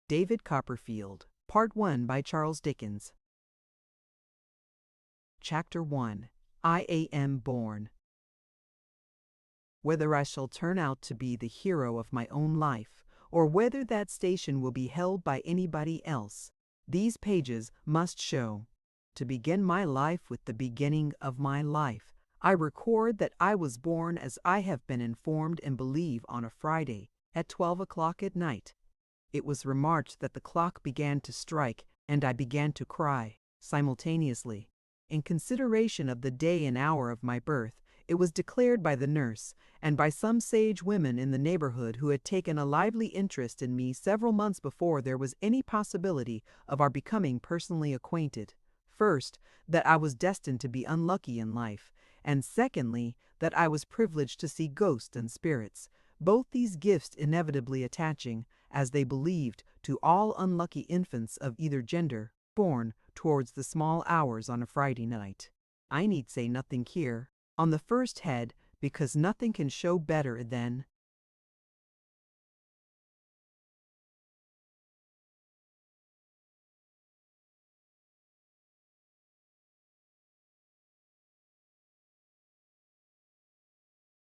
David Copperfield, Part 1 by Charles Dickens. Chapter 1. I Am Born. Whether I shall turn out to be the hero of my own life, or whether that station will be held by anybody else, these pages must show. To begin my life with the beginning of my life, I record that I was born, as I have been informed and believe, on a Friday, at 12 o'clock at night. It was remarked that the clock began to strike, and I began to cry, simultaneously. In consideration of the day and hour of my birth, it was declared by the nurse, and by some sage women in the neighborhood who had taken a lively interest in me several months before there was any possibility of our becoming personally acquainted, first, that I was destined to be unlucky in life, and secondly, that I was privileged to see ghosts and spirits, both these gifts inevitably attaching, as they believed, to all unlucky infants of either gender, born towards the small hours on a Friday night. I need say nothing here on the first head, because nothing can show better than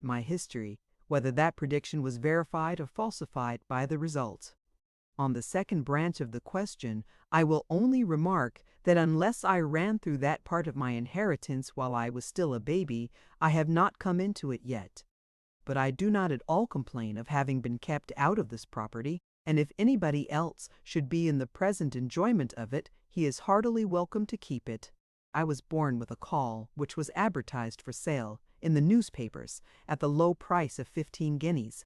my history, whether that prediction was verified or falsified by the result. On the second branch of the question, I will only remark that unless I ran through that part of my inheritance while I was still a baby, I have not come into it yet. But I do not at all complain of having been kept out of this property, and if anybody else should be in the present enjoyment of it, he is heartily welcome to keep it. I was born with a caul, which was advertised for sale in the newspapers at the low price of 15 guineas.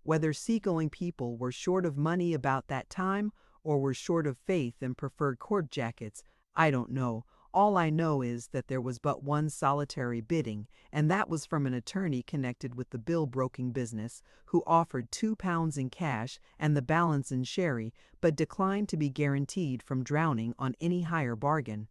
Whether seagoing people were short of money about that time, or were short of faith and preferred court jackets, I don't know. All I know is that there was but one solitary bidding, and that was from an attorney connected with the bill-broking business, who offered £2 in cash and the balance in sherry, but declined to be guaranteed from drowning on any higher bargain.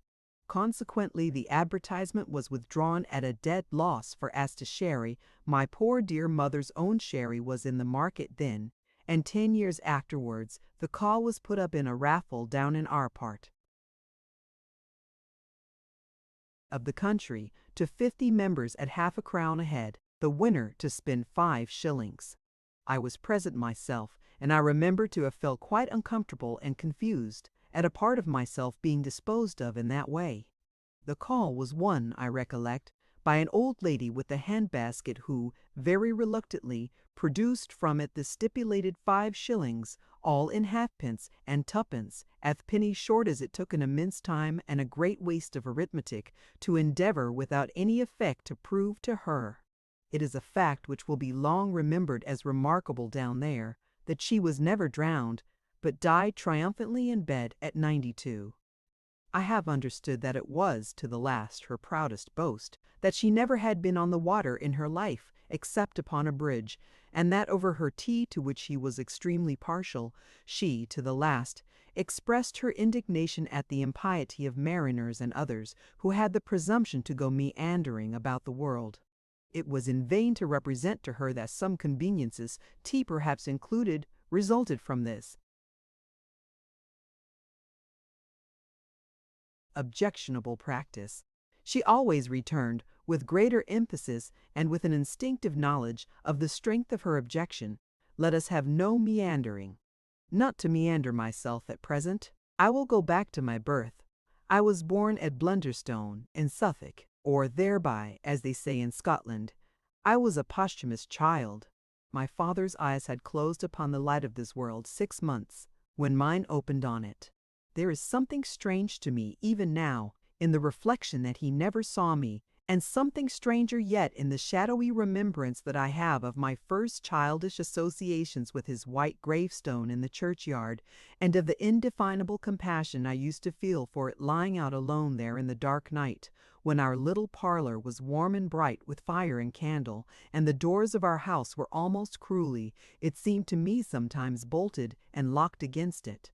Consequently, the advertisement was withdrawn at a dead loss, for as to sherry, my poor dear mother's own sherry was in the market then, and 10 years afterwards the call was put up in a raffle down in our part of the country to 50 members at half a crown a head, the winner to spend 5 shillings. I was present myself, and I remember to have felt quite uncomfortable and confused at a part of myself being disposed of in that way. The call was won, I recollect, by an old lady with a hand-basket who, very reluctantly, produced from it the stipulated 5 shillings, all in halfpence and twopence, as penny short, as it took an immense time and a great waste of arithmetic to endeavor without any effect to prove to her. It is a fact which will be long remembered as remarkable down there, that she was never drowned, but died triumphantly in bed at 92. I have understood that it was, to the last, her proudest boast, that she never had been on the water in her life, except upon a bridge, and that over her tea, to which she was extremely partial, she, to the last, expressed her indignation at the impiety of mariners and others who had the presumption to go meandering about the world. It was in vain to represent to her that some conveniences, tea perhaps included, resulted from this objectionable practice. She always returned, with greater emphasis and with an instinctive knowledge of the strength of her objection, "Let us have no meandering." Not to meander myself at present, I will go back to my birth. I was born at Blunderstone, in Suffolk, or thereby, as they say in Scotland. I was a posthumous child. My father's eyes had closed upon the light of this world 6 months, when mine opened on it. There is something strange to me, even now, in the reflection that he never saw me, and something stranger yet in the shadowy remembrance that I have of my first childish associations with his white gravestone in the churchyard, and of the indefinable compassion I used to feel for it lying out alone there in the dark night, when our little parlor was warm and bright with fire and candle, and the doors of our house were almost cruelly, it seemed to me sometimes, bolted and locked against it.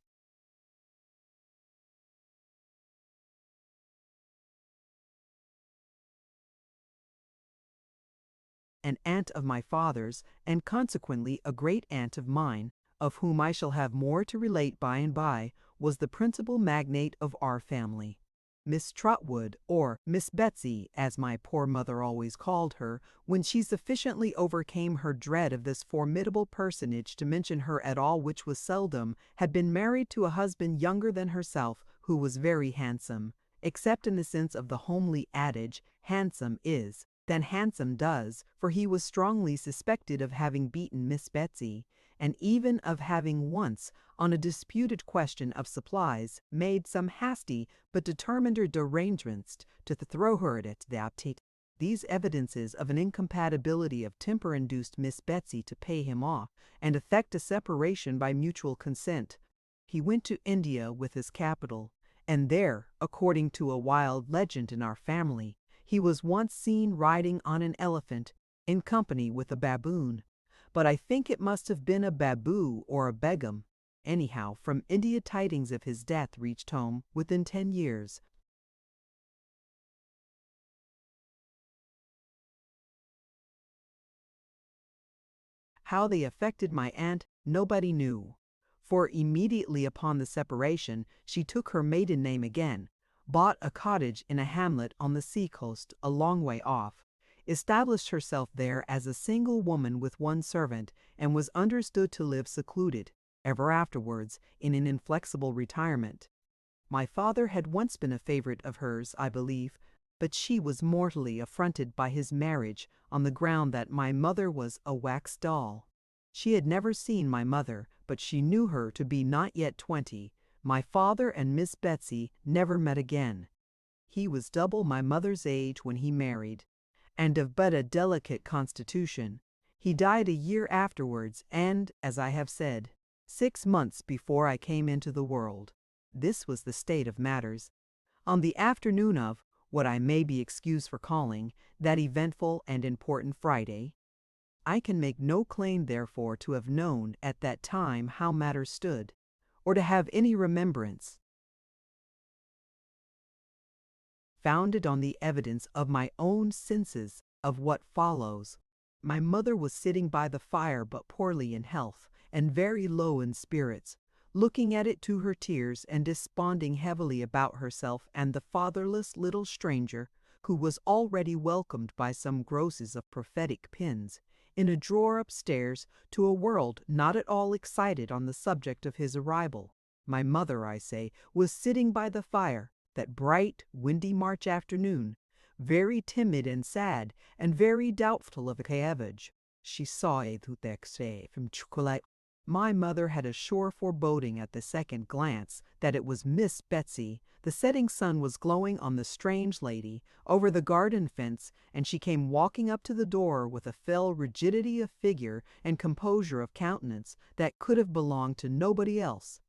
An aunt of my father's, and consequently a great aunt of mine, of whom I shall have more to relate by and by, was the principal magnate of our family. Miss Trotwood, or Miss Betsy, as my poor mother always called her, when she sufficiently overcame her dread of this formidable personage to mention her at all, which was seldom, had been married to a husband younger than herself, who was very handsome, except in the sense of the homely adage, handsome is, than handsome does, for he was strongly suspected of having beaten Miss Betsy, and even of having once, on a disputed question of supplies, made some hasty but determined derangements to throw her at the aptite. These evidences of an incompatibility of temper induced Miss Betsy to pay him off, and effect a separation by mutual consent. He went to India with his capital, and there, according to a wild legend in our family, he was once seen riding on an elephant, in company with a baboon. But I think it must have been a baboo or a begum. Anyhow, from India tidings of his death reached home within 10 years. How they affected my aunt, nobody knew, for immediately upon the separation she took her maiden name again, bought a cottage in a hamlet on the sea-coast a long way off, established herself there as a single woman with one servant, and was understood to live secluded, ever afterwards, in an inflexible retirement. My father had once been a favorite of hers, I believe, but she was mortally affronted by his marriage on the ground that my mother was a wax doll. She had never seen my mother, but she knew her to be not yet 20. My father and Miss Betsy never met again. He was double my mother's age when he married, and of but a delicate constitution. He died a year afterwards, and, as I have said, 6 months before I came into the world. This was the state of matters. On the afternoon of, what I may be excused for calling, that eventful and important Friday, I can make no claim therefore to have known at that time how matters stood, or to have any remembrance, founded on the evidence of my own senses, of what follows. My mother was sitting by the fire but poorly in health, and very low in spirits, looking at it to her tears and desponding heavily about herself and the fatherless little stranger, who was already welcomed by some grosses of prophetic pins, in a drawer upstairs, to a world not at all excited on the subject of his arrival. My mother, I say, was sitting by the fire, that bright, windy March afternoon, very timid and sad, and very doubtful of cabbage. She saw a tutexe from chocolate. My mother had a sure foreboding at the second glance that it was Miss Betsy. The setting sun was glowing on the strange lady over the garden fence, and she came walking up to the door with a fell rigidity of figure and composure of countenance that could have belonged to nobody else.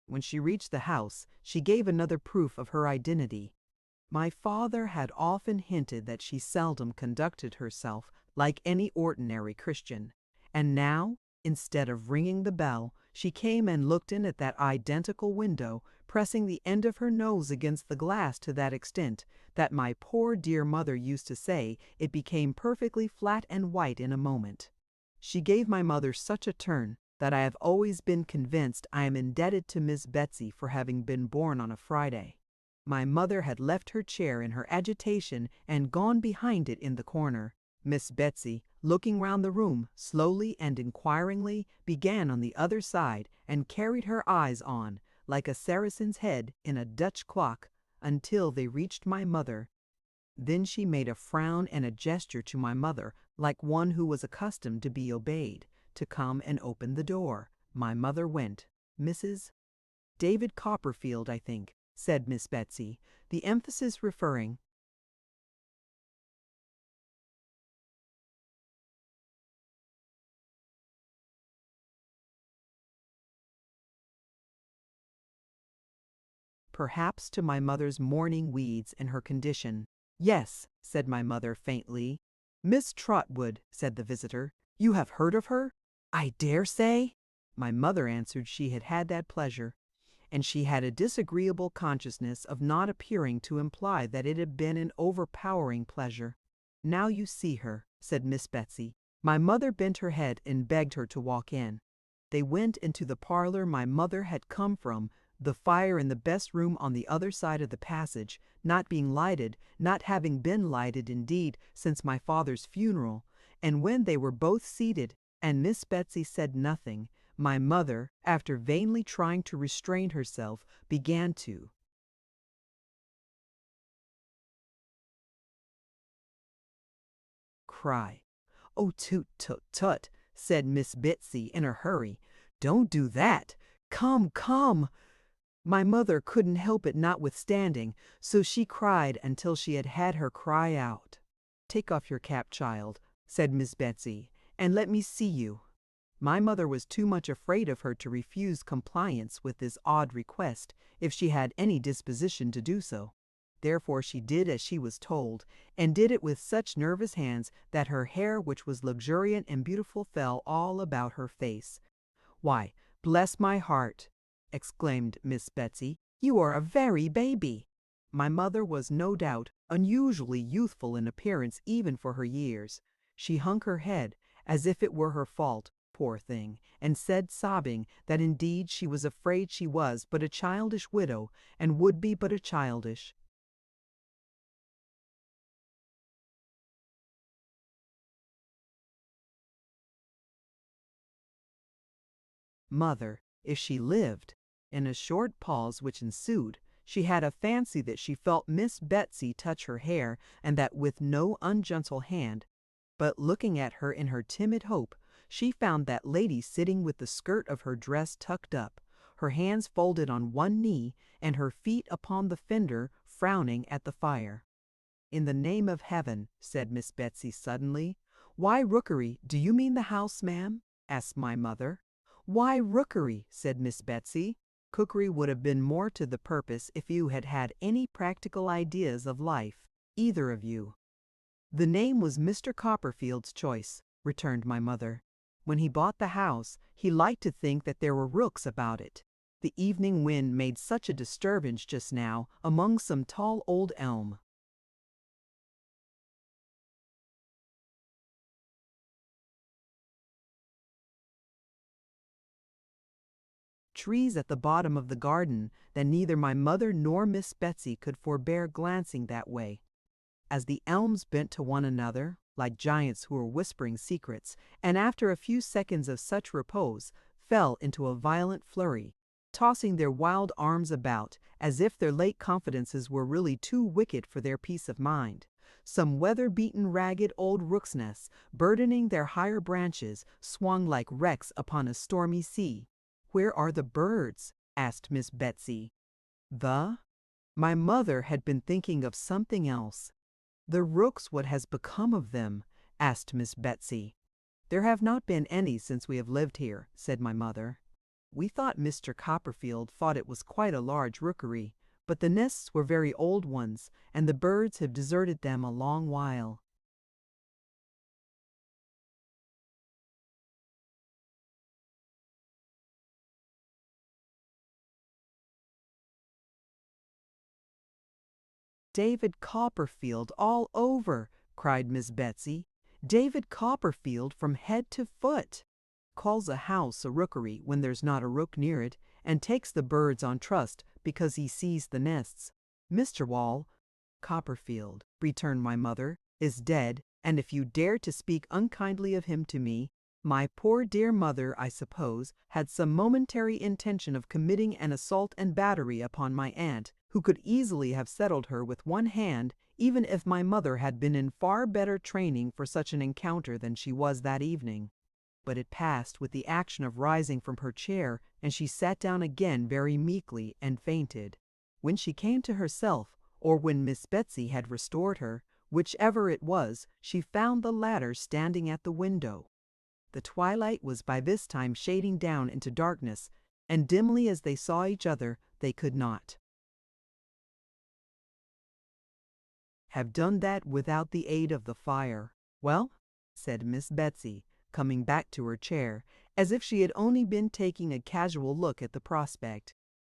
When she reached the house, she gave another proof of her identity. My father had often hinted that she seldom conducted herself like any ordinary Christian, and now, instead of ringing the bell, she came and looked in at that identical window, pressing the end of her nose against the glass to that extent that my poor dear mother used to say it became perfectly flat and white in a moment. She gave my mother such a turn that I have always been convinced I am indebted to Miss Betsy for having been born on a Friday. My mother had left her chair in her agitation and gone behind it in the corner. Miss Betsy, looking round the room, slowly and inquiringly, began on the other side and carried her eyes on, like a Saracen's head in a Dutch clock, until they reached my mother. Then she made a frown and a gesture to my mother, like one who was accustomed to be obeyed, to come and open the door. My mother went. Mrs. David Copperfield, I think, said Miss Betsy, the emphasis referring. Perhaps to my mother's mourning weeds and her condition. Yes, said my mother faintly. Miss Trotwood, said the visitor. You have heard of her? I dare say. My mother answered she had had that pleasure, and she had a disagreeable consciousness of not appearing to imply that it had been an overpowering pleasure. "Now you see her," said Miss Betsy. My mother bent her head and begged her to walk in. They went into the parlor my mother had come from, the fire in the best room on the other side of the passage, not being lighted, not having been lighted indeed since my father's funeral, and when they were both seated, and Miss Betsy said nothing, my mother, after vainly trying to restrain herself, began to cry. "Oh, toot, toot, tut," said Miss Betsy in a hurry. "Don't do that. Come, come." My mother couldn't help it notwithstanding, so she cried until she had had her cry out. "Take off your cap, child," said Miss Betsy, "and let me see you." My mother was too much afraid of her to refuse compliance with this odd request, if she had any disposition to do so. Therefore she did as she was told, and did it with such nervous hands that her hair, which was luxuriant and beautiful, fell all about her face. "Why, bless my heart!" exclaimed Miss Betsy, "you are a very baby." My mother was no doubt unusually youthful in appearance even for her years. She hung her head, as if it were her fault, poor thing, and said, sobbing, that indeed she was afraid she was but a childish widow, and would be but a childish. Mother, if she lived. In a short pause which ensued, she had a fancy that she felt Miss Betsy touch her hair, and that with no ungentle hand. But looking at her in her timid hope, she found that lady sitting with the skirt of her dress tucked up, her hands folded on one knee, and her feet upon the fender, frowning at the fire. "In the name of heaven," said Miss Betsy suddenly. "Why Rookery, do you mean the house, ma'am?" asked my mother. "Why Rookery," said Miss Betsy. "Cookery would have been more to the purpose if you had had any practical ideas of life, either of you." "The name was Mr. Copperfield's choice," returned my mother. "When he bought the house, he liked to think that there were rooks about it. The evening wind made such a disturbance just now among some tall old elm." Trees at the bottom of the garden that neither my mother nor Miss Betsy could forbear glancing that way. As the elms bent to one another, like giants who were whispering secrets, and after a few seconds of such repose, fell into a violent flurry, tossing their wild arms about, as if their late confidences were really too wicked for their peace of mind. Some weather-beaten ragged old rook's nests, burdening their higher branches, swung like wrecks upon a stormy sea. "Where are the birds?" asked Miss Betsy. My mother had been thinking of something else. "The rooks, what has become of them?" asked Miss Betsy. "There have not been any since we have lived here," said my mother. "We thought Mr. Copperfield thought it was quite a large rookery, but the nests were very old ones, and the birds have deserted them a long while." "David Copperfield all over!" cried Miss Betsy. "David Copperfield from head to foot! Calls a house a rookery when there's not a rook near it, and takes the birds on trust because he sees the nests. Mr. Wall Copperfield," returned my mother, "is dead, and if you dare to speak unkindly of him to me, my poor dear mother, I suppose, had some momentary intention of committing an assault and battery upon my aunt, who could easily have settled her with one hand, even if my mother had been in far better training for such an encounter than she was that evening. But it passed with the action of rising from her chair, and she sat down again very meekly and fainted. When she came to herself, or when Miss Betsy had restored her, whichever it was, she found the latter standing at the window. The twilight was by this time shading down into darkness, and dimly as they saw each other, they could not have done that without the aid of the fire. "Well," said Miss Betsy, coming back to her chair, as if she had only been taking a casual look at the prospect,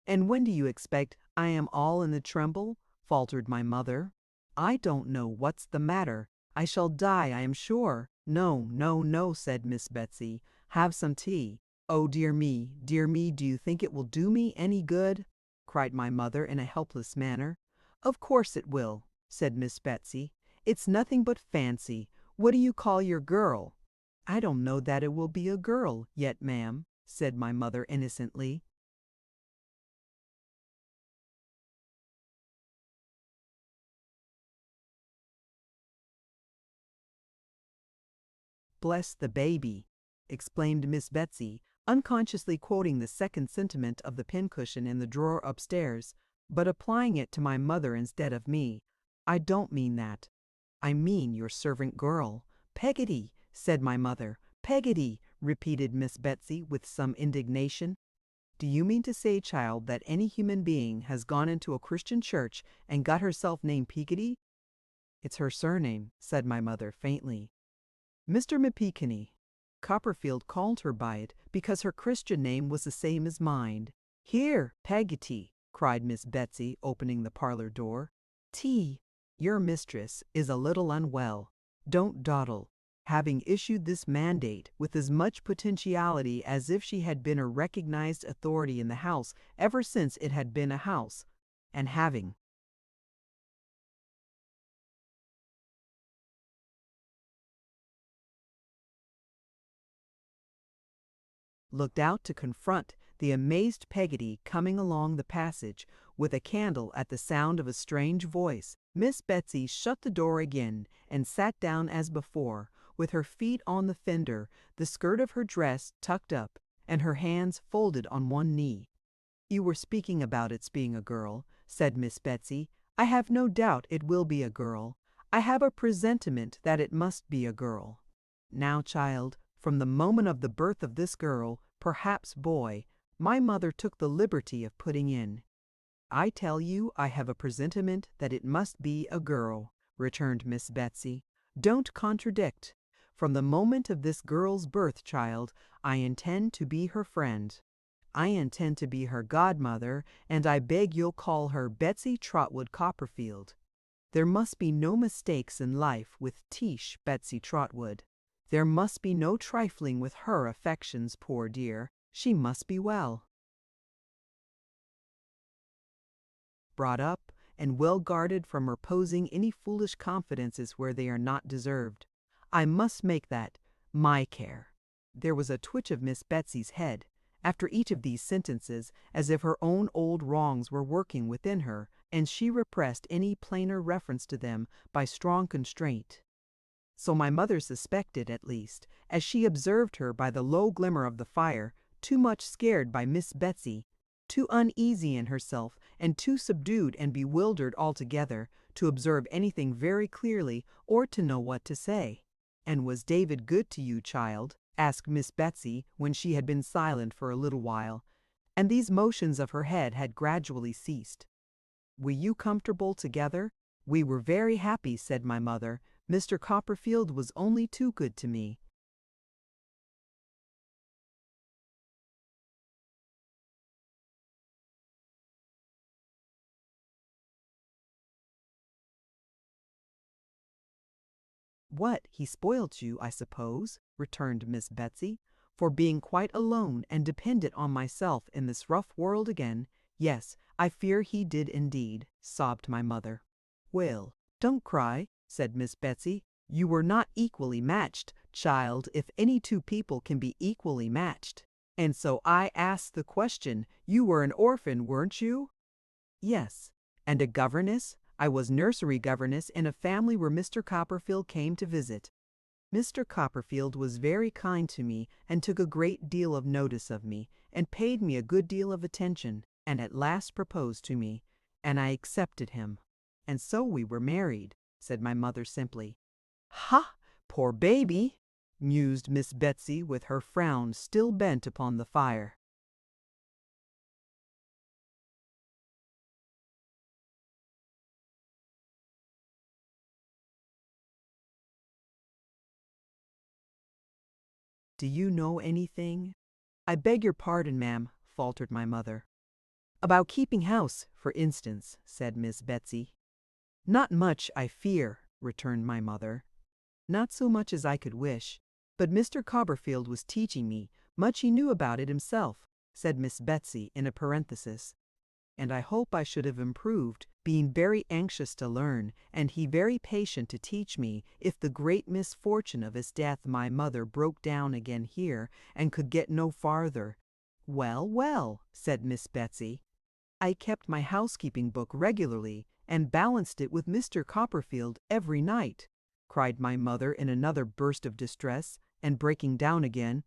"And when do you expect I am all in a tremble?" faltered my mother. "I don't know what's the matter. I shall die, I am sure." "No, no, no," said Miss Betsy. "Have some tea." "Oh, dear me, do you think it will do me any good?" cried my mother in a helpless manner. "Of course it will," said Miss Betsy. "It's nothing but fancy. What do you call your girl?" "I don't know that it will be a girl yet, ma'am," said my mother innocently. "Bless the baby," exclaimed Miss Betsy, unconsciously quoting the second sentiment of the pincushion in the drawer upstairs, but applying it to my mother instead of me. "I don't mean that. I mean your servant girl." "Peggotty," said my mother. "Peggotty," repeated Miss Betsy with some indignation. "Do you mean to say, child, that any human being has gone into a Christian church and got herself named Peggotty?" "It's her surname," said my mother faintly. "Mr. McPeakeny Copperfield called her by it because her Christian name was the same as mine." "Here, Peggotty," cried Miss Betsy, opening the parlor door. "Tea. Your mistress is a little unwell. Don't dawdle." Having issued this mandate with as much potentiality as if she had been a recognized authority in the house ever since it had been a house, and having looked out to confront the amazed Peggotty coming along the passage with a candle at the sound of a strange voice, Miss Betsy shut the door again and sat down as before, with her feet on the fender, the skirt of her dress tucked up, and her hands folded on one knee. "You were speaking about its being a girl," said Miss Betsy. "I have no doubt it will be a girl. I have a presentiment that it must be a girl. Now, child, from the moment of the birth of this girl, perhaps boy, my mother took the liberty of putting in, 'I tell you I have a presentiment that it must be a girl,'" returned Miss Betsy. "Don't contradict. From the moment of this girl's birth, child, I intend to be her friend. I intend to be her godmother, and I beg you'll call her Betsy Trotwood Copperfield. There must be no mistakes in life with Tish Betsy Trotwood. There must be no trifling with her affections, poor dear. She must be well brought up, and well guarded from reposing any foolish confidences where they are not deserved. I must make that my care." There was a twitch of Miss Betsy's head, after each of these sentences, as if her own old wrongs were working within her, and she repressed any plainer reference to them by strong constraint. So my mother suspected, at least, as she observed her by the low glimmer of the fire, too much scared by Miss Betsy, too uneasy in herself, and too subdued and bewildered altogether, to observe anything very clearly or to know what to say. "And was David good to you, child?" asked Miss Betsy, when she had been silent for a little while, and these motions of her head had gradually ceased. "Were you comfortable together?" "We were very happy," said my mother. "Mr. Copperfield was only too good to me." "What, he spoiled you, I suppose," returned Miss Betsy, "for being quite alone and dependent on myself in this rough world again." "Yes, I fear he did indeed," sobbed my mother. "Well, don't cry," said Miss Betsy. "You were not equally matched, child, if any two people can be equally matched. And so I asked the question, you were an orphan, weren't you?" "Yes." "And a governess?" "I was nursery governess in a family where Mr. Copperfield came to visit. Mr. Copperfield was very kind to me and took a great deal of notice of me, and paid me a good deal of attention, and at last proposed to me, and I accepted him. And so we were married," said my mother simply. "Ha! Poor baby!" mused Miss Betsy, with her frown still bent upon the fire. "Do you know anything?" "I beg your pardon, ma'am," faltered my mother. About keeping house, for instance, said Miss Betsy. Not much, I fear, returned my mother. Not so much as I could wish. But Mr. Copperfield was teaching me much he knew about it himself, said Miss Betsy in a parenthesis. And I hope I should have improved, being very anxious to learn, and he very patient to teach me, if the great misfortune of his death my mother broke down again here, and could get no farther. Well, well, said Miss Betsy. I kept my housekeeping book regularly, and balanced it with Mr. Copperfield every night, cried my mother in another burst of distress, and breaking down again.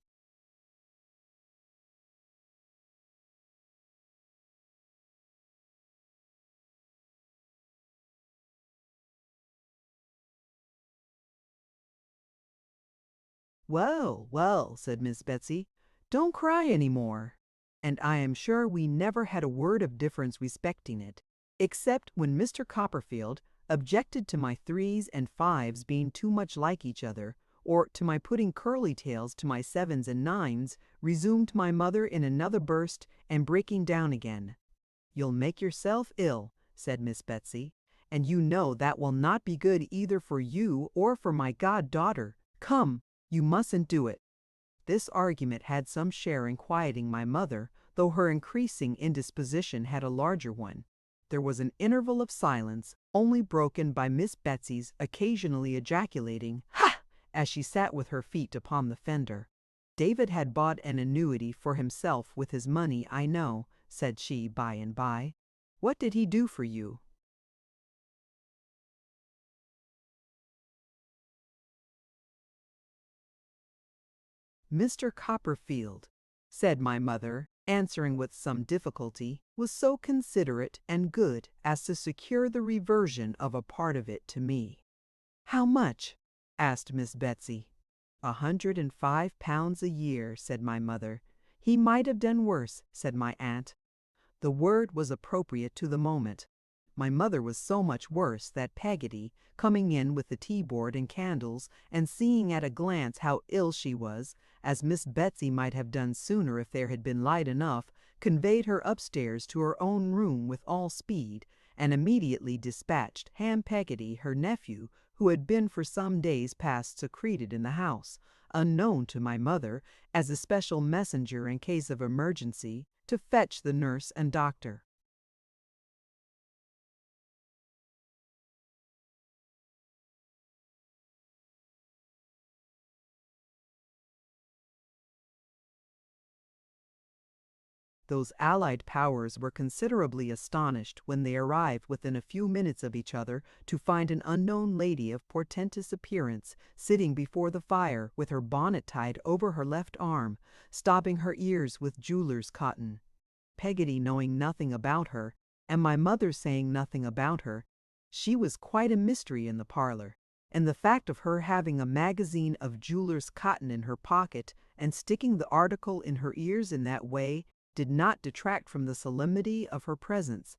Well, well, said Miss Betsy, don't cry any more. And I am sure we never had a word of difference respecting it, except when Mr. Copperfield objected to my 3s and 5s being too much like each other, or to my putting curly tails to my 7s and 9s, resumed my mother in another burst, and breaking down again. You'll make yourself ill, said Miss Betsy, and you know that will not be good either for you or for my goddaughter. Come, you mustn't do it. This argument had some share in quieting my mother, though her increasing indisposition had a larger one. There was an interval of silence, only broken by Miss Betsy's occasionally ejaculating, "Ha!" as she sat with her feet upon the fender. David had bought an annuity for himself with his money, I know, said she by and by. What did he do for you? Mr. Copperfield, said my mother, answering with some difficulty, was so considerate and good as to secure the reversion of a part of it to me. How much? asked Miss Betsy. £105 a year, said my mother. He might have done worse, said my aunt. The word was appropriate to the moment. My mother was so much worse that Peggotty, coming in with the tea-board and candles, and seeing at a glance how ill she was, as Miss Betsy might have done sooner if there had been light enough, conveyed her upstairs to her own room with all speed, and immediately dispatched Ham Peggotty, her nephew, who had been for some days past secreted in the house, unknown to my mother, as a special messenger in case of emergency, to fetch the nurse and doctor. Those allied powers were considerably astonished when they arrived within a few minutes of each other to find an unknown lady of portentous appearance sitting before the fire with her bonnet tied over her left arm, stopping her ears with jeweler's cotton. Peggotty knowing nothing about her, and my mother saying nothing about her, she was quite a mystery in the parlor, and the fact of her having a magazine of jeweler's cotton in her pocket and sticking the article in her ears in that way did not detract from the solemnity of her presence.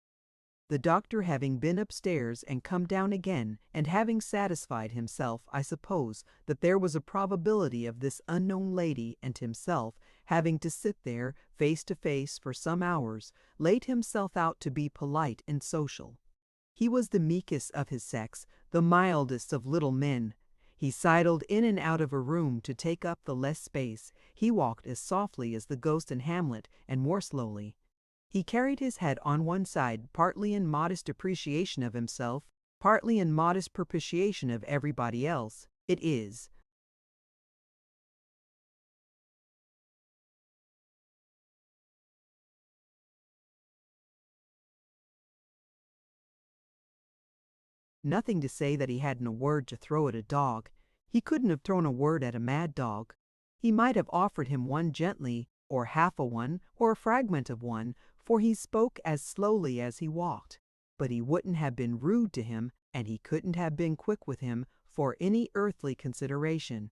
The doctor having been upstairs and come down again, and having satisfied himself, I suppose, that there was a probability of this unknown lady and himself having to sit there face to face for some hours, laid himself out to be polite and social. He was the meekest of his sex, the mildest of little men. He sidled in and out of a room to take up the less space. He walked as softly as the ghost in Hamlet, and more slowly. He carried his head on one side, partly in modest appreciation of himself, partly in modest propitiation of everybody else. It is. Nothing to say that he hadn't a word to throw at a dog. He couldn't have thrown a word at a mad dog. He might have offered him one gently, or half a one, or a fragment of one, for he spoke as slowly as he walked. But he wouldn't have been rude to him, and he couldn't have been quick with him, for any earthly consideration.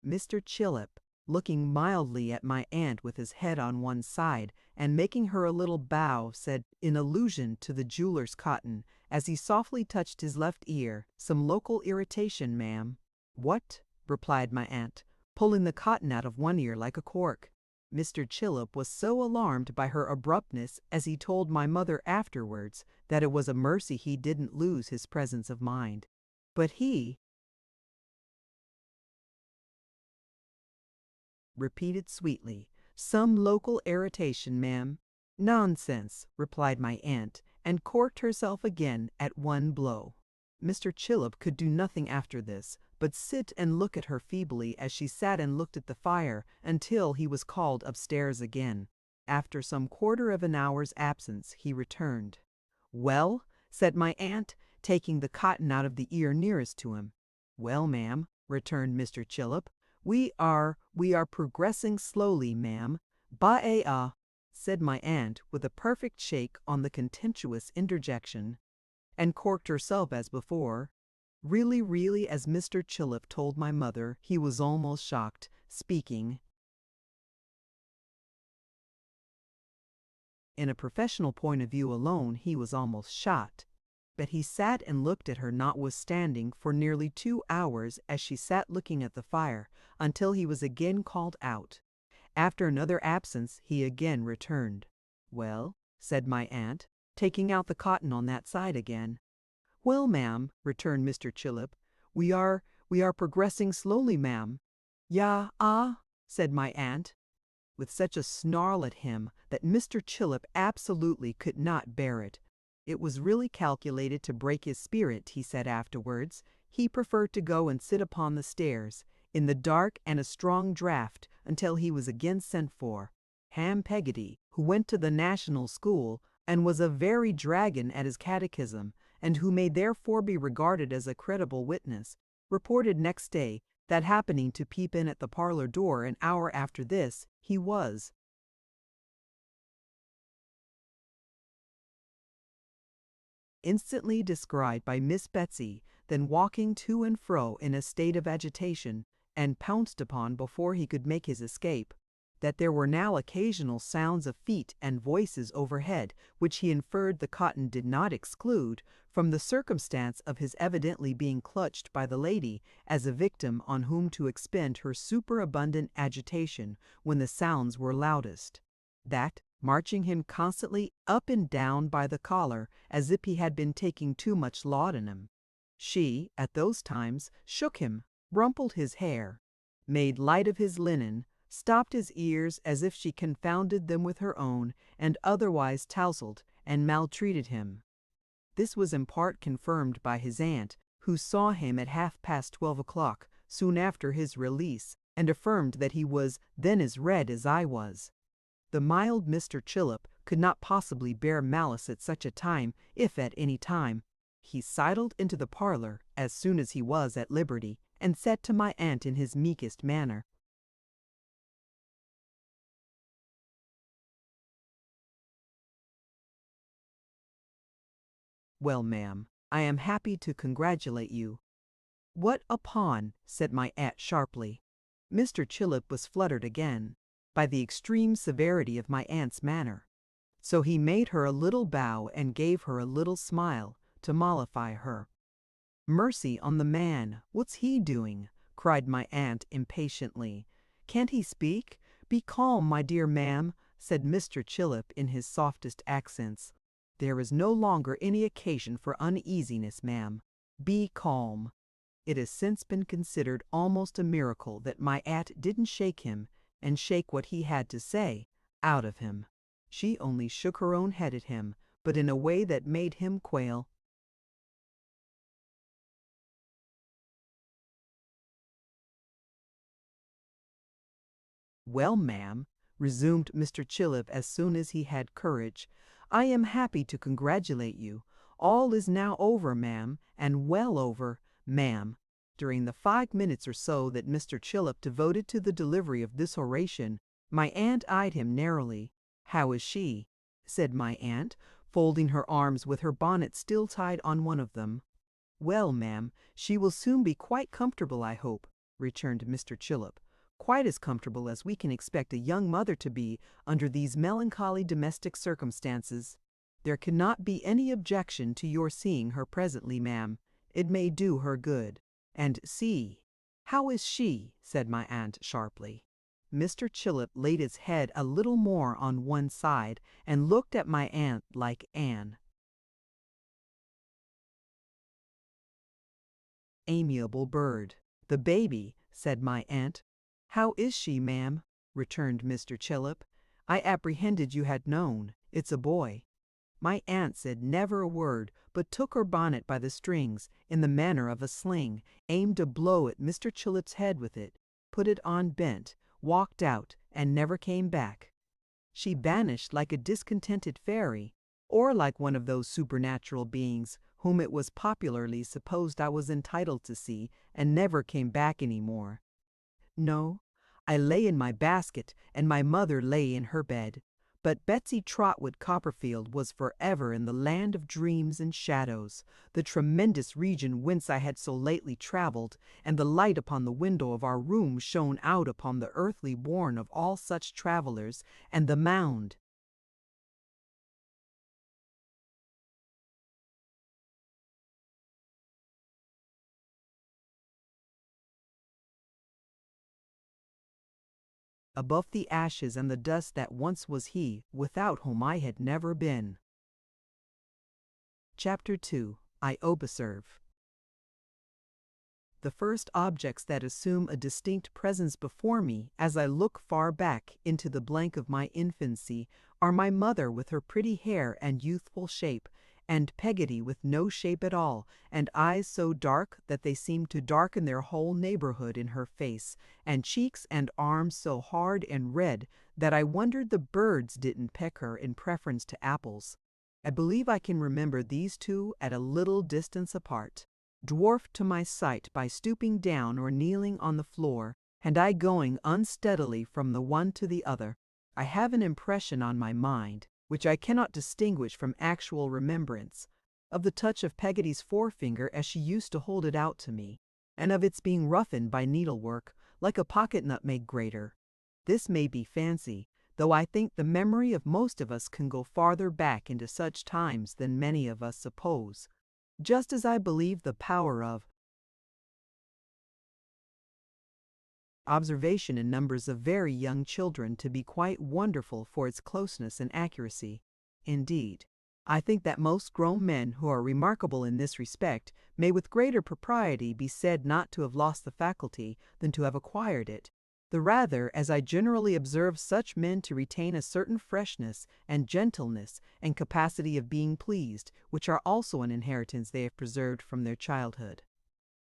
Mr. Chillip, looking mildly at my aunt with his head on one side, and making her a little bow, said, in allusion to the jeweler's cotton, as he softly touched his left ear, "Some local irritation, ma'am." "What?" replied my aunt, pulling the cotton out of one ear like a cork. Mr. Chillip was so alarmed by her abruptness, as he told my mother afterwards, that it was a mercy he didn't lose his presence of mind. But he repeated sweetly, "Some local irritation, ma'am." "Nonsense," replied my aunt, and corked herself again at one blow. Mr. Chillip could do nothing after this, but sit and look at her feebly as she sat and looked at the fire until he was called upstairs again. After some quarter of an hour's absence he returned. "Well?" said my aunt, taking the cotton out of the ear nearest to him. "Well, ma'am," returned Mr. Chillip, we are progressing slowly, ma'am." Said my aunt with a perfect shake on the contemptuous interjection, and corked herself as before. Really, as Mr. Chillip told my mother, he was almost shocked, speaking in a professional point of view alone, he was almost shot. But he sat and looked at her notwithstanding for nearly 2 hours as she sat looking at the fire, until he was again called out. After another absence he again returned. "Well?" said my aunt, taking out the cotton on that side again. "Well, ma'am," returned Mr. Chillip, we are progressing slowly, ma'am." Said my aunt, with such a snarl at him that Mr. Chillip absolutely could not bear it. It was really calculated to break his spirit, he said afterwards. He preferred to go and sit upon the stairs, in the dark and a strong draught, until he was again sent for. Ham Peggotty, who went to the National School, and was a very dragon at his catechism, and who may therefore be regarded as a credible witness, reported next day that, happening to peep in at the parlor door an hour after this, he was instantly descried by Miss Betsy, then walking to and fro in a state of agitation, and pounced upon before he could make his escape. That there were now occasional sounds of feet and voices overhead, which he inferred the cotton did not exclude, from the circumstance of his evidently being clutched by the lady as a victim on whom to expend her superabundant agitation when the sounds were loudest. That, marching him constantly up and down by the collar, as if he had been taking too much laudanum. She, at those times, shook him, rumpled his hair, made light of his linen, stopped his ears as if she confounded them with her own, and otherwise tousled and maltreated him. This was in part confirmed by his aunt, who saw him at 12:30 o'clock, soon after his release, and affirmed that he was then as red as I was. The mild Mr. Chillip could not possibly bear malice at such a time, if at any time. He sidled into the parlor as soon as he was at liberty, and said to my aunt in his meekest manner, "Well, ma'am, I am happy to congratulate you." "What upon?" said my aunt sharply. Mr. Chillip was fluttered again by the extreme severity of my aunt's manner, so he made her a little bow and gave her a little smile to mollify her. "Mercy on the man, what's he doing?" cried my aunt impatiently. "Can't he speak? Be calm, my dear ma'am," said Mr. Chillip in his softest accents. "There is no longer any occasion for uneasiness, ma'am. Be calm." It has since been considered almost a miracle that my aunt didn't shake him, and shake what he had to say, out of him. She only shook her own head at him, but in a way that made him quail. "Well, ma'am," resumed Mr. Chillip as soon as he had courage, "I am happy to congratulate you. All is now over, ma'am, and well over, ma'am." During the 5 minutes or so that Mr. Chillip devoted to the delivery of this oration, my aunt eyed him narrowly. "How is she?" said my aunt, folding her arms with her bonnet still tied on one of them. "Well, ma'am, she will soon be quite comfortable, I hope," returned Mr. Chillip. "Quite as comfortable as we can expect a young mother to be under these melancholy domestic circumstances. There cannot be any objection to your seeing her presently, ma'am. It may do her good. And see." "How is she?" said my aunt sharply. Mr. Chillip laid his head a little more on one side and looked at my aunt like an amiable bird. "The baby," said my aunt. "How is she, ma'am?" returned Mr. Chillip. "I apprehended you had known. It's a boy." My aunt said never a word, but took her bonnet by the strings, in the manner of a sling, aimed a blow at Mr. Chillip's head with it, put it on bent, walked out, and never came back. She vanished like a discontented fairy, or like one of those supernatural beings whom it was popularly supposed I was entitled to see, and never came back any more. No, I lay in my basket, and my mother lay in her bed. But Betsy Trotwood Copperfield was forever in the land of dreams and shadows, the tremendous region whence I had so lately travelled, and the light upon the window of our room shone out upon the earthly bourne of all such travellers, and the mound above the ashes and the dust that once was he, without whom I had never been. Chapter 2. I observe. The first objects that assume a distinct presence before me as I look far back into the blank of my infancy are my mother with her pretty hair and youthful shape, and Peggotty with no shape at all, and eyes so dark that they seemed to darken their whole neighborhood in her face, and cheeks and arms so hard and red that I wondered the birds didn't peck her in preference to apples. I believe I can remember these two at a little distance apart, dwarfed to my sight by stooping down or kneeling on the floor, and I going unsteadily from the one to the other. I have an impression on my mind, which I cannot distinguish from actual remembrance, of the touch of Peggotty's forefinger as she used to hold it out to me, and of its being roughened by needlework, like a pocket nutmeg grater. This may be fancy, though I think the memory of most of us can go farther back into such times than many of us suppose, just as I believe the power of observation in numbers of very young children to be quite wonderful for its closeness and accuracy. Indeed, I think that most grown men who are remarkable in this respect may with greater propriety be said not to have lost the faculty than to have acquired it, the rather as I generally observe such men to retain a certain freshness and gentleness and capacity of being pleased, which are also an inheritance they have preserved from their childhood.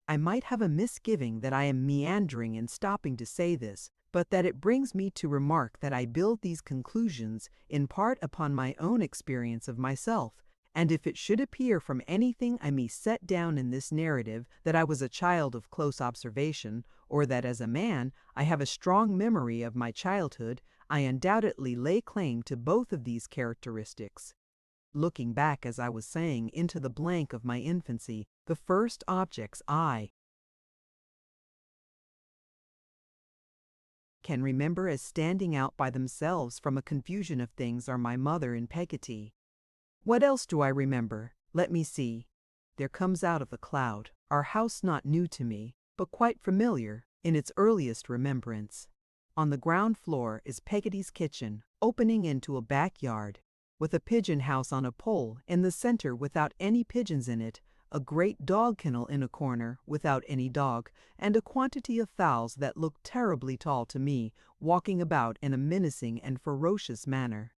I might have a misgiving that I am meandering in stopping to say this, but that it brings me to remark that I build these conclusions in part upon my own experience of myself, and if it should appear from anything I may set down in this narrative that I was a child of close observation, or that as a man I have a strong memory of my childhood, I undoubtedly lay claim to both of these characteristics. Looking back, as I was saying, into the blank of my infancy, the first objects I can remember as standing out by themselves from a confusion of things are my mother and Peggotty. What else do I remember? Let me see. There comes out of the cloud, our house not new to me, but quite familiar in its earliest remembrance. On the ground floor is Peggotty's kitchen, opening into a backyard, with a pigeon house on a pole in the center without any pigeons in it, a great dog kennel in a corner without any dog, and a quantity of fowls that looked terribly tall to me, walking about in a menacing and ferocious manner.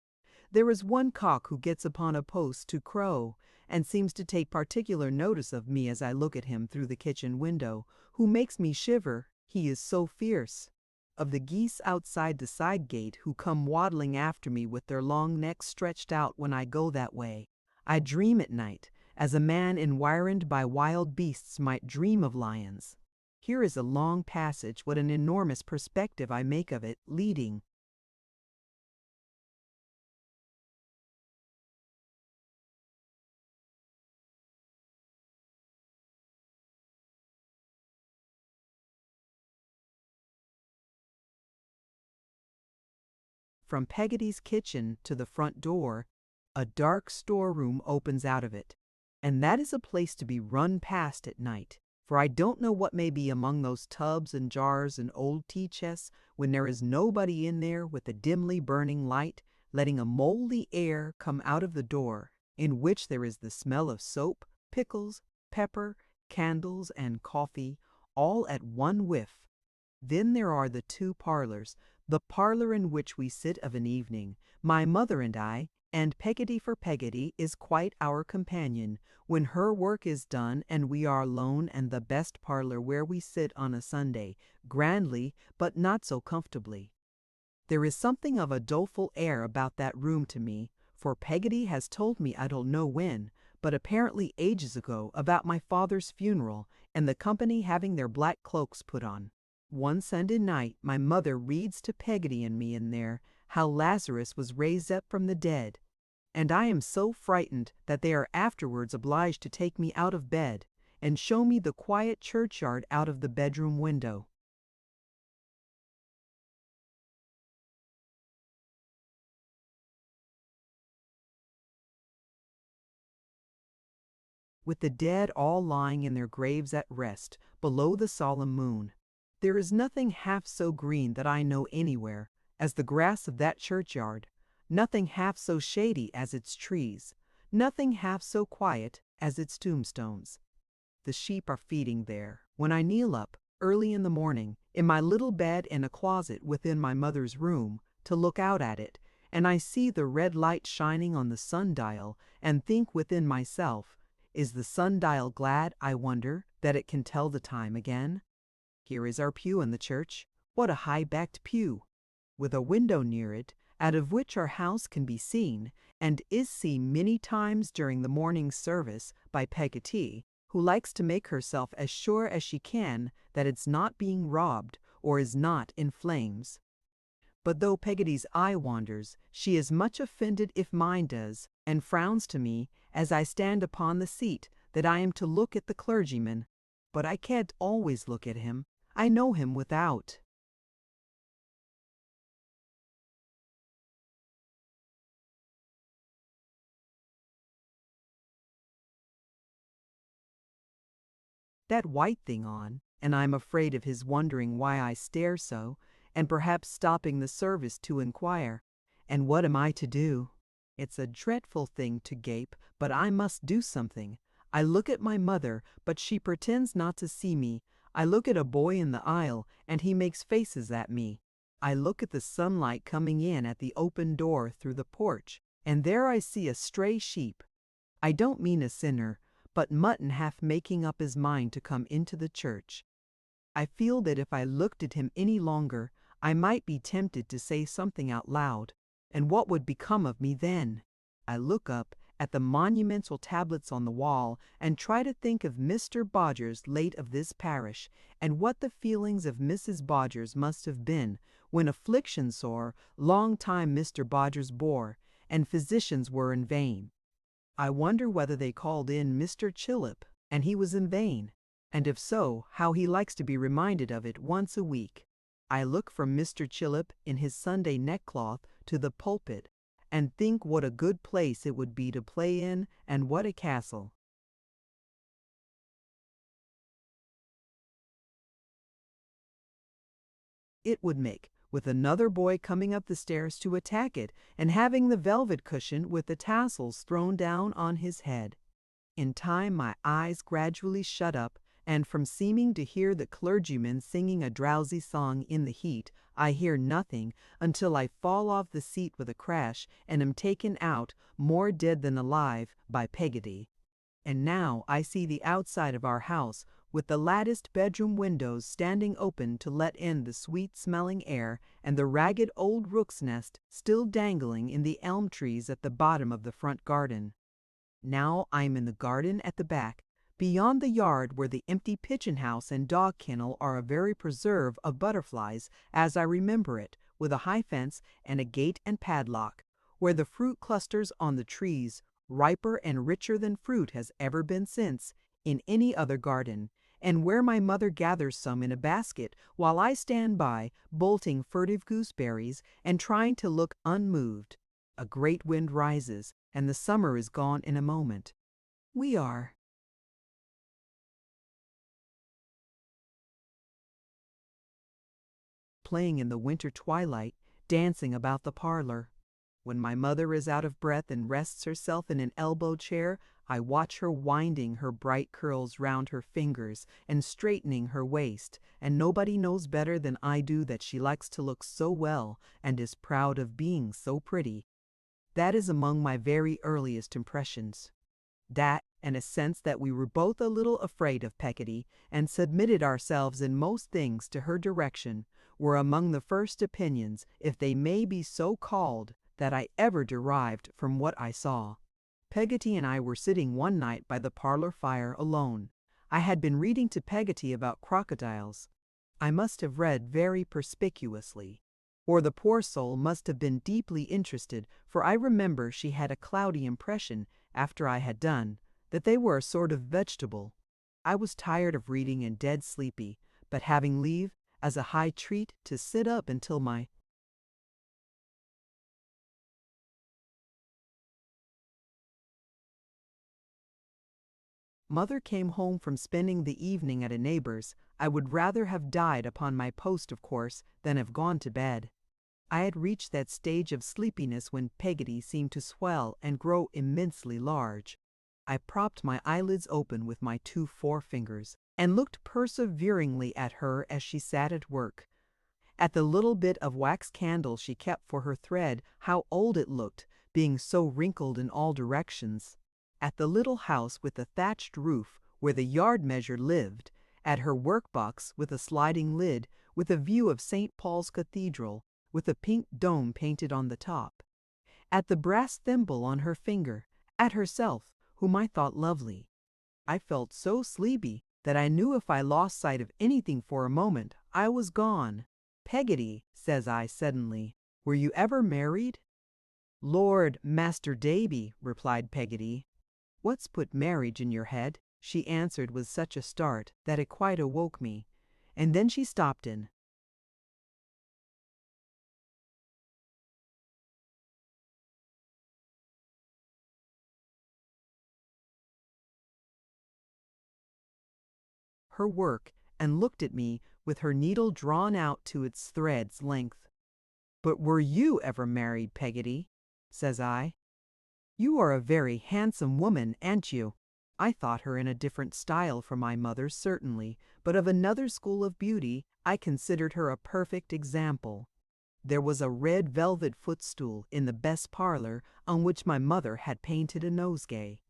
There is one cock who gets upon a post to crow, and seems to take particular notice of me as I look at him through the kitchen window, who makes me shiver, he is so fierce. Of the geese outside the side gate who come waddling after me with their long necks stretched out when I go that way, I dream at night, as a man environed by wild beasts might dream of lions. Here is a long passage, what an enormous perspective I make of it, leading from Peggotty's kitchen to the front door. A dark storeroom opens out of it, and that is a place to be run past at night, for I don't know what may be among those tubs and jars and old tea chests when there is nobody in there with a dimly burning light, letting a moldy air come out of the door, in which there is the smell of soap, pickles, pepper, candles, and coffee, all at one whiff. Then there are the two parlors, the parlor in which we sit of an evening, my mother and I, and Peggotty, for Peggotty is quite our companion, when her work is done and we are alone, and the best parlor where we sit on a Sunday, grandly but not so comfortably. There is something of a doleful air about that room to me, for Peggotty has told me I don't know when, but apparently ages ago, about my father's funeral, and the company having their black cloaks put on. One Sunday night my mother reads to Peggotty and me in there how Lazarus was raised up from the dead, and I am so frightened that they are afterwards obliged to take me out of bed and show me the quiet churchyard out of the bedroom window. With the dead all lying in their graves at rest, below the solemn moon. There is nothing half so green that I know anywhere as the grass of that churchyard, nothing half so shady as its trees, nothing half so quiet as its tombstones. The sheep are feeding there. When I kneel up, early in the morning, in my little bed in a closet within my mother's room, to look out at it, and I see the red light shining on the sundial, and think within myself, is the sundial glad, I wonder, that it can tell the time again? Here is our pew in the church. What a high-backed pew! With a window near it, out of which our house can be seen, and is seen many times during the morning service by Peggotty, who likes to make herself as sure as she can that it's not being robbed or is not in flames. But though Peggotty's eye wanders, she is much offended if mine does, and frowns to me as I stand upon the seat that I am to look at the clergyman. But I can't always look at him. I know him without. That white thing on, and I'm afraid of his wondering why I stare so, and perhaps stopping the service to inquire. And what am I to do? It's a dreadful thing to gape, but I must do something. I look at my mother, but she pretends not to see me. I look at a boy in the aisle, and he makes faces at me. I look at the sunlight coming in at the open door through the porch, and there I see a stray sheep. I don't mean a sinner, but mutton half making up his mind to come into the church. I feel that if I looked at him any longer, I might be tempted to say something out loud, and what would become of me then? I look up at the monumental tablets on the wall and try to think of Mr. Bodgers, late of this parish, and what the feelings of Mrs. Bodgers must have been when affliction sore long time Mr. Bodgers bore, and physicians were in vain. I wonder whether they called in Mr. Chillip, and he was in vain, and if so, how he likes to be reminded of it once a week. I look from Mr. Chillip in his Sunday neckcloth to the pulpit, and think what a good place it would be to play in, and what a castle. It would make, with another boy coming up the stairs to attack it, and having the velvet cushion with the tassels thrown down on his head. In time my eyes gradually shut up, and from seeming to hear the clergyman singing a drowsy song in the heat, I hear nothing until I fall off the seat with a crash and am taken out, more dead than alive, by Peggotty. And now I see the outside of our house, with the latticed bedroom windows standing open to let in the sweet-smelling air, and the ragged old rook's nest still dangling in the elm trees at the bottom of the front garden. Now I am in the garden at the back, beyond the yard where the empty pigeon-house and dog-kennel are a very preserve of butterflies, as I remember it, with a high fence and a gate and padlock, where the fruit clusters on the trees, riper and richer than fruit has ever been since, in any other garden, and where my mother gathers some in a basket, while I stand by, bolting furtive gooseberries, and trying to look unmoved. A great wind rises, and the summer is gone in a moment. We are playing in the winter twilight, dancing about the parlor. When my mother is out of breath and rests herself in an elbow chair, I watch her winding her bright curls round her fingers and straightening her waist, and nobody knows better than I do that she likes to look so well and is proud of being so pretty. That is among my very earliest impressions. That, and a sense that we were both a little afraid of Peggotty, and submitted ourselves in most things to her direction, were among the first opinions, if they may be so called, that I ever derived from what I saw. Peggotty and I were sitting one night by the parlor fire alone. I had been reading to Peggotty about crocodiles. I must have read very perspicuously, or the poor soul must have been deeply interested, for I remember she had a cloudy impression, after I had done, that they were a sort of vegetable. I was tired of reading and dead sleepy, but having leave, as a high treat, to sit up until my mother came home from spending the evening at a neighbor's, I would rather have died upon my post, of course, than have gone to bed. I had reached that stage of sleepiness when Peggotty seemed to swell and grow immensely large. I propped my eyelids open with my 2 forefingers and looked perseveringly at her as she sat at work. At the little bit of wax candle she kept for her thread, how old it looked, being so wrinkled in all directions. At the little house with the thatched roof where the yard measure lived, at her work-box with a sliding lid, with a view of St. Paul's Cathedral, with a pink dome painted on the top, at the brass thimble on her finger, at herself, whom I thought lovely. I felt so sleepy that I knew if I lost sight of anything for a moment, I was gone. "Peggotty," says I suddenly, "were you ever married?" "Lord, Master Davy," replied Peggotty. "What's put marriage in your head?" she answered with such a start that it quite awoke me, and then she stopped in. Her work and looked at me with her needle drawn out to its thread's length. "But were you ever married, Peggotty?" says I. "You are a very handsome woman, ain't you?" I thought her in a different style from my mother, certainly, but of another school of beauty. I considered her a perfect example. There was a red velvet footstool in the best parlor on which my mother had painted a nosegay.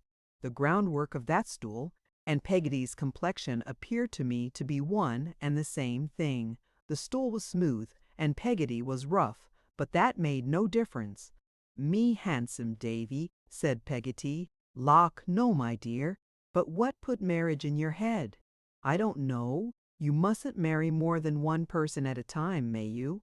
The groundwork of that stool and Peggotty's complexion appeared to me to be one and the same thing. The stool was smooth and Peggotty was rough, but that made no difference. "Me handsome, Davy," said Peggotty. "Lawk, no, my dear. But what put marriage in your head?" "I don't know. You mustn't marry more than one person at a time, may you?"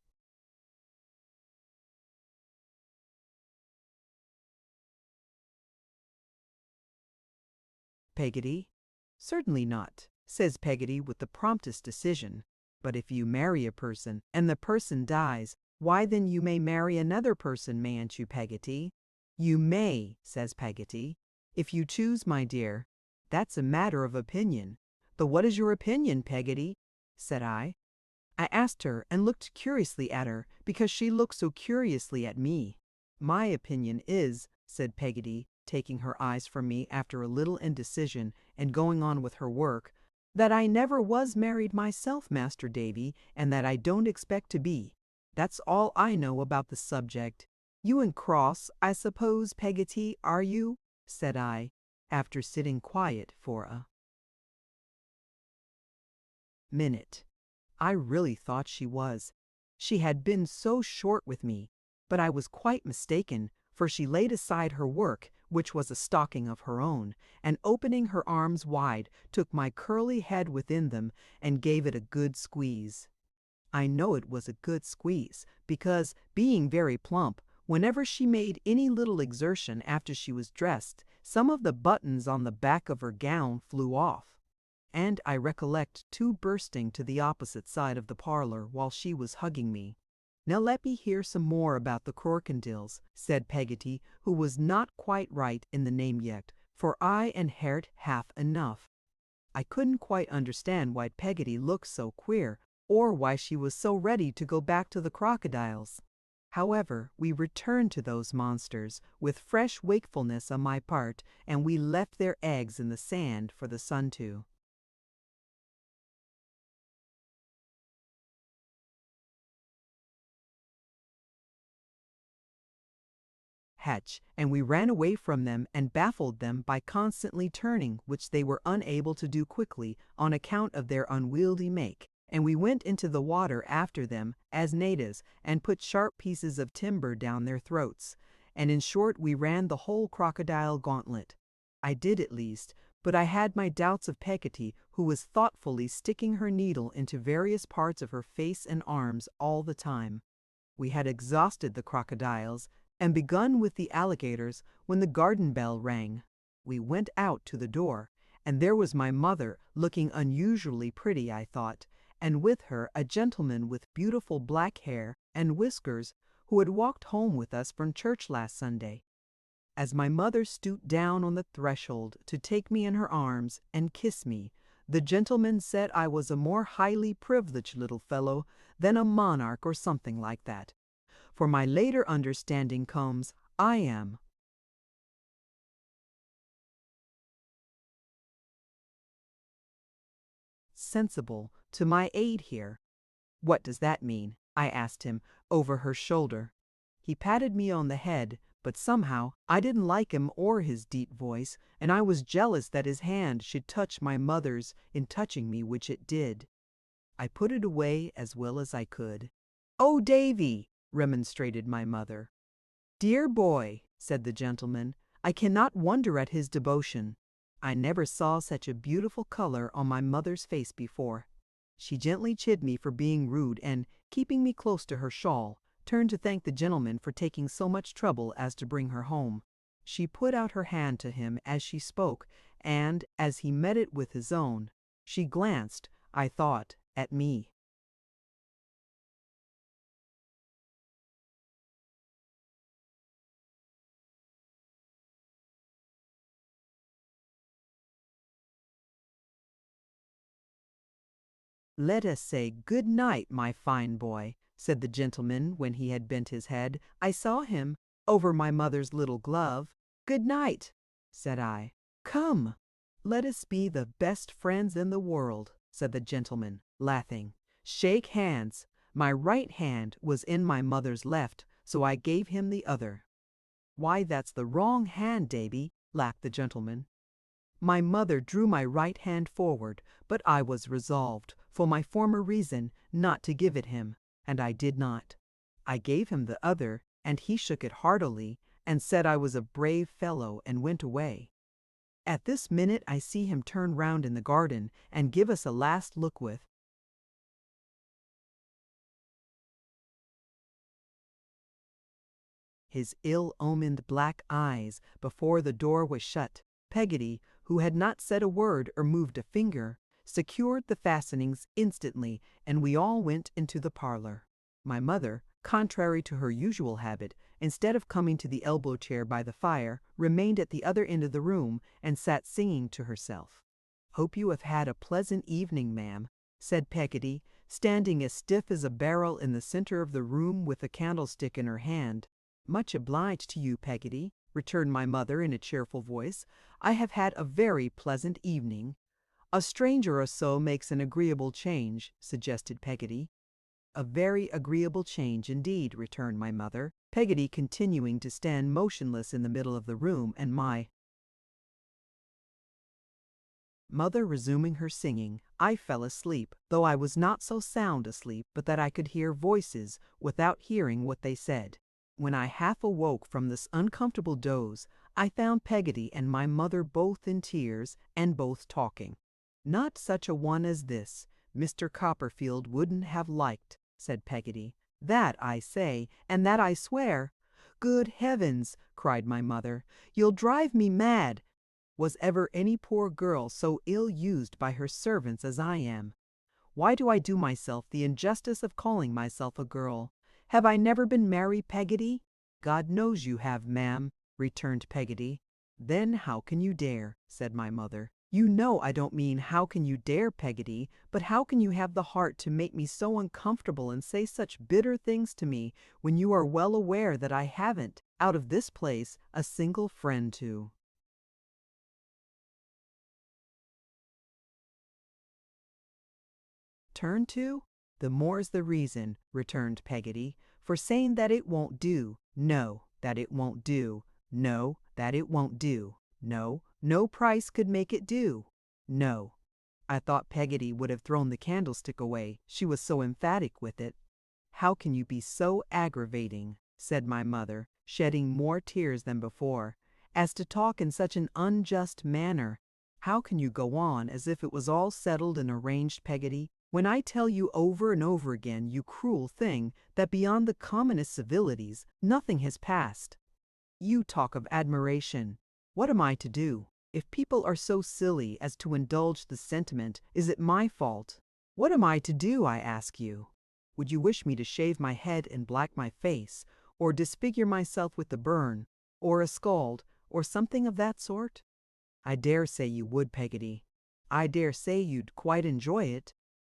Peggotty. "Certainly not," says Peggotty with the promptest decision. "But if you marry a person and the person dies, why then you may marry another person, mayn't you, Peggotty?" "You may," says Peggotty, "if you choose, my dear. That's a matter of opinion." "But what is your opinion, Peggotty?" said I. I asked her and looked curiously at her because she looked so curiously at me. "My opinion is," said Peggotty, taking her eyes from me after a little indecision and going on with her work, "that I never was married myself, Master Davy, and that I don't expect to be. That's all I know about the subject." "You and Cross, I suppose, Peggotty, are you?" said I, after sitting quiet for a minute. I really thought she was. She had been so short with me, but I was quite mistaken, for she laid aside her work, which was a stocking of her own, and opening her arms wide, took my curly head within them and gave it a good squeeze. I know it was a good squeeze, because, being very plump, whenever she made any little exertion after she was dressed, some of the buttons on the back of her gown flew off. And I recollect 2 bursting to the opposite side of the parlor while she was hugging me. "Now let me hear some more about the Crocodiles," said Peggotty, who was not quite right in the name yet, for I and Hert half enough. I couldn't quite understand why Peggotty looked so queer, or why she was so ready to go back to the crocodiles. However, we returned to those monsters with fresh wakefulness on my part, and we left their eggs in the sand for the sun to hatch, and we ran away from them and baffled them by constantly turning, which they were unable to do quickly on account of their unwieldy make. And we went into the water after them as natives and put sharp pieces of timber down their throats. And in short, we ran the whole crocodile gauntlet. I did at least, but I had my doubts of Peggotty, who was thoughtfully sticking her needle into various parts of her face and arms all the time. We had exhausted the crocodiles and begun with the alligators when the garden bell rang. We went out to the door, and there was my mother, looking unusually pretty, I thought, and with her a gentleman with beautiful black hair and whiskers who had walked home with us from church last Sunday. As my mother stooped down on the threshold to take me in her arms and kiss me, the gentleman said I was a more highly privileged little fellow than a monarch or something like that. For my later understanding comes, I am sensible to my aid here. What does that mean? I asked him over her shoulder. He patted me on the head, but somehow I didn't like him or his deep voice, and I was jealous that his hand should touch my mother's in touching me, which it did. I put it away as well as I could. "Oh, Davy!" remonstrated my mother. "Dear boy," said the gentleman, "I cannot wonder at his devotion. I never saw such a beautiful color on my mother's face before." She gently chid me for being rude and, keeping me close to her shawl, turned to thank the gentleman for taking so much trouble as to bring her home. She put out her hand to him as she spoke, and, as he met it with his own, she glanced, I thought, at me. "Let us say good night, my fine boy," said the gentleman when he had bent his head. I saw him over my mother's little glove. "Good night," said I. "Come, let us be the best friends in the world," said the gentleman, laughing. "Shake hands." My right hand was in my mother's left, so I gave him the other. "Why, that's the wrong hand, Davy," laughed the gentleman. My mother drew my right hand forward, but I was resolved, for my former reason, not to give it him, and I did not. I gave him the other, and he shook it heartily, and said I was a brave fellow, and went away. At this minute I see him turn round in the garden, and give us a last look with his ill-omened black eyes before the door was shut. Peggotty, who had not said a word or moved a finger, secured the fastenings instantly, and we all went into the parlor. My mother, contrary to her usual habit, instead of coming to the elbow chair by the fire, remained at the other end of the room and sat singing to herself. "Hope you have had a pleasant evening, ma'am," said Peggotty, standing as stiff as a barrel in the center of the room with a candlestick in her hand. "Much obliged to you, Peggotty," returned my mother in a cheerful voice. "I have had a very pleasant evening." "A stranger or so makes an agreeable change," suggested Peggotty. "A very agreeable change indeed," returned my mother, Peggotty continuing to stand motionless in the middle of the room, and my mother resuming her singing. I fell asleep, though I was not so sound asleep but that I could hear voices without hearing what they said. When I half awoke from this uncomfortable doze, I found Peggotty and my mother both in tears and both talking. "Not such a one as this Mr. Copperfield wouldn't have liked," said Peggotty. "That I say, and that I swear." "Good heavens!" cried my mother. "You'll drive me mad. Was ever any poor girl so ill-used by her servants as I am? Why do I do myself the injustice of calling myself a girl? Have I never been merry, Peggotty?" "God knows you have, ma'am," returned Peggotty. "Then how can you dare?" said my mother. You know I don't mean how can you dare, Peggotty, but how can you have the heart to make me so uncomfortable and say such bitter things to me when you are well aware that I haven't, out of this place, a single friend to turn to? The more's the reason, returned Peggotty, for saying that it won't do. No, that it won't do. No, that it won't do. No, no price could make it do. No. I thought Peggotty would have thrown the candlestick away, she was so emphatic with it. How can you be so aggravating, said my mother, shedding more tears than before, as to talk in such an unjust manner? How can you go on as if it was all settled and arranged, Peggotty, when I tell you over and over again, you cruel thing, that beyond the commonest civilities nothing has passed? You talk of admiration. What am I to do? If people are so silly as to indulge the sentiment, is it my fault? What am I to do, I ask you? Would you wish me to shave my head and black my face, or disfigure myself with the burn, or a scald, or something of that sort? I dare say you would, Peggotty. I dare say you'd quite enjoy it.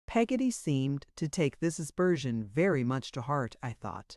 Peggotty seemed to take this aspersion very much to heart, I thought.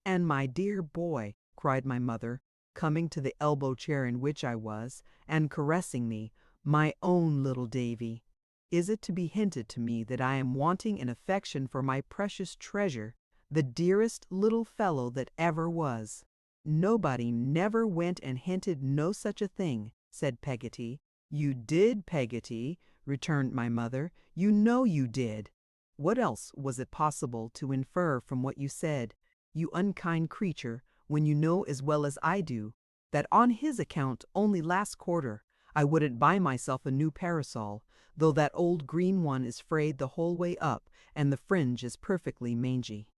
And my dear boy, cried my mother, coming to the elbow chair in which I was, and caressing me, my own little Davy, is it to be hinted to me that I am wanting in affection for my precious treasure, the dearest little fellow that ever was? Nobody never went and hinted no such a thing, said Peggotty. You did, Peggotty, returned my mother. You know you did. What else was it possible to infer from what you said, you unkind creature, when you know as well as I do that on his account only last quarter I wouldn't buy myself a new parasol, though that old green one is frayed the whole way up and the fringe is perfectly mangy.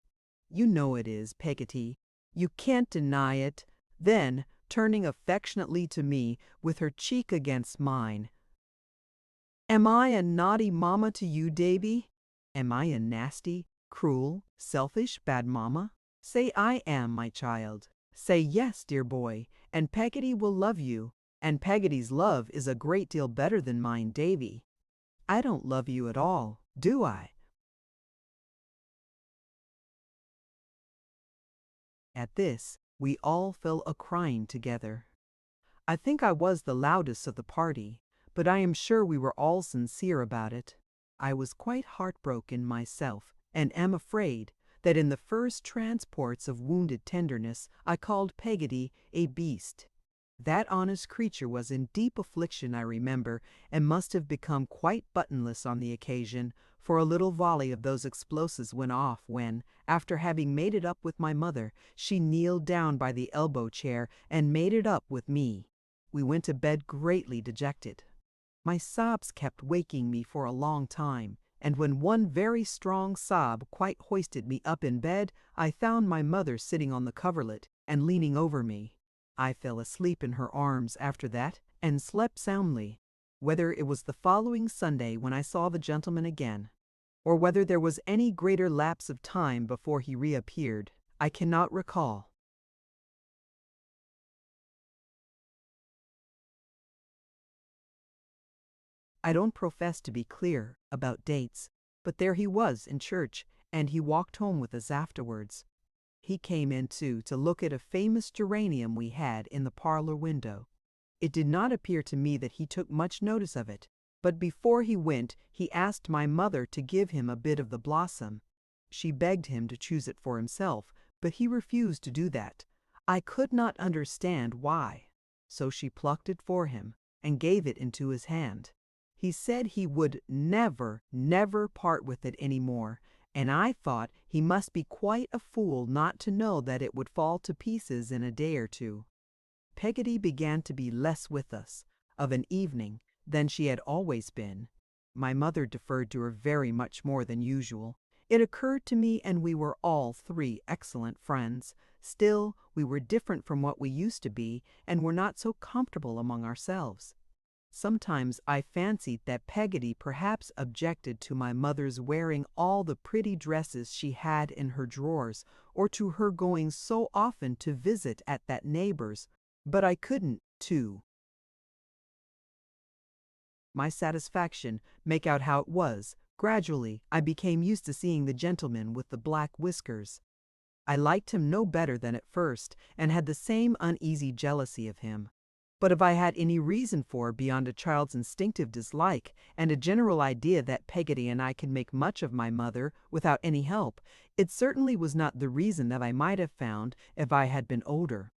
You know it is, Peggotty. You can't deny it. Then, turning affectionately to me, with her cheek against mine, am I a naughty mamma to you, Davy? Am I a nasty, cruel, selfish, bad mamma? Say I am, my child. Say yes, dear boy, and Peggotty will love you, and Peggotty's love is a great deal better than mine, Davy. I don't love you at all, do I? At this, we all fell a-crying together. I think I was the loudest of the party, but I am sure we were all sincere about it. I was quite heartbroken myself, and am afraid that in the first transports of wounded tenderness I called Peggotty a beast. That honest creature was in deep affliction, I remember, and must have become quite buttonless on the occasion, for a little volley of those explosives went off when, after having made it up with my mother, she kneeled down by the elbow chair and made it up with me. We went to bed greatly dejected. My sobs kept waking me for a long time, and when one very strong sob quite hoisted me up in bed, I found my mother sitting on the coverlet and leaning over me. I fell asleep in her arms after that, and slept soundly. Whether it was the following Sunday when I saw the gentleman again, or whether there was any greater lapse of time before he reappeared, I cannot recall. I don't profess to be clear about dates, but there he was in church, and he walked home with us afterwards. He came in, too, to look at a famous geranium we had in the parlor window. It did not appear to me that he took much notice of it, but before he went he asked my mother to give him a bit of the blossom. She begged him to choose it for himself, but he refused to do that. I could not understand why. So she plucked it for him, and gave it into his hand. He said he would never, never part with it any more, and I thought he must be quite a fool not to know that it would fall to pieces in a day or two. Peggotty began to be less with us, of an evening, than she had always been. My mother deferred to her very much more than usual. It occurred to me, and we were all three excellent friends, Still, we were different from what we used to be, and were not so comfortable among ourselves. Sometimes I fancied that Peggotty perhaps objected to my mother's wearing all the pretty dresses she had in her drawers, or to her going so often to visit at that neighbor's, but I couldn't, to my satisfaction, make out how it was. Gradually, I became used to seeing the gentleman with the black whiskers. I liked him no better than at first, and had the same uneasy jealousy of him. But if I had any reason for beyond a child's instinctive dislike, and a general idea that Peggotty and I could make much of my mother without any help, it certainly was not the reason that I might have found if I had been older.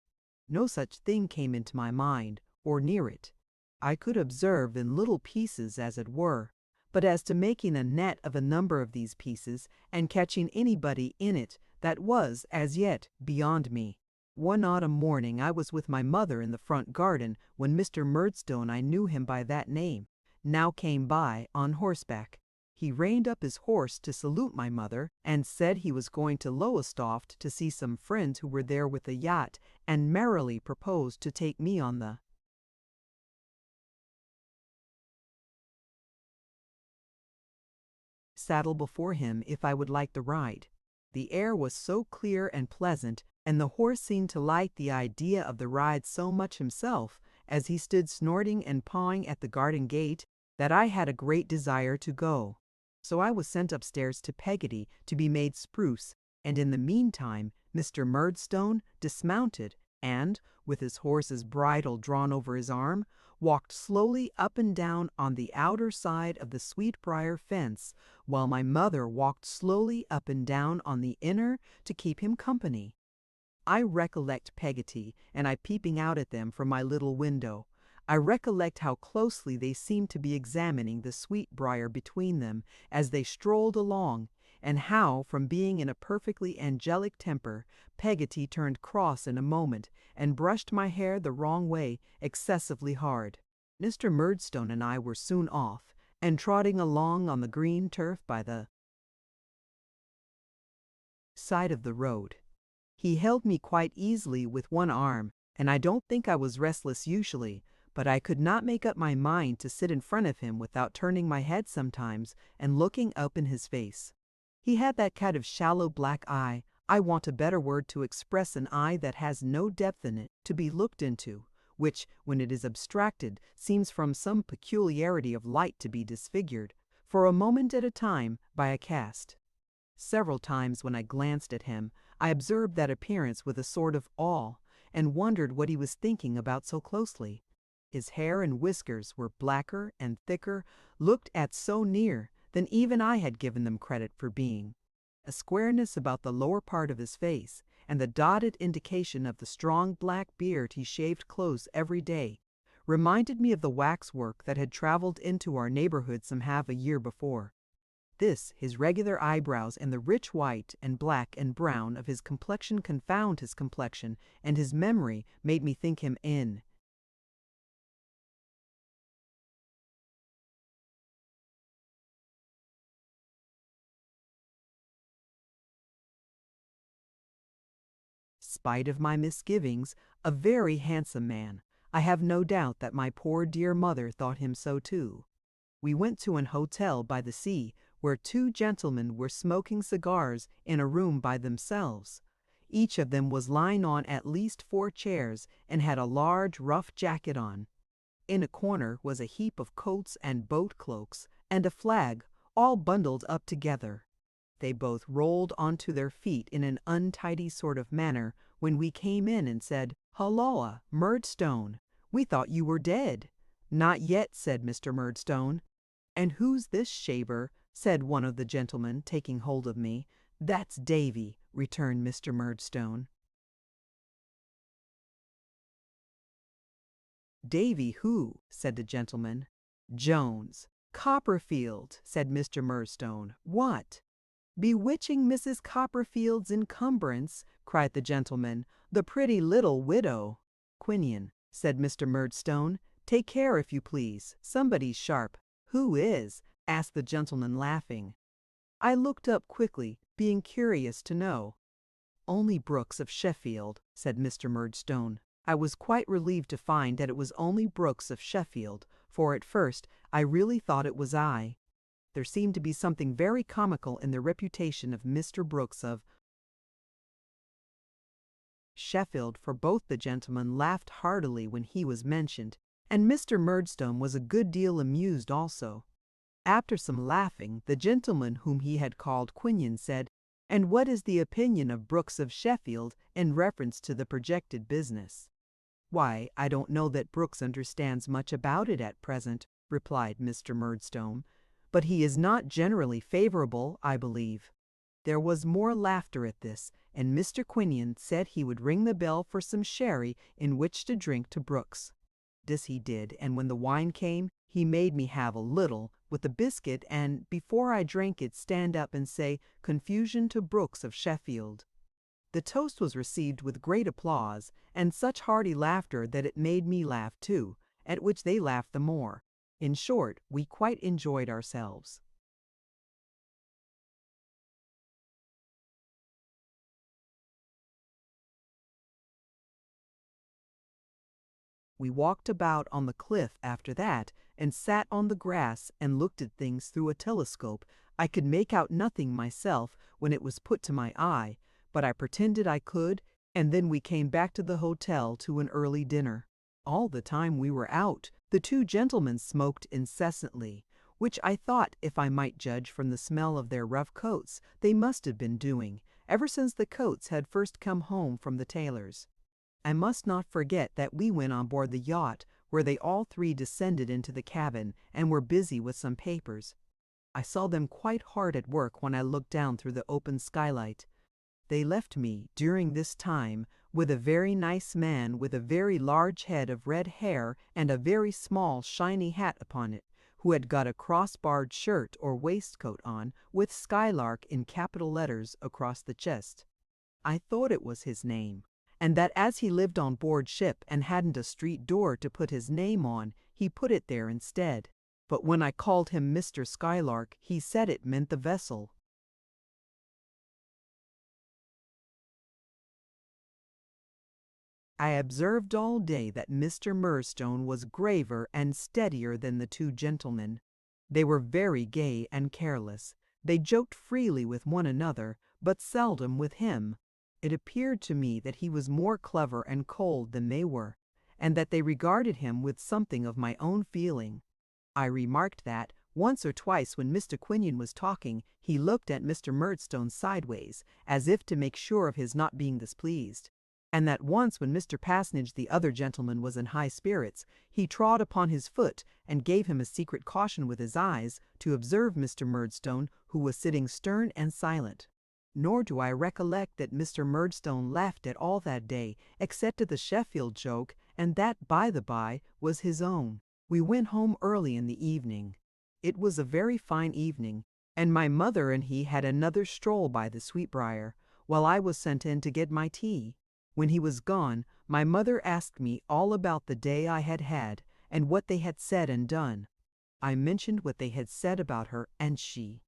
No such thing came into my mind, or near it. I could observe in little pieces, as it were, but as to making a net of a number of these pieces, and catching anybody in it, that was, as yet, beyond me. One autumn morning I was with my mother in the front garden, when Mr. Murdstone, I knew him by that name, now came by on horseback. He reined up his horse to salute my mother, and said he was going to Lowestoft to see some friends who were there with a yacht, and merrily proposed to take me on the saddle before him if I would like the ride. The air was so clear and pleasant, and the horse seemed to like the idea of the ride so much himself, as he stood snorting and pawing at the garden gate, that I had a great desire to go. So I was sent upstairs to Peggotty to be made spruce, and in the meantime Mr. Murdstone dismounted, and, with his horse's bridle drawn over his arm, walked slowly up and down on the outer side of the sweetbriar fence, while my mother walked slowly up and down on the inner to keep him company. I recollect Peggotty and I peeping out at them from my little window. I recollect how closely they seemed to be examining the sweetbriar between them as they strolled along, and how, from being in a perfectly angelic temper, Peggotty turned cross in a moment, and brushed my hair the wrong way excessively hard. Mr. Murdstone and I were soon off, and trotting along on the green turf by the side of the road. He held me quite easily with one arm, and I don't think I was restless usually, but I could not make up my mind to sit in front of him without turning my head sometimes and looking up in his face. He had that kind of shallow black eye, I want a better word to express an eye that has no depth in it to be looked into, which, when it is abstracted, seems from some peculiarity of light to be disfigured, for a moment at a time, by a cast. Several times when I glanced at him, I observed that appearance with a sort of awe, and wondered what he was thinking about so closely. His hair and whiskers were blacker and thicker, looked at so near, than even I had given them credit for being. A squareness about the lower part of his face, and the dotted indication of the strong black beard he shaved close every day, reminded me of the waxwork that had traveled into our neighborhood some half a year before. This, his regular eyebrows, and the rich white and black and brown of his complexion confound his complexion, and his memory made me think him in spite of my misgivings, a very handsome man. I have no doubt that my poor dear mother thought him so too. We went to an hotel by the sea, where two gentlemen were smoking cigars in a room by themselves. Each of them was lying on at least 4 chairs, and had a large rough jacket on. In a corner was a heap of coats and boat cloaks, and a flag, all bundled up together. They both rolled onto their feet in an untidy sort of manner when we came in, and said, "Holloa, Murdstone, we thought you were dead." "Not yet," said Mr. Murdstone. "And who's this shaver?" said one of the gentlemen, taking hold of me. "That's Davy," returned Mr. Murdstone. "Davy who?" said the gentleman. "Jones." "Copperfield," said Mr. Murdstone. "What?" "Bewitching Mrs. Copperfield's encumbrance," cried the gentleman. "The pretty little widow." "Quinion," said Mr. Murdstone. "Take care, if you please. Somebody's sharp." "Who is?" asked the gentleman, laughing. I looked up quickly, being curious to know. "Only Brooks of Sheffield," said Mr. Murdstone. I was quite relieved to find that it was only Brooks of Sheffield, for at first I really thought it was I. There seemed to be something very comical in the reputation of Mr. Brooks of Sheffield, for both the gentlemen laughed heartily when he was mentioned, and Mr. Murdstone was a good deal amused also. After some laughing, the gentleman whom he had called Quinion said, "And what is the opinion of Brooks of Sheffield in reference to the projected business?" "Why, I don't know that Brooks understands much about it at present," replied Mr. Murdstone, "but he is not generally favorable, I believe." There was more laughter at this, and Mr. Quinion said he would ring the bell for some sherry in which to drink to Brooks. This he did, and when the wine came, he made me have a little, with a biscuit, and before I drank it stand up and say, "Confusion to Brooks of Sheffield." The toast was received with great applause, and such hearty laughter that it made me laugh too, at which they laughed the more. In short, we quite enjoyed ourselves. We walked about on the cliff after that, and sat on the grass and looked at things through a telescope. I could make out nothing myself when it was put to my eye, but I pretended I could, and then we came back to the hotel to an early dinner. All the time we were out, the two gentlemen smoked incessantly, which I thought, if I might judge from the smell of their rough coats, they must have been doing, ever since the coats had first come home from the tailor's. I must not forget that we went on board the yacht, where they all three descended into the cabin and were busy with some papers. I saw them quite hard at work when I looked down through the open skylight. They left me, during this time, with a very nice man with a very large head of red hair and a very small shiny hat upon it, who had got a cross-barred shirt or waistcoat on, with Skylark in capital letters across the chest. I thought it was his name, and that as he lived on board ship and hadn't a street door to put his name on, he put it there instead. But when I called him Mr. Skylark, he said it meant the vessel. I observed all day that Mr. Murdstone was graver and steadier than the two gentlemen. They were very gay and careless. They joked freely with one another, but seldom with him. It appeared to me that he was more clever and cold than they were, and that they regarded him with something of my own feeling. I remarked that, once or twice when Mr. Quinion was talking, he looked at Mr. Murdstone sideways, as if to make sure of his not being displeased, and that once when Mr. Passnidge the other gentleman was in high spirits, he trod upon his foot and gave him a secret caution with his eyes to observe Mr. Murdstone, who was sitting stern and silent. Nor do I recollect that Mr. Murdstone laughed at all that day, except at the Sheffield joke, and that, by the by, was his own. We went home early in the evening. It was a very fine evening, and my mother and he had another stroll by the Sweetbriar, while I was sent in to get my tea. When he was gone, my mother asked me all about the day I had had, and what they had said and done. I mentioned what they had said about her, and she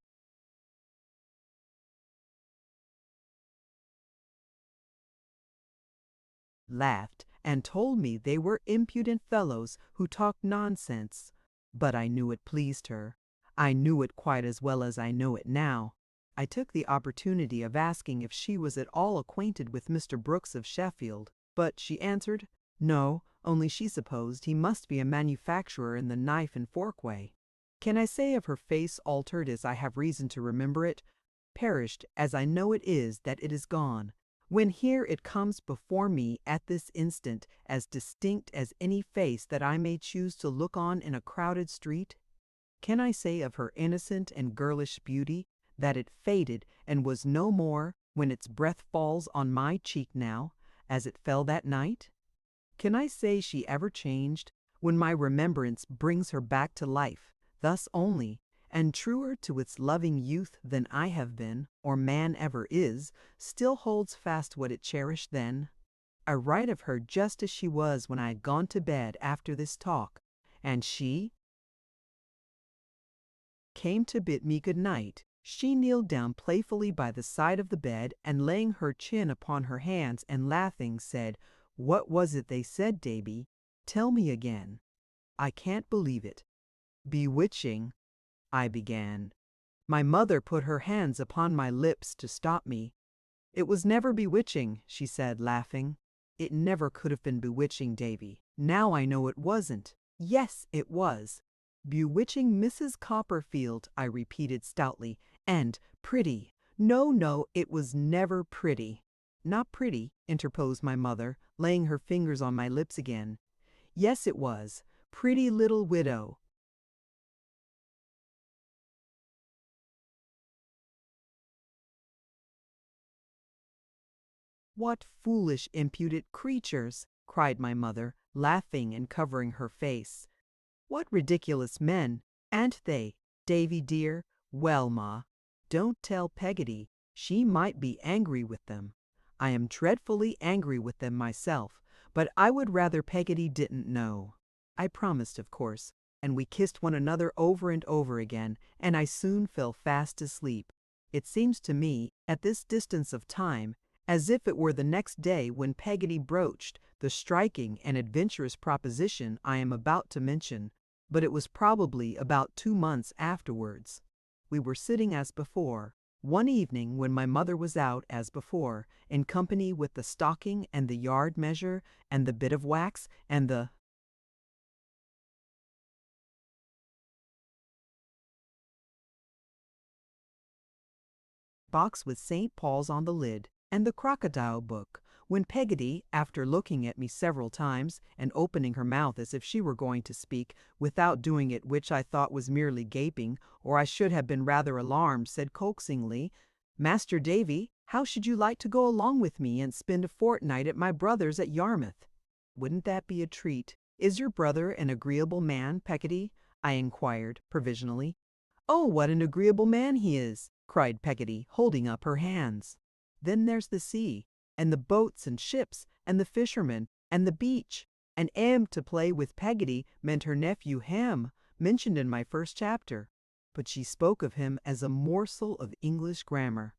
laughed and told me they were impudent fellows who talked nonsense. But I knew it pleased her. I knew it quite as well as I know it now. I took the opportunity of asking if she was at all acquainted with Mr. Brooks of Sheffield, but she answered, no, only she supposed he must be a manufacturer in the knife and fork way. Can I say of her face altered as I have reason to remember it, perished as I know it is that it is gone, when here it comes before me at this instant as distinct as any face that I may choose to look on in a crowded street? Can I say of her innocent and girlish beauty that it faded and was no more when its breath falls on my cheek now, as it fell that night? Can I say she ever changed, when my remembrance brings her back to life, thus only, and truer to its loving youth than I have been, or man ever is, still holds fast what it cherished then? I write of her just as she was when I had gone to bed after this talk, and she came to bid me good night. She kneeled down playfully by the side of the bed and laying her chin upon her hands and laughing said, "What was it they said, Davy? Tell me again." "I can't believe it." "Bewitching," I began. My mother put her hands upon my lips to stop me. "It was never bewitching," she said, laughing. "It never could have been bewitching, Davy. Now I know it wasn't." "Yes, it was. Bewitching Mrs. Copperfield," I repeated stoutly, "and pretty. No, no, it was never pretty." "Not pretty," interposed my mother, laying her fingers on my lips again. "Yes, it was. Pretty little widow." "What foolish, impudent creatures!" cried my mother, laughing and covering her face. "What ridiculous men, aren't they, Davy dear? Well, Ma, don't tell Peggotty. She might be angry with them. I am dreadfully angry with them myself, but I would rather Peggotty didn't know." I promised, of course, and we kissed one another over and over again, and I soon fell fast asleep. It seems to me, at this distance of time, as if it were the next day when Peggotty broached the striking and adventurous proposition I am about to mention, but it was probably about 2 months afterwards. We were sitting as before, one evening when my mother was out as before, in company with the stocking and the yard measure and the bit of wax and the box with St. Paul's on the lid, and the crocodile book, when Peggotty, after looking at me several times, and opening her mouth as if she were going to speak, without doing it, which I thought was merely gaping, or I should have been rather alarmed, said coaxingly, "Master Davy, how should you like to go along with me and spend a fortnight at my brother's at Yarmouth?" "Wouldn't that be a treat? Is your brother an agreeable man, Peggotty?" I inquired, provisionally. "Oh, what an agreeable man he is!" cried Peggotty, holding up her hands. "Then there's the sea, and the boats and ships, and the fishermen, and the beach, and to play with Peggotty meant her nephew Ham, mentioned in my first chapter." But she spoke of him as a morsel of English grammar.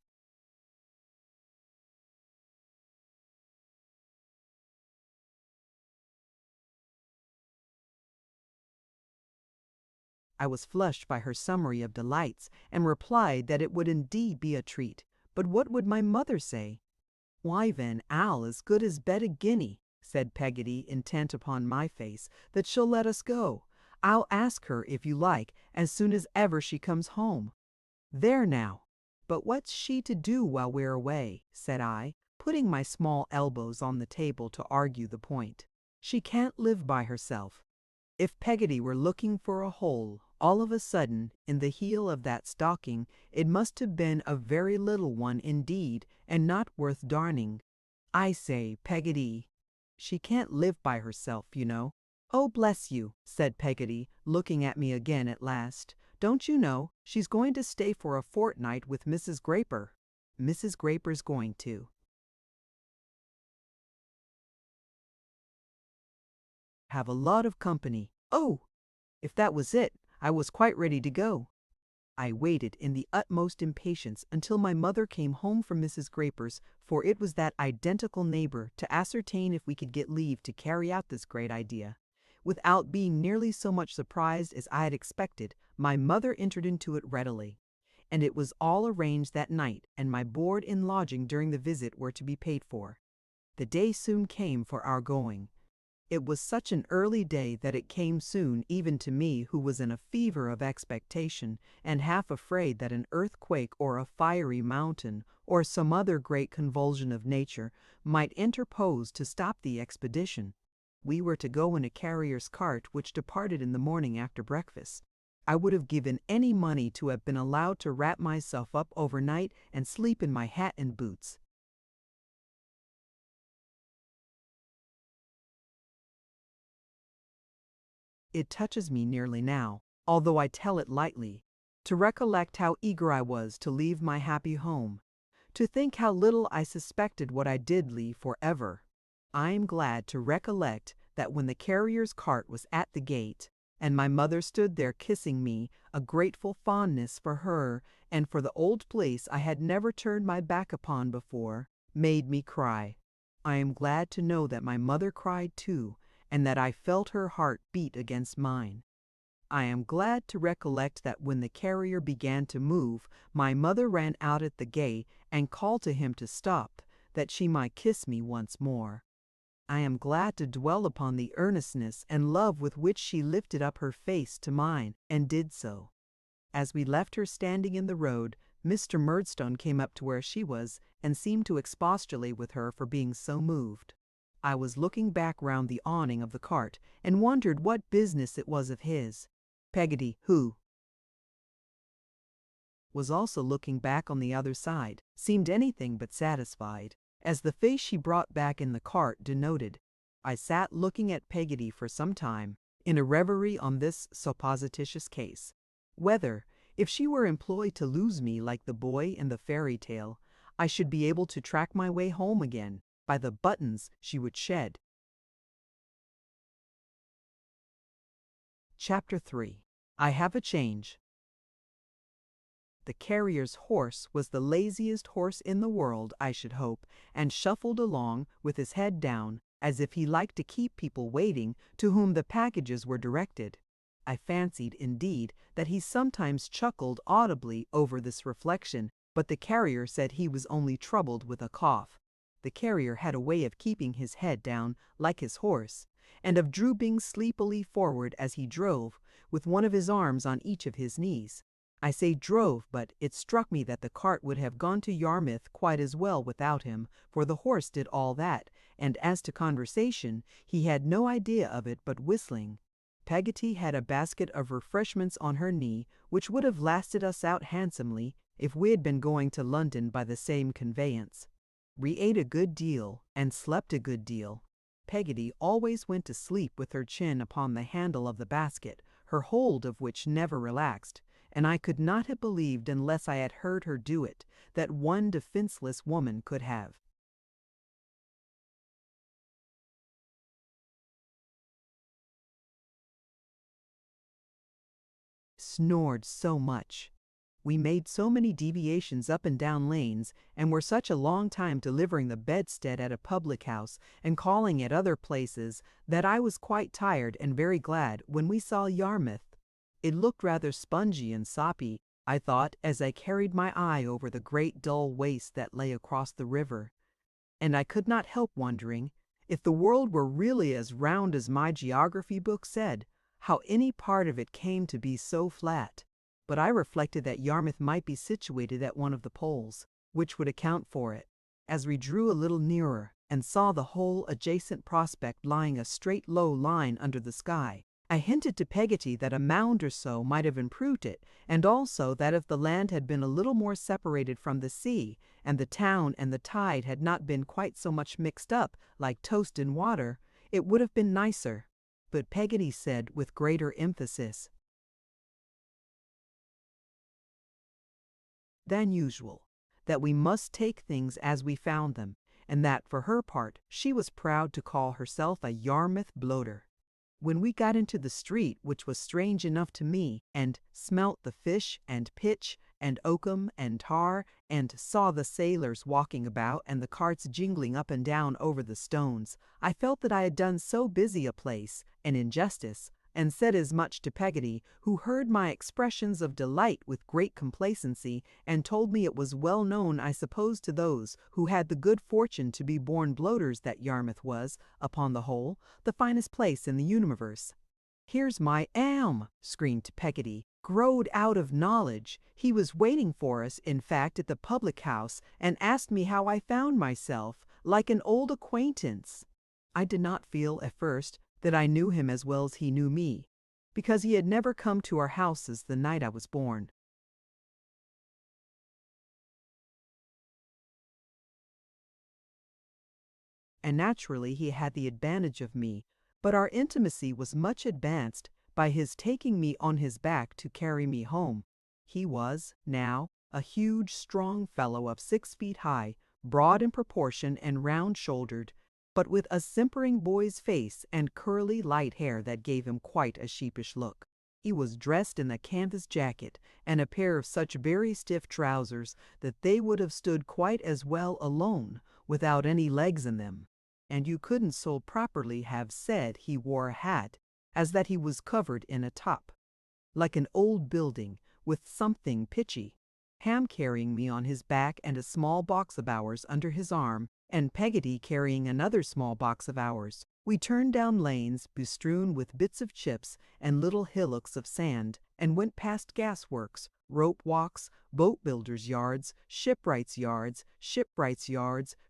I was flushed by her summary of delights, and replied that it would indeed be a treat, but what would my mother say? "Why then, I'll as good as bet a guinea," said Peggotty, intent upon my face, "that she'll let us go. I'll ask her, if you like, as soon as ever she comes home." "There now! But what's she to do while we're away?" said I, putting my small elbows on the table to argue the point. "She can't live by herself." If Peggotty were looking for a hole, all of a sudden, in the heel of that stocking, it must have been a very little one indeed, and not worth darning. "I say, Peggotty, she can't live by herself, you know." "Oh, bless you," said Peggotty, looking at me again at last. "Don't you know, she's going to stay for a fortnight with Mrs. Graper." "Mrs. Graper's going to have a lot of company." Oh! If that was it, I was quite ready to go. I waited in the utmost impatience until my mother came home from Mrs. Graper's, for it was that identical neighbor, to ascertain if we could get leave to carry out this great idea. Without being nearly so much surprised as I had expected, my mother entered into it readily. And it was all arranged that night, and my board and lodging during the visit were to be paid for. The day soon came for our going. It was such an early day that it came soon even to me, who was in a fever of expectation, and half afraid that an earthquake or a fiery mountain, or some other great convulsion of nature, might interpose to stop the expedition. We were to go in a carrier's cart which departed in the morning after breakfast. I would have given any money to have been allowed to wrap myself up overnight and sleep in my hat and boots. It touches me nearly now, although I tell it lightly, to recollect how eager I was to leave my happy home, to think how little I suspected what I did leave for ever. I am glad to recollect that when the carrier's cart was at the gate, and my mother stood there kissing me, a grateful fondness for her and for the old place I had never turned my back upon before, made me cry. I am glad to know that my mother cried too, and that I felt her heart beat against mine. I am glad to recollect that when the carrier began to move, my mother ran out at the gate and called to him to stop, that she might kiss me once more. I am glad to dwell upon the earnestness and love with which she lifted up her face to mine, and did so. As we left her standing in the road, Mr. Murdstone came up to where she was, and seemed to expostulate with her for being so moved. I was looking back round the awning of the cart, and wondered what business it was of his. Peggotty, who was also looking back on the other side, seemed anything but satisfied, as the face she brought back in the cart denoted. I sat looking at Peggotty for some time, in a reverie on this supposititious case, whether, if she were employed to lose me like the boy in the fairy tale, I should be able to track my way home again by the buttons she would shed. Chapter 3. I Have a Change. The carrier's horse was the laziest horse in the world, I should hope, and shuffled along with his head down, as if he liked to keep people waiting to whom the packages were directed. I fancied, indeed, that he sometimes chuckled audibly over this reflection, but the carrier said he was only troubled with a cough. The carrier had a way of keeping his head down, like his horse, and of drooping sleepily forward as he drove, with one of his arms on each of his knees. I say drove, but it struck me that the cart would have gone to Yarmouth quite as well without him, for the horse did all that, and as to conversation, he had no idea of it but whistling. Peggotty had a basket of refreshments on her knee, which would have lasted us out handsomely if we had been going to London by the same conveyance. We ate a good deal, and slept a good deal. Peggotty always went to sleep with her chin upon the handle of the basket, her hold of which never relaxed, and I could not have believed, unless I had heard her do it, that one defenceless woman could have snored so much. We made so many deviations up and down lanes, and were such a long time delivering the bedstead at a public house and calling at other places, that I was quite tired and very glad when we saw Yarmouth. It looked rather spongy and soppy, I thought, as I carried my eye over the great dull waste that lay across the river. And I could not help wondering, if the world were really as round as my geography book said, how any part of it came to be so flat. But I reflected that Yarmouth might be situated at one of the poles, which would account for it. As we drew a little nearer, and saw the whole adjacent prospect lying a straight low line under the sky, I hinted to Peggotty that a mound or so might have improved it, and also that if the land had been a little more separated from the sea, and the town and the tide had not been quite so much mixed up like toast in water, it would have been nicer. But Peggotty said with greater emphasis than usual, that we must take things as we found them, and that for her part she was proud to call herself a Yarmouth bloater. When we got into the street, which was strange enough to me, and smelt the fish and pitch and oakum and tar, and saw the sailors walking about and the carts jingling up and down over the stones, I felt that I had done so busy a place an injustice, and said as much to Peggotty, who heard my expressions of delight with great complacency, and told me it was well known, I suppose, to those who had the good fortune to be born bloaters, that Yarmouth was, upon the whole, the finest place in the universe. "Here's my screamed Peggotty, growed out of knowledge. He was waiting for us, in fact, at the public house, and asked me how I found myself, like an old acquaintance. I did not feel, at first, that I knew him as well as he knew me, because he had never come to our houses the night I was born. And naturally he had the advantage of me, but our intimacy was much advanced by his taking me on his back to carry me home. He was, now, a huge, strong fellow of 6 feet high, broad in proportion and round-shouldered, but with a simpering boy's face and curly light hair that gave him quite a sheepish look. He was dressed in a canvas jacket and a pair of such very stiff trousers that they would have stood quite as well alone, without any legs in them, and you couldn't so properly have said he wore a hat as that he was covered in a top, like an old building, with something pitchy. Ham carrying me on his back and a small box of ours under his arm, and Peggotty carrying another small box of ours, we turned down lanes bestrewn with bits of chips and little hillocks of sand, and went past gasworks, rope walks, boat builders' yards, shipwrights' yards,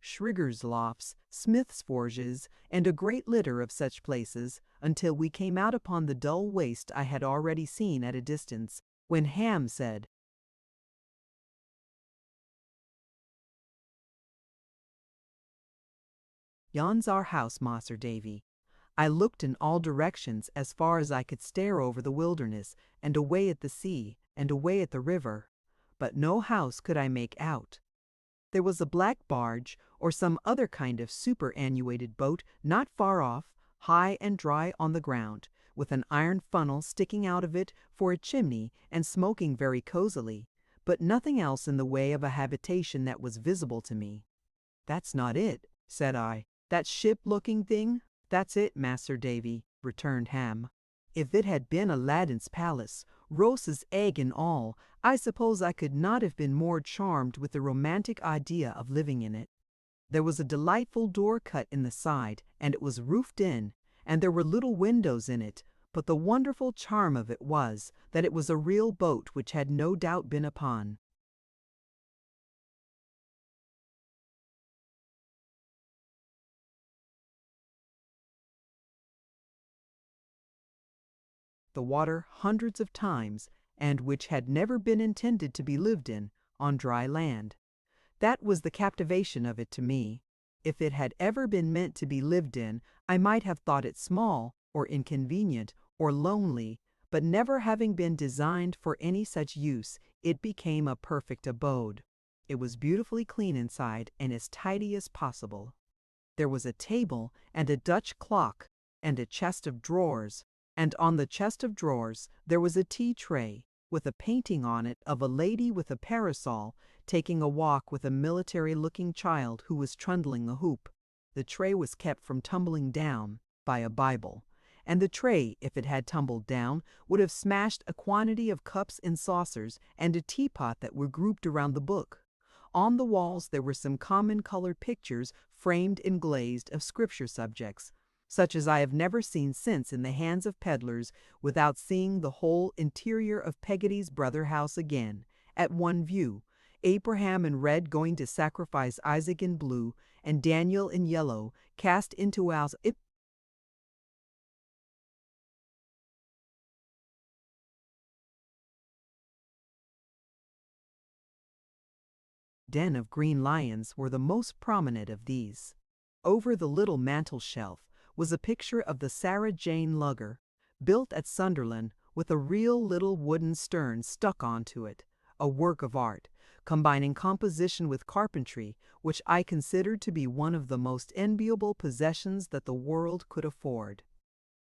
shriggers' lofts, smiths' forges, and a great litter of such places, until we came out upon the dull waste I had already seen at a distance, when Ham said, "Yon's our house, Mas'r Davy." I looked in all directions as far as I could stare over the wilderness, and away at the sea, and away at the river, but no house could I make out. There was a black barge, or some other kind of superannuated boat, not far off, high and dry on the ground, with an iron funnel sticking out of it for a chimney and smoking very cosily, but nothing else in the way of a habitation that was visible to me. "That's not it," said I. "That ship-looking thing? That's it, Mas'r Davy," returned Ham. "If it had been Aladdin's palace, Rose's egg and all, I suppose I could not have been more charmed with the romantic idea of living in it. There was a delightful door cut in the side, and it was roofed in, and there were little windows in it, but the wonderful charm of it was that it was a real boat which had no doubt been upon. The water hundreds of times, and which had never been intended to be lived in, on dry land. That was the captivation of it to me. If it had ever been meant to be lived in, I might have thought it small, or inconvenient, or lonely, but never having been designed for any such use, it became a perfect abode. It was beautifully clean inside, and as tidy as possible. There was a table, and a Dutch clock, and a chest of drawers, and on the chest of drawers there was a tea tray, with a painting on it of a lady with a parasol taking a walk with a military-looking child who was trundling a hoop. The tray was kept from tumbling down by a Bible, and the tray, if it had tumbled down, would have smashed a quantity of cups and saucers and a teapot that were grouped around the book. On the walls there were some common-colored pictures framed and glazed of Scripture subjects, such as I have never seen since in the hands of peddlers, without seeing the whole interior of Peggotty's brother house again, at one view, Abraham in red going to sacrifice Isaac in blue, and Daniel in yellow, cast into our den of green lions were the most prominent of these. Over the little mantel shelf was a picture of the Sarah Jane Lugger, built at Sunderland, with a real little wooden stern stuck onto it, a work of art, combining composition with carpentry, which I considered to be one of the most enviable possessions that the world could afford.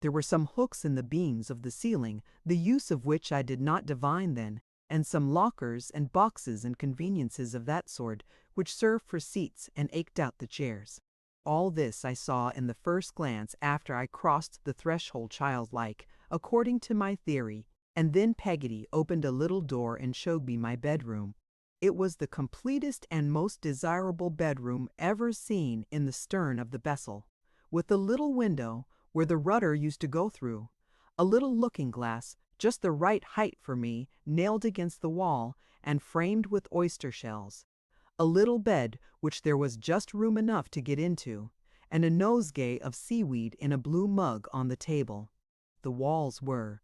There were some hooks in the beams of the ceiling, the use of which I did not divine then, and some lockers and boxes and conveniences of that sort, which served for seats and eked out the chairs. All this I saw in the first glance after I crossed the threshold childlike, according to my theory, and then Peggotty opened a little door and showed me my bedroom. It was the completest and most desirable bedroom ever seen in the stern of the vessel, with a little window where the rudder used to go through, a little looking-glass, just the right height for me, nailed against the wall, and framed with oyster shells, a little bed which there was just room enough to get into, and a nosegay of seaweed in a blue mug on the table. The walls were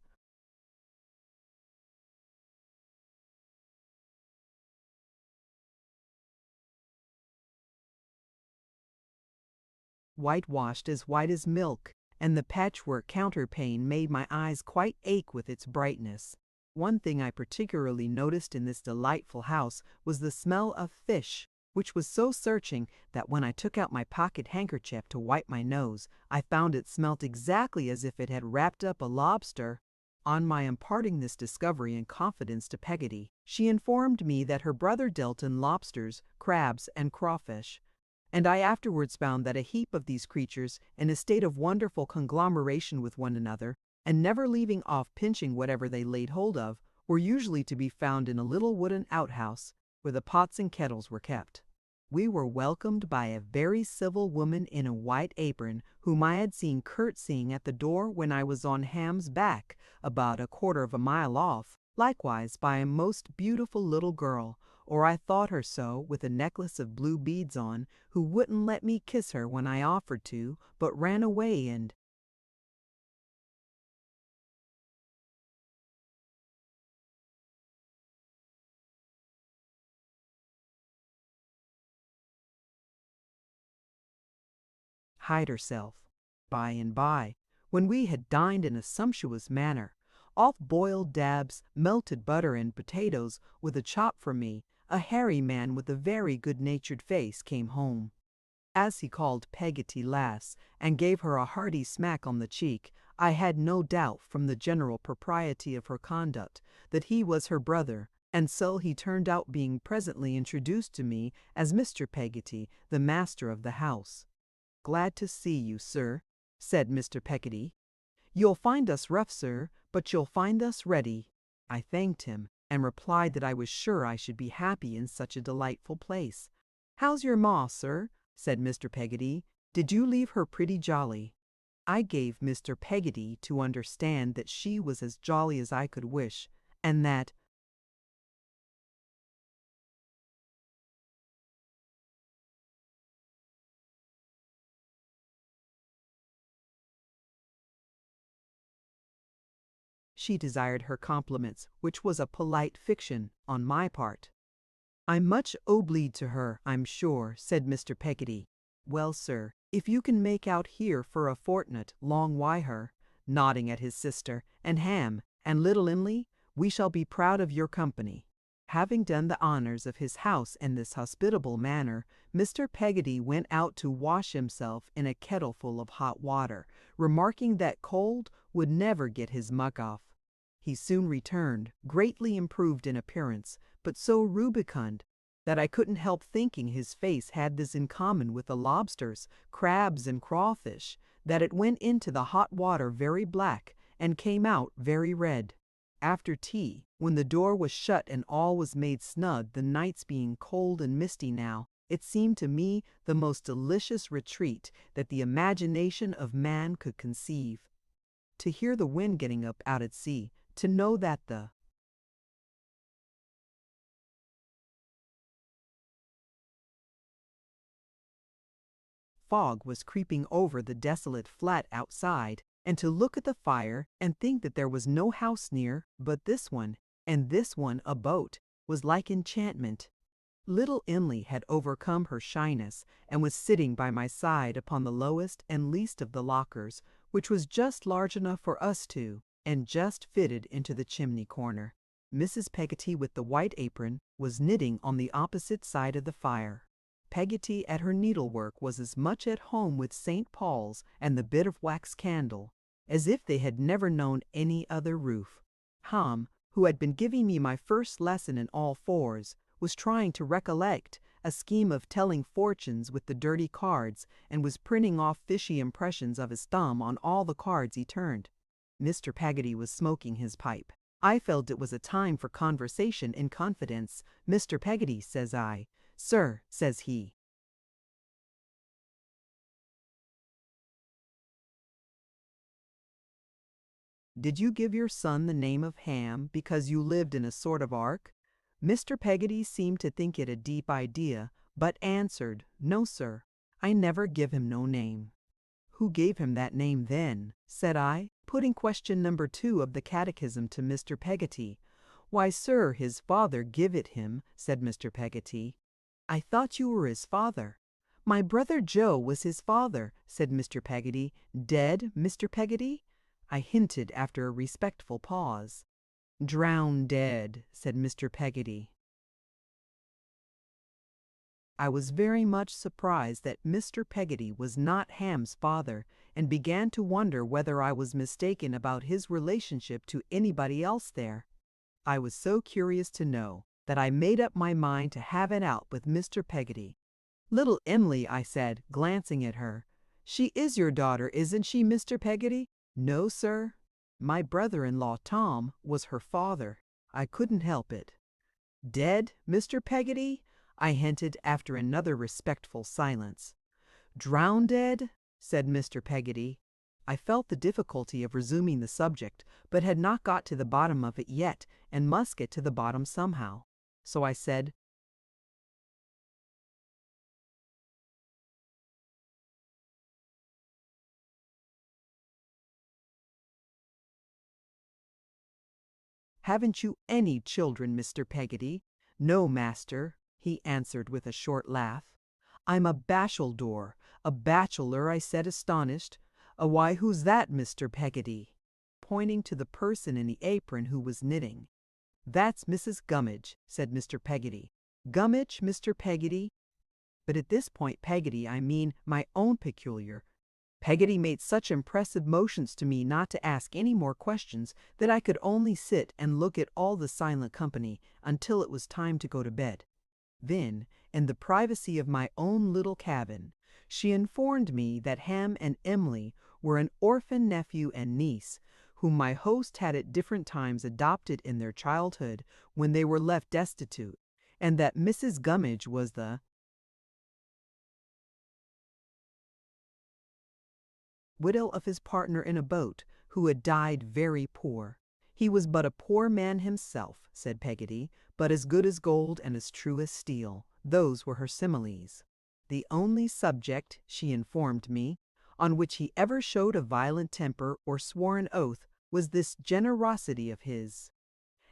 whitewashed as white as milk, and the patchwork counterpane made my eyes quite ache with its brightness. One thing I particularly noticed in this delightful house was the smell of fish, which was so searching that when I took out my pocket handkerchief to wipe my nose, I found it smelt exactly as if it had wrapped up a lobster. On my imparting this discovery in confidence to Peggotty, she informed me that her brother dealt in lobsters, crabs, and crawfish, and I afterwards found that a heap of these creatures, in a state of wonderful conglomeration with one another, and never leaving off pinching whatever they laid hold of, were usually to be found in a little wooden outhouse, where the pots and kettles were kept. We were welcomed by a very civil woman in a white apron, whom I had seen curtsying at the door when I was on Ham's Back, about a quarter of a mile off, likewise by a most beautiful little girl, or I thought her so, with a necklace of blue beads on, who wouldn't let me kiss her when I offered to, but ran away and hide herself. By and by, when we had dined in a sumptuous manner, off boiled dabs, melted butter, and potatoes, with a chop for me, a hairy man with a very good-natured face came home. As he called Peggotty lass, and gave her a hearty smack on the cheek, I had no doubt, from the general propriety of her conduct, that he was her brother, and so he turned out, being presently introduced to me as Mr. Peggotty, the master of the house. "Glad to see you, sir," said Mr. Peggotty. "You'll find us rough, sir, but you'll find us ready." I thanked him, and replied that I was sure I should be happy in such a delightful place. "How's your ma, sir?" said Mr. Peggotty. "Did you leave her pretty jolly?" I gave Mr. Peggotty to understand that she was as jolly as I could wish, and that she desired her compliments, which was a polite fiction on my part. "I'm much obleeged to her, I'm sure," said Mr. Peggotty. "Well, sir, if you can make out here for a fortnight, long wy her," nodding at his sister, "and Ham, and little Imlay, we shall be proud of your company." Having done the honors of his house in this hospitable manner, Mr. Peggotty went out to wash himself in a kettleful of hot water, remarking that cold would never get his muck off. He soon returned, greatly improved in appearance, but so rubicund that I couldn't help thinking his face had this in common with the lobsters, crabs, and crawfish, that it went into the hot water very black and came out very red. After tea, when the door was shut and all was made snug, the nights being cold and misty now, it seemed to me the most delicious retreat that the imagination of man could conceive. To hear the wind getting up out at sea, to know that the fog was creeping over the desolate flat outside, and to look at the fire and think that there was no house near but this one, and this one a boat, was like enchantment. Little Imlay had overcome her shyness, and was sitting by my side upon the lowest and least of the lockers, which was just large enough for us two, and just fitted into the chimney corner. Mrs. Peggotty, with the white apron, was knitting on the opposite side of the fire. Peggotty at her needlework was as much at home with St. Paul's and the bit of wax candle as if they had never known any other roof. Ham, who had been giving me my first lesson in all fours, was trying to recollect a scheme of telling fortunes with the dirty cards, and was printing off fishy impressions of his thumb on all the cards he turned. Mr. Peggotty was smoking his pipe. I felt it was a time for conversation in confidence. "Mr. Peggotty," says I. "Sir," says he. "Did you give your son the name of Ham because you lived in a sort of ark?" Mr. Peggotty seemed to think it a deep idea, but answered, "No, sir, I never give him no name." "Who gave him that name then?" said I, putting question number 2 of the catechism to Mr. Peggotty. "Why, sir, his father give it him," said Mr. Peggotty. "I thought you were his father." "My brother Joe was his father," said Mr. Peggotty. "Dead, Mr. Peggotty?" I hinted after a respectful pause. "Drowned dead," said Mr. Peggotty. I was very much surprised that Mr. Peggotty was not Ham's father, and began to wonder whether I was mistaken about his relationship to anybody else there. I was so curious to know that I made up my mind to have it out with Mr. Peggotty. "Little Em'ly," I said, glancing at her. "She is your daughter, isn't she, Mr. Peggotty?" "No, sir. My brother-in-law, Tom, was her father. I couldn't help it." "Dead, Mr. Peggotty?" I hinted after another respectful silence. "Drownded?" said Mr. Peggotty. I felt the difficulty of resuming the subject, but had not got to the bottom of it yet, and must get to the bottom somehow. So I said, "Haven't you any children, Mr. Peggotty?" "No, master," he answered with a short laugh. "I'm a a bachelor," I said, astonished. "Why, who's that, Mr. Peggotty?" pointing to the person in the apron who was knitting. "That's Mrs. Gummidge," said Mr. Peggotty. "Gummidge, Mr. Peggotty?" But at this point Peggotty, I mean my own peculiar, Peggotty made such impressive motions to me not to ask any more questions that I could only sit and look at all the silent company until it was time to go to bed. Then, in the privacy of my own little cabin, she informed me that Ham and Em'ly were an orphan nephew and niece, whom my host had at different times adopted in their childhood when they were left destitute, and that Mrs. Gummidge was the widow of his partner in a boat, who had died very poor. "He was but a poor man himself," said Peggotty, "but as good as gold and as true as steel." Those were her similes. The only subject, she informed me, on which he ever showed a violent temper or swore an oath was this generosity of his.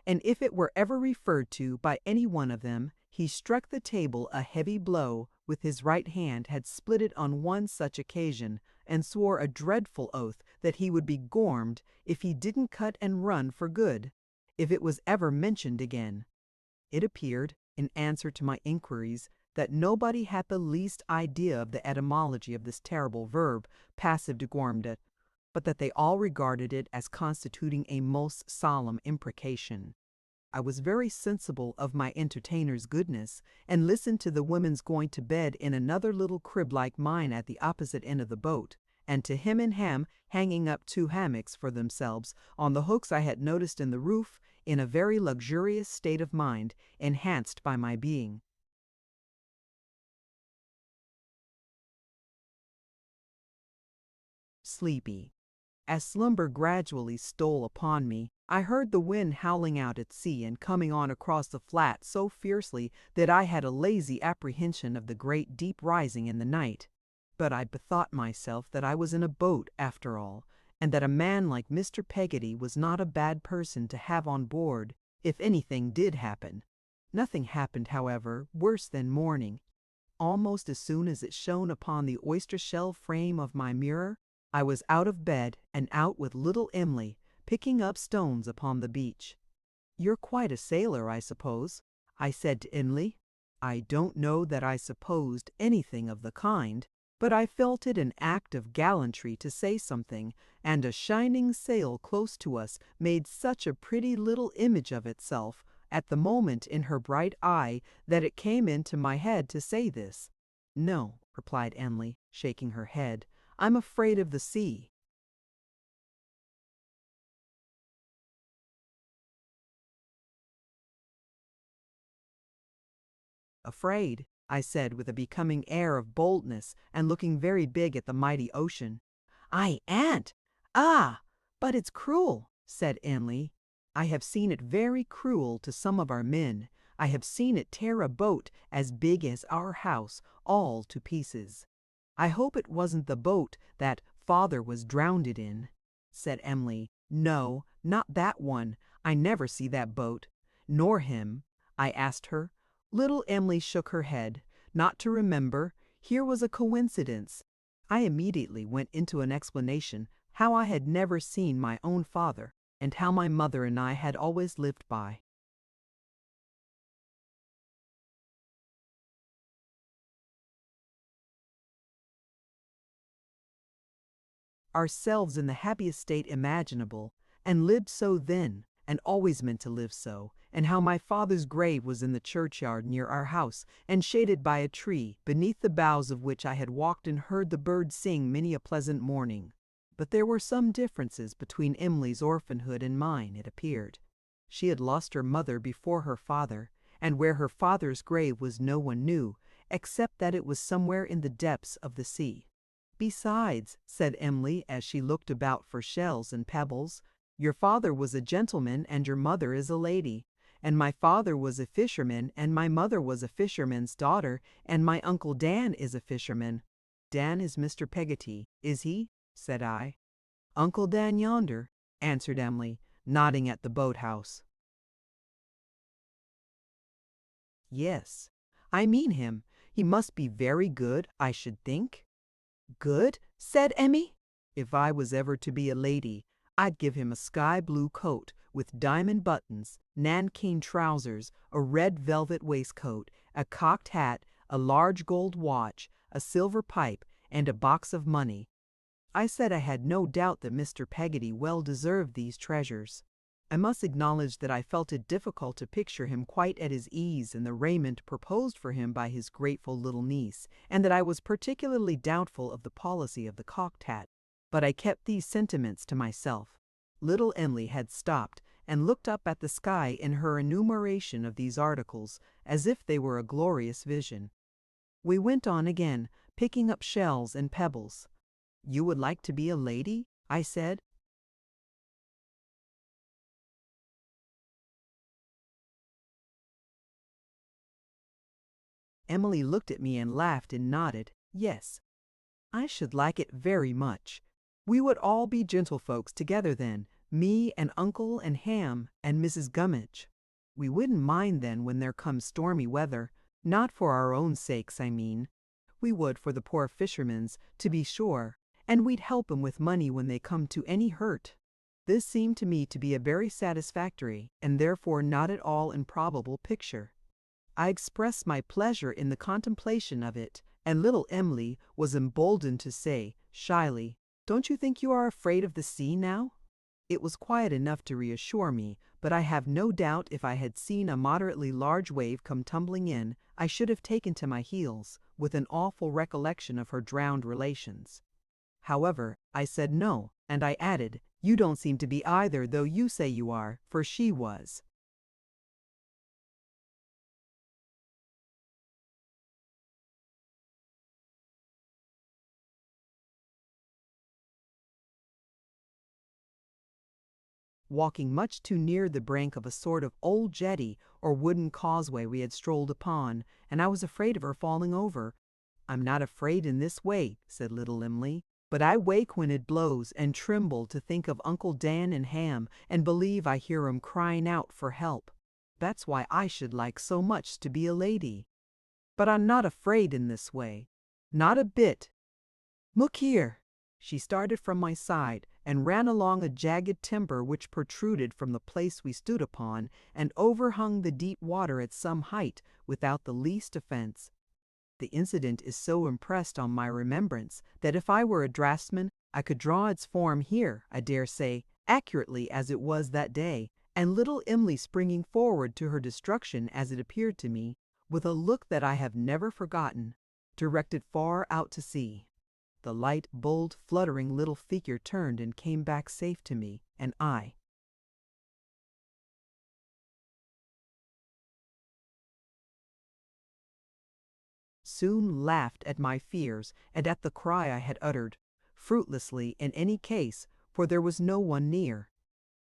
And if it were ever referred to by any one of them, he struck the table a heavy blow with his right hand, had split it on one such occasion, and swore a dreadful oath that he would be gormed if he didn't cut and run for good, if it was ever mentioned again. It appeared, in answer to my inquiries, that nobody had the least idea of the etymology of this terrible verb, passive degormed, but that they all regarded it as constituting a most solemn imprecation. I was very sensible of my entertainer's goodness, and listened to the women's going to bed in another little crib like mine at the opposite end of the boat, and to him and Ham hanging up 2 hammocks for themselves on the hooks I had noticed in the roof, in a very luxurious state of mind, enhanced by my being sleepy. As slumber gradually stole upon me, I heard the wind howling out at sea and coming on across the flat so fiercely that I had a lazy apprehension of the great deep rising in the night. But I bethought myself that I was in a boat after all, and that a man like Mr. Peggotty was not a bad person to have on board if anything did happen. Nothing happened, however, worse than morning. Almost as soon as it shone upon the oyster-shell frame of my mirror, I was out of bed and out with little Em'ly, picking up stones upon the beach. "You're quite a sailor, I suppose?" I said to Em'ly. I don't know that I supposed anything of the kind, but I felt it an act of gallantry to say something, and a shining sail close to us made such a pretty little image of itself at the moment in her bright eye that it came into my head to say this. "No," replied Em'ly, shaking her head, "I'm afraid of the sea." "Afraid," I said with a becoming air of boldness and looking very big at the mighty ocean. "I ain't. Ah, but it's cruel," said Em'ly. "I have seen it very cruel to some of our men. I have seen it tear a boat as big as our house all to pieces." "I hope it wasn't the boat that father was drownded in," said Em'ly. "No, not that one. I never see that boat." "Nor him?" I asked her. Little Em'ly shook her head. Not to remember. Here was a coincidence. I immediately went into an explanation how I had never seen my own father, and how my mother and I had always lived by. ourselves in the happiest state imaginable, and lived so then, and always meant to live so, and how my father's grave was in the churchyard near our house, and shaded by a tree, beneath the boughs of which I had walked and heard the birds sing many a pleasant morning. But there were some differences between Emily's orphanhood and mine, it appeared. She had lost her mother before her father, and where her father's grave was no one knew, except that it was somewhere in the depths of the sea. "Besides," said Emily as she looked about for shells and pebbles, "your father was a gentleman and your mother is a lady, and my father was a fisherman and my mother was a fisherman's daughter, and my Uncle Dan is a fisherman." "Dan is Mr. Peggotty, is he?" said I. "Uncle Dan yonder," answered Emily, nodding at the boathouse. "Yes, I mean him. He must be very good, I should think." "Good?" said Emmy. "If I was ever to be a lady, I'd give him a sky-blue coat with diamond buttons, nankeen trousers, a red velvet waistcoat, a cocked hat, a large gold watch, a silver pipe, and a box of money." I said I had no doubt that Mr. Peggotty well deserved these treasures. I must acknowledge that I felt it difficult to picture him quite at his ease in the raiment proposed for him by his grateful little niece, and that I was particularly doubtful of the policy of the cocked hat. But I kept these sentiments to myself. Little Emily had stopped and looked up at the sky in her enumeration of these articles, as if they were a glorious vision. We went on again, picking up shells and pebbles. "You would like to be a lady?" I said. Emily looked at me and laughed and nodded. "Yes, I should like it very much. We would all be gentlefolks together then, me and Uncle and Ham and Mrs. Gummidge. We wouldn't mind then when there comes stormy weather, not for our own sakes, I mean. We would for the poor fishermen's, to be sure, and we'd help 'em with money when they come to any hurt." This seemed to me to be a very satisfactory, and therefore not at all improbable picture. I expressed my pleasure in the contemplation of it, and little Emily was emboldened to say, shyly, "Don't you think you are afraid of the sea now?" It was quiet enough to reassure me, but I have no doubt if I had seen a moderately large wave come tumbling in, I should have taken to my heels, with an awful recollection of her drowned relations. However, I said no, and I added, "You don't seem to be either, though you say you are, for she was." Walking much too near the brink of a sort of old jetty or wooden causeway we had strolled upon, and I was afraid of her falling over. "I'm not afraid in this way," said little Emily, "but I wake when it blows and tremble to think of Uncle Dan and Ham, and believe I hear 'em crying out for help. That's why I should like so much to be a lady. But I'm not afraid in this way. Not a bit. Look here." She started from my side and ran along a jagged timber which protruded from the place we stood upon and overhung the deep water at some height without the least offense. The incident is so impressed on my remembrance that if I were a draughtsman I could draw its form here, I dare say, accurately as it was that day, and little Emily springing forward to her destruction as it appeared to me, with a look that I have never forgotten, directed far out to sea. The light, bold, fluttering little figure turned and came back safe to me, and I soon laughed at my fears and at the cry I had uttered, fruitlessly in any case, for there was no one near.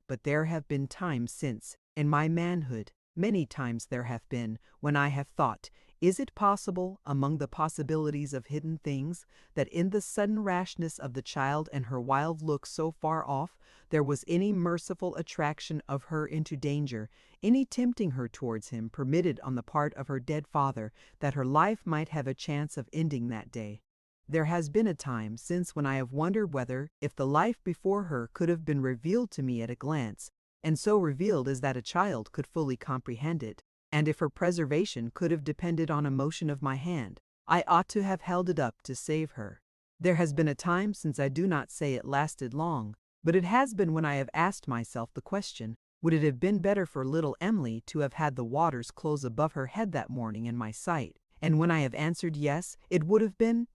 But there have been times since, in my manhood, many times there have been, when I have thought, is it possible, among the possibilities of hidden things, that in the sudden rashness of the child and her wild look so far off, there was any merciful attraction of her into danger, any tempting her towards him permitted on the part of her dead father, that her life might have a chance of ending that day? There has been a time since when I have wondered whether, if the life before her could have been revealed to me at a glance, and so revealed as that a child could fully comprehend it, and if her preservation could have depended on a motion of my hand, I ought to have held it up to save her. There has been a time since I do not say it lasted long, but it has been when I have asked myself the question, would it have been better for little Emily to have had the waters close above her head that morning in my sight? And when I have answered yes, it would have been.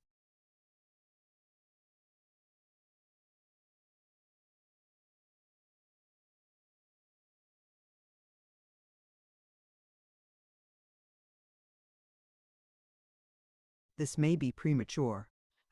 This may be premature.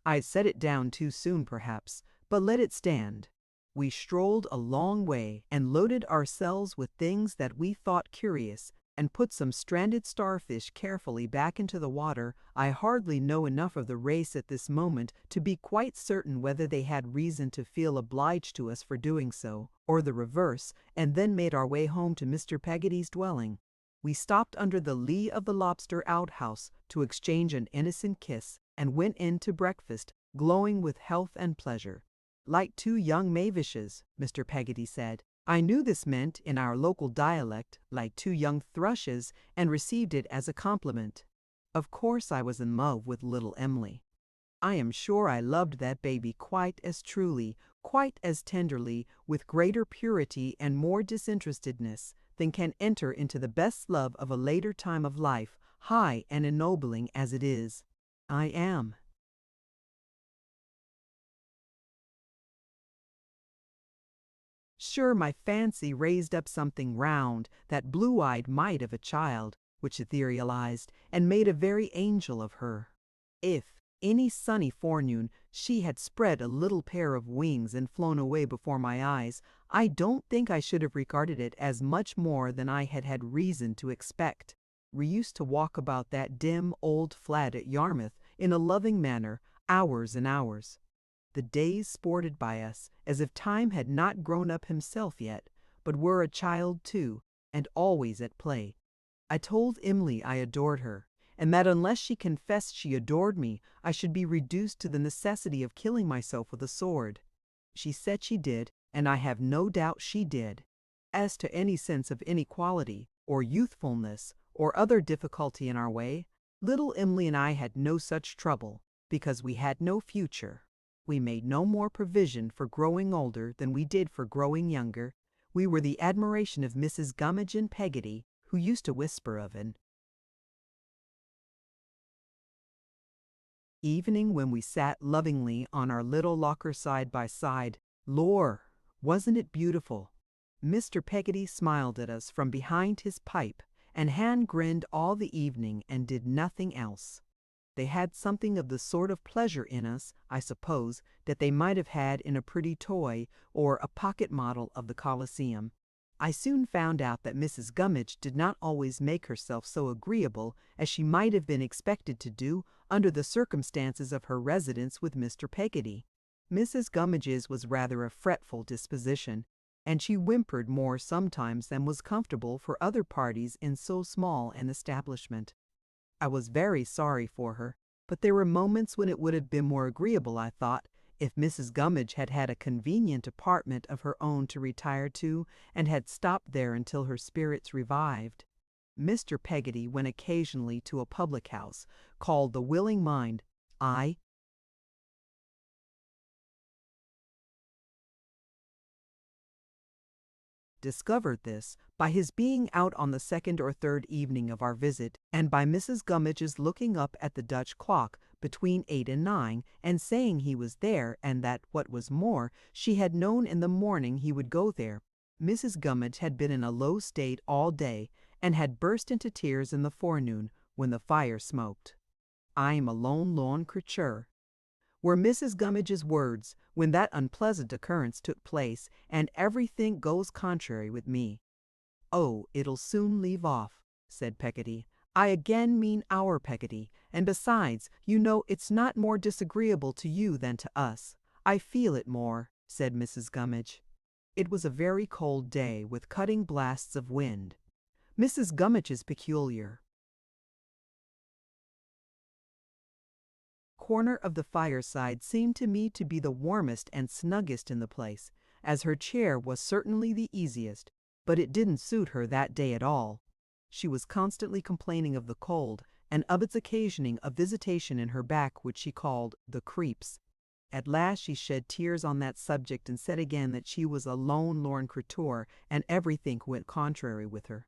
I set it down too soon, perhaps, but let it stand. We strolled a long way and loaded ourselves with things that we thought curious, and put some stranded starfish carefully back into the water. I hardly know enough of the race at this moment to be quite certain whether they had reason to feel obliged to us for doing so, or the reverse, and then made our way home to Mr. Peggotty's dwelling. We stopped under the lee of the lobster outhouse to exchange an innocent kiss, and went in to breakfast, glowing with health and pleasure. Like two young mavishes, Mr. Peggotty said. I knew this meant, in our local dialect, like two young thrushes, and received it as a compliment. Of course I was in love with little Emily. I am sure I loved that baby quite as truly, quite as tenderly, with greater purity and more disinterestedness than can enter into the best love of a later time of life, high and ennobling as it is. I am. Sure, my fancy raised up something round, that blue-eyed mite of a child, which etherealized, and made a very angel of her. If, any sunny forenoon, she had spread a little pair of wings and flown away before my eyes, I don't think I should have regarded it as much more than I had had reason to expect. We used to walk about that dim old flat at Yarmouth in a loving manner, hours and hours. The days sported by us as if Time had not grown up himself yet, but were a child too, and always at play. I told Emily I adored her, and that unless she confessed she adored me, I should be reduced to the necessity of killing myself with a sword. She said she did, and I have no doubt she did. As to any sense of inequality, or youthfulness, or other difficulty in our way, little Emily and I had no such trouble, because we had no future. We made no more provision for growing older than we did for growing younger. We were the admiration of Mrs. Gummidge and Peggotty, who used to whisper of an evening when we sat lovingly on our little locker side by side. Lor, wasn't it beautiful? Mr. Peggotty smiled at us from behind his pipe, and hand grinned all the evening and did nothing else. They had something of the sort of pleasure in us, I suppose, that they might have had in a pretty toy or a pocket model of the Colosseum. I soon found out that Mrs. Gummidge did not always make herself so agreeable as she might have been expected to do under the circumstances of her residence with Mr. Peggotty. Mrs. Gummidge's was rather a fretful disposition, and she whimpered more sometimes than was comfortable for other parties in so small an establishment. I was very sorry for her, but there were moments when it would have been more agreeable, I thought, if Mrs. Gummidge had had a convenient apartment of her own to retire to, and had stopped there until her spirits revived. Mr. Peggotty went occasionally to a public house, called the Willing Mind. I discovered this by his being out on the second or third evening of our visit, and by Mrs. Gummidge's looking up at the Dutch clock between 8 and 9, and saying he was there, and that, what was more, she had known in the morning he would go there. Mrs. Gummidge had been in a low state all day, and had burst into tears in the forenoon, when the fire smoked. "I'm a lone creature," were Mrs. Gummidge's words when that unpleasant occurrence took place, "and everything goes contrary with me." "Oh, it'll soon leave off," said Peggotty. "I again mean our Peggotty, and besides, you know it's not more disagreeable to you than to us." "I feel it more," said Mrs. Gummidge. It was a very cold day, with cutting blasts of wind. Mrs. Gummidge's peculiar corner of the fireside seemed to me to be the warmest and snuggest in the place, as her chair was certainly the easiest, but it didn't suit her that day at all. She was constantly complaining of the cold, and of its occasioning a visitation in her back which she called the creeps. At last she shed tears on that subject and said again that she was a lone lorn creature and everything went contrary with her.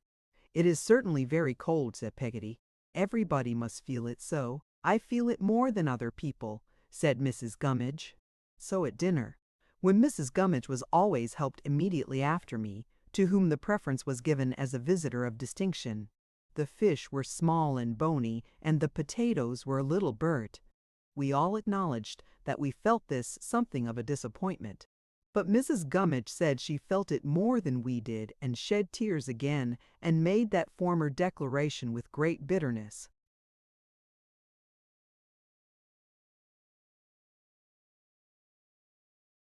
"It is certainly very cold," said Peggotty. "Everybody must feel it so. I feel it more than other people," said Mrs. Gummidge. So at dinner, when Mrs. Gummidge was always helped immediately after me, to whom the preference was given as a visitor of distinction, the fish were small and bony, and the potatoes were a little burnt. We all acknowledged that we felt this something of a disappointment. But Mrs. Gummidge said she felt it more than we did, and shed tears again, and made that former declaration with great bitterness.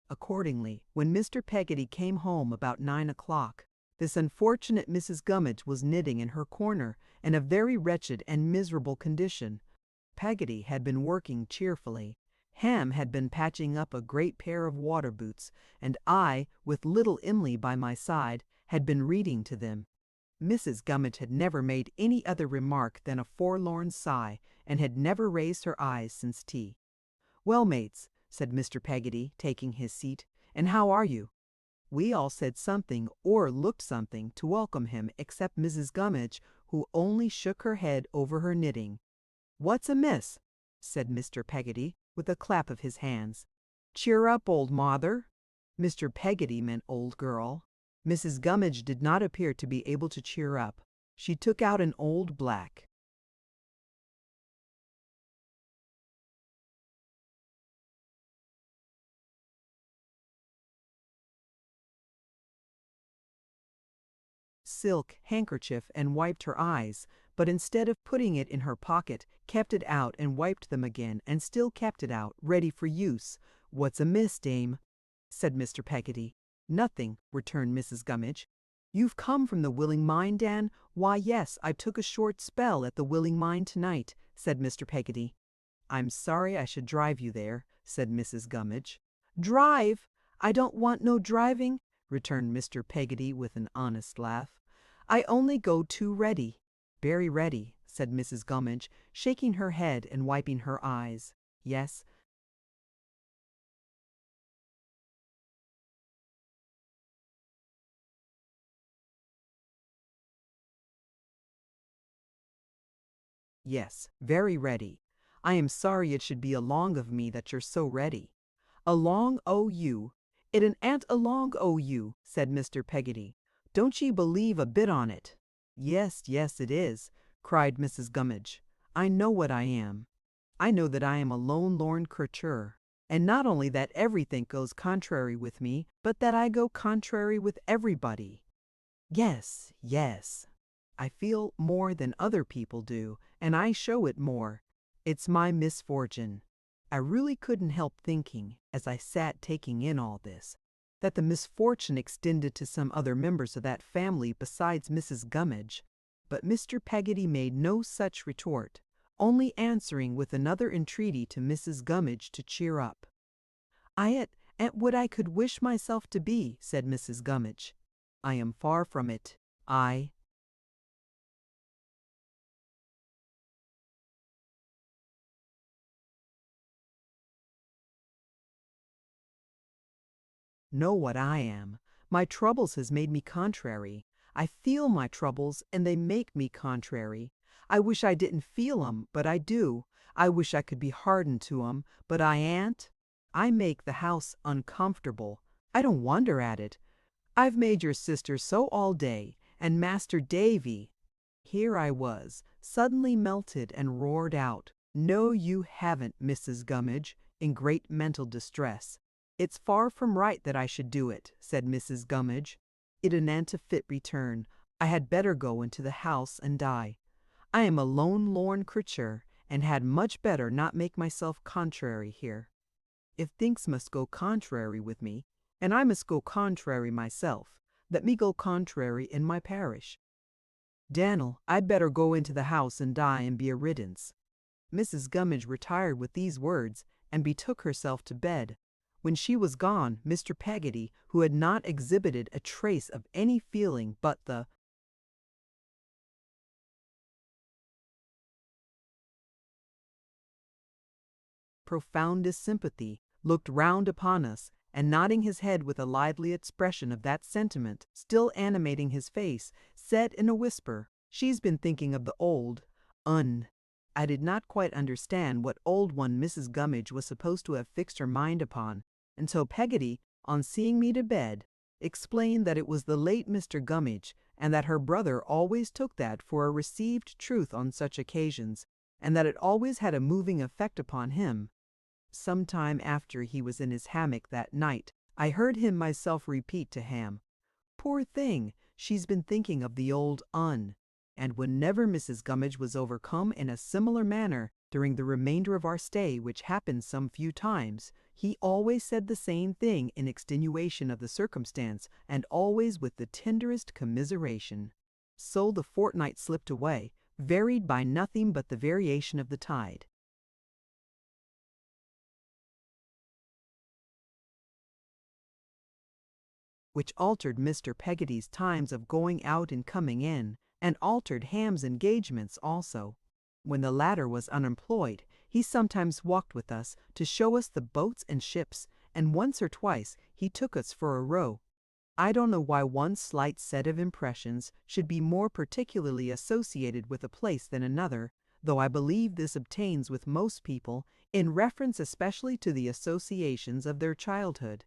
Accordingly, when Mr. Peggotty came home about 9 o'clock, this unfortunate Mrs. Gummidge was knitting in her corner, in a very wretched and miserable condition. Peggotty had been working cheerfully. Ham had been patching up a great pair of water boots, and I, with little Em'ly by my side, had been reading to them. Mrs. Gummidge had never made any other remark than a forlorn sigh, and had never raised her eyes since tea. "Well, mates," said Mr. Peggotty, taking his seat, "and how are you?" We all said something, or looked something, to welcome him, except Mrs. Gummidge, who only shook her head over her knitting. "What's amiss?" said Mr. Peggotty, with a clap of his hands. "Cheer up, old mother." Mr. Peggotty meant old girl. Mrs. Gummidge did not appear to be able to cheer up. She took out an old black silk handkerchief and wiped her eyes, but instead of putting it in her pocket, kept it out and wiped them again, and still kept it out, ready for use. "What's amiss, dame?" said Mr. Peggotty. "Nothing," returned Mrs. Gummidge. "You've come from the Willing Mind, Dan?" "Why, yes, I took a short spell at the Willing Mind tonight," said Mr. Peggotty. "I'm sorry I should drive you there," said Mrs. Gummidge. "Drive! I don't want no driving," returned Mr. Peggotty with an honest laugh. "I only go too ready." "Very ready," said Mrs. Gummidge, shaking her head and wiping her eyes. "Yes, yes, very ready. I am sorry it should be along of me that you're so ready." "Along o' you! It an ant along o' you," said Mr. Peggotty. "Don't ye believe a bit on it." "Yes, yes, it is," cried Mrs. Gummidge. "I know what I am. I know that I am a lone lorn creature, and not only that everything goes contrary with me, but that I go contrary with everybody. Yes, yes. I feel more than other people do, and I show it more. It's my misfortune." I really couldn't help thinking, as I sat taking in all this, that the misfortune extended to some other members of that family besides Mrs. Gummidge, but Mr. Peggotty made no such retort, only answering with another entreaty to Mrs. Gummidge to cheer up. "I at what I could wish myself to be," said Mrs. Gummidge. "I am far from it. I know what I am. My troubles has made me contrary. I feel my troubles, and they make me contrary. I wish I didn't feel 'em, but I do. I wish I could be hardened to 'em, but I ain't. I make the house uncomfortable. I don't wonder at it. I've made your sister so all day, and Master Davy." Here I was, suddenly melted, and roared out, "No, you haven't, Mrs. Gummidge," in great mental distress. "It's far from right that I should do it," said Mrs. Gummidge. "It an't a fit return. I had better go into the house and die. I am a lone lorn creature, and had much better not make myself contrary here. If things must go contrary with me, and I must go contrary myself, let me go contrary in my parish. Dan'l, I'd better go into the house and die and be a riddance." Mrs. Gummidge retired with these words, and betook herself to bed. When she was gone, Mr. Peggotty, who had not exhibited a trace of any feeling but the profoundest sympathy, looked round upon us, and nodding his head with a lively expression of that sentiment still animating his face, said in a whisper, "She's been thinking of the old un." I did not quite understand what old one Mrs. Gummidge was supposed to have fixed her mind upon, until Peggotty, on seeing me to bed, explained that it was the late Mr. Gummidge, and that her brother always took that for a received truth on such occasions, and that it always had a moving effect upon him. Some time after he was in his hammock that night, I heard him myself repeat to Ham, "Poor thing, she's been thinking of the old un." And whenever Mrs. Gummidge was overcome in a similar manner during the remainder of our stay, which happened some few times, he always said the same thing in extenuation of the circumstance, and always with the tenderest commiseration. So the fortnight slipped away, varied by nothing but the variation of the tide. Which altered Mr. Peggotty's times of going out and coming in, and altered Ham's engagements also. When the latter was unemployed, he sometimes walked with us to show us the boats and ships, and once or twice he took us for a row. I don't know why one slight set of impressions should be more particularly associated with a place than another, though I believe this obtains with most people in reference especially to the associations of their childhood.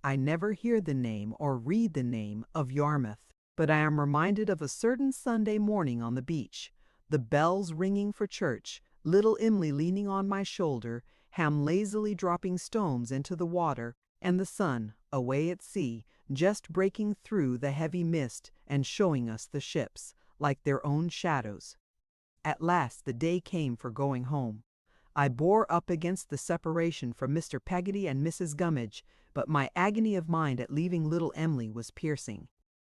I never hear the name or read the name of Yarmouth, but I am reminded of a certain Sunday morning on the beach, the bells ringing for church, little Em'ly leaning on my shoulder, Ham lazily dropping stones into the water, and the sun, away at sea, just breaking through the heavy mist and showing us the ships, like their own shadows. At last the day came for going home. I bore up against the separation from Mr. Peggotty and Mrs. Gummidge, but my agony of mind at leaving little Em'ly was piercing.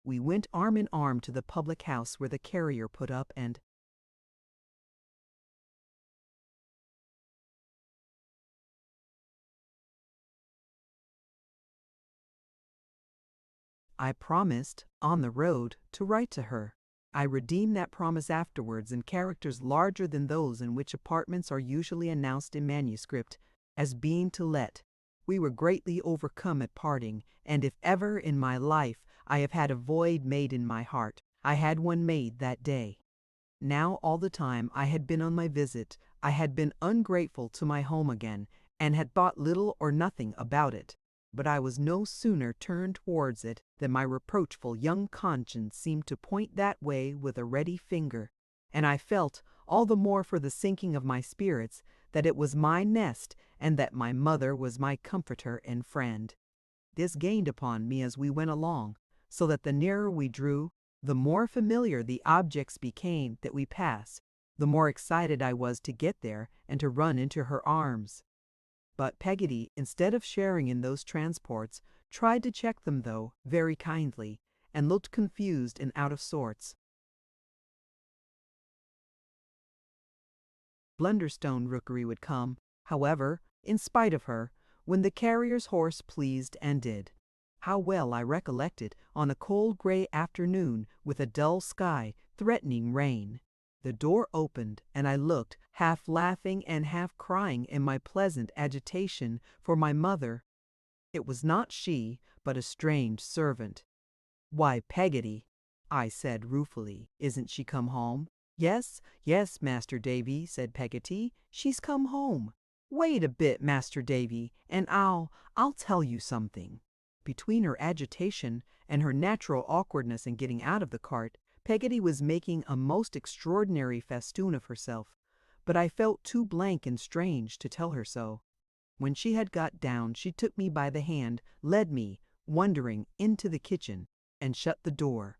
We went arm in arm to the public house where the carrier put up, and I promised, on the road, to write to her. I redeemed that promise afterwards in characters larger than those in which apartments are usually announced in manuscript, as being to let. We were greatly overcome at parting, and if ever in my life I have had a void made in my heart, I had one made that day. Now all the time I had been on my visit, I had been ungrateful to my home again, and had thought little or nothing about it. But I was no sooner turned towards it than my reproachful young conscience seemed to point that way with a ready finger, and I felt, all the more for the sinking of my spirits, that it was my nest, and that my mother was my comforter and friend. This gained upon me as we went along, so that the nearer we drew, the more familiar the objects became that we passed, the more excited I was to get there and to run into her arms. But Peggotty, instead of sharing in those transports, tried to check them, though very kindly, and looked confused and out of sorts. Blunderstone Rookery would come, however, in spite of her, when the carrier's horse pleased and did. How well I recollect it on a cold grey afternoon with a dull sky, threatening rain. The door opened, and I looked, half laughing and half crying in my pleasant agitation, for my mother. It was not she, but a strange servant. "Why, Peggotty," I said ruefully, "isn't she come home?" "Yes, yes, Master Davy," said Peggotty, "she's come home. Wait a bit, Master Davy, and I'll tell you something." Between her agitation and her natural awkwardness in getting out of the cart, Peggotty was making a most extraordinary festoon of herself, but I felt too blank and strange to tell her so. When she had got down, she took me by the hand, led me, wondering, into the kitchen, and shut the door.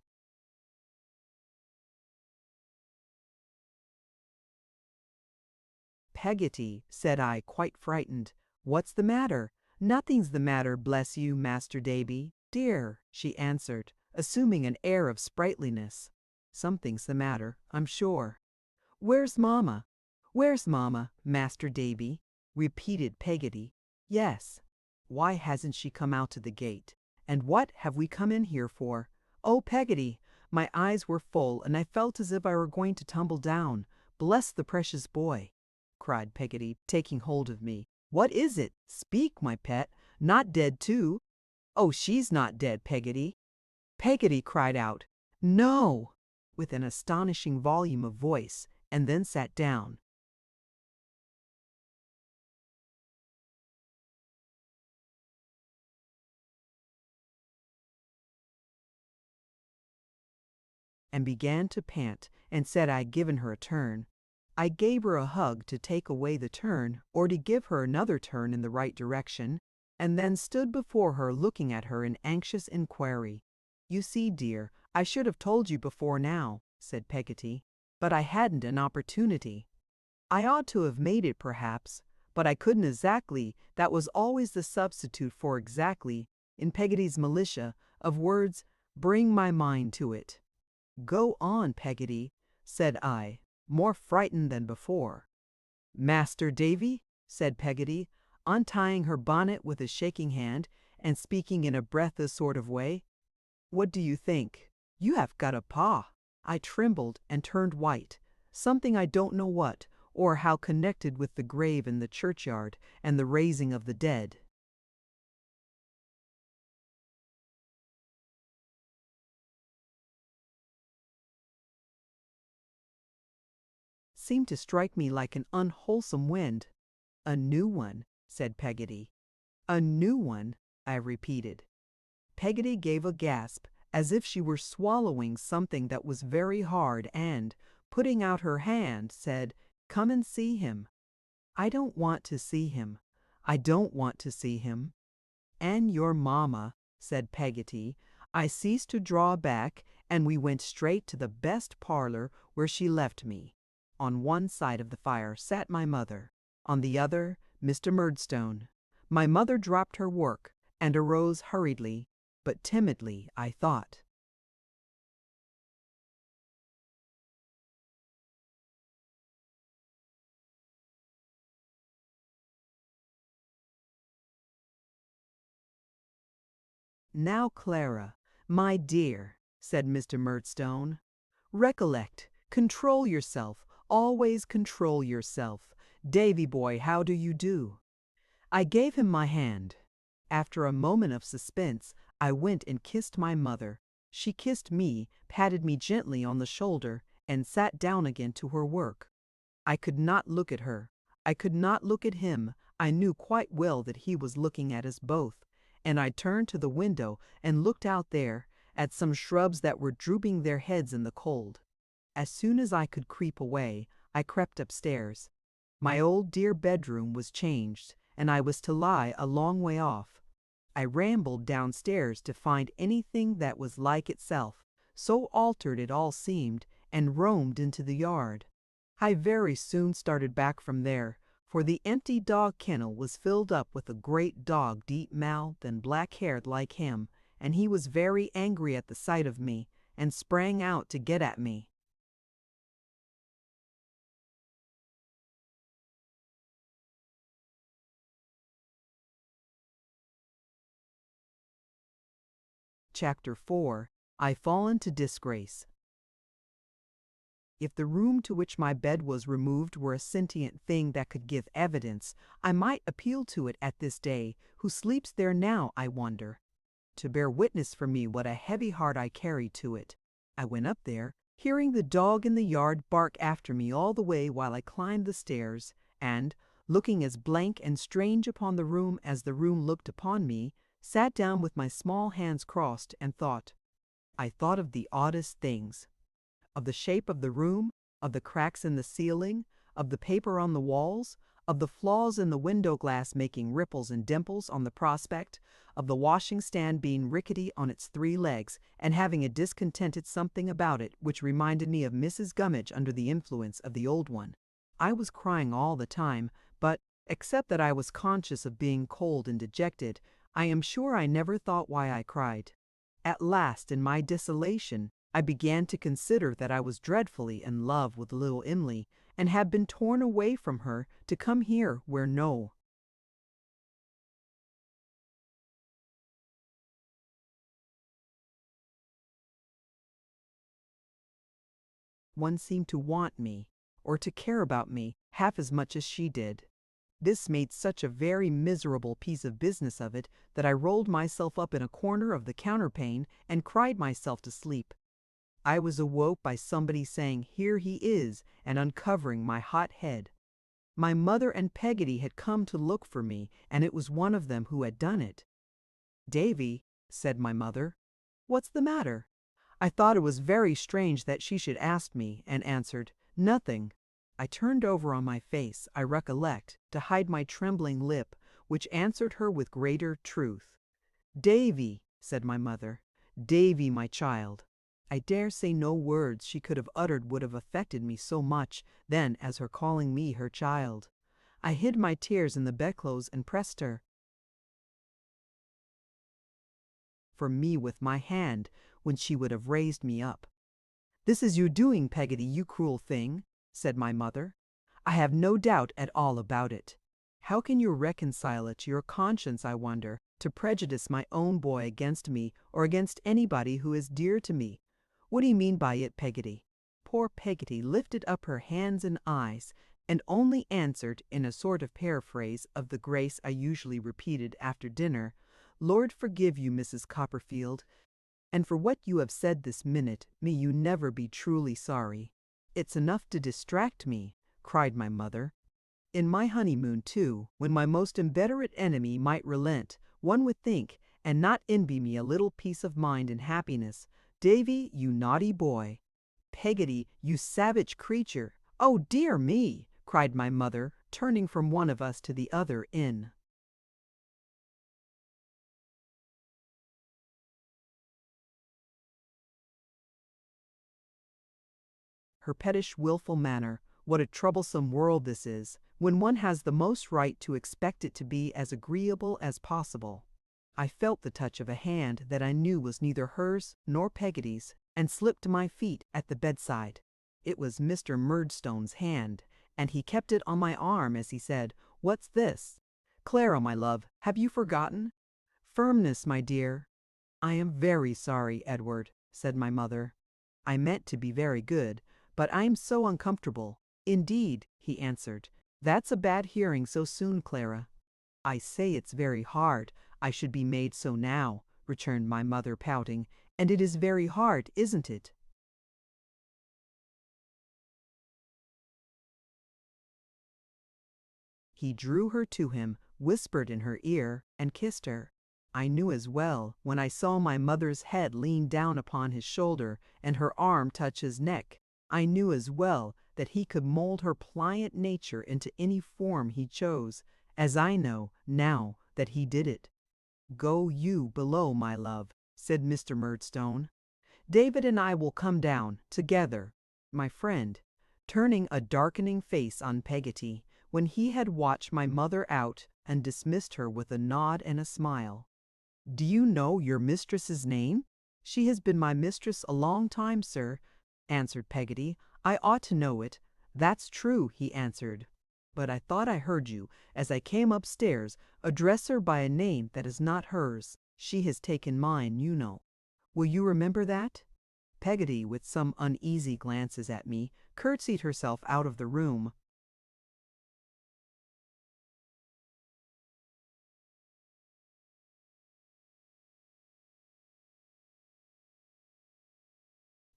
"Peggotty," said I, quite frightened, "what's the matter?" "Nothing's the matter, bless you, Master Davy, dear," she answered, assuming an air of sprightliness. "Something's the matter, I'm sure." "Where's mamma? Where's mamma, Master Davy?" repeated Peggotty. "Yes." "Why hasn't she come out to the gate? And what have we come in here for? Oh, Peggotty!" My eyes were full, and I felt as if I were going to tumble down. "Bless the precious boy!" cried Peggotty, taking hold of me. "What is it? Speak, my pet. Not dead too?" "Oh, she's not dead, Peggotty." Peggotty cried out, "No!" with an astonishing volume of voice, and then sat down. And began to pant, and said I'd given her a turn. I gave her a hug to take away the turn, or to give her another turn in the right direction, and then stood before her looking at her in anxious inquiry. "You see, dear, I should have told you before now," said Peggotty, "but I hadn't an opportunity. I ought to have made it perhaps, but I couldn't exactly. That was always the substitute for exactly, in Peggotty's militia of words, bring my mind to it." "Go on, Peggotty," said I, more frightened than before. "Master Davy," said Peggotty, untying her bonnet with a shaking hand, and speaking in a breathless sort of way, "what do you think? You have got a paw." I trembled and turned white. Something I don't know what, or how connected with the grave in the churchyard and the raising of the dead, seemed to strike me like an unwholesome wind. "A new one," said Peggotty. "A new one," I repeated. Peggotty gave a gasp, as if she were swallowing something that was very hard, and, putting out her hand, said, "Come and see him." "I don't want to see him. I don't want to see him." "And your mamma," said Peggotty. I ceased to draw back, and we went straight to the best parlor, where she left me. On one side of the fire sat my mother, on the other Mr. Murdstone. My mother dropped her work, and arose hurriedly, but timidly, I thought. "Now, Clara, my dear," said Mr. Murdstone, "recollect, control yourself, always control yourself. Davy boy, how do you do?" I gave him my hand. After a moment of suspense, I went and kissed my mother. She kissed me, patted me gently on the shoulder, and sat down again to her work. I could not look at her. I could not look at him. I knew quite well that he was looking at us both, and I turned to the window and looked out there, at some shrubs that were drooping their heads in the cold. As soon as I could creep away, I crept upstairs. My old dear bedroom was changed, and I was to lie a long way off. I rambled downstairs to find anything that was like itself, so altered it all seemed, and roamed into the yard. I very soon started back from there, for the empty dog kennel was filled up with a great dog, deep-mouthed and black-haired like him, and he was very angry at the sight of me, and sprang out to get at me. Chapter 4. I Fall into Disgrace. If the room to which my bed was removed were a sentient thing that could give evidence, I might appeal to it at this day. Who sleeps there now, I wonder, to bear witness for me what a heavy heart I carried to it. I went up there, hearing the dog in the yard bark after me all the way while I climbed the stairs, and, looking as blank and strange upon the room as the room looked upon me, sat down with my small hands crossed and thought. I thought of the oddest things. Of the shape of the room, of the cracks in the ceiling, of the paper on the walls, of the flaws in the window glass making ripples and dimples on the prospect, of the washing stand being rickety on its 3 legs and having a discontented something about it which reminded me of Mrs. Gummidge under the influence of the old one. I was crying all the time, but, except that I was conscious of being cold and dejected, I am sure I never thought why I cried. At last, in my desolation, I began to consider that I was dreadfully in love with little Emily, and had been torn away from her to come here where no one seemed to want me, or to care about me half as much as she did. This made such a very miserable piece of business of it that I rolled myself up in a corner of the counterpane and cried myself to sleep. I was awoke by somebody saying, "Here he is," and uncovering my hot head. My mother and Peggotty had come to look for me, and it was one of them who had done it. "Davy," said my mother, "what's the matter?" I thought it was very strange that she should ask me, and answered, "Nothing." I turned over on my face, I recollect, to hide my trembling lip, which answered her with greater truth. "Davy," said my mother, "Davy, my child." I dare say no words she could have uttered would have affected me so much then as her calling me her child. I hid my tears in the bedclothes and pressed her for me with my hand, when she would have raised me up. "This is your doing, Peggotty, you cruel thing," said my mother. "I have no doubt at all about it. How can you reconcile it to your conscience, I wonder, to prejudice my own boy against me or against anybody who is dear to me? What do you mean by it, Peggotty?" Poor Peggotty lifted up her hands and eyes, and only answered, in a sort of paraphrase of the grace I usually repeated after dinner, "Lord forgive you, Mrs. Copperfield, and for what you have said this minute, may you never be truly sorry." "It's enough to distract me," cried my mother. "In my honeymoon, too, when my most inveterate enemy might relent, one would think, and not envy me a little peace of mind and happiness. Davy, you naughty boy! Peggotty, you savage creature! Oh dear me!" cried my mother, turning from one of us to the other in her pettish, wilful manner. "What a troublesome world this is, when one has the most right to expect it to be as agreeable as possible." I felt the touch of a hand that I knew was neither hers nor Peggotty's, and slipped to my feet at the bedside. It was Mr. Murdstone's hand, and he kept it on my arm as he said, "What's this?" "Clara, my love, have you forgotten?" "Firmness, my dear." "I am very sorry, Edward," said my mother. "I meant to be very good, but I'm so uncomfortable." "Indeed," he answered, "that's a bad hearing so soon, Clara." "I say it's very hard I should be made so now," returned my mother, pouting, "and it is very hard, isn't it?" He drew her to him, whispered in her ear, and kissed her. I knew as well, when I saw my mother's head lean down upon his shoulder, and her arm touch his neck, I knew as well that he could mold her pliant nature into any form he chose, as I know, now, that he did it. "Go you below, my love," said Mr. Murdstone. "David and I will come down, together." My friend, turning a darkening face on Peggotty, when he had watched my mother out, and dismissed her with a nod and a smile. "Do you know your mistress's name?" "She has been my mistress a long time, sir," answered Peggotty. "I ought to know it." "That's true," he answered. "But I thought I heard you, as I came upstairs, address her by a name that is not hers. She has taken mine, you know. Will you remember that?" Peggotty, with some uneasy glances at me, curtsied herself out of the room.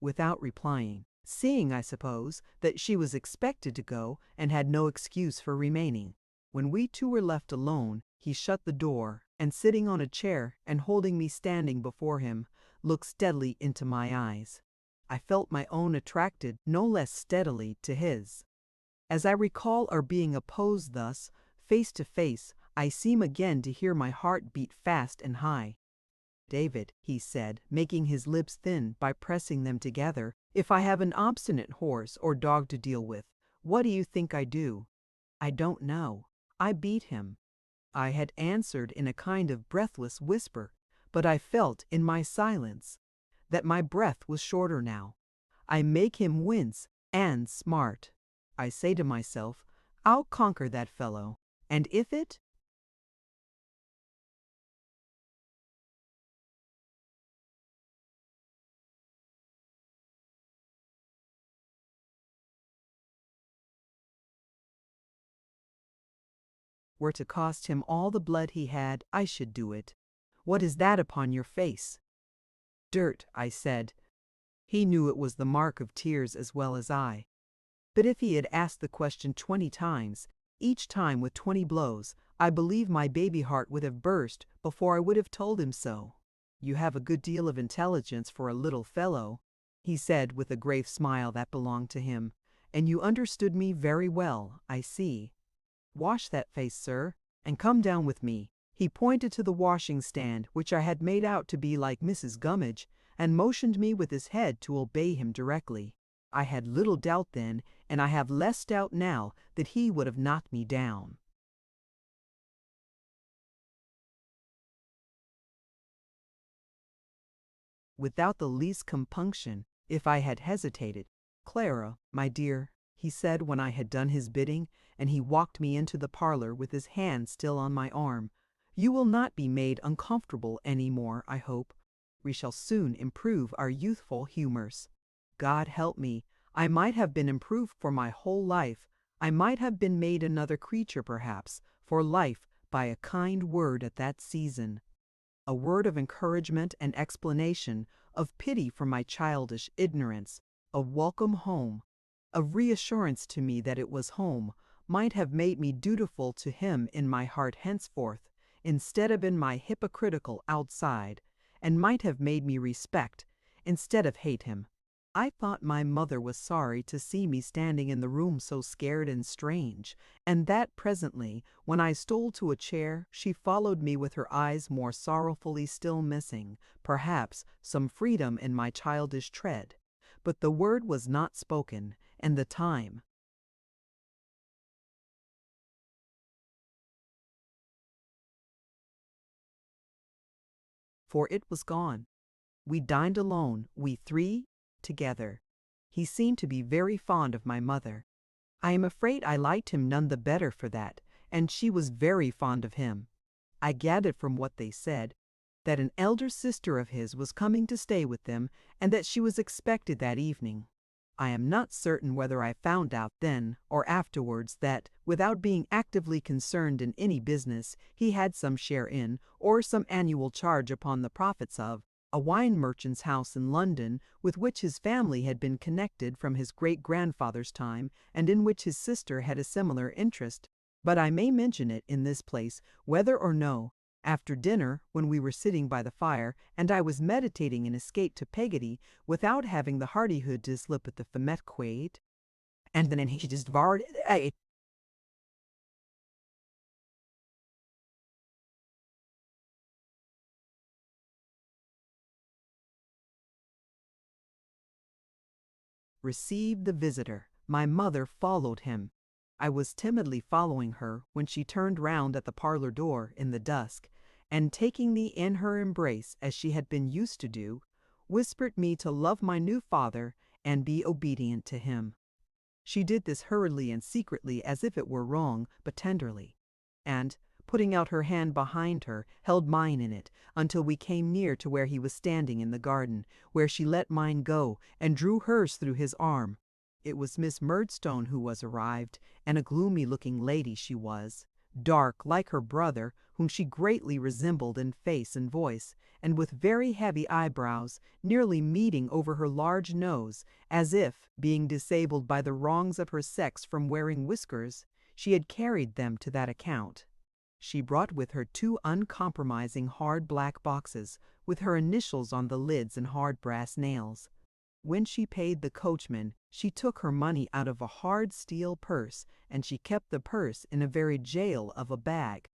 Without replying, seeing, I suppose, that she was expected to go and had no excuse for remaining. When we two were left alone, he shut the door, and sitting on a chair and holding me standing before him, looked steadily into my eyes. I felt my own attracted no less steadily to his. As I recall our being opposed thus, face to face, I seem again to hear my heart beat fast and high. "David," he said, making his lips thin by pressing them together, "if I have an obstinate horse or dog to deal with, what do you think I do?" "I don't know. I beat him." I had answered in a kind of breathless whisper, but I felt in my silence that my breath was shorter now. "I make him wince and smart. I say to myself, I'll conquer that fellow, and if it were to cost him all the blood he had, I should do it. What is that upon your face? Dirt, I said. He knew it was the mark of tears as well as I. But if he had asked the question 20 times, each time with 20 blows, I believe my baby heart would have burst before I would have told him so. You have a good deal of intelligence for a little fellow, he said with a grave smile that belonged to him, and you understood me very well, I see. Wash that face, sir, and come down with me. He pointed to the washing stand, which I had made out to be like Mrs. Gummidge, and motioned me with his head to obey him directly. I had little doubt then, and I have less doubt now, that he would have knocked me down. Without the least compunction, if I had hesitated. Clara, my dear, he said when I had done his bidding, and he walked me into the parlor with his hand still on my arm, you will not be made uncomfortable any more, I hope. We shall soon improve our youthful humors. God help me, I might have been improved for my whole life. I might have been made another creature, perhaps, for life by a kind word at that season. A word of encouragement and explanation, of pity for my childish ignorance, of welcome home, of reassurance to me that it was home, might have made me dutiful to him in my heart henceforth, instead of in my hypocritical outside, and might have made me respect, instead of hate him. I thought my mother was sorry to see me standing in the room so scared and strange, and that presently, when I stole to a chair, she followed me with her eyes more sorrowfully still missing, perhaps, some freedom in my childish tread. But the word was not spoken, and the time, for it was gone. We dined alone, we three, together. He seemed to be very fond of my mother. I am afraid I liked him none the better for that, and she was very fond of him. I gathered from what they said that an elder sister of his was coming to stay with them, and that she was expected that evening. I am not certain whether I found out then or afterwards that, without being actively concerned in any business he had some share in, or some annual charge upon the profits of, a wine merchant's house in London, with which his family had been connected from his great-grandfather's time, and in which his sister had a similar interest. But I may mention it in this place, whether or no, after dinner, when we were sitting by the fire, and I was meditating an escape to Peggotty, without having the hardihood to slip at the ferment quaid, and then he just devoured it. Received the visitor. My mother followed him. I was timidly following her when she turned round at the parlor door in the dusk, and taking me in her embrace as she had been used to do, whispered me to love my new father and be obedient to him. She did this hurriedly and secretly as if it were wrong, but tenderly, and, putting out her hand behind her, held mine in it, until we came near to where he was standing in the garden, where she let mine go, and drew hers through his arm. It was Miss Murdstone who was arrived, and a gloomy-looking lady she was, dark like her brother, whom she greatly resembled in face and voice, and with very heavy eyebrows, nearly meeting over her large nose, as if, being disabled by the wrongs of her sex from wearing whiskers, she had carried them to that account. She brought with her 2 uncompromising hard black boxes, with her initials on the lids and hard brass nails. When she paid the coachman, she took her money out of a hard steel purse, and she kept the purse in a very jail of a bag,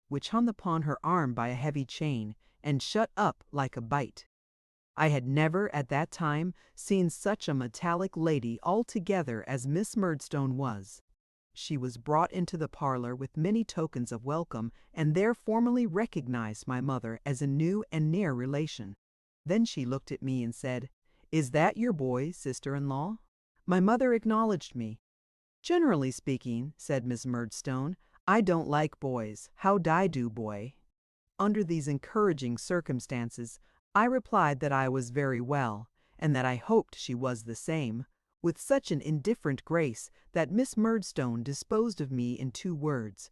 which hung upon her arm by a heavy chain, and shut up like a bite. I had never at that time seen such a metallic lady altogether as Miss Murdstone was. She was brought into the parlor with many tokens of welcome, and there formally recognized my mother as a new and near relation. Then she looked at me and said, "Is that your boy, sister-in-law?" My mother acknowledged me. "Generally speaking," said Miss Murdstone, "I don't like boys. How 'd I do, boy?" Under these encouraging circumstances, I replied that I was very well, and that I hoped she was the same, with such an indifferent grace that Miss Murdstone disposed of me in 2 words.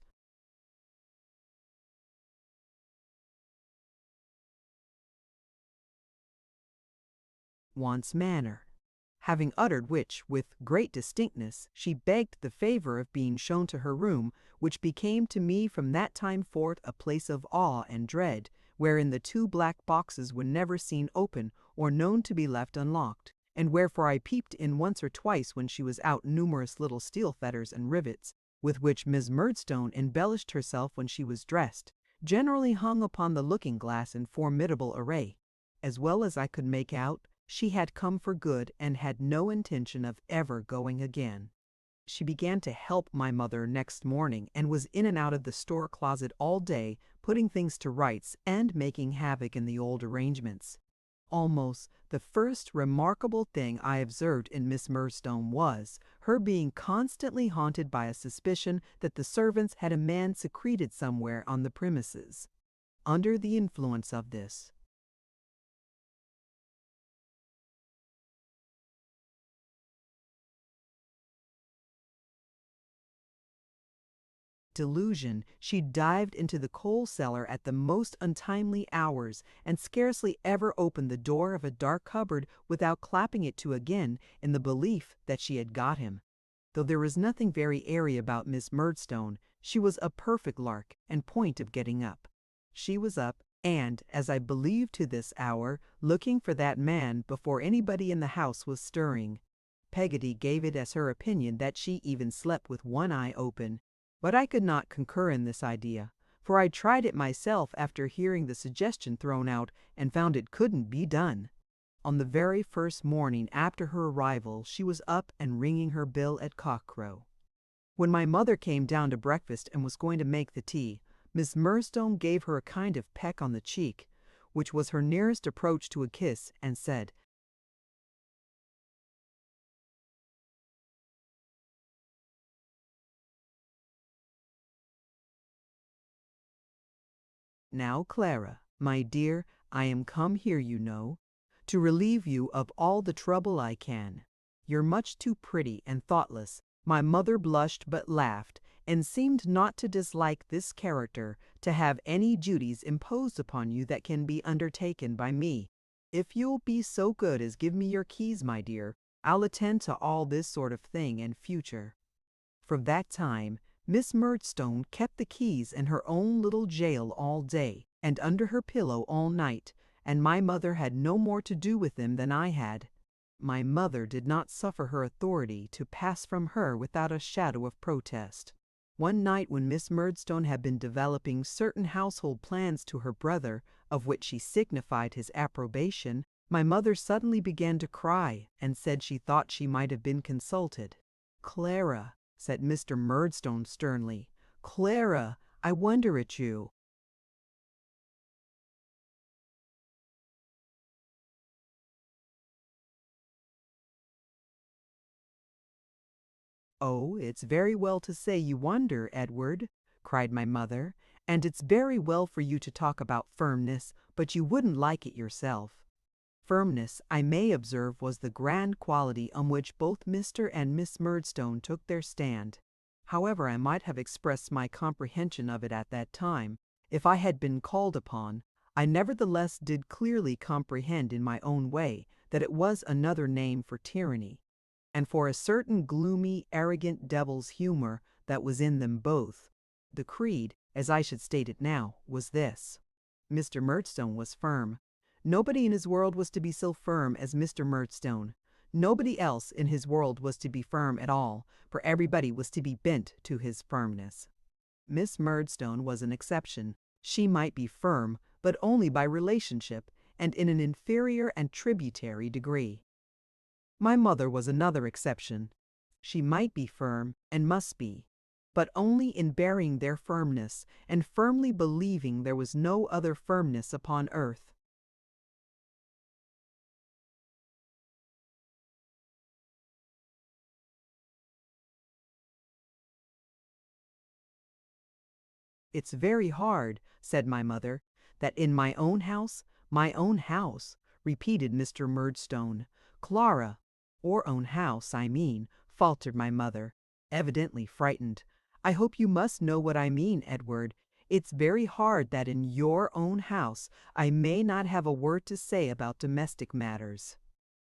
Wants manner. Having uttered which, with great distinctness, she begged the favor of being shown to her room, which became to me from that time forth a place of awe and dread, wherein the 2 black boxes were never seen open or known to be left unlocked, and wherefore I peeped in once or twice when she was out numerous little steel fetters and rivets, with which Miss Murdstone embellished herself when she was dressed, generally hung upon the looking-glass in formidable array. As well as I could make out, she had come for good and had no intention of ever going again. She began to help my mother next morning and was in and out of the store closet all day, putting things to rights and making havoc in the old arrangements. Almost the first remarkable thing I observed in Miss Murdstone was her being constantly haunted by a suspicion that the servants had a man secreted somewhere on the premises. Under the influence of this delusion, she dived into the coal cellar at the most untimely hours, and scarcely ever opened the door of a dark cupboard without clapping it to again, in the belief that she had got him. Though there was nothing very airy about Miss Murdstone, she was a perfect lark, and point of getting up. She was up, and, as I believe to this hour, looking for that man before anybody in the house was stirring. Peggotty gave it as her opinion that she even slept with one eye open. But I could not concur in this idea, for I tried it myself after hearing the suggestion thrown out, and found it couldn't be done. On the very first morning after her arrival she was up and ringing her bill at cockcrow. When my mother came down to breakfast and was going to make the tea, Miss Murdstone gave her a kind of peck on the cheek, which was her nearest approach to a kiss, and said, "Now, Clara, my dear, I am come here, you know, to relieve you of all the trouble I can. You're much too pretty and thoughtless." My mother blushed but laughed, and seemed not to dislike this character, to have any duties imposed upon you that can be undertaken by me. "If you'll be so good as give me your keys, my dear, I'll attend to all this sort of thing in future." From that time, Miss Murdstone kept the keys in her own little jail all day, and under her pillow all night, and my mother had no more to do with them than I had. My mother did not suffer her authority to pass from her without a shadow of protest. One night when Miss Murdstone had been developing certain household plans to her brother, of which she signified his approbation, my mother suddenly began to cry, and said she thought she might have been consulted. "Clara," said Mr. Murdstone sternly, "Clara, I wonder at you." "Oh, it's very well to say you wonder, Edward," cried my mother, "and it's very well for you to talk about firmness, but you wouldn't like it yourself." Firmness, I may observe, was the grand quality on which both Mr. and Miss Murdstone took their stand. However I might have expressed my comprehension of it at that time, if I had been called upon, I nevertheless did clearly comprehend in my own way that it was another name for tyranny, and for a certain gloomy, arrogant devil's humor that was in them both. The creed, as I should state it now, was this: Mr. Murdstone was firm. Nobody in his world was to be so firm as Mr. Murdstone. Nobody else in his world was to be firm at all, for everybody was to be bent to his firmness. Miss Murdstone was an exception. She might be firm, but only by relationship, and in an inferior and tributary degree. My mother was another exception. She might be firm, and must be, but only in bearing their firmness, and firmly believing there was no other firmness upon earth. "It's very hard," said my mother, "that in my own house My own house, repeated Mr. Murdstone. Clara, or own house, I mean, faltered my mother, evidently frightened. I hope you must know what I mean, Edward. It's very hard that in your own house I may not have a word to say about domestic matters.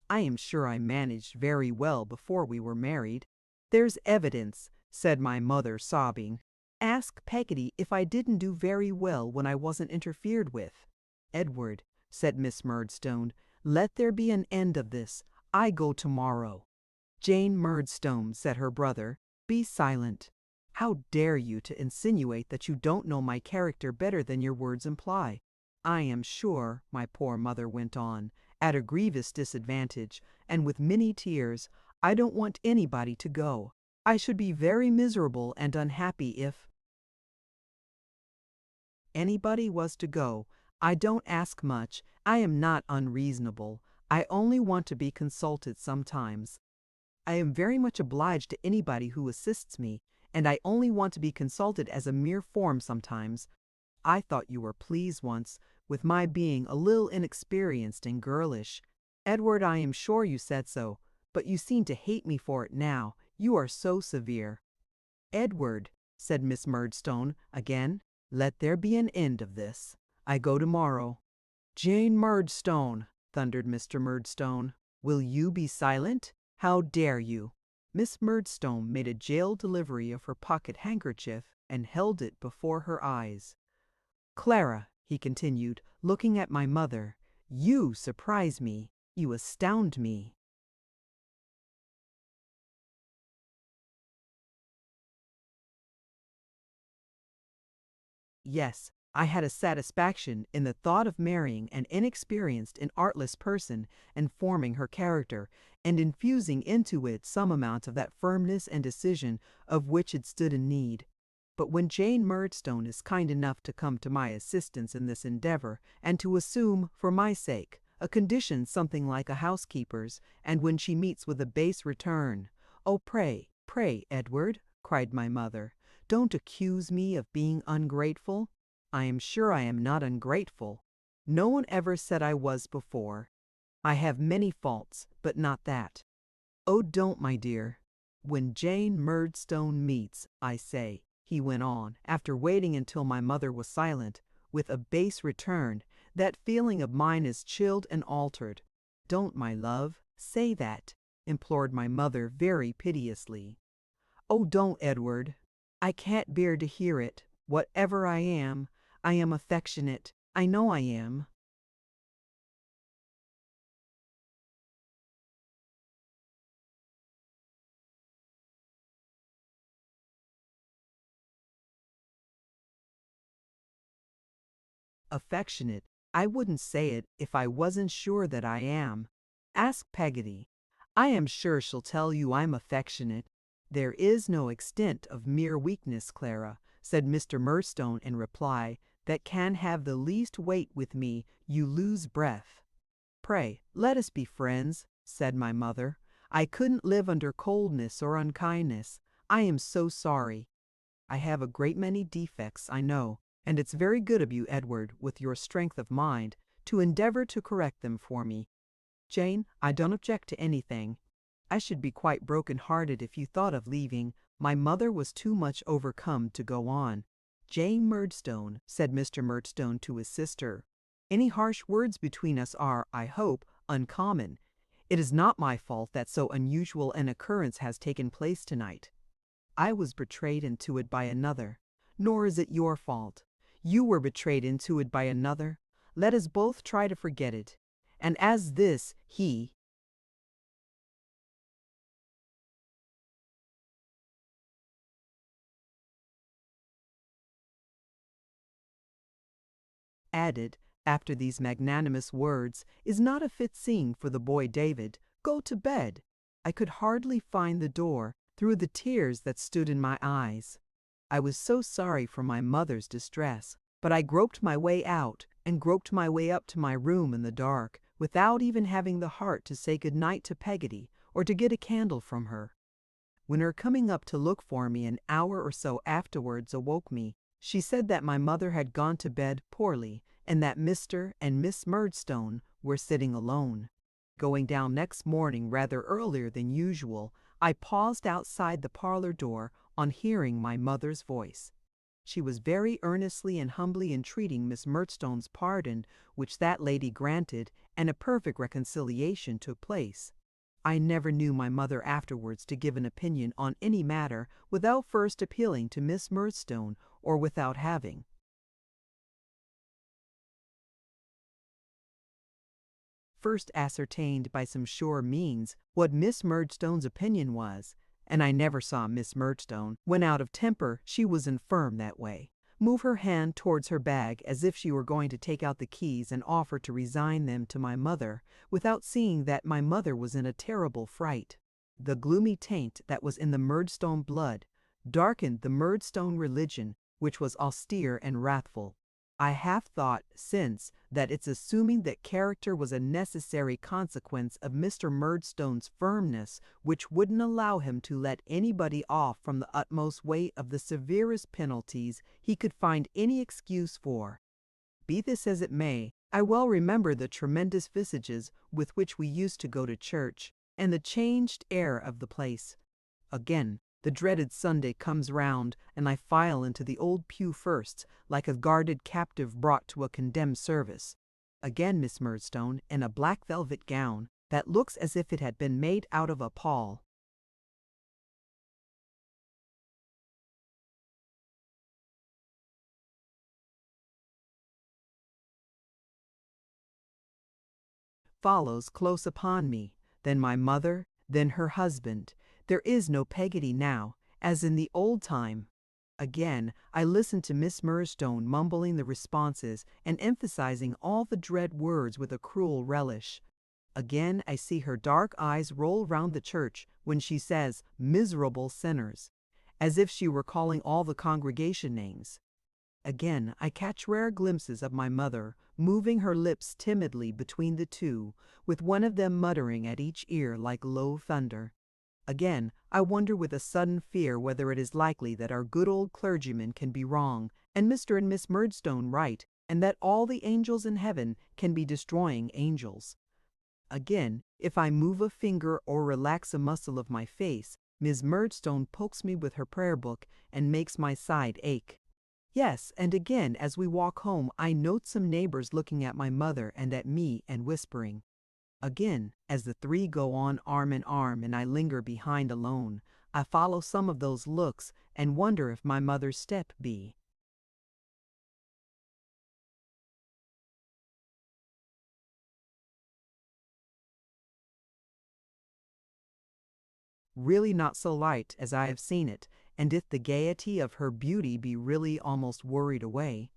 I am sure I managed very well before we were married. There's evidence, said my mother, sobbing. Ask Peggotty if I didn't do very well when I wasn't interfered with. Edward, said Miss Murdstone, let there be an end of this. I go tomorrow. Jane Murdstone, said her brother, be silent. How dare you to insinuate that you don't know my character better than your words imply? I am sure, my poor mother went on, at a grievous disadvantage, and with many tears, I don't want anybody to go. I should be very miserable and unhappy if anybody was to go. I don't ask much. I am not unreasonable. I only want to be consulted sometimes. I am very much obliged to anybody who assists me, and I only want to be consulted as a mere form sometimes. I thought you were pleased once with my being a little inexperienced and girlish. Edward, I am sure you said so, but you seem to hate me for it now. You are so severe. Edward, said Miss Murdstone again, let there be an end of this. I go tomorrow. Jane Murdstone, thundered Mr. Murdstone, will you be silent? How dare you? Miss Murdstone made a jail delivery of her pocket handkerchief and held it before her eyes. Clara, he continued, looking at my mother, you surprise me. You astound me. Yes, I had a satisfaction in the thought of marrying an inexperienced and artless person and forming her character, and infusing into it some amount of that firmness and decision of which it stood in need. But when Jane Murdstone is kind enough to come to my assistance in this endeavor, and to assume, for my sake, a condition something like a housekeeper's, and when she meets with a base return, "Oh, pray, pray, Edward," cried my mother, "don't accuse me of being ungrateful. I am sure I am not ungrateful. No one ever said I was before. I have many faults, but not that. Oh, don't, my dear. When Jane Murdstone meets, I say," he went on, after waiting until my mother was silent, "with a base return, that feeling of mine is chilled and altered. Don't, my love, say that," implored my mother very piteously. "Oh, don't, Edward. I can't bear to hear it. Whatever I am affectionate. I know I am." Affectionate. I wouldn't say it if I wasn't sure that I am. Ask Peggotty. I am sure she'll tell you I'm affectionate. There is no extent of mere weakness, Clara, said Mr. Murdstone in reply, that can have the least weight with me. You lose breath. Pray, let us be friends, said my mother. I couldn't live under coldness or unkindness. I am so sorry. I have a great many defects, I know, and it's very good of you, Edward, with your strength of mind, to endeavor to correct them for me. Jane, I don't object to anything. I should be quite broken-hearted if you thought of leaving. My mother was too much overcome to go on. Jane Murdstone, said Mr. Murdstone to his sister, any harsh words between us are, I hope, uncommon. It is not my fault that so unusual an occurrence has taken place tonight. I was betrayed into it by another, nor is it your fault. You were betrayed into it by another. Let us both try to forget it. And as this, he added, after these magnanimous words, is not a fit scene for the boy David. Go to bed. I could hardly find the door through the tears that stood in my eyes. I was so sorry for my mother's distress, but I groped my way out and groped my way up to my room in the dark, without even having the heart to say good night to Peggotty or to get a candle from her. When her coming up to look for me an hour or so afterwards awoke me, she said that my mother had gone to bed poorly, and that Mr. and Miss Murdstone were sitting alone. Going down next morning rather earlier than usual, I paused outside the parlor door on hearing my mother's voice. She was very earnestly and humbly entreating Miss Murdstone's pardon, which that lady granted, and a perfect reconciliation took place. I never knew my mother afterwards to give an opinion on any matter without first appealing to Miss Murdstone, or without having first ascertained by some sure means what Miss Murdstone's opinion was, and I never saw Miss Murdstone, when out of temper she was infirm that way, move her hand towards her bag as if she were going to take out the keys and offer to resign them to my mother, without seeing that my mother was in a terrible fright. The gloomy taint that was in the Murdstone blood darkened the Murdstone religion, which was austere and wrathful. I have thought since that its assuming that character was a necessary consequence of Mr. Murdstone's firmness, which wouldn't allow him to let anybody off from the utmost weight of the severest penalties he could find any excuse for. Be this as it may, I well remember the tremendous visages with which we used to go to church, and the changed air of the place. Again, the dreaded Sunday comes round, and I file into the old pew first, like a guarded captive brought to a condemned service. Again Miss Murdstone, in a black velvet gown, that looks as if it had been made out of a pall. Follows close upon me, then my mother, then her husband. There is no Peggotty now, as in the old time. Again, I listen to Miss Murdstone mumbling the responses and emphasizing all the dread words with a cruel relish. Again, I see her dark eyes roll round the church when she says, "Miserable sinners," as if she were calling all the congregation names. Again, I catch rare glimpses of my mother, moving her lips timidly between the two, with one of them muttering at each ear like low thunder. Again, I wonder with a sudden fear whether it is likely that our good old clergyman can be wrong, and Mr. and Miss Murdstone right, and that all the angels in heaven can be destroying angels. Again, if I move a finger or relax a muscle of my face, Miss Murdstone pokes me with her prayer book and makes my side ache. Yes, and again, as we walk home, I note some neighbors looking at my mother and at me and whispering. Again, as the three go on arm in arm and I linger behind alone, I follow some of those looks and wonder if my mother's step be really not so light as I have seen it, and if the gaiety of her beauty be really almost worried away.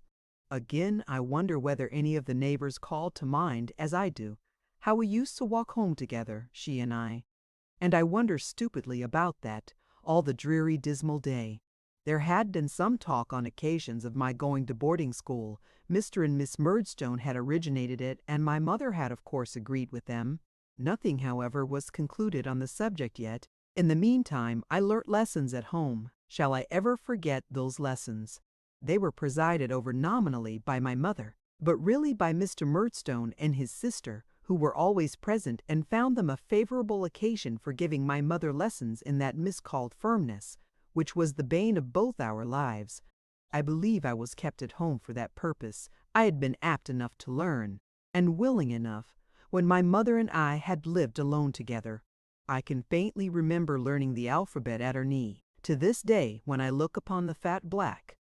Again, I wonder whether any of the neighbors call to mind, as I do, how we used to walk home together, she and I. And I wonder stupidly about that, all the dreary dismal day. There had been some talk on occasions of my going to boarding school. Mr. and Miss Murdstone had originated it, and my mother had of course agreed with them. Nothing, however, was concluded on the subject yet. In the meantime, I learnt lessons at home. Shall I ever forget those lessons? They were presided over nominally by my mother, but really by Mr. Murdstone and his sister, who were always present and found them a favorable occasion for giving my mother lessons in that miscalled firmness, which was the bane of both our lives. I believe I was kept at home for that purpose. I had been apt enough to learn, and willing enough, when my mother and I had lived alone together. I can faintly remember learning the alphabet at her knee. To this day, when I look upon the fat black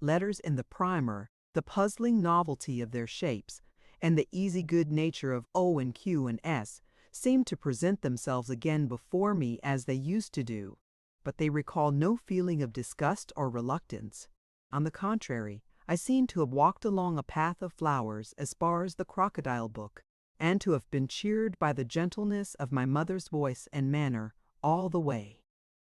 letters in the primer, the puzzling novelty of their shapes, and the easy good nature of O and Q and S seem to present themselves again before me as they used to do, but they recall no feeling of disgust or reluctance. On the contrary, I seem to have walked along a path of flowers as far as the crocodile book, and to have been cheered by the gentleness of my mother's voice and manner all the way.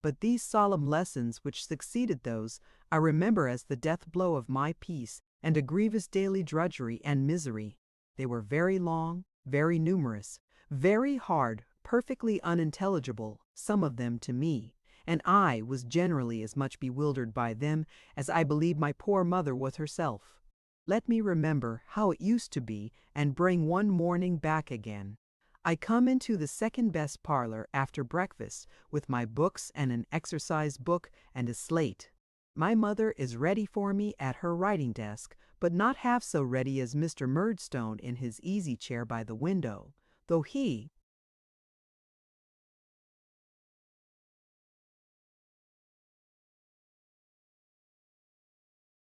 But these solemn lessons which succeeded those, I remember as the death blow of my peace and a grievous daily drudgery and misery. They were very long, very numerous, very hard, perfectly unintelligible, some of them to me, and I was generally as much bewildered by them as I believe my poor mother was herself. Let me remember how it used to be and bring one morning back again. I come into the second best parlor after breakfast with my books and an exercise book and a slate. My mother is ready for me at her writing desk, but not half so ready as Mr. Murdstone in his easy chair by the window, though he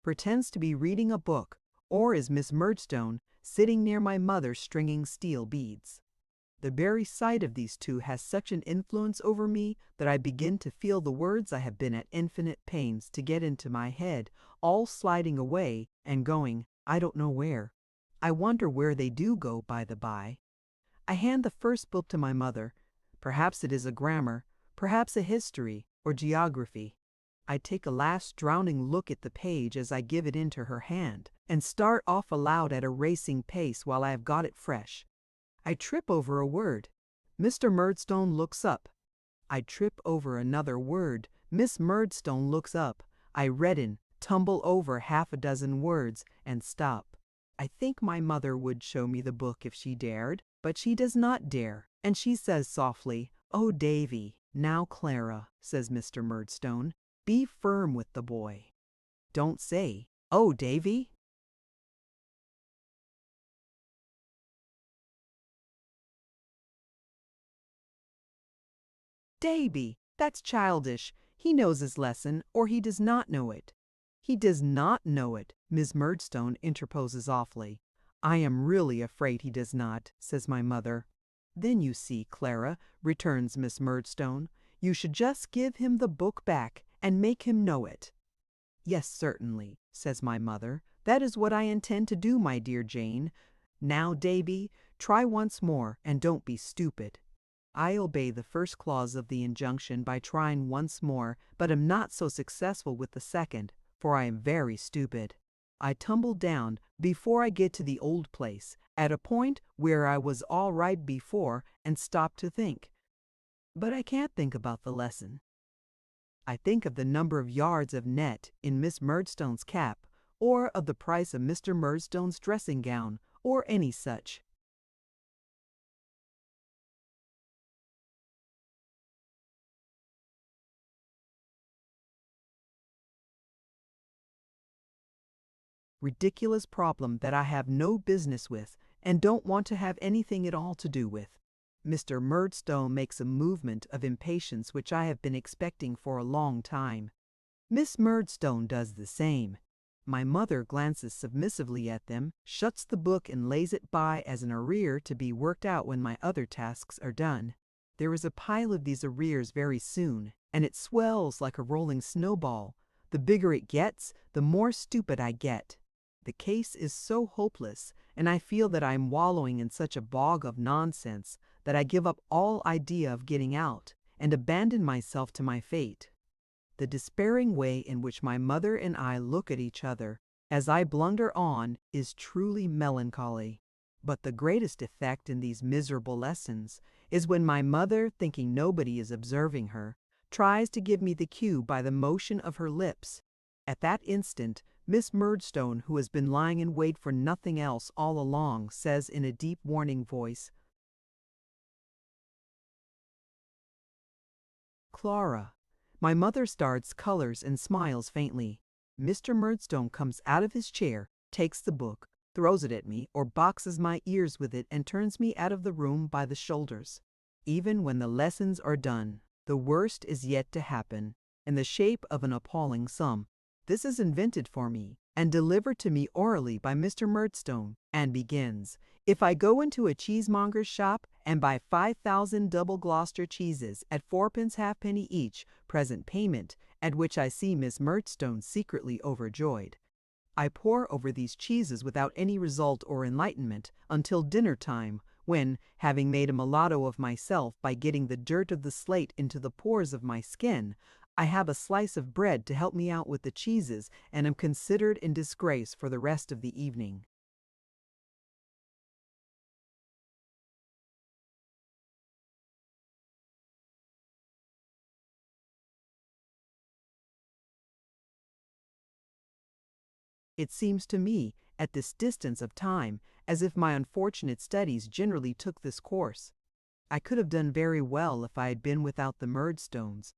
pretends to be reading a book, or is Miss Murdstone sitting near my mother stringing steel beads. The very sight of these two has such an influence over me that I begin to feel the words I have been at infinite pains to get into my head all sliding away and going, I don't know where. I wonder where they do go, by the by. I hand the first book to my mother. Perhaps it is a grammar, perhaps a history or geography. I take a last drowning look at the page as I give it into her hand, and start off aloud at a racing pace while I have got it fresh. I trip over a word. Mr. Murdstone looks up. I trip over another word. Miss Murdstone looks up. I redden, tumble over half a dozen words, and stop. I think my mother would show me the book if she dared, but she does not dare, and she says softly, "Oh, Davy." "Now, Clara," says Mr. Murdstone, "be firm with the boy. Don't say, 'Oh, Davy.'" "Davy, that's childish. He knows his lesson, or he does not know it." "He does not know it," Miss Murdstone interposes awfully. "I am really afraid he does not," says my mother. "Then you see, Clara," returns Miss Murdstone, "you should just give him the book back and make him know it." "Yes, certainly," says my mother. "That is what I intend to do, my dear Jane. Now, Davy, try once more, and don't be stupid." I obey the first clause of the injunction by trying once more, but am not so successful with the second, for I am very stupid. I tumble down before I get to the old place, at a point where I was all right before, and stop to think. But I can't think about the lesson. I think of the number of yards of net in Miss Murdstone's cap, or of the price of Mr. Murdstone's dressing gown, or any such. Ridiculous problem that I have no business with, and don't want to have anything at all to do with. Mr. Murdstone makes a movement of impatience which I have been expecting for a long time. Miss Murdstone does the same. My mother glances submissively at them, shuts the book and lays it by as an arrear to be worked out when my other tasks are done. There is a pile of these arrears very soon, and it swells like a rolling snowball. The bigger it gets, the more stupid I get. The case is so hopeless, and I feel that I am wallowing in such a bog of nonsense, that I give up all idea of getting out, and abandon myself to my fate. The despairing way in which my mother and I look at each other, as I blunder on, is truly melancholy. But the greatest effect in these miserable lessons is when my mother, thinking nobody is observing her, tries to give me the cue by the motion of her lips. At that instant, Miss Murdstone, who has been lying in wait for nothing else all along, says in a deep warning voice, "Clara." My mother starts, colors, and smiles faintly. Mr. Murdstone comes out of his chair, takes the book, throws it at me, or boxes my ears with it, and turns me out of the room by the shoulders. Even when the lessons are done, the worst is yet to happen, in the shape of an appalling sum. This is invented for me, and delivered to me orally by Mr. Murdstone, and begins, "If I go into a cheesemonger's shop and buy 5,000 double Gloucester cheeses at 4 pence halfpenny each, present payment," at which I see Miss Murdstone secretly overjoyed. I pore over these cheeses without any result or enlightenment until dinner time, when, having made a mulatto of myself by getting the dirt of the slate into the pores of my skin, I have a slice of bread to help me out with the cheeses, and am considered in disgrace for the rest of the evening. It seems to me, at this distance of time, as if my unfortunate studies generally took this course. I could have done very well if I had been without the Murdstones.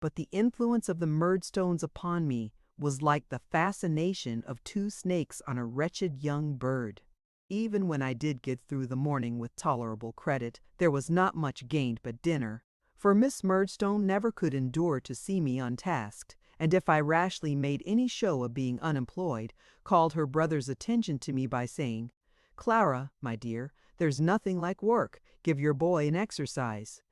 But the influence of the Murdstones upon me was like the fascination of two snakes on a wretched young bird. Even when I did get through the morning with tolerable credit, there was not much gained but dinner, for Miss Murdstone never could endure to see me untasked, and if I rashly made any show of being unemployed, called her brother's attention to me by saying, "Clara, my dear, there's nothing like work, give your boy an exercise,"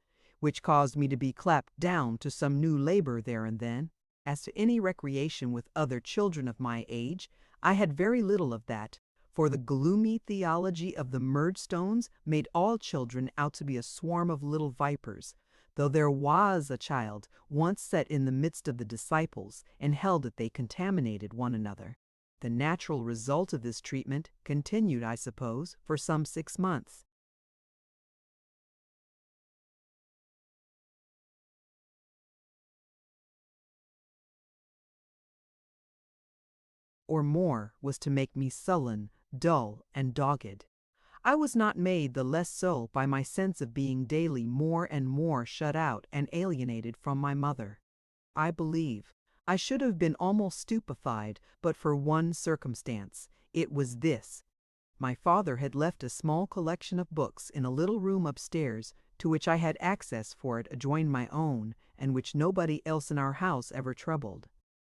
which caused me to be clapped down to some new labor there and then. As to any recreation with other children of my age, I had very little of that, for the gloomy theology of the Murdstones made all children out to be a swarm of little vipers, though there was a child once set in the midst of the disciples and held that they contaminated one another. The natural result of this treatment continued, I suppose, for some 6 months. Or more was to make me sullen, dull, and dogged. I was not made the less so by my sense of being daily more and more shut out and alienated from my mother. I believe I should have been almost stupefied but for one circumstance. It was this. My father had left a small collection of books in a little room upstairs, to which I had access for it adjoined my own, and which nobody else in our house ever troubled.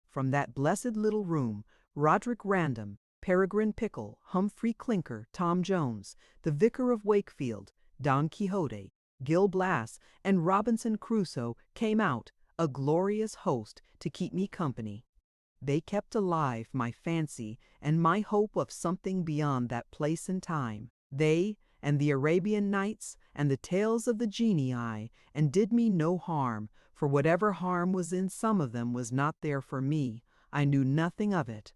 From that blessed little room, Roderick Random, Peregrine Pickle, Humphrey Clinker, Tom Jones, the Vicar of Wakefield, Don Quixote, Gil Blas, and Robinson Crusoe came out, a glorious host, to keep me company. They kept alive my fancy and my hope of something beyond that place and time. They and the Arabian Nights and the tales of the genii, and did me no harm, for whatever harm was in some of them was not there for me. I knew nothing of it.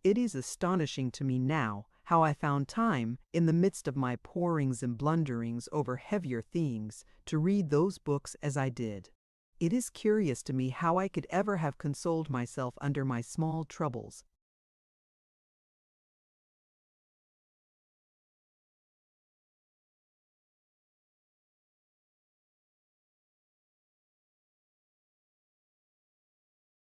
It is astonishing to me now how I found time, in the midst of my porings and blunderings over heavier themes, to read those books as I did. It is curious to me how I could ever have consoled myself under my small troubles.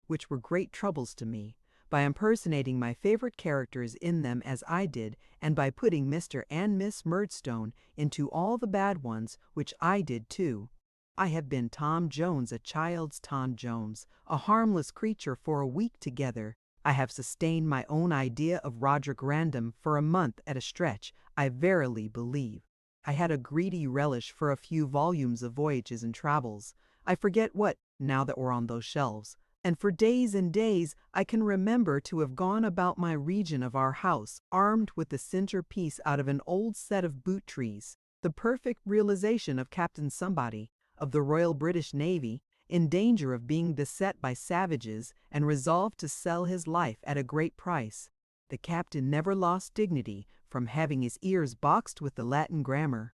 Which were great troubles to me, by impersonating my favorite characters in them as I did, and by putting Mr. and Miss Murdstone into all the bad ones, which I did too. I have been Tom Jones, a child's Tom Jones, a harmless creature for a week together. I have sustained my own idea of Roderick Random for a month at a stretch, I verily believe. I had a greedy relish for a few volumes of voyages and travels. I forget what, now that we're on those shelves. And for days and days I can remember to have gone about my region of our house, armed with the centerpiece out of an old set of boot trees, the perfect realization of Captain Somebody, of the Royal British Navy, in danger of being beset by savages, and resolved to sell his life at a great price. The captain never lost dignity from having his ears boxed with the Latin grammar.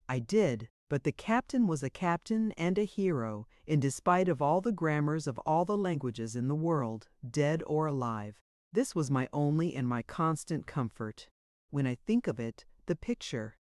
I did, but the captain was a captain and a hero, in despite of all the grammars of all the languages in the world, dead or alive. This was my only and my constant comfort. When I think of it, the picture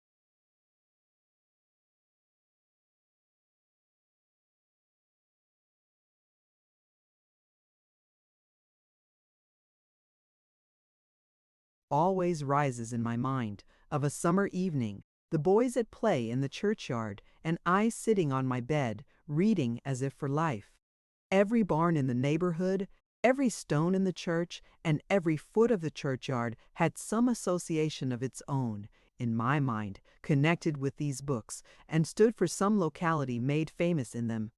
always rises in my mind, of a summer evening, the boys at play in the churchyard, and I sitting on my bed, reading as if for life. Every barn in the neighborhood, every stone in the church, and every foot of the churchyard had some association of its own, in my mind, connected with these books, and stood for some locality made famous in them.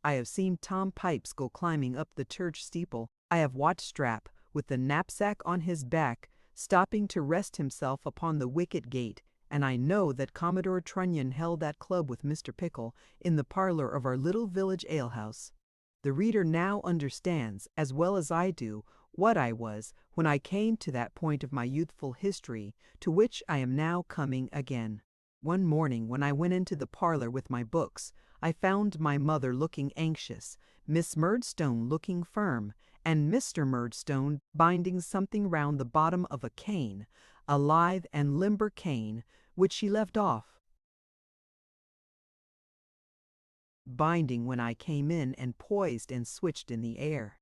I have seen Tom Pipes go climbing up the church steeple. I have watched Strap, with the knapsack on his back, stopping to rest himself upon the wicket gate, and I know that Commodore Trunnion held that club with Mr. Pickle in the parlor of our little village alehouse. The reader now understands, as well as I do, what I was when I came to that point of my youthful history to which I am now coming again. One morning when I went into the parlor with my books, I found my mother looking anxious, Miss Murdstone looking firm, and Mr. Murdstone binding something round the bottom of a cane, a lithe and limber cane, which she left off binding when I came in and poised and switched in the air.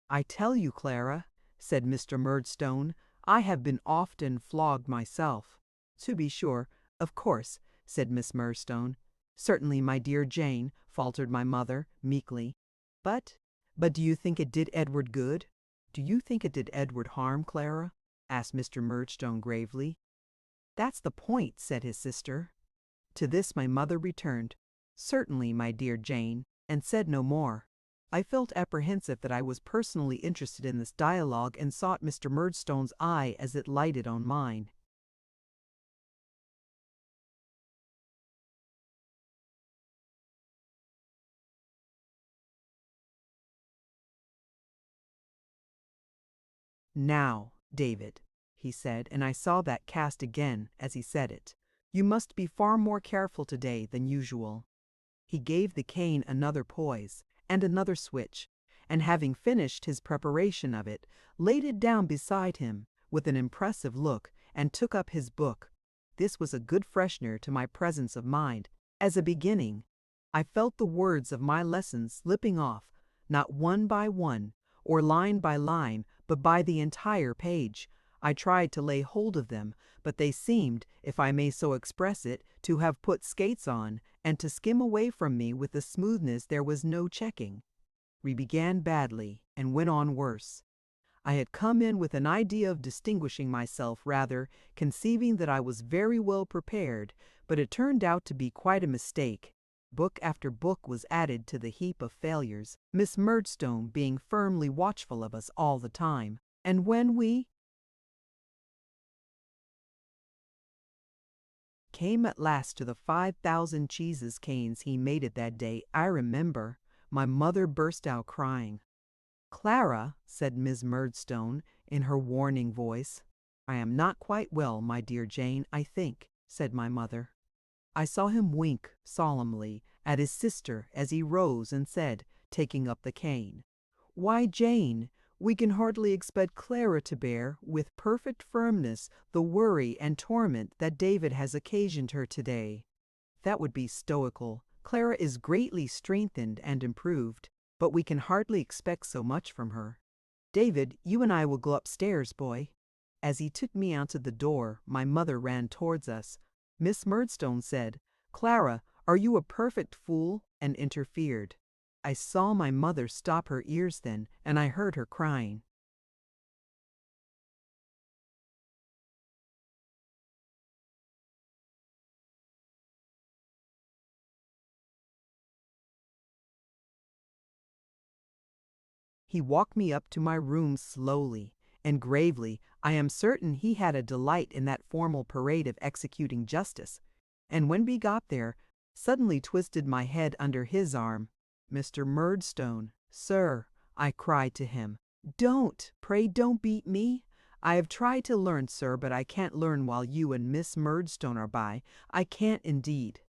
"I tell you, Clara," said Mr. Murdstone, "I have been often flogged myself." "To be sure, of course," said Miss Murdstone. "Certainly, my dear Jane," faltered my mother, meekly. But do you think it did Edward good?" "Do you think it did Edward harm, Clara?" asked Mr. Murdstone gravely. "That's the point," said his sister. To this my mother returned, "Certainly, my dear Jane," and said no more. I felt apprehensive that I was personally interested in this dialogue, and sought Mr. Murdstone's eye as it lighted on mine. "Now, David," he said, and I saw that cast again as he said it, "you must be far more careful today than usual." He gave the cane another poise, and another switch, and having finished his preparation of it, laid it down beside him, with an impressive look, and took up his book. This was a good freshener to my presence of mind. As a beginning, I felt the words of my lesson slipping off, not one by one, or line by line, but by the entire page. I tried to lay hold of them, but they seemed, if I may so express it, to have put skates on, and to skim away from me with a smoothness there was no checking. We began badly, and went on worse. I had come in with an idea of distinguishing myself rather, conceiving that I was very well prepared, but it turned out to be quite a mistake. Book after book was added to the heap of failures, Miss Murdstone being firmly watchful of us all the time. And when we came at last to the 5,000 cheeses canes he made it that day, I remember, my mother burst out crying. "Clara," said Miss Murdstone, in her warning voice. "I am not quite well, my dear Jane, I think," said my mother. I saw him wink solemnly at his sister as he rose and said, taking up the cane, "Why, Jane, we can hardly expect Clara to bear, with perfect firmness, the worry and torment that David has occasioned her today." "That would be stoical. Clara is greatly strengthened and improved, but we can hardly expect so much from her. David, you and I will go upstairs, boy." As he took me out to the door, my mother ran towards us. Miss Murdstone said, "Clara, are you a perfect fool?" and interfered. I saw my mother stop her ears then, and I heard her crying. He walked me up to my room slowly and gravely. I am certain he had a delight in that formal parade of executing justice, and when we got there, suddenly twisted my head under his arm. "Mr. Murdstone, sir," I cried to him, pray don't beat me. I have tried to learn, sir, but I can't learn while you and Miss Murdstone are by. I can't indeed."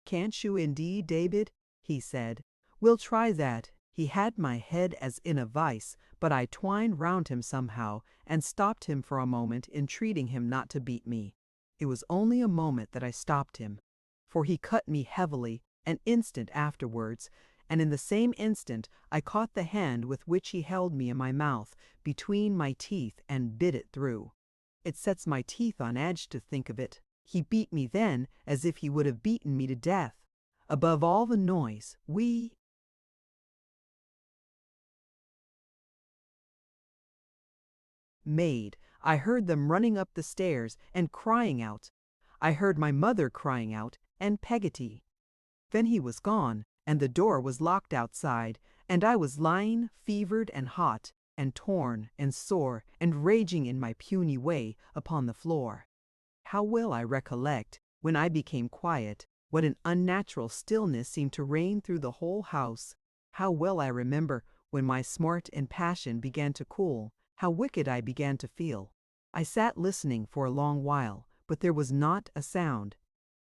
"Can't you indeed, David?" he said. "We'll try that." He had my head as in a vice, but I twined round him somehow, and stopped him for a moment, entreating him not to beat me. It was only a moment that I stopped him, for he cut me heavily an instant afterwards, and in the same instant I caught the hand with which he held me in my mouth, between my teeth, and bit it through. It sets my teeth on edge to think of it. He beat me then as if he would have beaten me to death. Above all the noise, we made, I heard them running up the stairs and crying out. I heard my mother crying out, and Peggotty. Then he was gone, and the door was locked outside, and I was lying, fevered and hot, and torn and sore, and raging in my puny way, upon the floor. How well I recollect, when I became quiet, what an unnatural stillness seemed to reign through the whole house. How well I remember, when my smart and passion began to cool, how wicked I began to feel. I sat listening for a long while, but there was not a sound.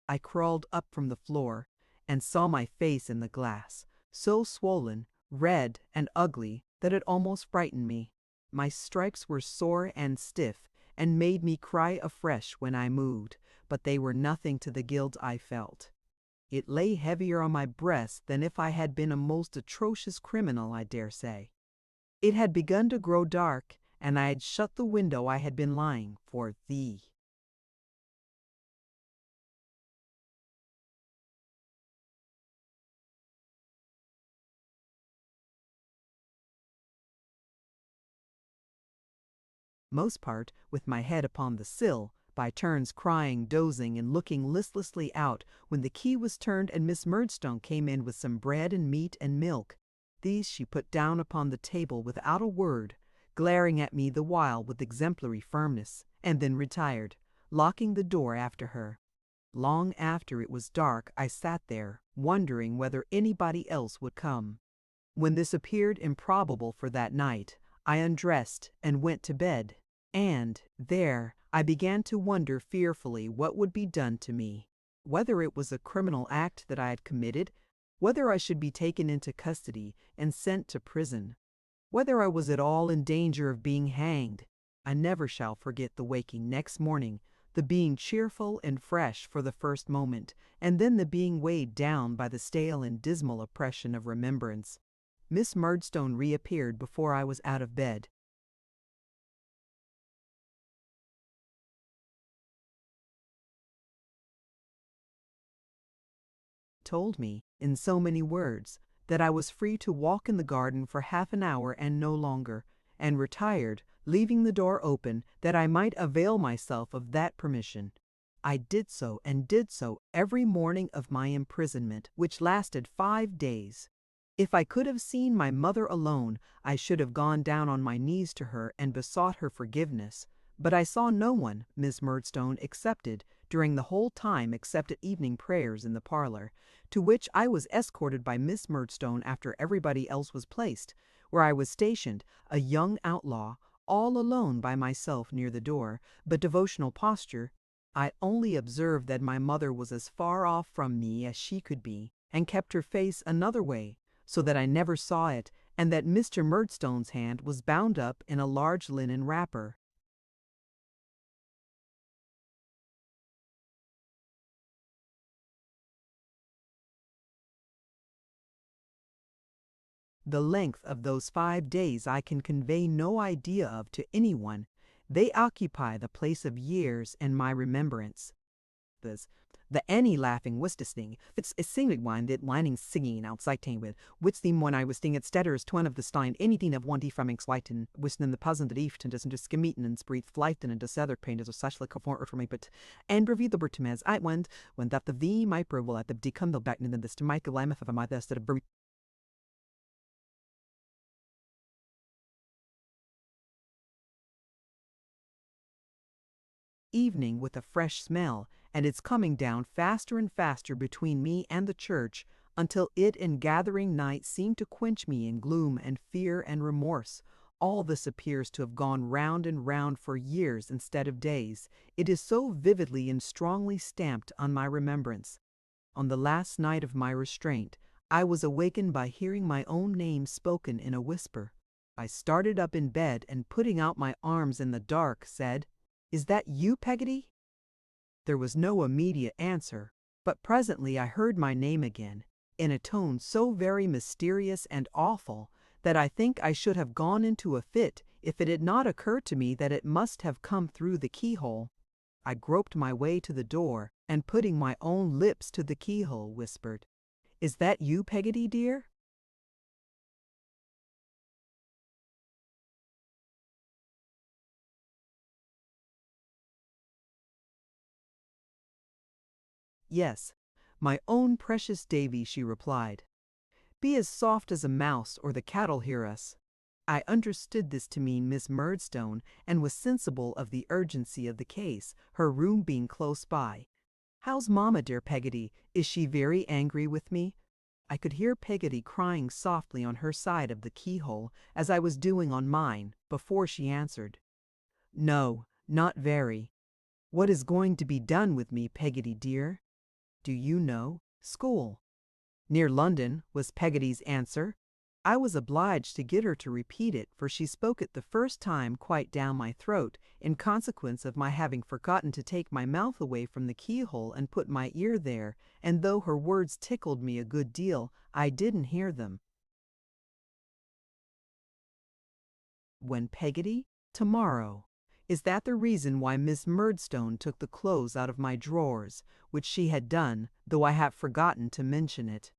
I crawled up from the floor, and saw my face in the glass, so swollen, red and ugly, that it almost frightened me. My stripes were sore and stiff, and made me cry afresh when I moved, but they were nothing to the guilt I felt. It lay heavier on my breast than if I had been a most atrocious criminal, I dare say. It had begun to grow dark, and I had shut the window I had been lying for thee. Most part with my head upon the sill, by turns crying, dozing, and looking listlessly out, when the key was turned and Miss Murdstone came in with some bread and meat and milk. These she put down upon the table without a word, glaring at me the while with exemplary firmness, and then retired, locking the door after her. Long after it was dark I sat there, wondering whether anybody else would come. When this appeared improbable for that night, I undressed and went to bed, and there I began to wonder fearfully what would be done to me, whether it was a criminal act that I had committed, whether I should be taken into custody and sent to prison, whether I was at all in danger of being hanged. I never shall forget the waking next morning, the being cheerful and fresh for the first moment, and then the being weighed down by the stale and dismal oppression of remembrance. Miss Murdstone reappeared before I was out of bed. Told me, in so many words, that I was free to walk in the garden for half an hour and no longer, and retired, leaving the door open that I might avail myself of that permission. I did so, and did so every morning of my imprisonment, which lasted 5 days. If I could have seen my mother alone, I should have gone down on my knees to her and besought her forgiveness. But I saw no one, Miss Murdstone excepted, during the whole time except at evening prayers in the parlor, to which I was escorted by Miss Murdstone after everybody else was placed, where I was stationed, a young outlaw, all alone by myself near the door, but devotional posture. I only observed that my mother was as far off from me as she could be, and kept her face another way, so that I never saw it, and that Mr. Murdstone's hand was bound up in a large linen wrapper. The length of those 5 days I can convey no idea of to anyone. They occupy the place of years in my remembrance. The any laughing was disting. It's a singing one that lining singing outside town with, which theme when I was sting at Stedders twin of the stein, anything of one from Exlighten, wishing the puzzle that Eve and just skimmeeting and breathe flighten and the paint as a such like a for me, but and review the Bertimes I went when that the V miper will at the decumble back in this to Michael Lameth of my best at a very evening with a fresh smell, and it's coming down faster and faster between me and the church, until it in gathering night seemed to quench me in gloom and fear and remorse. All this appears to have gone round and round for years instead of days. It is so vividly and strongly stamped on my remembrance. On the last night of my restraint, I was awakened by hearing my own name spoken in a whisper. I started up in bed and putting out my arms in the dark, said, "Is that you, Peggotty?" There was no immediate answer, but presently I heard my name again, in a tone so very mysterious and awful that I think I should have gone into a fit if it had not occurred to me that it must have come through the keyhole. I groped my way to the door, and putting my own lips to the keyhole, whispered, "Is that you, Peggotty, dear?" "Yes, my own precious Davy," she replied. "Be as soft as a mouse, or the cat'll hear us." I understood this to mean Miss Murdstone, and was sensible of the urgency of the case, her room being close by. "How's mamma, dear Peggotty? Is she very angry with me?" I could hear Peggotty crying softly on her side of the keyhole, as I was doing on mine, before she answered. "No, not very. What is going to be done with me, Peggotty dear?" "Do you know? School." "Near London," was Peggotty's answer. I was obliged to get her to repeat it, for she spoke it the first time quite down my throat, in consequence of my having forgotten to take my mouth away from the keyhole and put my ear there, and though her words tickled me a good deal, I didn't hear them. When Peggotty? Tomorrow. Is that the reason why Miss Murdstone took the clothes out of my drawers, which she had done, though I have forgotten to mention it?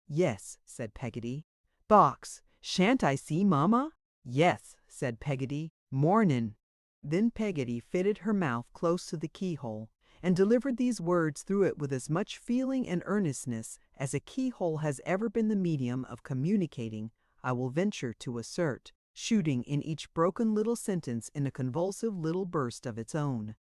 Yes, said Peggotty. Box, shan't I see mamma? Yes, said Peggotty. Mornin'. Then Peggotty fitted her mouth close to the keyhole, and delivered these words through it with as much feeling and earnestness as a keyhole has ever been the medium of communicating, I will venture to assert, shooting in each broken little sentence in a convulsive little burst of its own.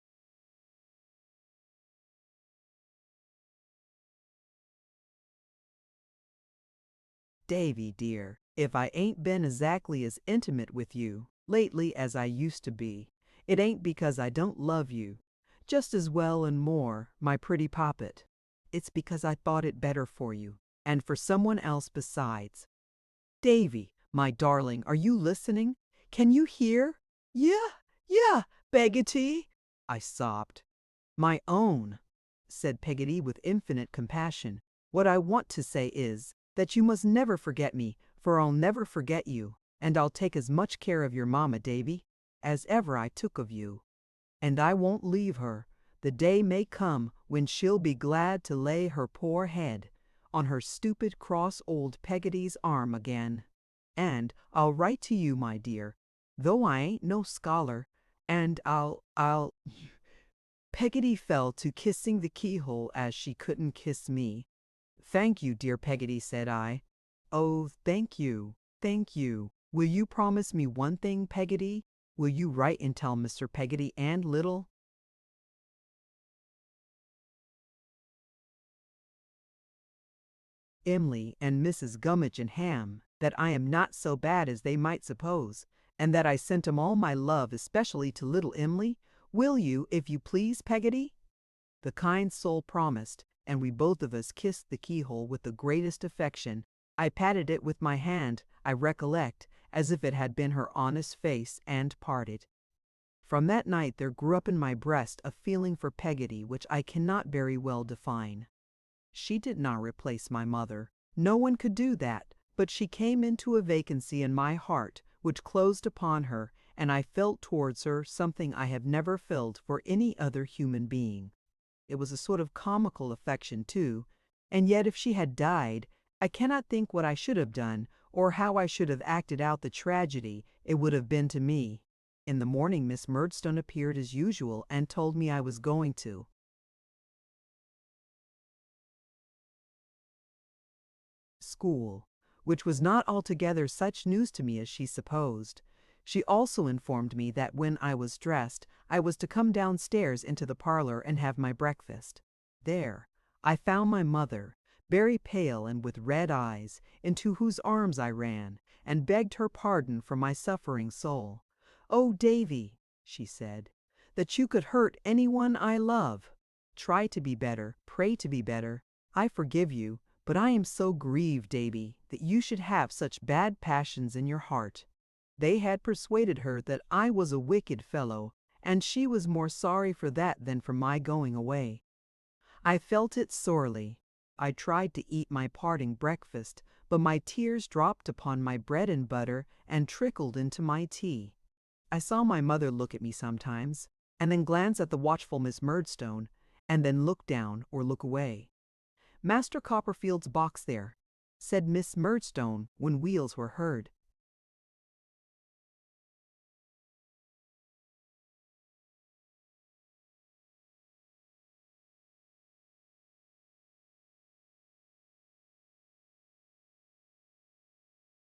Davy, dear, if I ain't been exactly as intimate with you lately as I used to be, it ain't because I don't love you just as well and more, my pretty poppet. It's because I thought it better for you, and for someone else besides. Davy, my darling, are you listening? Can you hear? Yeah, Peggotty, I sobbed. My own, said Peggotty with infinite compassion. What I want to say is that you must never forget me, for I'll never forget you, and I'll take as much care of your mamma, Davy, as ever I took of you. And I won't leave her. The day may come when she'll be glad to lay her poor head on her stupid cross old Peggotty's arm again. And I'll write to you, my dear, though I ain't no scholar, and I'll Peggotty fell to kissing the keyhole as she couldn't kiss me. Thank you, dear Peggotty, said I. Oh, thank you, thank you. Will you promise me one thing, Peggotty? Will you write and tell Mr. Peggotty and Little? Emily and Mrs. Gummidge and Ham, that I am not so bad as they might suppose, and that I sent 'em all my love, especially to little Emily? Will you, if you please, Peggotty? The kind soul promised, and we both of us kissed the keyhole with the greatest affection. I patted it with my hand, I recollect, as if it had been her honest face, and parted. From that night there grew up in my breast a feeling for Peggotty which I cannot very well define. She did not replace my mother. No one could do that, but she came into a vacancy in my heart which closed upon her, and I felt towards her something I have never felt for any other human being. It was a sort of comical affection, too, and yet if she had died, I cannot think what I should have done, or how I should have acted out the tragedy it would have been to me. In the morning Miss Murdstone appeared as usual and told me I was going to school, which was not altogether such news to me as she supposed. She also informed me that when I was dressed, I was to come downstairs into the parlor and have my breakfast. There, I found my mother, very pale and with red eyes, into whose arms I ran, and begged her pardon for my suffering soul. "Oh, Davy," she said, "that you could hurt anyone I love. Try to be better, pray to be better. I forgive you, but I am so grieved, Davy, that you should have such bad passions in your heart." They had persuaded her that I was a wicked fellow, and she was more sorry for that than for my going away. I felt it sorely. I tried to eat my parting breakfast, but my tears dropped upon my bread and butter and trickled into my tea. I saw my mother look at me sometimes, and then glance at the watchful Miss Murdstone, and then look down or look away. "Master Copperfield's box there," said Miss Murdstone when wheels were heard.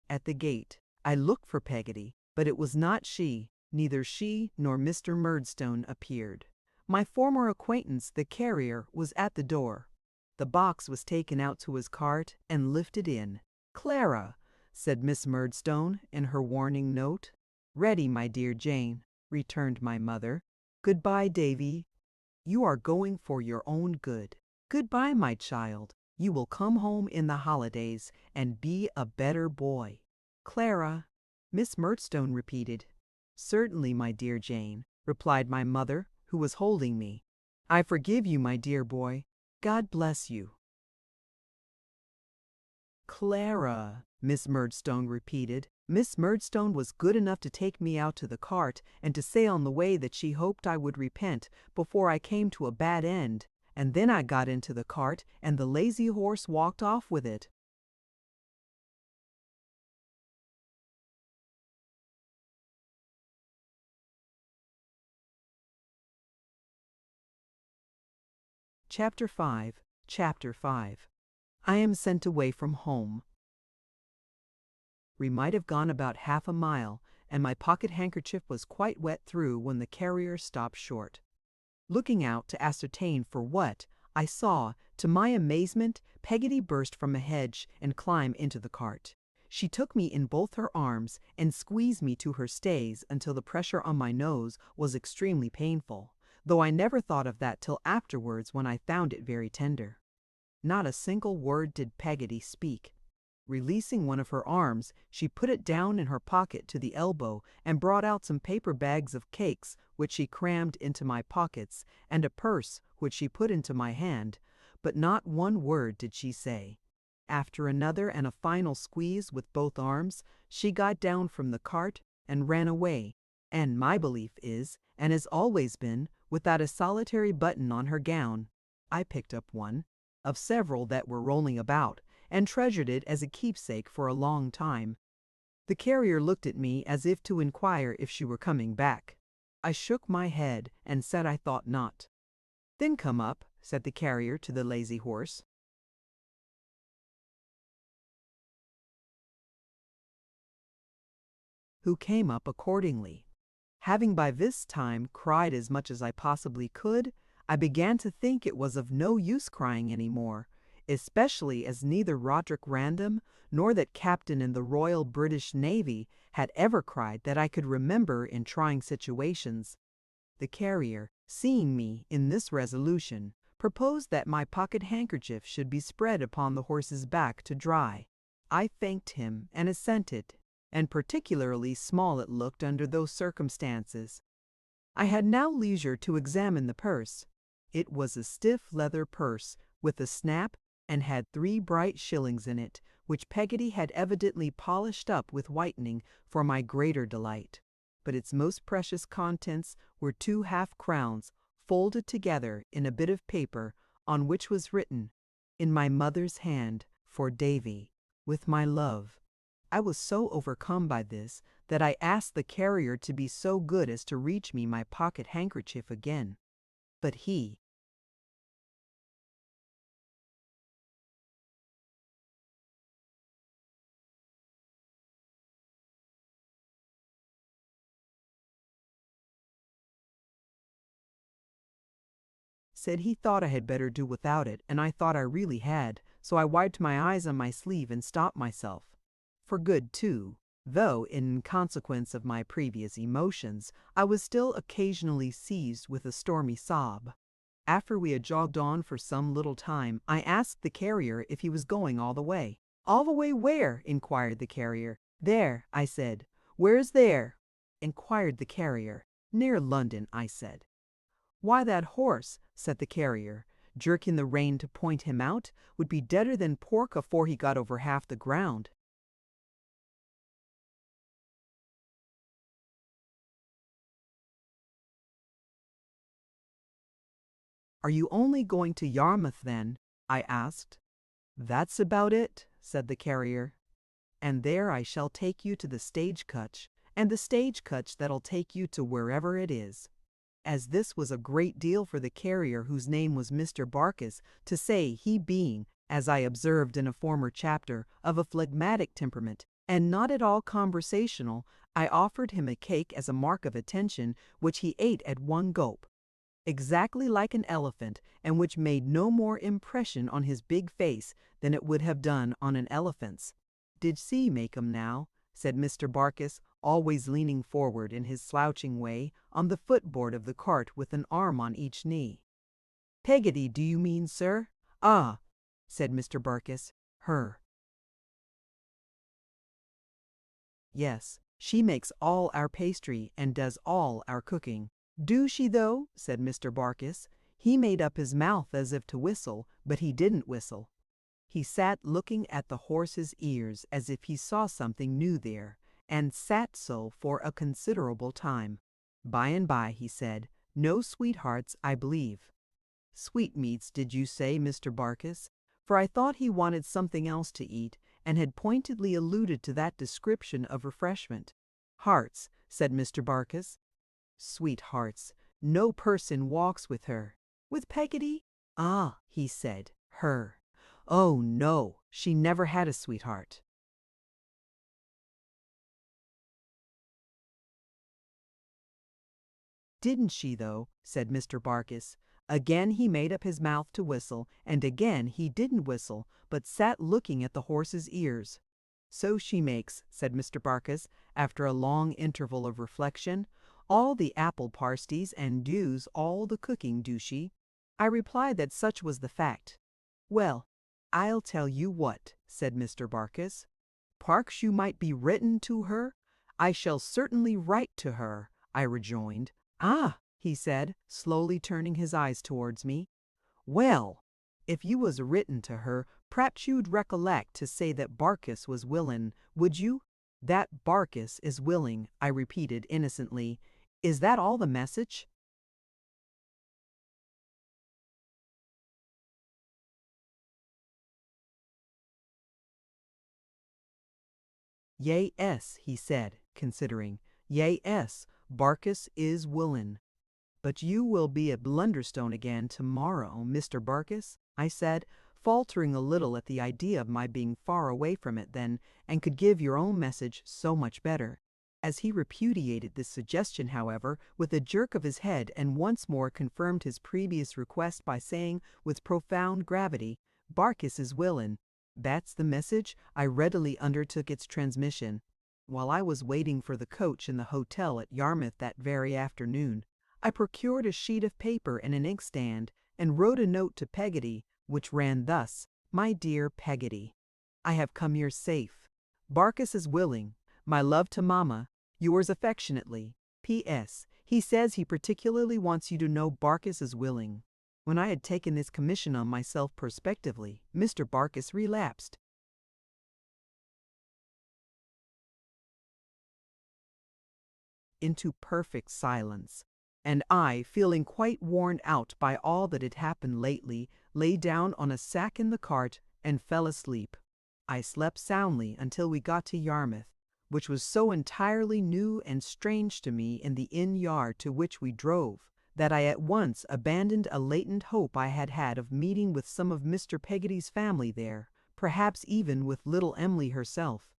At the gate, I looked for Peggotty, but it was not she. Neither she nor Mr. Murdstone appeared. My former acquaintance, the carrier, was at the door. The box was taken out to his cart and lifted in. "Clara," said Miss Murdstone in her warning note. "Ready, my dear Jane," returned my mother. "Good-bye, Davy. You are going for your own good. Good-bye, my child. You will come home in the holidays and be a better boy." Clara, Miss Murdstone repeated. Certainly, my dear Jane, replied my mother, who was holding me. I forgive you, my dear boy. God bless you. Clara, Miss Murdstone repeated. Miss Murdstone was good enough to take me out to the cart and to say on the way that she hoped I would repent before I came to a bad end, and then I got into the cart and the lazy horse walked off with it. Chapter 5. Chapter 5. I am sent away from home. We might have gone about half a mile, and my pocket handkerchief was quite wet through when the carrier stopped short. Looking out to ascertain for what, I saw, to my amazement, Peggotty burst from a hedge and climb into the cart. She took me in both her arms and squeezed me to her stays until the pressure on my nose was extremely painful, though I never thought of that till afterwards when I found it very tender. Not a single word did Peggotty speak. Releasing one of her arms, she put it down in her pocket to the elbow and brought out some paper bags of cakes which she crammed into my pockets, and a purse which she put into my hand, but not one word did she say. After another and a final squeeze with both arms, she got down from the cart and ran away, and my belief is, and has always been, without a solitary button on her gown. I picked up one, of several that were rolling about, and treasured it as a keepsake for a long time. The carrier looked at me as if to inquire if she were coming back. I shook my head and said I thought not. Then come up, said the carrier to the lazy horse. Who came up accordingly. Having by this time cried as much as I possibly could, I began to think it was of no use crying any more, especially as neither Roderick Random nor that captain in the Royal British Navy had ever cried that I could remember in trying situations. The carrier, seeing me in this resolution, proposed that my pocket handkerchief should be spread upon the horse's back to dry. I thanked him and assented, and particularly small it looked under those circumstances. I had now leisure to examine the purse. It was a stiff leather purse with a snap and had 3 bright shillings in it, which Peggotty had evidently polished up with whitening for my greater delight. But its most precious contents were 2 half-crowns folded together in a bit of paper on which was written, "In my mother's hand, for Davy, with my love." I was so overcome by this that I asked the carrier to be so good as to reach me my pocket handkerchief again. But he, said he thought I had better do without it, and I thought I really had, so I wiped my eyes on my sleeve and stopped myself. For good, too, though, in consequence of my previous emotions, I was still occasionally seized with a stormy sob. After we had jogged on for some little time, I asked the carrier if he was going all the way. "All the way where?" inquired the carrier. "There," I said. "Where's there?" inquired the carrier. "Near London," I said. "Why, that horse," said the carrier, jerking the rein to point him out, "would be deader than pork afore he got over half the ground." "Are you only going to Yarmouth, then?" I asked. "That's about it," said the carrier. "And there I shall take you to the stagecoach, and the stagecoach that'll take you to wherever it is." As this was a great deal for the carrier, whose name was Mr. Barkis, to say, he being, as I observed in a former chapter, of a phlegmatic temperament, and not at all conversational, I offered him a cake as a mark of attention, which he ate at one gulp, exactly like an elephant, and which made no more impression on his big face than it would have done on an elephant's. "Did see make 'em now?" said Mr. Barkis, always leaning forward in his slouching way on the footboard of the cart with an arm on each knee. "Peggotty, do you mean, sir?" "Ah," said Mr. Barkis, "her." Yes, she makes all our pastry and does all our cooking. Do she though? Said Mr. Barkis. He made up his mouth as if to whistle, but he didn't whistle. He sat looking at the horse's ears as if he saw something new there, and sat so for a considerable time. By and by he said, "No sweethearts, I believe." "Sweetmeats, did you say, Mr. Barkis?" For I thought he wanted something else to eat, and had pointedly alluded to that description of refreshment. "Hearts," said Mr. Barkis. "Sweethearts. No person walks with her." "With Peggotty?" "Ah," he said, "her. Oh, no, she never had a sweetheart." "Didn't she, though?" said Mr. Barkis. Again he made up his mouth to whistle, and again he didn't whistle, but sat looking at the horse's ears. "So she makes," said Mr. Barkis, after a long interval of reflection. "All the apple parsties and does all the cooking, do she?" I replied that such was the fact. "Well, I'll tell you what," said Mr. Barkis. "Parks, you might be written to her." "I shall certainly write to her," I rejoined. "Ah," he said, slowly turning his eyes towards me. "Well, if you was written to her, p'raps you'd recollect to say that Barkis was willin', would you?" "That Barkis is willing," I repeated innocently. "Is that all the message?" "Yes," he said, considering. "Yes, Barkis is willin'." "But you will be at Blunderstone again to-morrow, Mr. Barkis?" I said, faltering a little at the idea of my being far away from it then, and could give your own message so much better. As he repudiated this suggestion, however, with a jerk of his head, and once more confirmed his previous request by saying, with profound gravity, "Barkis is willin'." "That's the message?" I readily undertook its transmission. While I was waiting for the coach in the hotel at Yarmouth that very afternoon, I procured a sheet of paper and an inkstand, and wrote a note to Peggotty, which ran thus: "My dear Peggotty, I have come here safe. Barkis is willing. My love to Mamma. Yours affectionately. P.S. He says he particularly wants you to know Barkis is willing." When I had taken this commission on myself prospectively, Mr. Barkis relapsed into perfect silence, and I, feeling quite worn out by all that had happened lately, lay down on a sack in the cart and fell asleep. I slept soundly until we got to Yarmouth, which was so entirely new and strange to me in the inn yard to which we drove, that I at once abandoned a latent hope I had had of meeting with some of Mr. Peggotty's family there, perhaps even with little Emily herself.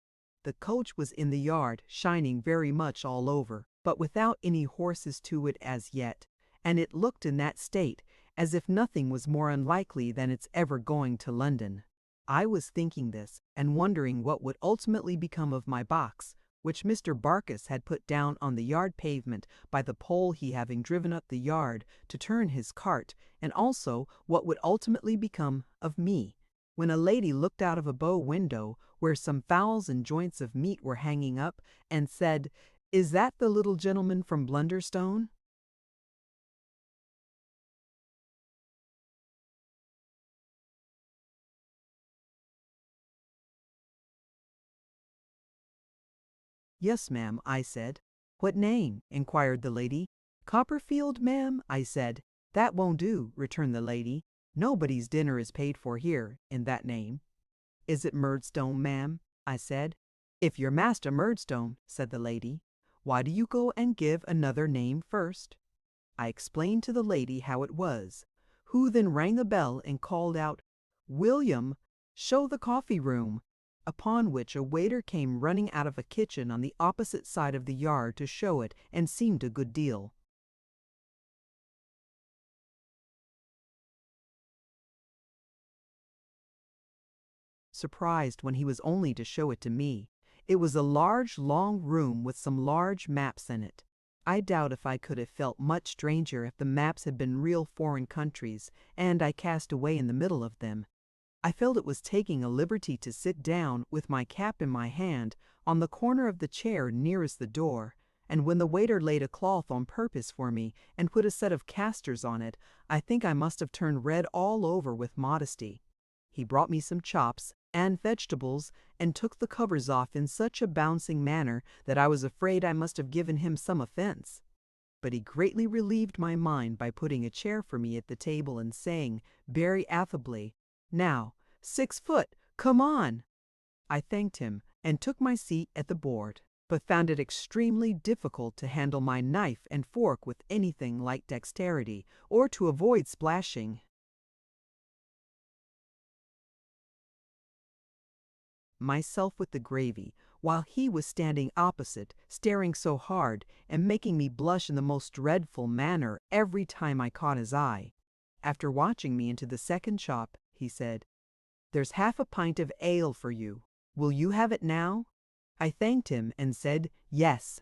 The coach was in the yard, shining very much all over, but without any horses to it as yet, and it looked in that state as if nothing was more unlikely than its ever going to London. I was thinking this, and wondering what would ultimately become of my box, which Mr. Barkis had put down on the yard pavement by the pole, he having driven up the yard to turn his cart, and also what would ultimately become of me, when a lady looked out of a bow window, where some fowls and joints of meat were hanging up, and said, "Is that the little gentleman from Blunderstone?" "Yes, ma'am," I said. "What name?" inquired the lady. "Copperfield, ma'am," I said. "That won't do," returned the lady. "Nobody's dinner is paid for here, in that name." "Is it Murdstone, ma'am?" I said. "If you're Master Murdstone," said the lady, "why do you go and give another name first?" I explained to the lady how it was, who then rang a bell and called out, "William, show the coffee room," upon which a waiter came running out of a kitchen on the opposite side of the yard to show it, and seemed a good deal surprised when he was only to show it to me. It was a large, long room with some large maps in it. I doubt if I could have felt much stranger if the maps had been real foreign countries, and I cast away in the middle of them. I felt it was taking a liberty to sit down, with my cap in my hand, on the corner of the chair nearest the door, and when the waiter laid a cloth on purpose for me and put a set of castors on it, I think I must have turned red all over with modesty. He brought me some chops and vegetables and took the covers off in such a bouncing manner that I was afraid I must have given him some offense. But he greatly relieved my mind by putting a chair for me at the table and saying, very affably, "Now, 6 foot, come on!" I thanked him and took my seat at the board, but found it extremely difficult to handle my knife and fork with anything like dexterity, or to avoid splashing myself with the gravy, while he was standing opposite, staring so hard and making me blush in the most dreadful manner every time I caught his eye. After watching me into the second chop, he said, "There's half a pint of ale for you. Will you have it now?" I thanked him and said, "Yes,"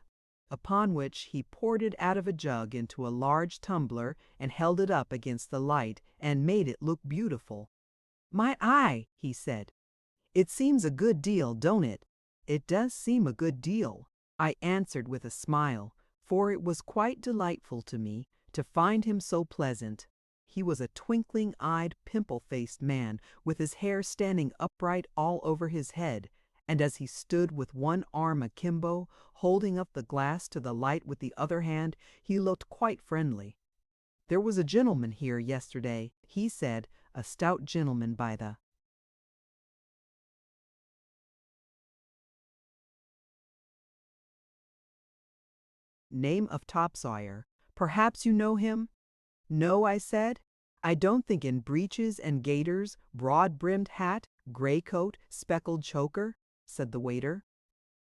upon which he poured it out of a jug into a large tumbler and held it up against the light and made it look beautiful. "My eye," he said, "it seems a good deal, don't it?" "It does seem a good deal," I answered with a smile, for it was quite delightful to me to find him so pleasant. He was a twinkling-eyed, pimple-faced man, with his hair standing upright all over his head, and as he stood with one arm akimbo, holding up the glass to the light with the other hand, he looked quite friendly. "There was a gentleman here yesterday," he said, "a stout gentleman by the name of Topsawyer. Perhaps you know him?" "No," I said. "I don't think in breeches and gaiters, broad-brimmed hat, gray coat, speckled choker," said the waiter.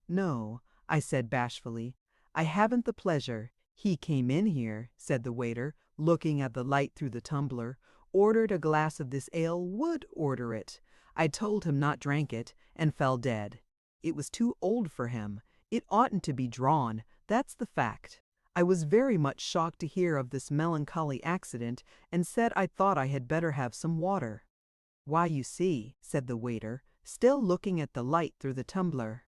"No," I said bashfully. "I haven't the pleasure. He came in here," said the waiter, looking at the light through the tumbler, "ordered a glass of this ale, would order it. I told him not drank it, and fell dead. It was too old for him. It oughtn't to be drawn, that's the fact. I was very much shocked to hear of this melancholy accident, and said I thought I had better have some water." "Why, you see," said the waiter, still looking at the light through the tumbler,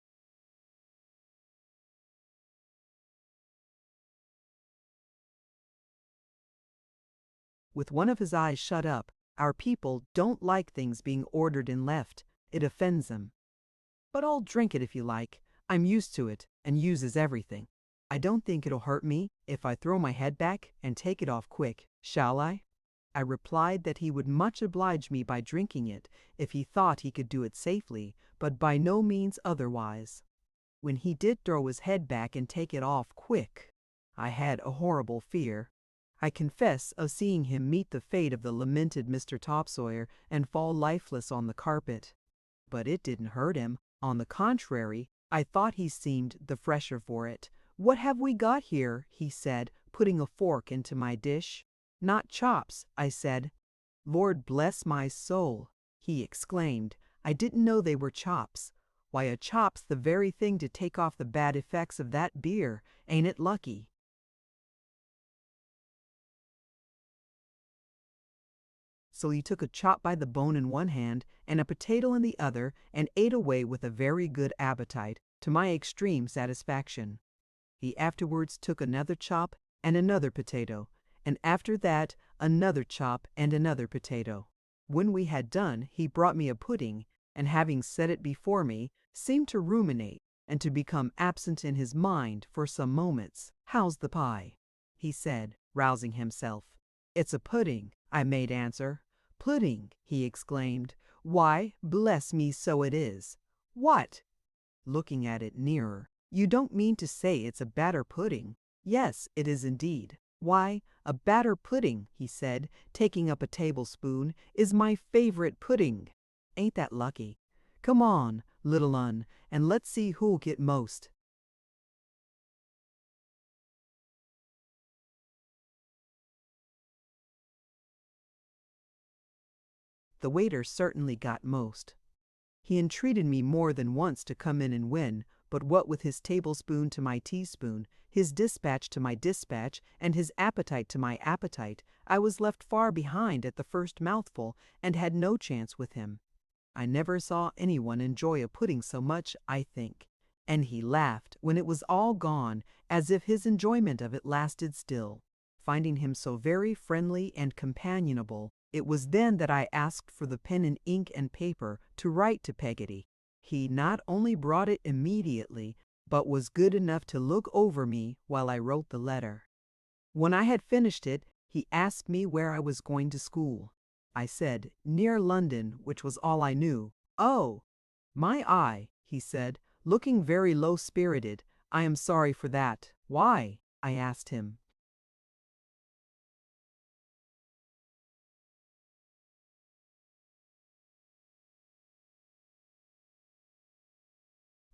with one of his eyes shut up, "our people don't like things being ordered and left. It offends them. But I'll drink it if you like. I'm used to it, and uses everything. I don't think it'll hurt me if I throw my head back and take it off quick, shall I?" I replied that he would much oblige me by drinking it if he thought he could do it safely, but by no means otherwise. When he did throw his head back and take it off quick, I had a horrible fear, I confess, of seeing him meet the fate of the lamented Mr. Topsawyer and fall lifeless on the carpet. But it didn't hurt him. On the contrary, I thought he seemed the fresher for it. "What have we got here?" he said, putting a fork into my dish. "Not chops," I said. "Lord bless my soul!" he exclaimed. "I didn't know they were chops. Why, a chop's the very thing to take off the bad effects of that beer. Ain't it lucky?" So he took a chop by the bone in one hand and a potato in the other, and ate away with a very good appetite, to my extreme satisfaction. He afterwards took another chop and another potato, and after that another chop and another potato. When we had done, he brought me a pudding, and having set it before me, seemed to ruminate and to become absent in his mind for some moments. "How's the pie?" he said, rousing himself. "It's a pudding," I made answer. "Pudding!" he exclaimed. "Why, bless me, so it is." "What?" looking at it nearer. "You don't mean to say it's a batter pudding?" "Yes, it is indeed." "Why, a batter pudding," he said, taking up a tablespoon, "is my favorite pudding. Ain't that lucky? Come on, little un, and let's see who'll get most." The waiter certainly got most. He entreated me more than once to come in and win, but what with his tablespoon to my teaspoon, his dispatch to my dispatch, and his appetite to my appetite, I was left far behind at the first mouthful, and had no chance with him. I never saw anyone enjoy a pudding so much, I think, and he laughed when it was all gone, as if his enjoyment of it lasted still. Finding him so very friendly and companionable, it was then that I asked for the pen and ink and paper to write to Peggotty. He not only brought it immediately, but was good enough to look over me while I wrote the letter. When I had finished it, he asked me where I was going to school. I said, near London, which was all I knew. "Oh, my eye," he said, looking very low-spirited. "I am sorry for that." "Why?" I asked him.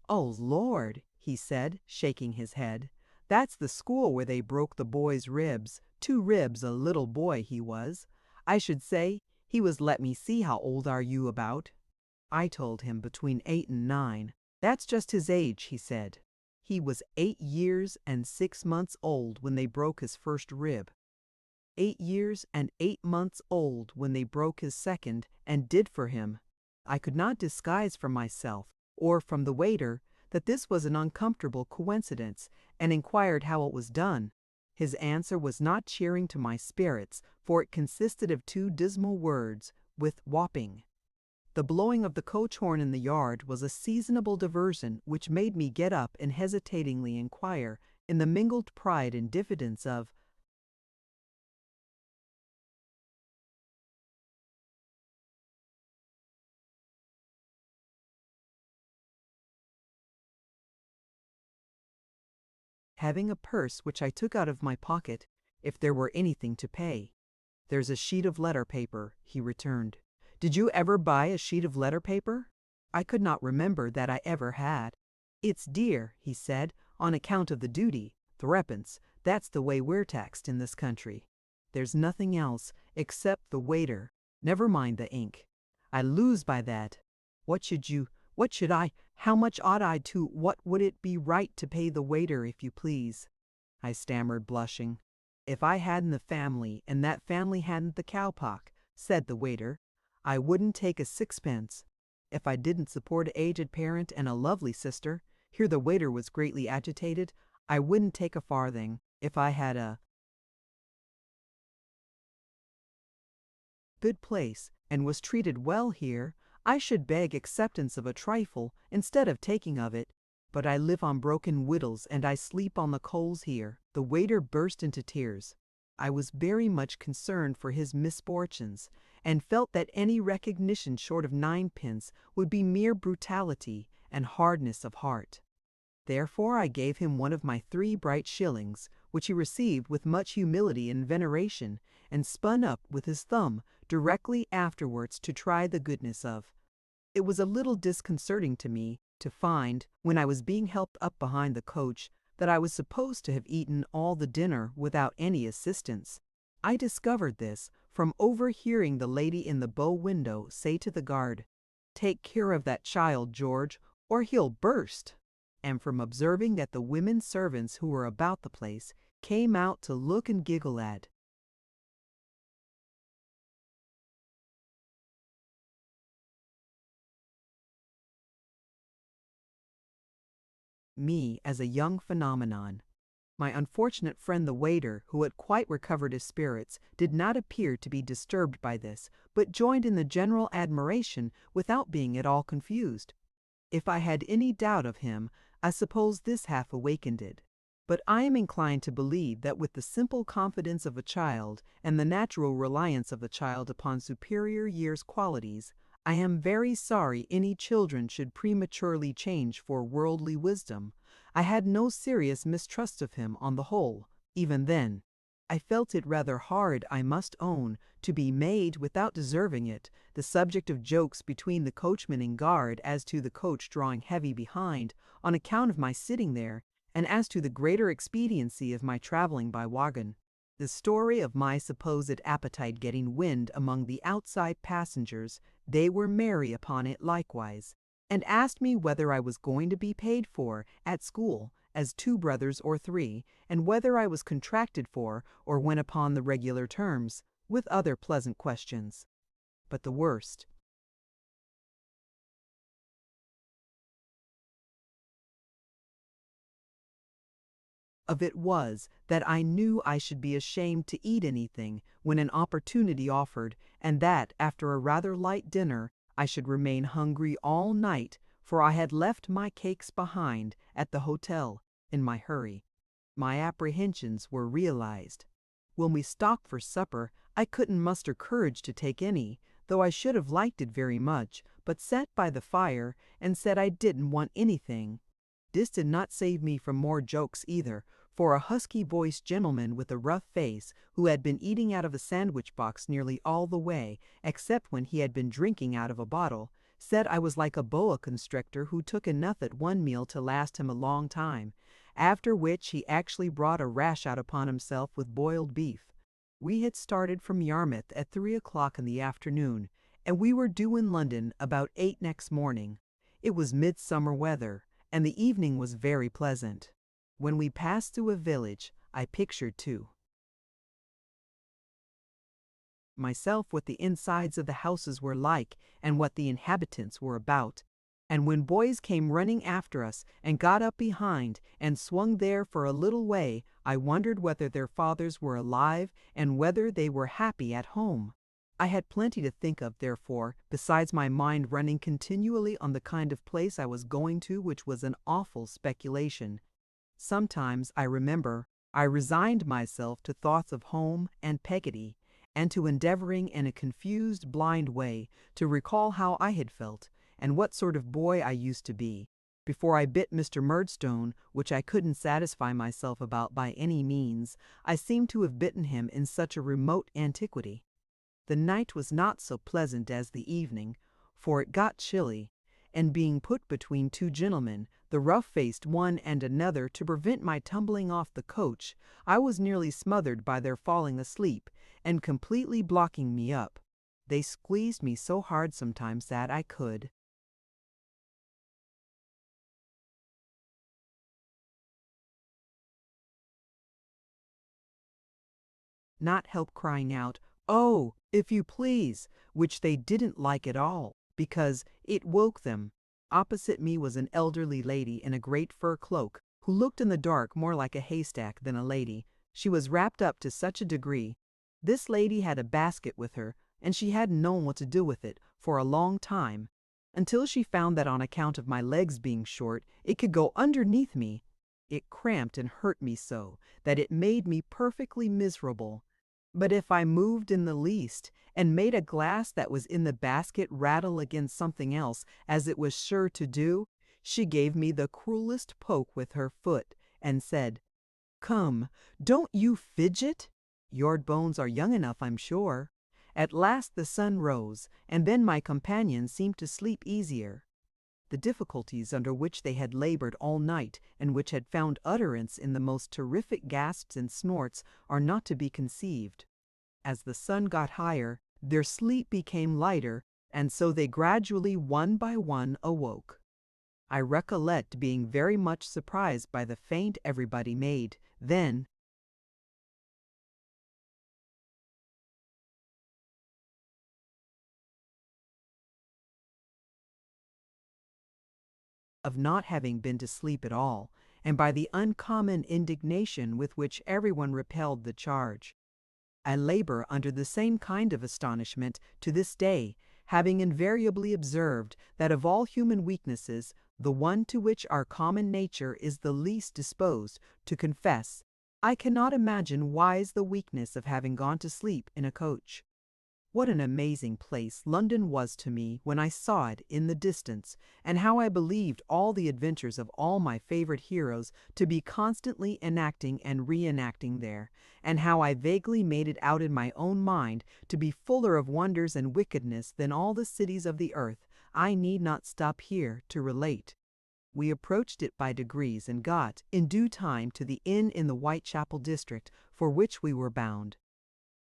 "Oh, Lord," he said, shaking his head. "That's the school where they broke the boy's ribs. 2 ribs, a little boy he was. I should say he was let me see how old are you about." I told him between 8 and 9. "That's just his age," he said. He was 8 years and 6 months old when they broke his first rib. 8 years and 8 months old when they broke his second and did for him. I could not disguise from myself, or from the waiter, that this was an uncomfortable coincidence, and inquired how it was done. His answer was not cheering to my spirits, for it consisted of 2 dismal words, with whopping. The blowing of the coach horn in the yard was a seasonable diversion which made me get up and hesitatingly inquire, in the mingled pride and diffidence of, having a purse which I took out of my pocket, if there were anything to pay. "There's a sheet of letter paper," he returned. "Did you ever buy a sheet of letter paper?" I could not remember that I ever had. "It's dear," he said, "on account of the duty. 3d. That's the way we're taxed in this country. There's nothing else, except the waiter. Never mind the ink. I lose by that. What should I, how much ought I to, what would it be right to pay the waiter, if you please?" I stammered, blushing. "If I hadn't the family, and that family hadn't the cowpox," said the waiter, "I wouldn't take a 6d. If I didn't support a aged parent and a lovely sister," here the waiter was greatly agitated, "I wouldn't take a farthing. If I had a good place, and was treated well here, I should beg acceptance of a trifle, instead of taking of it. But I live on broken wittles, and I sleep on the coals here." The waiter burst into tears. I was very much concerned for his misfortunes, and felt that any recognition short of 9d would be mere brutality and hardness of heart. Therefore I gave him one of my 3 bright shillings, which he received with much humility and veneration, and spun up with his thumb directly afterwards to try the goodness of. It was a little disconcerting to me to find, when I was being helped up behind the coach, that I was supposed to have eaten all the dinner without any assistance. I discovered this from overhearing the lady in the bow window say to the guard, "Take care of that child, George, or he'll burst," and from observing that the women servants who were about the place came out to look and giggle at me as a young phenomenon. My unfortunate friend the waiter, who had quite recovered his spirits, did not appear to be disturbed by this, but joined in the general admiration without being at all confused. If I had any doubt of him, I suppose this half awakened it. But I am inclined to believe that with the simple confidence of a child, and the natural reliance of the child upon superior years' qualities, I am very sorry any children should prematurely change for worldly wisdom. I had no serious mistrust of him on the whole, even then. I felt it rather hard, I must own, to be made, without deserving it, the subject of jokes between the coachman and guard as to the coach drawing heavy behind, on account of my sitting there, and as to the greater expediency of my traveling by wagon. The story of my supposed appetite getting wind among the outside passengers, they were merry upon it likewise, and asked me whether I was going to be paid for, at school, as 2 brothers or 3, and whether I was contracted for, or went upon the regular terms, with other pleasant questions. But the worst, of it was that I knew I should be ashamed to eat anything when an opportunity offered, and that after a rather light dinner I should remain hungry all night, for I had left my cakes behind at the hotel in my hurry. My apprehensions were realized. When we stopped for supper, I couldn't muster courage to take any, though I should have liked it very much, but sat by the fire and said I didn't want anything. This did not save me from more jokes either, for a husky-voiced gentleman with a rough face, who had been eating out of a sandwich box nearly all the way, except when he had been drinking out of a bottle, said I was like a boa constrictor who took enough at one meal to last him a long time, after which he actually brought a rash out upon himself with boiled beef. We had started from Yarmouth at 3 o'clock in the afternoon, and we were due in London about 8 next morning. It was midsummer weather, and the evening was very pleasant. When we passed through a village, I pictured to myself what the insides of the houses were like and what the inhabitants were about. And when boys came running after us and got up behind and swung there for a little way, I wondered whether their fathers were alive and whether they were happy at home. I had plenty to think of, therefore, besides my mind running continually on the kind of place I was going to, which was an awful speculation. Sometimes, I remember, I resigned myself to thoughts of home and Peggotty, and to endeavoring in a confused, blind way to recall how I had felt, and what sort of boy I used to be, before I bit Mr. Murdstone, which I couldn't satisfy myself about by any means. I seemed to have bitten him in such a remote antiquity. The night was not so pleasant as the evening, for it got chilly, and being put between two gentlemen, the rough-faced one and another, to prevent my tumbling off the coach, I was nearly smothered by their falling asleep, and completely blocking me up. They squeezed me so hard sometimes that I could not help crying out, "Oh, if you please," which they didn't like at all, because it woke them. Opposite me was an elderly lady in a great fur cloak, who looked in the dark more like a haystack than a lady. She was wrapped up to such a degree. This lady had a basket with her, and she hadn't known what to do with it for a long time, until she found that on account of my legs being short, it could go underneath me. It cramped and hurt me so that it made me perfectly miserable. But if I moved in the least, and made a glass that was in the basket rattle against something else, as it was sure to do, she gave me the cruelest poke with her foot, and said, "Come, don't you fidget. Your bones are young enough, I'm sure." At last the sun rose, and then my companions seemed to sleep easier. The difficulties under which they had labored all night, and which had found utterance in the most terrific gasps and snorts, are not to be conceived. As the sun got higher, their sleep became lighter, and so they gradually one by one awoke. I recollect being very much surprised by the feint everybody made, then, of not having been to sleep at all, and by the uncommon indignation with which everyone repelled the charge. I labor under the same kind of astonishment to this day, having invariably observed that of all human weaknesses, the one to which our common nature is the least disposed to confess. I cannot imagine why is the weakness of having gone to sleep in a coach. What an amazing place London was to me when I saw it in the distance, and how I believed all the adventures of all my favorite heroes to be constantly enacting and reenacting there, and how I vaguely made it out in my own mind to be fuller of wonders and wickedness than all the cities of the earth, I need not stop here to relate. We approached it by degrees and got, in due time, to the inn in the Whitechapel district for which we were bound.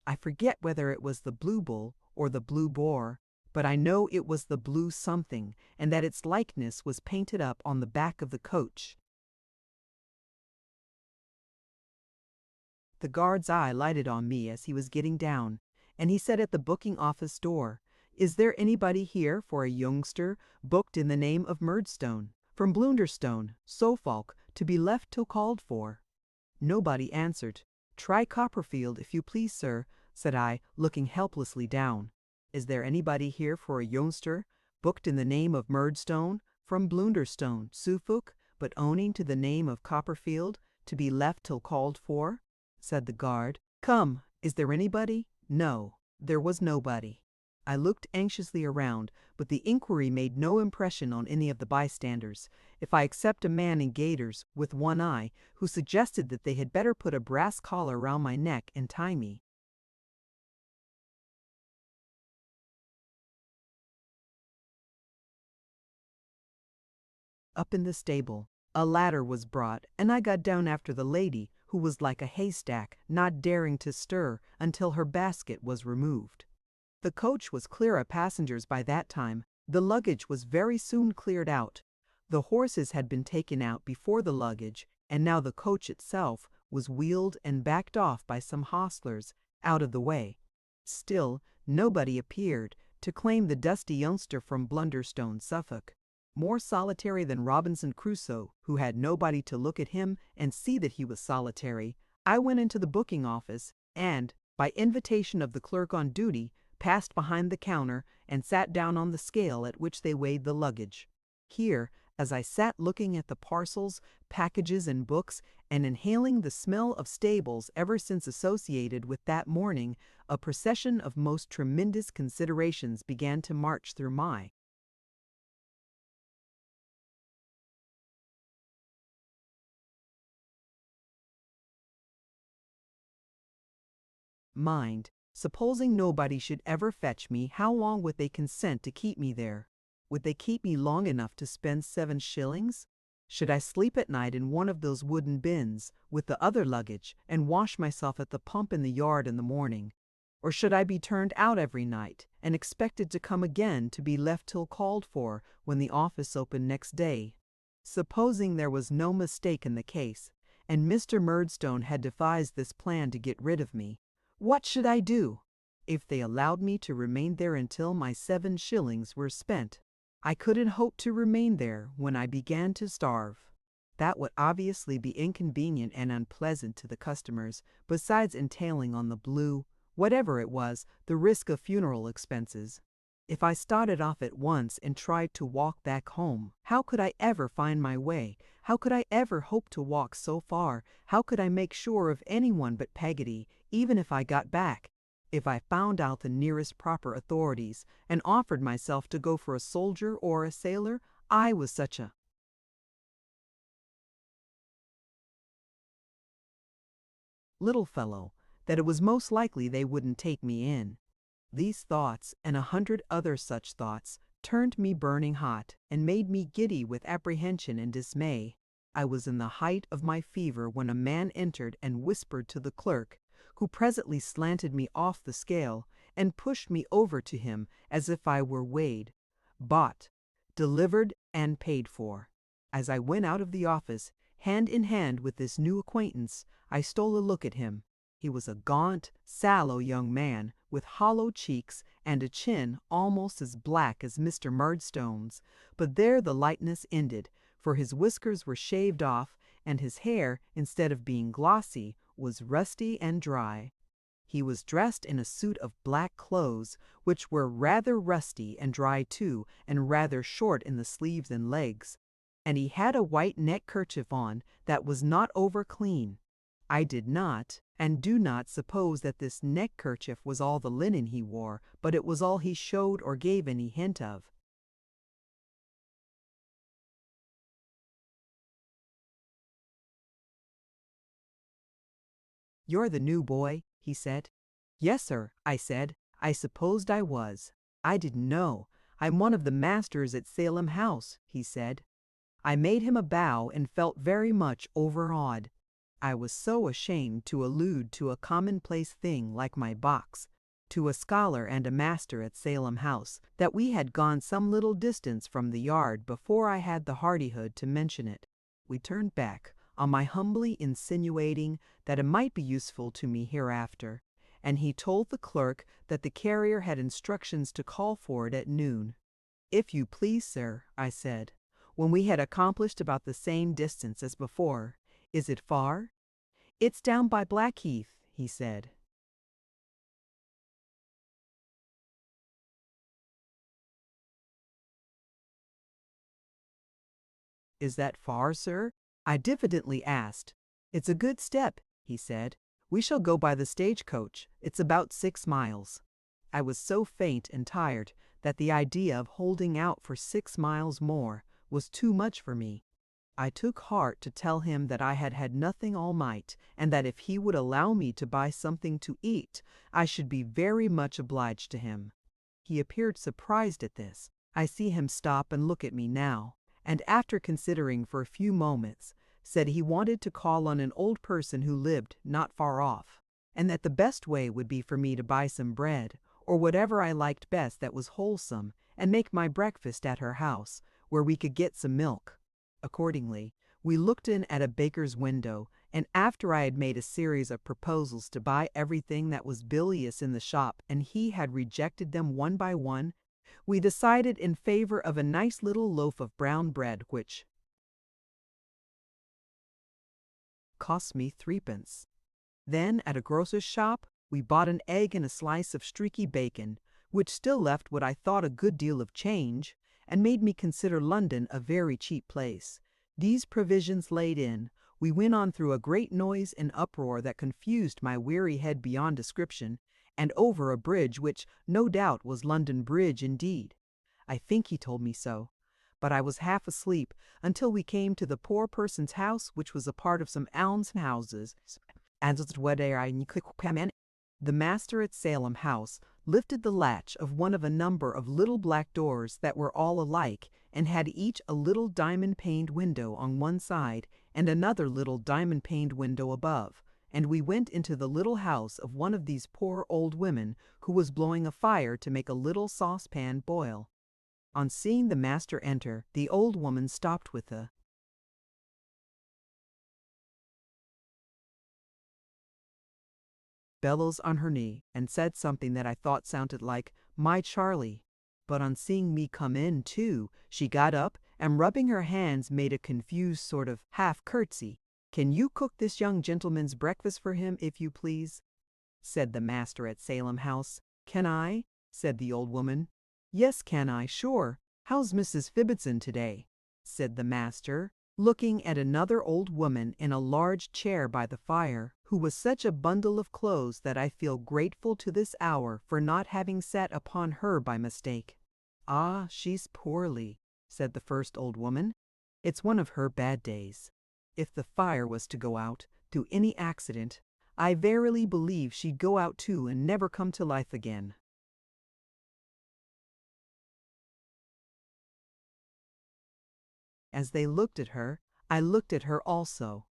I forget whether it was the Blue Bull or the Blue Boar, but I know it was the Blue something, and that its likeness was painted up on the back of the coach. The guard's eye lighted on me as he was getting down, and he said at the booking-office door, "Is there anybody here for a youngster booked in the name of Murdstone, from Blunderstone, Suffolk, to be left till called for?" Nobody answered. "Try Copperfield, if you please, sir," said I, looking helplessly down. "Is there anybody here for a youngster, booked in the name of Murdstone, from Blunderstone, Suffolk, but owning to the name of Copperfield, to be left till called for?" said the guard. "Come, is there anybody?" No, there was nobody. I looked anxiously around, but the inquiry made no impression on any of the bystanders, if I except a man in gaiters, with one eye, who suggested that they had better put a brass collar round my neck and tie me. Up in the stable, a ladder was brought, and I got down after the lady, who was like a haystack, not daring to stir until her basket was removed. The coach was clear of passengers by that time. The luggage was very soon cleared out. The horses had been taken out before the luggage, and now the coach itself was wheeled and backed off by some hostlers, out of the way. Still, nobody appeared to claim the dusty youngster from Blunderstone, Suffolk. More solitary than Robinson Crusoe, who had nobody to look at him and see that he was solitary, I went into the booking office and, by invitation of the clerk on duty, passed behind the counter and sat down on the scale at which they weighed the luggage. Here, as I sat looking at the parcels, packages, and books, and inhaling the smell of stables ever since associated with that morning, a procession of most tremendous considerations began to march through my mind. Supposing nobody should ever fetch me, how long would they consent to keep me there? Would they keep me long enough to spend 7 shillings? Should I sleep at night in one of those wooden bins, with the other luggage, and wash myself at the pump in the yard in the morning? Or should I be turned out every night, and expected to come again to be left till called for, when the office opened next day? Supposing there was no mistake in the case, and Mr. Murdstone had devised this plan to get rid of me, what should I do? If they allowed me to remain there until my 7 shillings were spent, I couldn't hope to remain there when I began to starve. That would obviously be inconvenient and unpleasant to the customers, besides entailing on the blue, whatever it was, the risk of funeral expenses. If I started off at once and tried to walk back home, how could I ever find my way? How could I ever hope to walk so far? How could I make sure of anyone but Peggotty, even if I got back? If I found out the nearest proper authorities, and offered myself to go for a soldier or a sailor, I was such a little fellow that it was most likely they wouldn't take me in. These thoughts, and 100 other such thoughts, turned me burning hot, and made me giddy with apprehension and dismay. I was in the height of my fever when a man entered and whispered to the clerk, who presently slanted me off the scale, and pushed me over to him as if I were weighed, bought, delivered, and paid for. As I went out of the office, hand in hand with this new acquaintance, I stole a look at him. He was a gaunt, sallow young man, with hollow cheeks and a chin almost as black as Mr. Murdstone's, but there the likeness ended, for his whiskers were shaved off, and his hair, instead of being glossy, was rusty and dry. He was dressed in a suit of black clothes, which were rather rusty and dry too, and rather short in the sleeves and legs, and he had a white neckkerchief on that was not over clean. I did not, and do not suppose that this neckkerchief was all the linen he wore, but it was all he showed or gave any hint of. "You're the new boy," he said. "Yes, sir," I said. "I supposed I was. I didn't know. I'm one of the masters at Salem House," he said. I made him a bow and felt very much overawed. I was so ashamed to allude to a commonplace thing like my box, to a scholar and a master at Salem House, that we had gone some little distance from the yard before I had the hardihood to mention it. We turned back, on my humbly insinuating that it might be useful to me hereafter, and he told the clerk that the carrier had instructions to call for it at noon. "If you please, sir," I said, when we had accomplished about the same distance as before, "is it far?" "It's down by Blackheath," he said. "Is that far, sir?" I diffidently asked. "It's a good step," he said. "We shall go by the stagecoach. It's about 6 miles." I was so faint and tired that the idea of holding out for 6 miles more was too much for me. I took heart to tell him that I had had nothing all night, and that if he would allow me to buy something to eat, I should be very much obliged to him. He appeared surprised at this. I see him stop and look at me now, and after considering for a few moments, said he wanted to call on an old person who lived not far off, and that the best way would be for me to buy some bread, or whatever I liked best that was wholesome, and make my breakfast at her house, where we could get some milk. Accordingly, we looked in at a baker's window, and after I had made a series of proposals to buy everything that was bilious in the shop and he had rejected them one by one, we decided in favor of a nice little loaf of brown bread which cost me 3 pence. Then at a grocer's shop we bought an egg and a slice of streaky bacon, which still left what I thought a good deal of change, and made me consider London a very cheap place. These provisions laid in, we went on through a great noise and uproar that confused my weary head beyond description, and over a bridge which no doubt was London Bridge indeed. I think he told me so, but I was half asleep until we came to the poor person's house, which was a part of some almshouses. The master at Salem House lifted the latch of one of a number of little black doors that were all alike and had each a little diamond-paned window on one side and another little diamond-paned window above, and we went into the little house of one of these poor old women who was blowing a fire to make a little saucepan boil. On seeing the master enter, the old woman stopped with a bellows on her knee and said something that I thought sounded like, "My Charlie." But on seeing me come in, too, she got up and rubbing her hands made a confused sort of half curtsy. "Can you cook this young gentleman's breakfast for him, if you please?" said the master at Salem House. "Can I?" said the old woman. "Yes, can I, sure. How's Mrs. Fibbitson today?" said the master, looking at another old woman in a large chair by the fire, who was such a bundle of clothes that I feel grateful to this hour for not having sat upon her by mistake. "Ah, she's poorly," said the first old woman. "It's one of her bad days. If the fire was to go out, through any accident, I verily believe she'd go out too and never come to life again." As they looked at her, I looked at her also.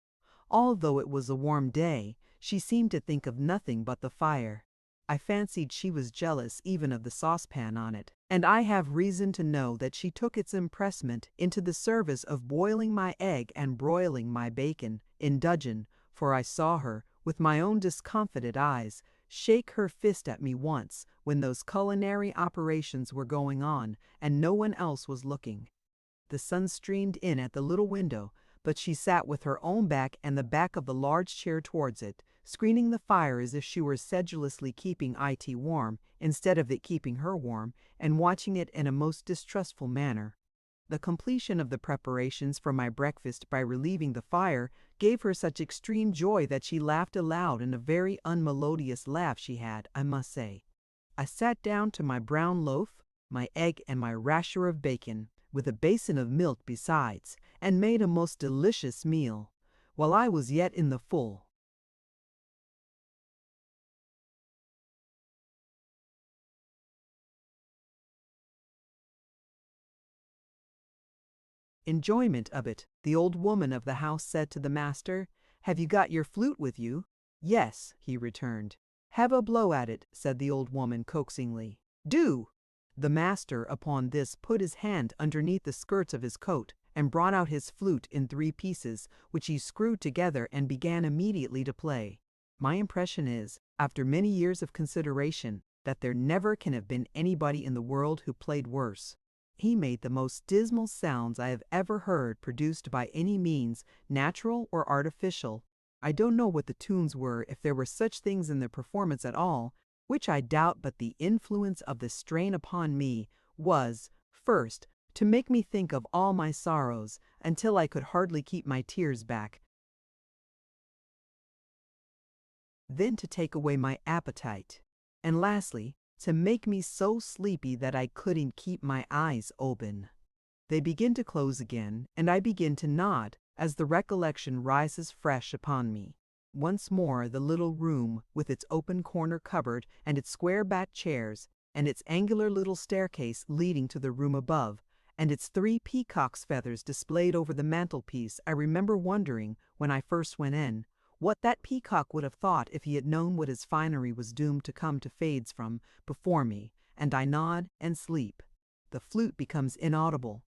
Although it was a warm day, she seemed to think of nothing but the fire. I fancied she was jealous even of the saucepan on it, and I have reason to know that she took its impressment into the service of boiling my egg and broiling my bacon in dudgeon, for I saw her, with my own discomfited eyes, shake her fist at me once when those culinary operations were going on and no one else was looking. The sun streamed in at the little window, but she sat with her own back and the back of the large chair towards it, screening the fire as if she were sedulously keeping it warm, instead of it keeping her warm, and watching it in a most distrustful manner. The completion of the preparations for my breakfast by relieving the fire gave her such extreme joy that she laughed aloud, in a very unmelodious laugh she had, I must say. I sat down to my brown loaf, my egg and my rasher of bacon, with a basin of milk besides, and made a most delicious meal, while I was yet in the full enjoyment of it. The old woman of the house said to the master, "Have you got your flute with you?" "Yes," he returned. "Have a blow at it," said the old woman coaxingly. "Do!" The master upon this put his hand underneath the skirts of his coat and brought out his flute in 3 pieces, which he screwed together and began immediately to play. My impression is, after many years of consideration, that there never can have been anybody in the world who played worse. He made the most dismal sounds I have ever heard produced by any means, natural or artificial, I don't know what the tunes were, if there were such things in the performance at all, which I doubt, but the influence of the strain upon me was, first, to make me think of all my sorrows, until I could hardly keep my tears back, then to take away my appetite, and lastly, to make me so sleepy that I couldn't keep my eyes open. They begin to close again, and I begin to nod, as the recollection rises fresh upon me. Once more the little room, with its open corner cupboard, and its square-backed chairs, and its angular little staircase leading to the room above, and its 3 peacock's feathers displayed over the mantelpiece. I remember wondering, when I first went in, what that peacock would have thought if he had known what his finery was doomed to come to fades from before me, and I nod and sleep. The flute becomes inaudible.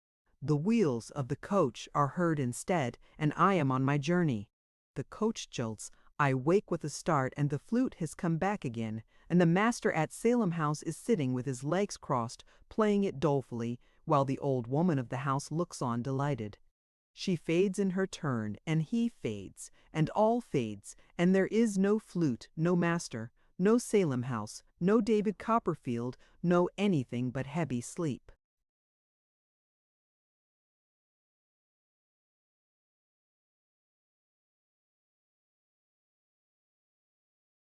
The wheels of the coach are heard instead, and I am on my journey. The coach jolts, I wake with a start, and the flute has come back again, and the master at Salem House is sitting with his legs crossed, playing it dolefully, while the old woman of the house looks on delighted. She fades in her turn, and he fades, and all fades, and there is no flute, no master, no Salem House, no David Copperfield, no anything but heavy sleep.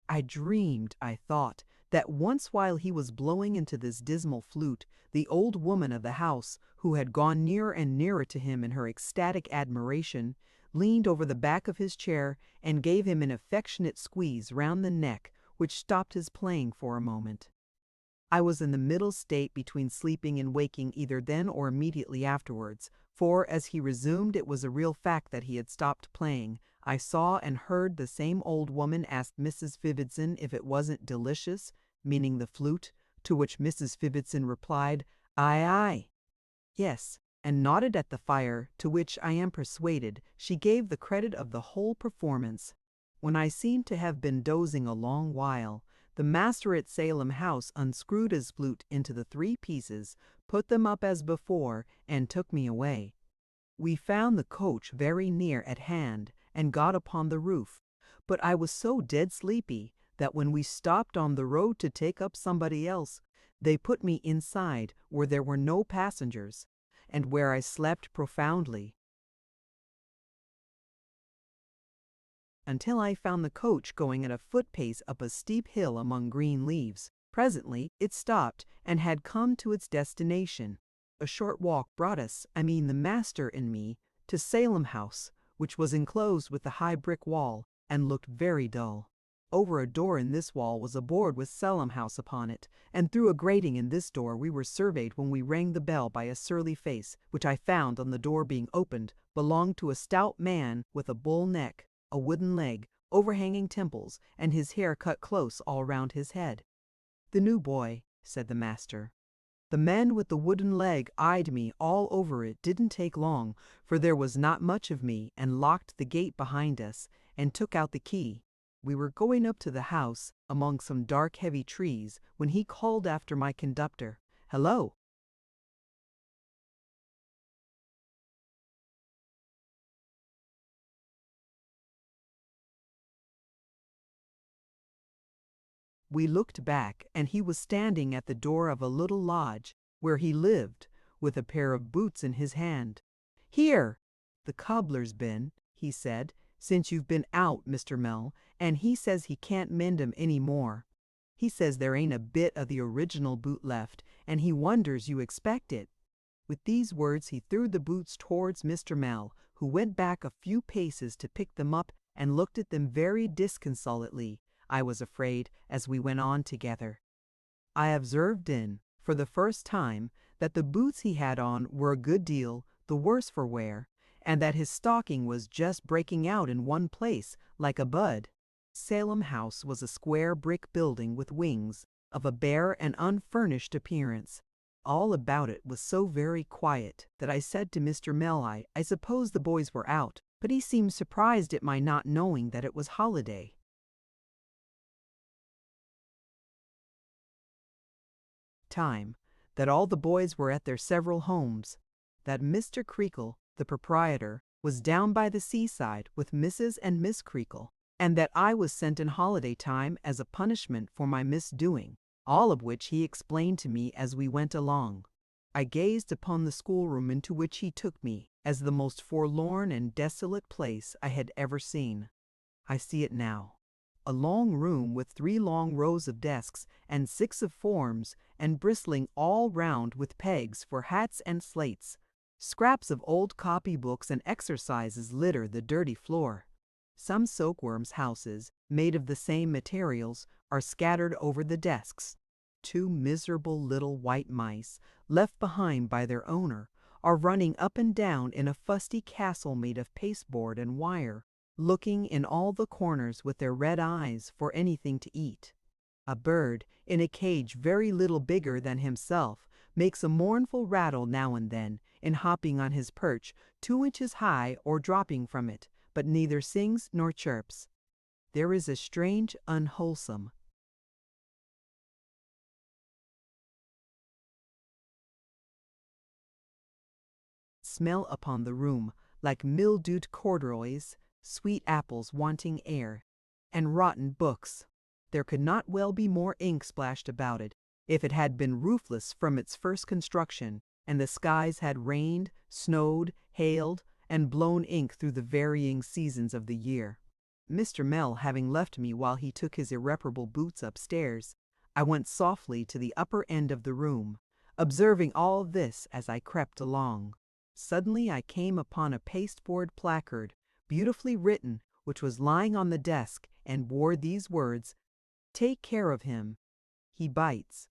I dreamed, I thought, that once while he was blowing into this dismal flute, the old woman of the house, who had gone nearer and nearer to him in her ecstatic admiration, leaned over the back of his chair and gave him an affectionate squeeze round the neck, which stopped his playing for a moment. I was in the middle state between sleeping and waking either then or immediately afterwards, for as he resumed it was a real fact that he had stopped playing. I saw and heard the same old woman ask Mrs. Fibbitson if it wasn't delicious, meaning the flute, to which Mrs. Fibbitson replied, "Aye, aye." Yes, and nodded at the fire, to which I am persuaded she gave the credit of the whole performance. When I seemed to have been dozing a long while, the master at Salem House unscrewed his flute into the 3 pieces, put them up as before, and took me away. We found the coach very near at hand, and got upon the roof, but I was so dead sleepy that when we stopped on the road to take up somebody else, they put me inside where there were no passengers, and where I slept profoundly, until I found the coach going at a foot-pace up a steep hill among green leaves. Presently it stopped, and had come to its destination. A short walk brought us, I mean the master and me, to Salem House, which was enclosed with a high brick wall, and looked very dull. Over a door in this wall was a board with Salem House upon it, and through a grating in this door we were surveyed when we rang the bell by a surly face, which I found, on the door being opened, belonged to a stout man with a bull neck, a wooden leg, overhanging temples, and his hair cut close all round his head. "The new boy," said the master. The man with the wooden leg eyed me all over. It didn't take long, for there was not much of me, and locked the gate behind us, and took out the key. We were going up to the house, among some dark heavy trees, when he called after my conductor, "Hello!" We looked back, and he was standing at the door of a little lodge, where he lived, with a pair of boots in his hand. "Here, the cobbler's been," he said, "since you've been out, Mr. Mell, and he says he can't mend 'em any more. He says there ain't a bit of the original boot left, and he wonders you expect it." With these words he threw the boots towards Mr. Mell, who went back a few paces to pick them up, and looked at them very disconsolately, I was afraid, as we went on together. I observed for the first time, that the boots he had on were a good deal the worse for wear, and that his stocking was just breaking out in one place, like a bud. Salem House was a square brick building with wings, of a bare and unfurnished appearance. All about it was so very quiet that I said to Mr. Mell, I suppose the boys were out, but he seemed surprised at my not knowing that it was holiday. Time, that all the boys were at their several homes, that Mr. Creakle, the proprietor, was down by the seaside with Mrs. and Miss Creakle, and that I was sent in holiday time as a punishment for my misdoing, all of which he explained to me as we went along. I gazed upon the schoolroom into which he took me as the most forlorn and desolate place I had ever seen. I see it now. A long room with 3 long rows of desks and 6 of forms, and bristling all round with pegs for hats and slates. Scraps of old copybooks and exercises litter the dirty floor. Some silkworms' houses, made of the same materials, are scattered over the desks. 2 miserable little white mice, left behind by their owner, are running up and down in a fusty castle made of pasteboard and wire, looking in all the corners with their red eyes for anything to eat. A bird, in a cage very little bigger than himself, makes a mournful rattle now and then, in hopping on his perch 2 inches high or dropping from it, but neither sings nor chirps. There is a strange, unwholesome smell upon the room, like mildewed corduroys, sweet apples wanting air, and rotten books. There could not well be more ink splashed about it, if it had been roofless from its first construction, and the skies had rained, snowed, hailed, and blown ink through the varying seasons of the year. Mr. Mell having left me while he took his irreparable boots upstairs, I went softly to the upper end of the room, observing all this as I crept along. Suddenly I came upon a pasteboard placard, beautifully written, which was lying on the desk, and bore these words, "Take care of him. He bites."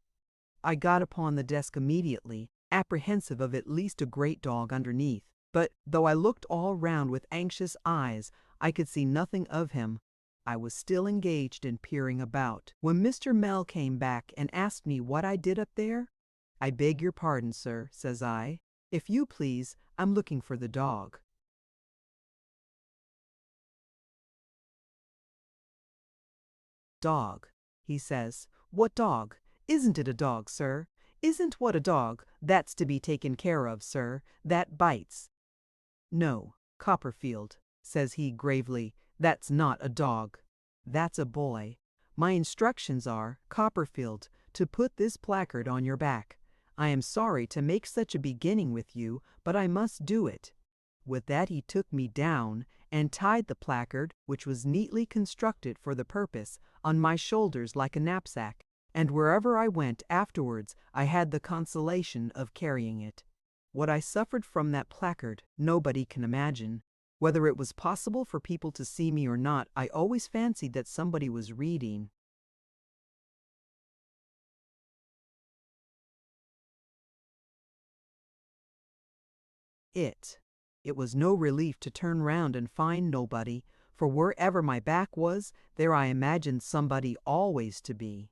I got upon the desk immediately, apprehensive of at least a great dog underneath, but though I looked all round with anxious eyes, I could see nothing of him. I was still engaged in peering about, when Mr. Mell came back and asked me what I did up there. "I beg your pardon, sir," says I. "If you please, I'm looking for the dog." "Dog," he says. "What dog? Isn't it a dog, sir? Isn't what a dog that's to be taken care of, sir, that bites?" "No, Copperfield," says he gravely, "that's not a dog. That's a boy. My instructions are, Copperfield, to put this placard on your back. I am sorry to make such a beginning with you, but I must do it." With that he took me down and tied the placard, which was neatly constructed for the purpose, on my shoulders like a knapsack, and wherever I went afterwards I had the consolation of carrying it. What I suffered from that placard nobody can imagine. Whether it was possible for people to see me or not, I always fancied that somebody was reading. It was no relief to turn round and find nobody, for wherever my back was, there I imagined somebody always to be.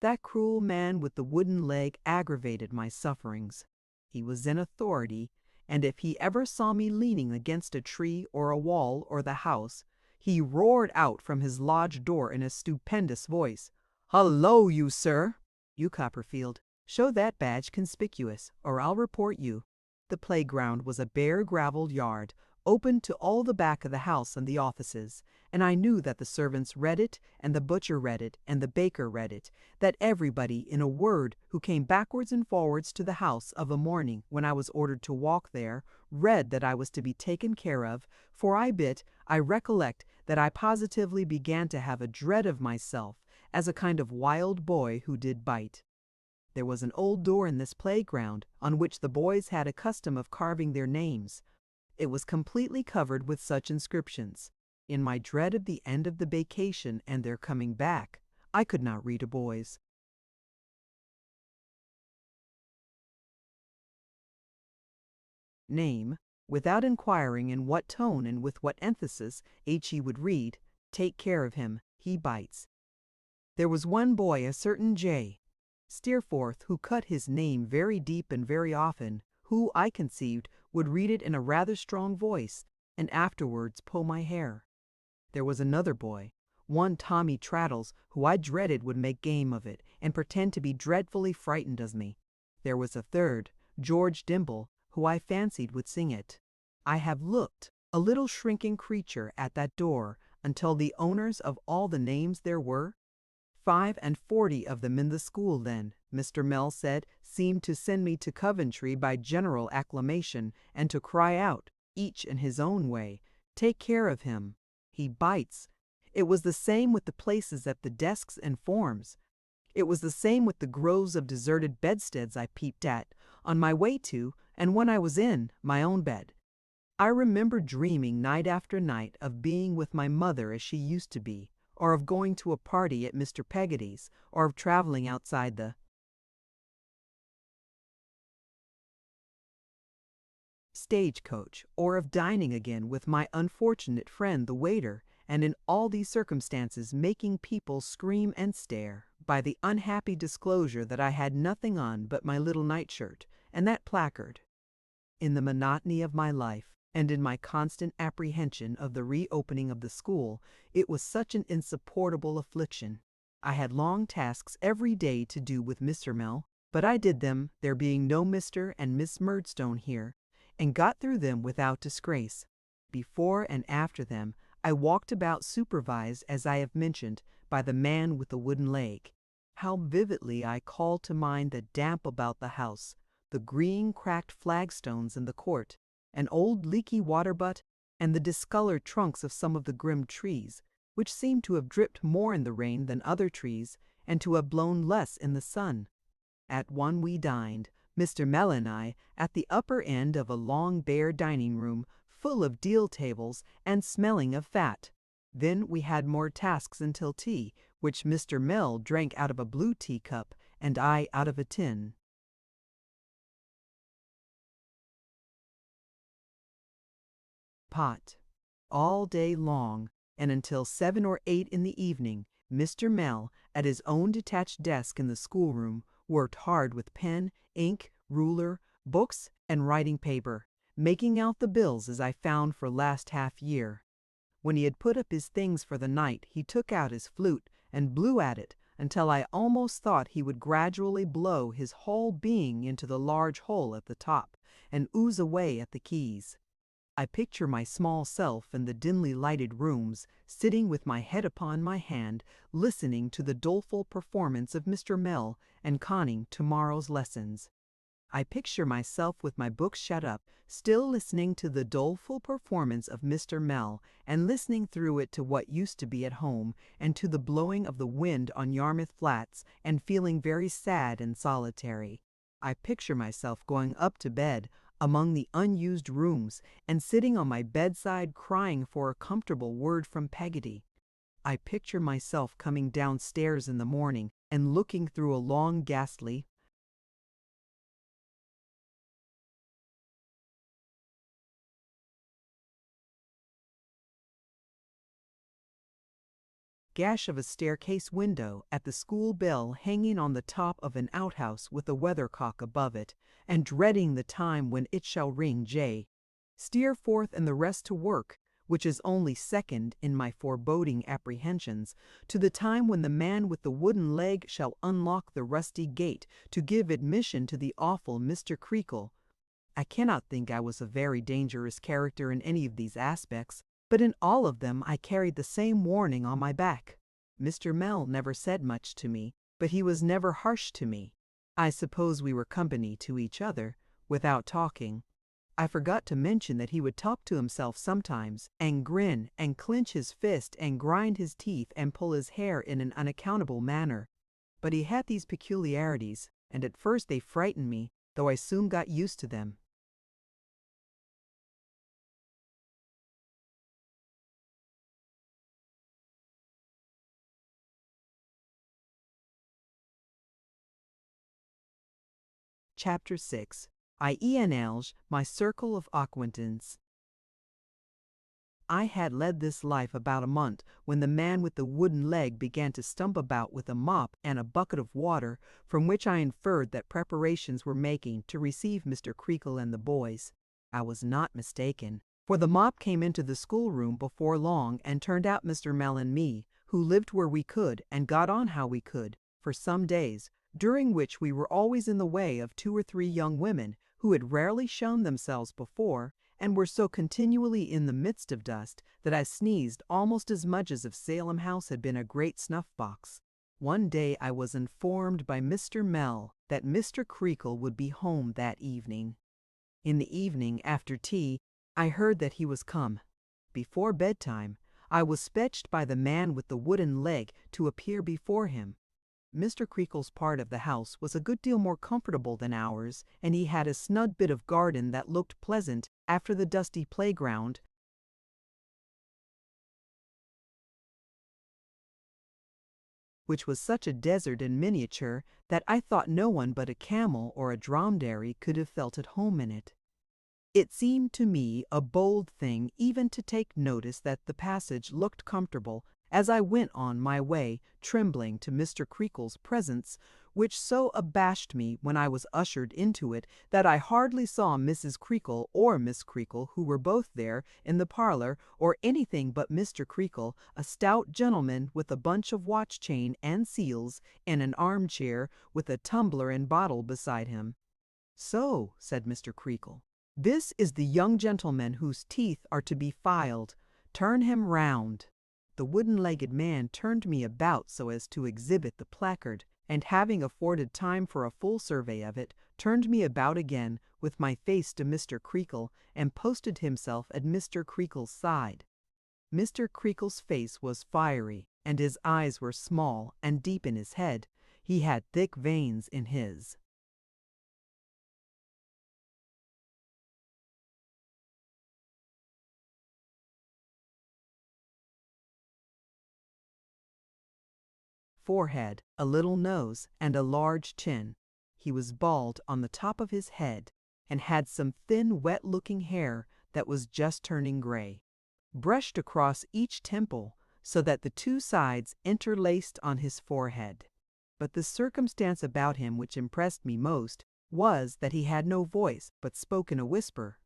That cruel man with the wooden leg aggravated my sufferings. He was in authority, and if he ever saw me leaning against a tree or a wall or the house, he roared out from his lodge door in a stupendous voice, "Hullo, you sir! You, Copperfield, show that badge conspicuous, or I'll report you." The playground was a bare gravelled yard, open to all the back of the house and the offices, and I knew that the servants read it, and the butcher read it, and the baker read it, that everybody, in a word, who came backwards and forwards to the house of a morning when I was ordered to walk there, read that I was to be taken care of, for I recollect that I positively began to have a dread of myself as a kind of wild boy who did bite. There was an old door in this playground, on which the boys had a custom of carving their names. It was completely covered with such inscriptions. In my dread of the end of the vacation and their coming back, I could not read a boy's name without inquiring in what tone and with what emphasis H.E. would read, "Take care of him, he bites." There was one boy, a certain J. Steerforth, who cut his name very deep and very often, who, I conceived, would read it in a rather strong voice, and afterwards pull my hair. There was another boy, one Tommy Traddles, who I dreaded would make game of it, and pretend to be dreadfully frightened of me. There was a third, George Dimble, who I fancied would sing it. I have looked, a little shrinking creature, at that door, until the owners of all the names there were, 45 of them in the school then, Mr. Mell said, seemed to send me to Coventry by general acclamation, and to cry out, each in his own way, "Take care of him. He bites." It was the same with the places at the desks and forms. It was the same with the groves of deserted bedsteads I peeped at, on my way to, and when I was in, my own bed. I remember dreaming night after night of being with my mother as she used to be, or of going to a party at Mr. Peggotty's, or of traveling outside the stagecoach, or of dining again with my unfortunate friend the waiter, and in all these circumstances making people scream and stare, by the unhappy disclosure that I had nothing on but my little nightshirt, and that placard. In the monotony of my life, and in my constant apprehension of the reopening of the school, it was such an insupportable affliction. I had long tasks every day to do with Mr. Mell, but I did them, there being no Mr. and Miss Murdstone here, and got through them without disgrace. Before and after them, I walked about supervised, as I have mentioned, by the man with the wooden leg. How vividly I called to mind the damp about the house, the green cracked flagstones in the court, an old leaky water butt, and the discolored trunks of some of the grim trees, which seemed to have dripped more in the rain than other trees, and to have blown less in the sun. At one we dined, Mr. Mell and I, at the upper end of a long bare dining room, full of deal tables and smelling of fat. Then we had more tasks until tea, which Mr. Mell drank out of a blue teacup, and I out of a tin. Pot. All day long, and until 7 or 8 in the evening, Mr. Mell, at his own detached desk in the schoolroom, worked hard with pen, ink, ruler, books, and writing paper, making out the bills as I found for last half year. When he had put up his things for the night, he took out his flute and blew at it until I almost thought he would gradually blow his whole being into the large hole at the top, and ooze away at the keys. I picture my small self in the dimly lighted rooms, sitting with my head upon my hand, listening to the doleful performance of Mr. Mell and conning tomorrow's lessons. I picture myself with my books shut up, still listening to the doleful performance of Mr. Mell, and listening through it to what used to be at home, and to the blowing of the wind on Yarmouth Flats, and feeling very sad and solitary. I picture myself going up to bed, among the unused rooms, and sitting on my bedside crying for a comfortable word from Peggotty. I picture myself coming downstairs in the morning and looking through a long ghastly gash of a staircase window at the school bell hanging on the top of an outhouse with a weathercock above it, and dreading the time when it shall ring J. Steerforth and the rest to work, which is only second in my foreboding apprehensions, to the time when the man with the wooden leg shall unlock the rusty gate to give admission to the awful Mr. Creakle. I cannot think I was a very dangerous character in any of these aspects, but in all of them I carried the same warning on my back. Mr. Mell never said much to me, but he was never harsh to me. I suppose we were company to each other, without talking. I forgot to mention that he would talk to himself sometimes, and grin, and clench his fist, and grind his teeth, and pull his hair in an unaccountable manner. But he had these peculiarities, and at first they frightened me, though I soon got used to them. Chapter 6. I enlarge my circle of acquaintance. I had led this life about a month when the man with the wooden leg began to stump about with a mop and a bucket of water, from which I inferred that preparations were making to receive Mr. Creakle and the boys. I was not mistaken, for the mop came into the schoolroom before long and turned out Mr. Mell and me, who lived where we could and got on how we could, for some days, during which we were always in the way of 2 or 3 young women who had rarely shown themselves before, and were so continually in the midst of dust that I sneezed almost as much as if Salem House had been a great snuff-box. One day I was informed by Mr. Mell that Mr. Creakle would be home that evening. In the evening, after tea, I heard that he was come. Before bedtime, I was fetched by the man with the wooden leg to appear before him. Mr. Creakle's part of the house was a good deal more comfortable than ours, and he had a snug bit of garden that looked pleasant after the dusty playground, which was such a desert in miniature that I thought no one but a camel or a dromedary could have felt at home in it. It seemed to me a bold thing even to take notice that the passage looked comfortable as I went on my way, trembling to Mr. Creakle's presence, which so abashed me when I was ushered into it that I hardly saw Mrs. Creakle or Miss Creakle, who were both there in the parlor, or anything but Mr. Creakle, a stout gentleman with a bunch of watch chain and seals, in an armchair with a tumbler and bottle beside him. "So," said Mr. Creakle, "this is the young gentleman whose teeth are to be filed. Turn him round." The wooden-legged man turned me about so as to exhibit the placard, and having afforded time for a full survey of it, turned me about again with my face to Mr. Creakle, and posted himself at Mr. Creakle's side. Mr. Creakle's face was fiery, and his eyes were small and deep in his head. He had thick veins in his forehead, a little nose, and a large chin. He was bald on the top of his head, and had some thin, wet-looking hair that was just turning gray, brushed across each temple so that the two sides interlaced on his forehead. But the circumstance about him which impressed me most was that he had no voice, but spoke in a whisper.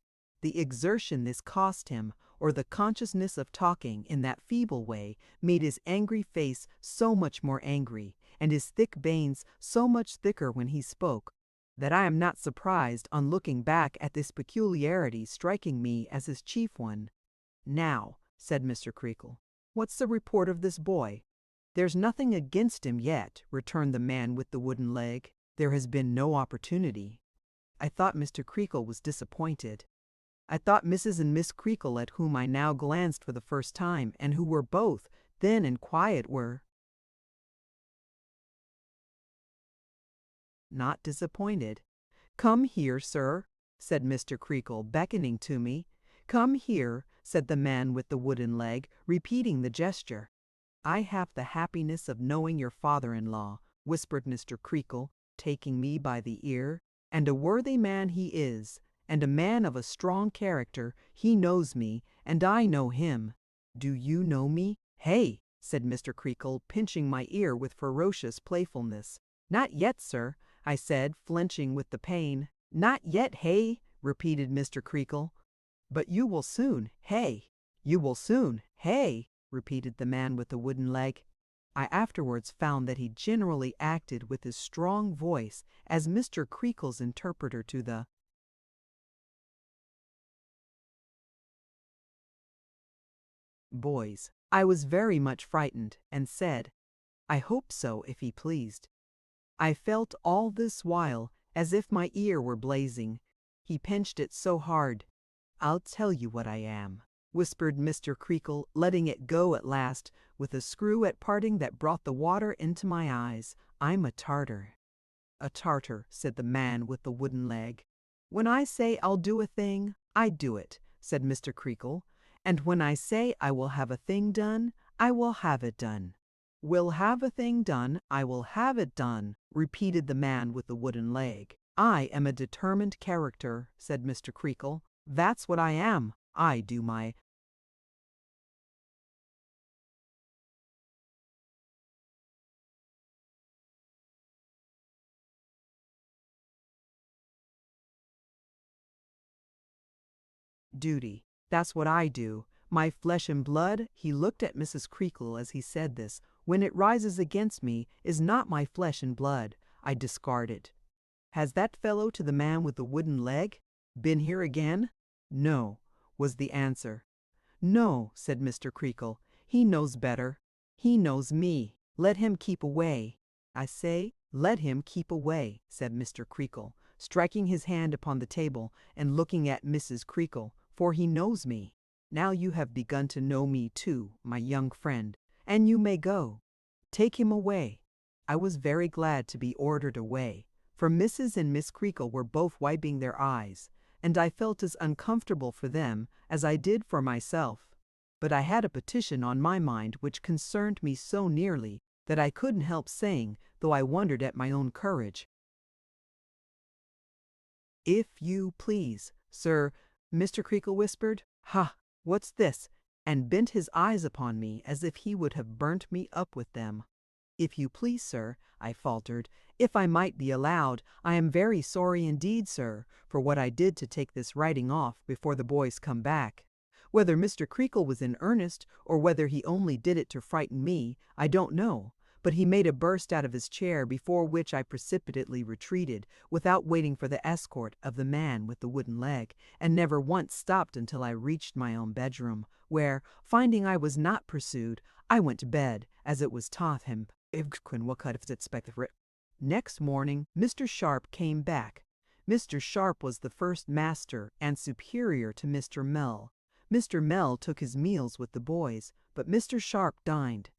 The exertion this cost him, or the consciousness of talking in that feeble way, made his angry face so much more angry, and his thick veins so much thicker when he spoke, that I am not surprised on looking back at this peculiarity striking me as his chief one. "Now," said Mr. Creakle, "what's the report of this boy?" "There's nothing against him yet," returned the man with the wooden leg. "There has been no opportunity." I thought Mr. Creakle was disappointed. I thought Mrs. and Miss Creakle, at whom I now glanced for the first time, and who were both thin and quiet, were not disappointed. "Come here, sir," said Mr. Creakle, beckoning to me. "Come here," said the man with the wooden leg, repeating the gesture. "I have the happiness of knowing your father-in-law," whispered Mr. Creakle, taking me by the ear, "and a worthy man he is, and a man of a strong character. He knows me, and I know him." "Do you know me?" "Hey!" said Mr. Creakle, pinching my ear with ferocious playfulness. "Not yet, sir," I said, flinching with the pain. "Not yet, hey!" repeated Mr. Creakle. "But you will soon, hey! You will soon, hey!" repeated the man with the wooden leg. I afterwards found that he generally acted with his strong voice as Mr. Creakle's interpreter to the boys. I was very much frightened, and said, "I hope so, if he pleased." I felt all this while as if my ear were blazing. He pinched it so hard. "I'll tell you what I am," whispered Mr. Creakle, letting it go at last, with a screw at parting that brought the water into my eyes. "I'm a Tartar." "A Tartar," said the man with the wooden leg. "When I say I'll do a thing, I do it," said Mr. Creakle. "And when I say I will have a thing done, I will have it done." "Will have a thing done, I will have it done," repeated the man with the wooden leg. "I am a determined character," said Mr. Creakle. "That's what I am. I do my duty. That's what I do. My flesh and blood," he looked at Mrs. Creakle as he said this, "when it rises against me, is not my flesh and blood. I discard it." "Has that fellow to the man with the wooden leg been here again?" "No," was the answer. "No," said Mr. Creakle. "He knows better. He knows me. Let him keep away." "I say, let him keep away," said Mr. Creakle, striking his hand upon the table and looking at Mrs. Creakle, "for he knows me. Now you have begun to know me too, my young friend, and you may go. Take him away." I was very glad to be ordered away, for Mrs. and Miss Creakle were both wiping their eyes, and I felt as uncomfortable for them as I did for myself. But I had a petition on my mind which concerned me so nearly that I couldn't help saying, though I wondered at my own courage, "If you please, sir," Mr. Creakle whispered. "Ha! What's this?" and bent his eyes upon me as if he would have burnt me up with them. "If you please, sir," I faltered, "if I might be allowed, I am very sorry indeed, sir, for what I did to take this writing off before the boys come back." Whether Mr. Creakle was in earnest, or whether he only did it to frighten me, I don't know, but he made a burst out of his chair, before which I precipitately retreated, without waiting for the escort of the man with the wooden leg, and never once stopped until I reached my own bedroom, where, finding I was not pursued, I went to bed, as it was taught him. Next morning Mr. Sharp came back. Mr. Sharp was the first master and superior to Mr. Mell. Mr. Mell took his meals with the boys, but Mr. Sharp dined.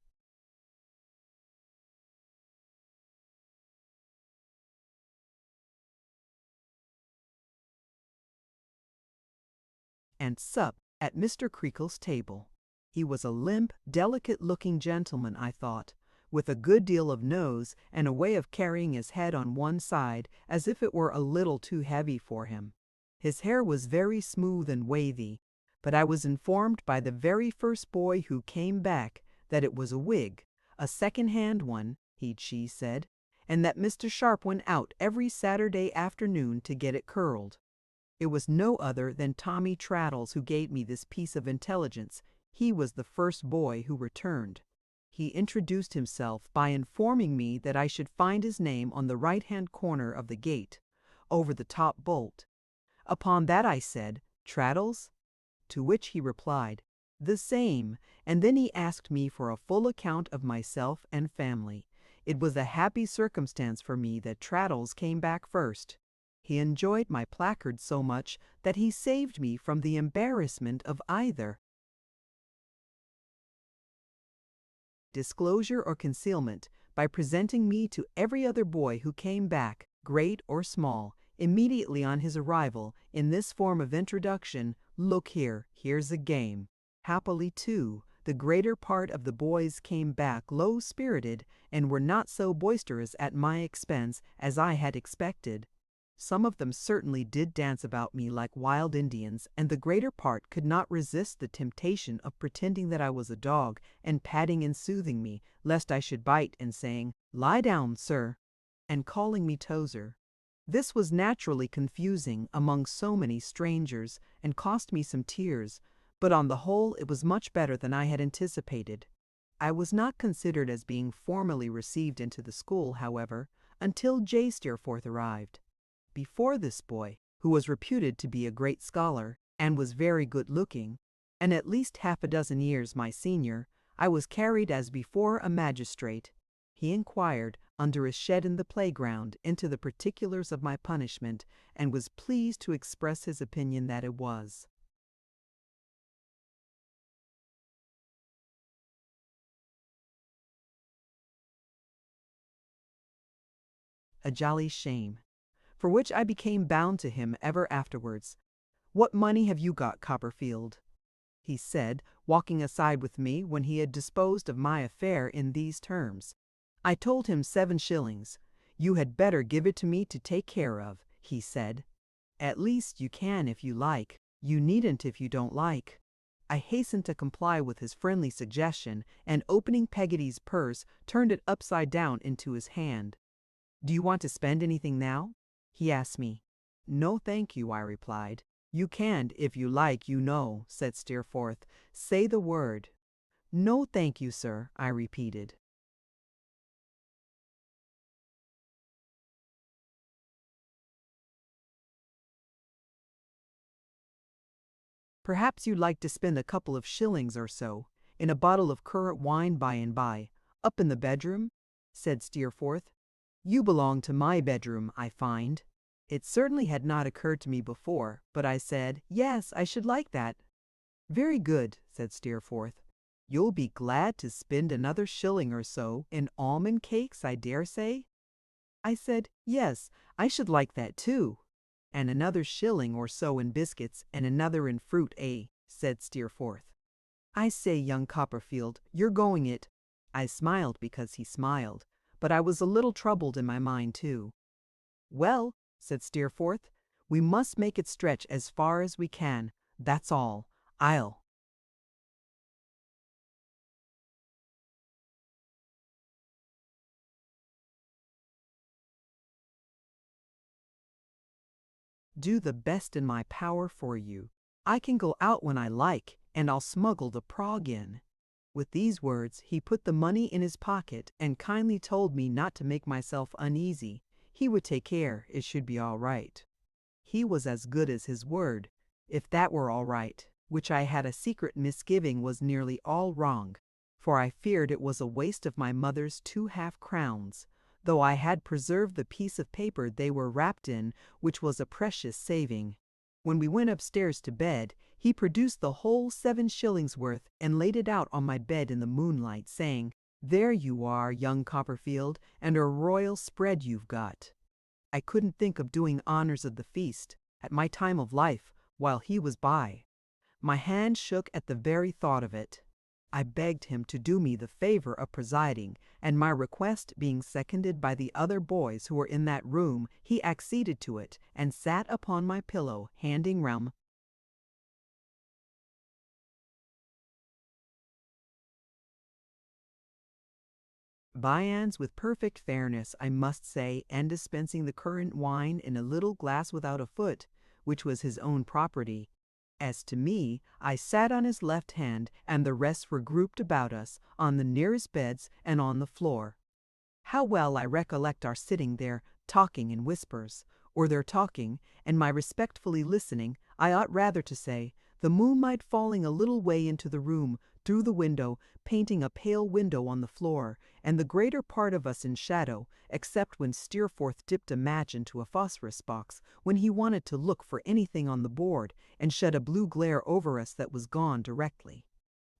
And supped at Mr. Creakle's table. He was a limp, delicate-looking gentleman, I thought, with a good deal of nose and a way of carrying his head on one side as if it were a little too heavy for him. His hair was very smooth and wavy, but I was informed by the very first boy who came back that it was a wig, a second-hand one, she said, and that Mr. Sharp went out every Saturday afternoon to get it curled. It was no other than Tommy Traddles who gave me this piece of intelligence. He was the first boy who returned. He introduced himself by informing me that I should find his name on the right-hand corner of the gate, over the top bolt. Upon that I said, "Traddles?" To which he replied, "The same," and then he asked me for a full account of myself and family. It was a happy circumstance for me that Traddles came back first. He enjoyed my placard so much that he saved me from the embarrassment of either disclosure or concealment by presenting me to every other boy who came back, great or small, immediately on his arrival, in this form of introduction: "Look here, here's a game." Happily, too, the greater part of the boys came back low-spirited and were not so boisterous at my expense as I had expected. Some of them certainly did dance about me like wild Indians, and the greater part could not resist the temptation of pretending that I was a dog, and patting and soothing me, lest I should bite, and saying, "Lie down, sir," and calling me Tozer. This was naturally confusing among so many strangers, and cost me some tears, but on the whole it was much better than I had anticipated. I was not considered as being formally received into the school, however, until J. Steerforth arrived. Before this boy, who was reputed to be a great scholar, and was very good-looking, and at least half a dozen years my senior, I was carried as before a magistrate. He inquired, under a shed in the playground, into the particulars of my punishment, and was pleased to express his opinion that it was a jolly shame, for which I became bound to him ever afterwards. "What money have you got, Copperfield?" he said, walking aside with me when he had disposed of my affair in these terms. I told him 7 shillings. "You had better give it to me to take care of," he said. "At least you can if you like. You needn't if you don't like." I hastened to comply with his friendly suggestion, and opening Peggotty's purse, turned it upside down into his hand. "Do you want to spend anything now?" he asked me. "No, thank you," I replied. "You can't if you like, you know," said Steerforth. "Say the word." "No, thank you, sir," I repeated. Perhaps you'd like to spend a couple of shillings or so in a bottle of currant wine by and by, up in the bedroom?" said Steerforth. "You belong to my bedroom, I find." It certainly had not occurred to me before, but I said, "Yes, I should like that." "Very good," said Steerforth. "You'll be glad to spend another shilling or so in almond cakes, I dare say?" I said, "Yes, I should like that too." "And another shilling or so in biscuits, and another in fruit, eh?" said Steerforth. "I say, young Copperfield, you're going it." I smiled because he smiled, but I was a little troubled in my mind too. "Well," said Steerforth, "we must make it stretch as far as we can. That's all. I'll do the best in my power for you. I can go out when I like, and I'll smuggle the prog in." With these words he put the money in his pocket and kindly told me not to make myself uneasy. He would take care it should be all right. He was as good as his word, if that were all right, which I had a secret misgiving was nearly all wrong, for I feared it was a waste of my mother's 2 half-crowns, though I had preserved the piece of paper they were wrapped in, which was a precious saving. When we went upstairs to bed, he produced the whole 7 shillings worth and laid it out on my bed in the moonlight, saying, "There you are, young Copperfield, and a royal spread you've got." I couldn't think of doing honors of the feast, at my time of life, while he was by. My hand shook at the very thought of it. I begged him to do me the favor of presiding, and my request being seconded by the other boys who were in that room, he acceded to it, and sat upon my pillow, handing round viands with perfect fairness, I must say, and dispensing the currant wine in a little glass without a foot, which was his own property. As to me, I sat on his left hand, and the rest were grouped about us, on the nearest beds and on the floor. How well I recollect our sitting there, talking in whispers, or their talking, and my respectfully listening, I ought rather to say, the moonlight falling a little way into the room, through the window, painting a pale window on the floor, and the greater part of us in shadow, except when Steerforth dipped a match into a phosphorus box, when he wanted to look for anything on the board, and shed a blue glare over us that was gone directly.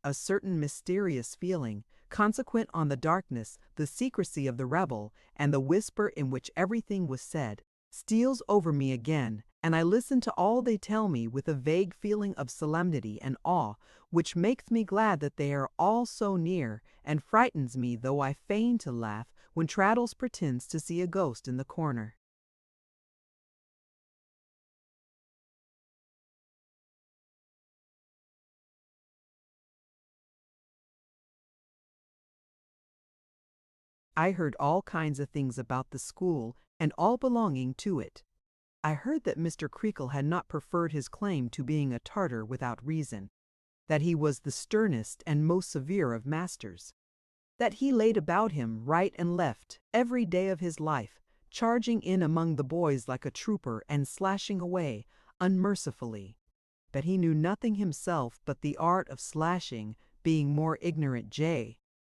A certain mysterious feeling, consequent on the darkness, the secrecy of the revel, and the whisper in which everything was said, steals over me again, and I listen to all they tell me with a vague feeling of solemnity and awe, which makes me glad that they are all so near, and frightens me though I feign to laugh when Traddles pretends to see a ghost in the corner. I heard all kinds of things about the school, and all belonging to it. I heard that Mr. Creakle had not preferred his claim to being a Tartar without reason, that he was the sternest and most severe of masters, that he laid about him right and left every day of his life, charging in among the boys like a trooper and slashing away unmercifully, that he knew nothing himself but the art of slashing, being more ignorant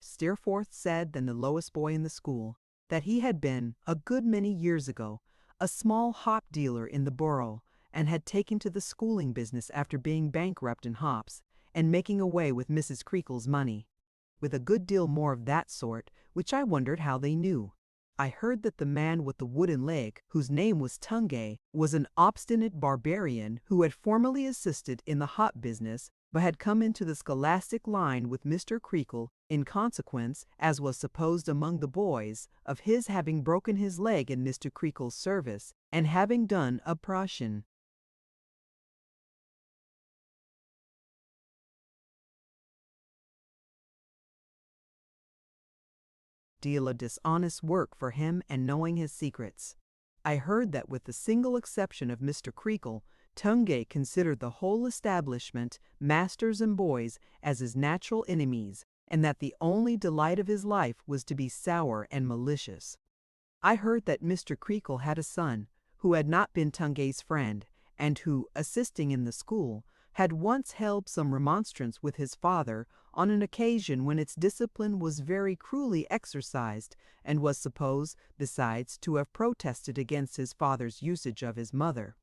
Steerforth said than the lowest boy in the school, that he had been, a good many years ago, a small hop dealer in the borough, and had taken to the schooling business after being bankrupt in hops, and making away with Mrs. Creakle's money, with a good deal more of that sort, which I wondered how they knew. I heard that the man with the wooden leg, whose name was Tungay, was an obstinate barbarian who had formerly assisted in the hop business, but had come into the scholastic line with Mr. Creakle in consequence, as was supposed among the boys, of his having broken his leg in Mr. Creakle's service, and having done a prussian deal of dishonest work for him and knowing his secrets. I heard that with the single exception of Mr. Creakle, Tungay considered the whole establishment, masters and boys, as his natural enemies, and that the only delight of his life was to be sour and malicious. I heard that Mr. Creakle had a son, who had not been Tungay's friend, and who, assisting in the school, had once held some remonstrance with his father on an occasion when its discipline was very cruelly exercised, and was supposed, besides, to have protested against his father's usage of his mother.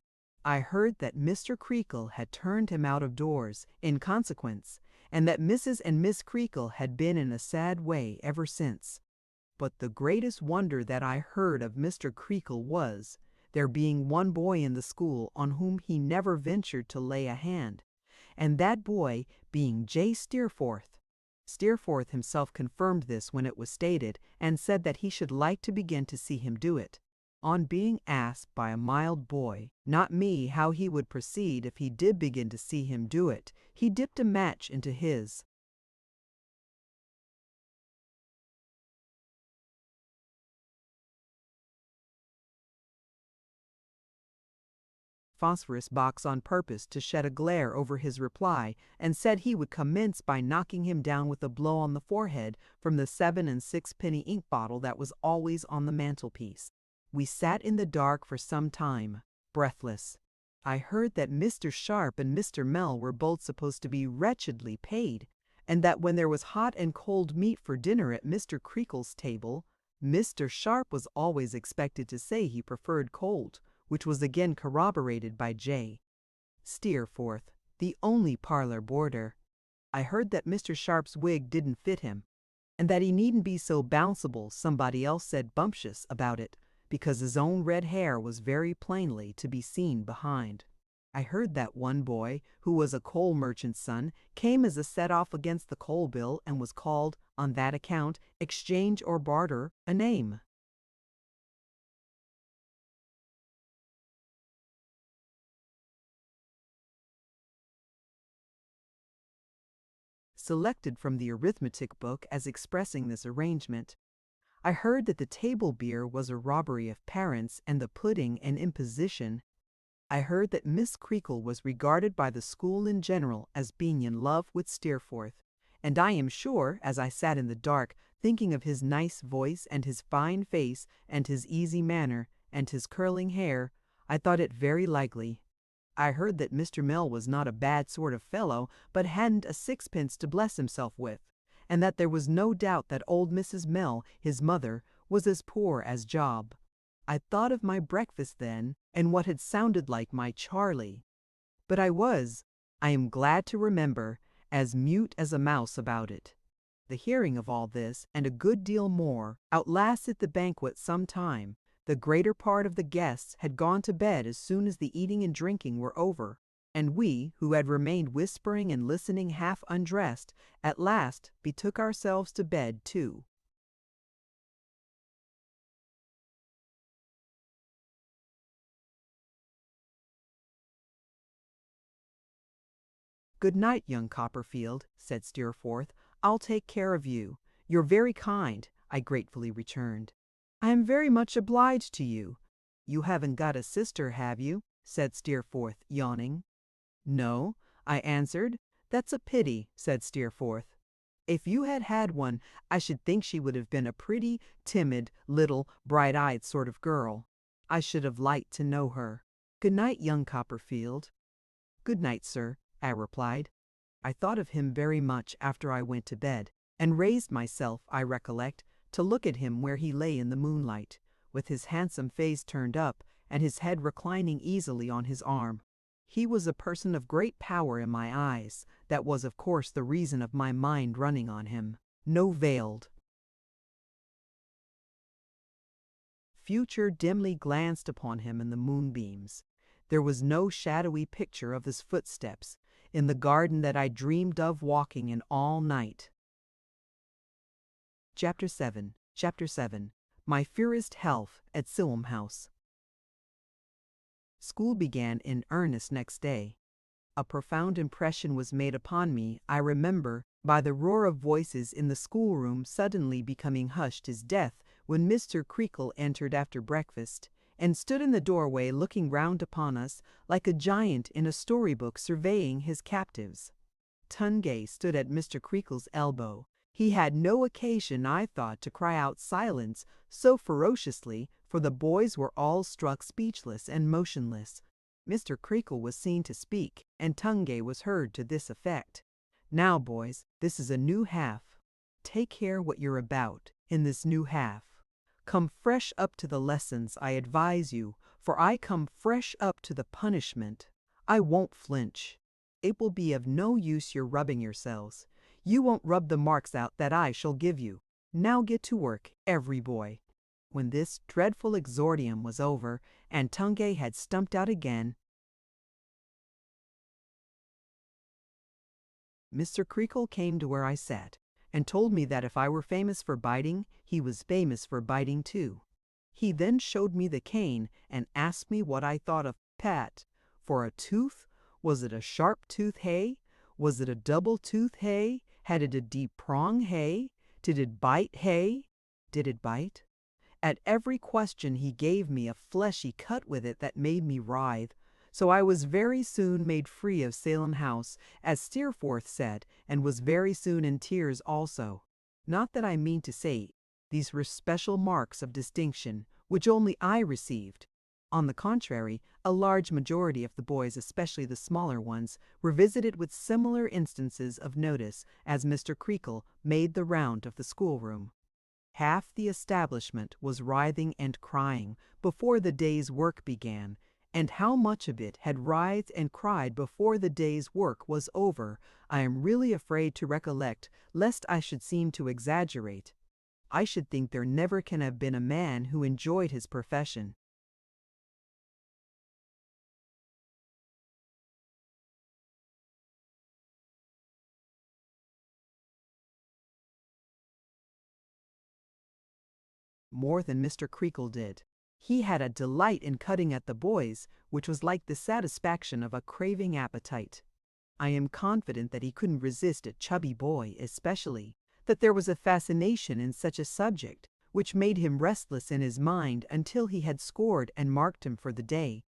I heard that Mr. Creakle had turned him out of doors in consequence, and that Mrs. and Miss Creakle had been in a sad way ever since. But the greatest wonder that I heard of Mr. Creakle was, there being one boy in the school on whom he never ventured to lay a hand, and that boy being J. Steerforth. Steerforth himself confirmed this when it was stated, and said that he should like to begin to see him do it. On being asked by a mild boy, not me, how he would proceed if he did begin to see him do it, he dipped a match into his phosphorus box on purpose to shed a glare over his reply, and said he would commence by knocking him down with a blow on the forehead from the 7 and 6-penny ink bottle that was always on the mantelpiece. We sat in the dark for some time, breathless. I heard that Mr. Sharp and Mr. Mell were both supposed to be wretchedly paid, and that when there was hot and cold meat for dinner at Mr. Creakle's table, Mr. Sharp was always expected to say he preferred cold, which was again corroborated by J. Steerforth, the only parlor boarder. I heard that Mr. Sharp's wig didn't fit him, and that he needn't be so bounceable, somebody else said bumptious, about it, because his own red hair was very plainly to be seen behind. I heard that one boy, who was a coal merchant's son, came as a set-off against the coal bill, and was called, on that account, exchange or barter, a name. Selected from the arithmetic book as expressing this arrangement. I heard that the table beer was a robbery of parents, and the pudding an imposition. I heard that Miss Creakle was regarded by the school in general as being in love with Steerforth, and I am sure, as I sat in the dark, thinking of his nice voice and his fine face and his easy manner and his curling hair, I thought it very likely. I heard that Mr. Mell was not a bad sort of fellow, but hadn't a sixpence to bless himself with, and that there was no doubt that old Mrs. Mell, his mother, was as poor as Job. I thought of my breakfast then, and what had sounded like my Charlie. But I was, I am glad to remember, as mute as a mouse about it. The hearing of all this, and a good deal more, outlasted the banquet some time. The greater part of the guests had gone to bed as soon as the eating and drinking were over, and we, who had remained whispering and listening half undressed, at last betook ourselves to bed too. "Good night, young Copperfield," said Steerforth. "I'll take care of you. You're very kind," I gratefully returned. "I am very much obliged to you. You haven't got a sister, have you?" said Steerforth, yawning. "No," I answered. "That's a pity," said Steerforth. "If you had had one, I should think she would have been a pretty, timid, little, bright-eyed sort of girl. I should have liked to know her. Good night, young Copperfield." "Good night, sir," I replied. I thought of him very much after I went to bed, and raised myself, I recollect, to look at him where he lay in the moonlight, with his handsome face turned up, and his head reclining easily on his arm. He was a person of great power in my eyes. That was of course the reason of my mind running on him. No veiled future dimly glanced upon him in the moonbeams. There was no shadowy picture of his footsteps in the garden that I dreamed of walking in all night. Chapter 7. My fairest health at Silham House. School began in earnest next day. A profound impression was made upon me, I remember, by the roar of voices in the schoolroom suddenly becoming hushed as death when Mr. Creakle entered after breakfast, and stood in the doorway looking round upon us like a giant in a storybook surveying his captives. Tungay stood at Mr. Creakle's elbow. He had no occasion, I thought, to cry out silence so ferociously, for the boys were all struck speechless and motionless. Mr. Creakle was seen to speak, and Tungay was heard to this effect: "Now, boys, this is a new half. Take care what you're about in this new half. Come fresh up to the lessons, I advise you, for I come fresh up to the punishment. I won't flinch. It will be of no use your rubbing yourselves. You won't rub the marks out that I shall give you. Now get to work, every boy." When this dreadful exordium was over, and Tungay had stumped out again, Mr. Creakle came to where I sat, and told me that if I were famous for biting, he was famous for biting too. He then showed me the cane, and asked me what I thought of Pat. For a tooth? Was it a sharp tooth, hey? Was it a double tooth, hey? Had it a deep prong, hey? Did it bite, hey? Did it bite? At every question he gave me a fleshy cut with it that made me writhe. So I was very soon made free of Salem House, as Steerforth said, and was very soon in tears also. Not that I mean to say these were special marks of distinction, which only I received. On the contrary, a large majority of the boys, especially the smaller ones, were visited with similar instances of notice as Mr. Creakle made the round of the schoolroom. Half the establishment was writhing and crying before the day's work began, and how much of it had writhed and cried before the day's work was over, I am really afraid to recollect, lest I should seem to exaggerate. I should think there never can have been a man who enjoyed his profession more than Mr. Creakle did. He had a delight in cutting at the boys, which was like the satisfaction of a craving appetite. I am confident that he couldn't resist a chubby boy especially, that there was a fascination in such a subject, which made him restless in his mind until he had scored and marked him for the day.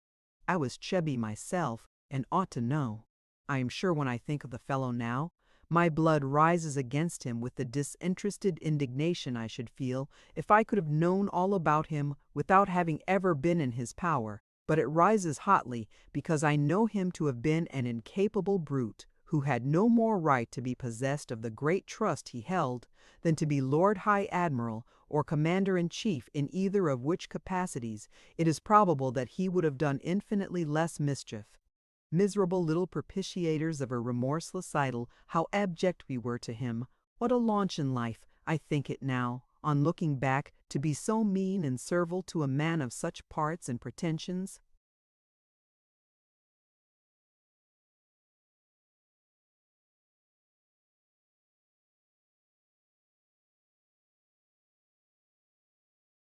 I was chubby myself, and ought to know. I am sure when I think of the fellow now, my blood rises against him with the disinterested indignation I should feel if I could have known all about him without having ever been in his power, but it rises hotly because I know him to have been an incapable brute, who had no more right to be possessed of the great trust he held than to be Lord High Admiral or Commander-in-Chief, in either of which capacities it is probable that he would have done infinitely less mischief. Miserable little propitiators of a remorseless idol, how abject we were to him! What a launch in life, I think it now, on looking back, to be so mean and servile to a man of such parts and pretensions.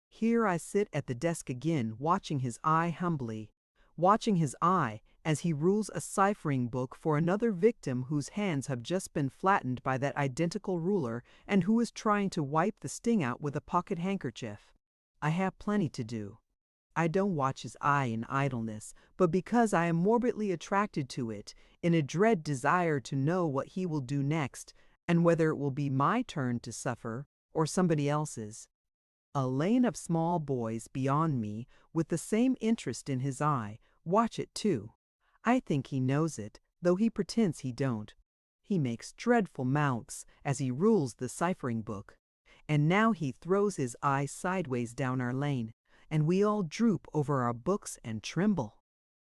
Here I sit at the desk again, watching his eye humbly, watching his eye as he rules a ciphering book for another victim whose hands have just been flattened by that identical ruler and who is trying to wipe the sting out with a pocket handkerchief. I have plenty to do. I don't watch his eye in idleness, but because I am morbidly attracted to it, in a dread desire to know what he will do next, and whether it will be my turn to suffer or somebody else's. A lane of small boys beyond me, with the same interest in his eye, watch it too. I think he knows it, though he pretends he don't. He makes dreadful mouths as he rules the ciphering book. And now he throws his eye sideways down our lane, and we all droop over our books and tremble.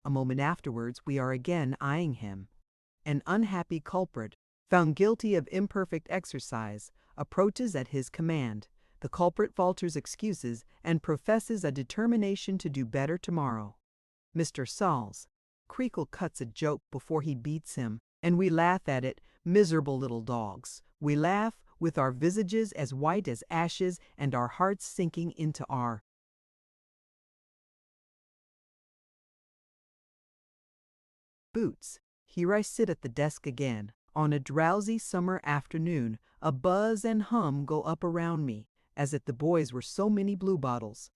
A moment afterwards we are again eyeing him. An unhappy culprit, found guilty of imperfect exercise, approaches at his command. The culprit falters excuses and professes a determination to do better tomorrow. Mr. Sauls, Creakle cuts a joke before he beats him, and we laugh at it, miserable little dogs. We laugh, with our visages as white as ashes and our hearts sinking into our boots. Here I sit at the desk again. On a drowsy summer afternoon, a buzz and hum go up around me, as if the boys were so many bluebottles.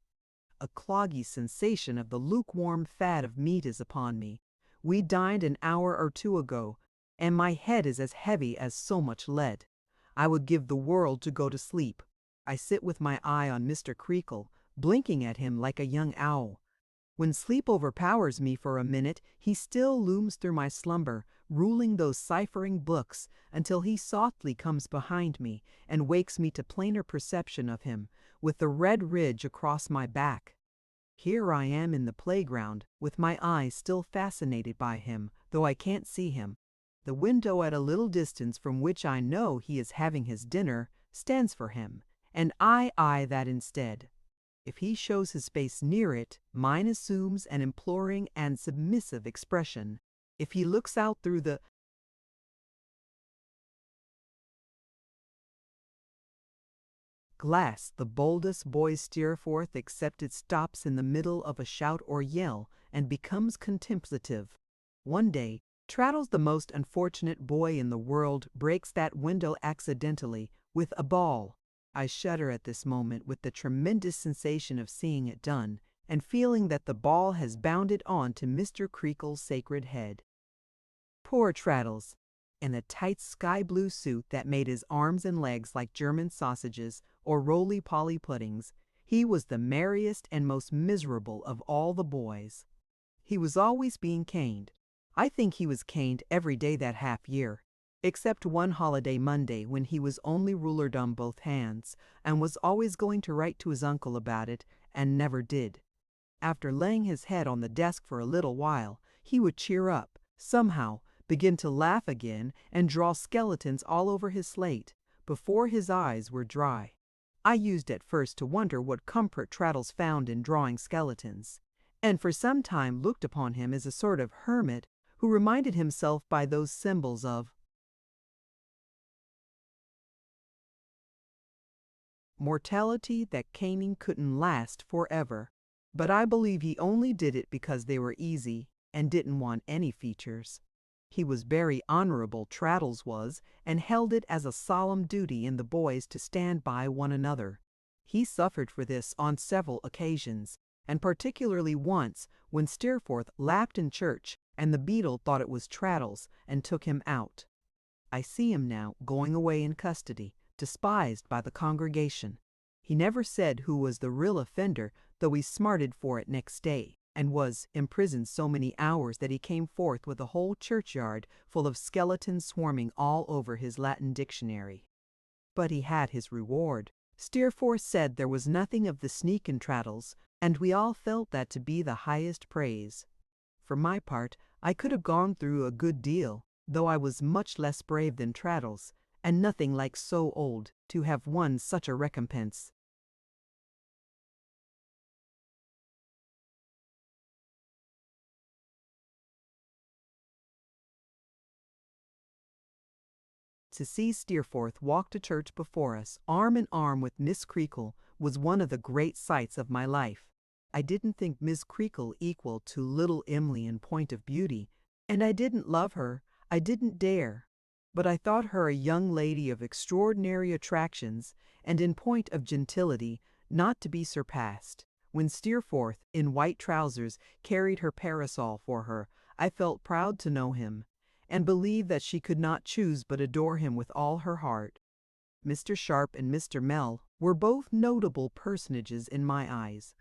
A cloggy sensation of the lukewarm fat of meat is upon me. We dined an hour or two ago, and my head is as heavy as so much lead. I would give the world to go to sleep. I sit with my eye on Mr. Creakle, blinking at him like a young owl. When sleep overpowers me for a minute, he still looms through my slumber, ruling those ciphering books, until he softly comes behind me and wakes me to plainer perception of him, with the red ridge across my back. Here I am in the playground, with my eyes still fascinated by him, though I can't see him. The window at a little distance from which I know he is having his dinner stands for him, and I eye that instead. If he shows his face near it, mine assumes an imploring and submissive expression. If he looks out through the glass, the boldest boy steer forth except it stops in the middle of a shout or yell and becomes contemplative. One day, Traddles, the most unfortunate boy in the world, breaks that window accidentally with a ball. I shudder at this moment with the tremendous sensation of seeing it done, and feeling that the ball has bounded on to Mr. Creakle's sacred head. Poor Traddles! In a tight sky-blue suit that made his arms and legs like German sausages or roly-poly puddings, he was the merriest and most miserable of all the boys. He was always being caned. I think he was caned every day that half year, except one holiday Monday when he was only rulered on both hands, and was always going to write to his uncle about it, and never did. After laying his head on the desk for a little while, he would cheer up, somehow, begin to laugh again, and draw skeletons all over his slate, before his eyes were dry. I used at first to wonder what comfort Traddles found in drawing skeletons, and for some time looked upon him as a sort of hermit who reminded himself by those symbols of mortality that caning couldn't last forever. But I believe he only did it because they were easy and didn't want any features. He was very honorable, Traddles was, and held it as a solemn duty in the boys to stand by one another. He suffered for this on several occasions, and particularly once when Steerforth laughed in church and the beadle thought it was Traddles and took him out. I see him now going away in custody, despised by the congregation. He never said who was the real offender, though he smarted for it next day, and was imprisoned so many hours that he came forth with a whole churchyard full of skeletons swarming all over his Latin dictionary. But he had his reward. Steerforth said there was nothing of the sneak in Traddles, and we all felt that to be the highest praise. For my part, I could have gone through a good deal, though I was much less brave than Traddles, and nothing like so old to have won such a recompense. To see Steerforth walk to church before us, arm in arm with Miss Creakle, was one of the great sights of my life. I didn't think Miss Creakle equal to little Em'ly in point of beauty, and I didn't love her, I didn't dare. But I thought her a young lady of extraordinary attractions, and in point of gentility, not to be surpassed. When Steerforth, in white trousers, carried her parasol for her, I felt proud to know him, and believed that she could not choose but adore him with all her heart. Mr. Sharp and Mr. Mell were both notable personages in my eyes,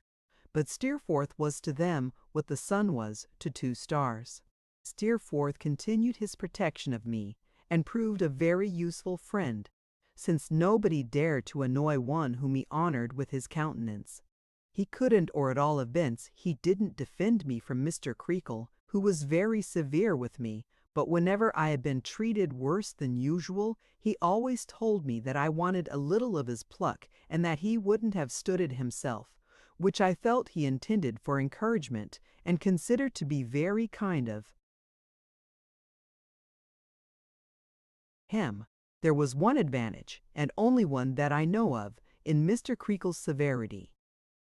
but Steerforth was to them what the sun was to two stars. Steerforth continued his protection of me, and proved a very useful friend, since nobody dared to annoy one whom he honored with his countenance. He couldn't, or at all events he didn't, defend me from Mr. Creakle, who was very severe with me, but whenever I had been treated worse than usual, he always told me that I wanted a little of his pluck, and that he wouldn't have stood it himself, which I felt he intended for encouragement, and considered to be very kind of him. There was one advantage, and only one that I know of, in Mr. Creakle's severity.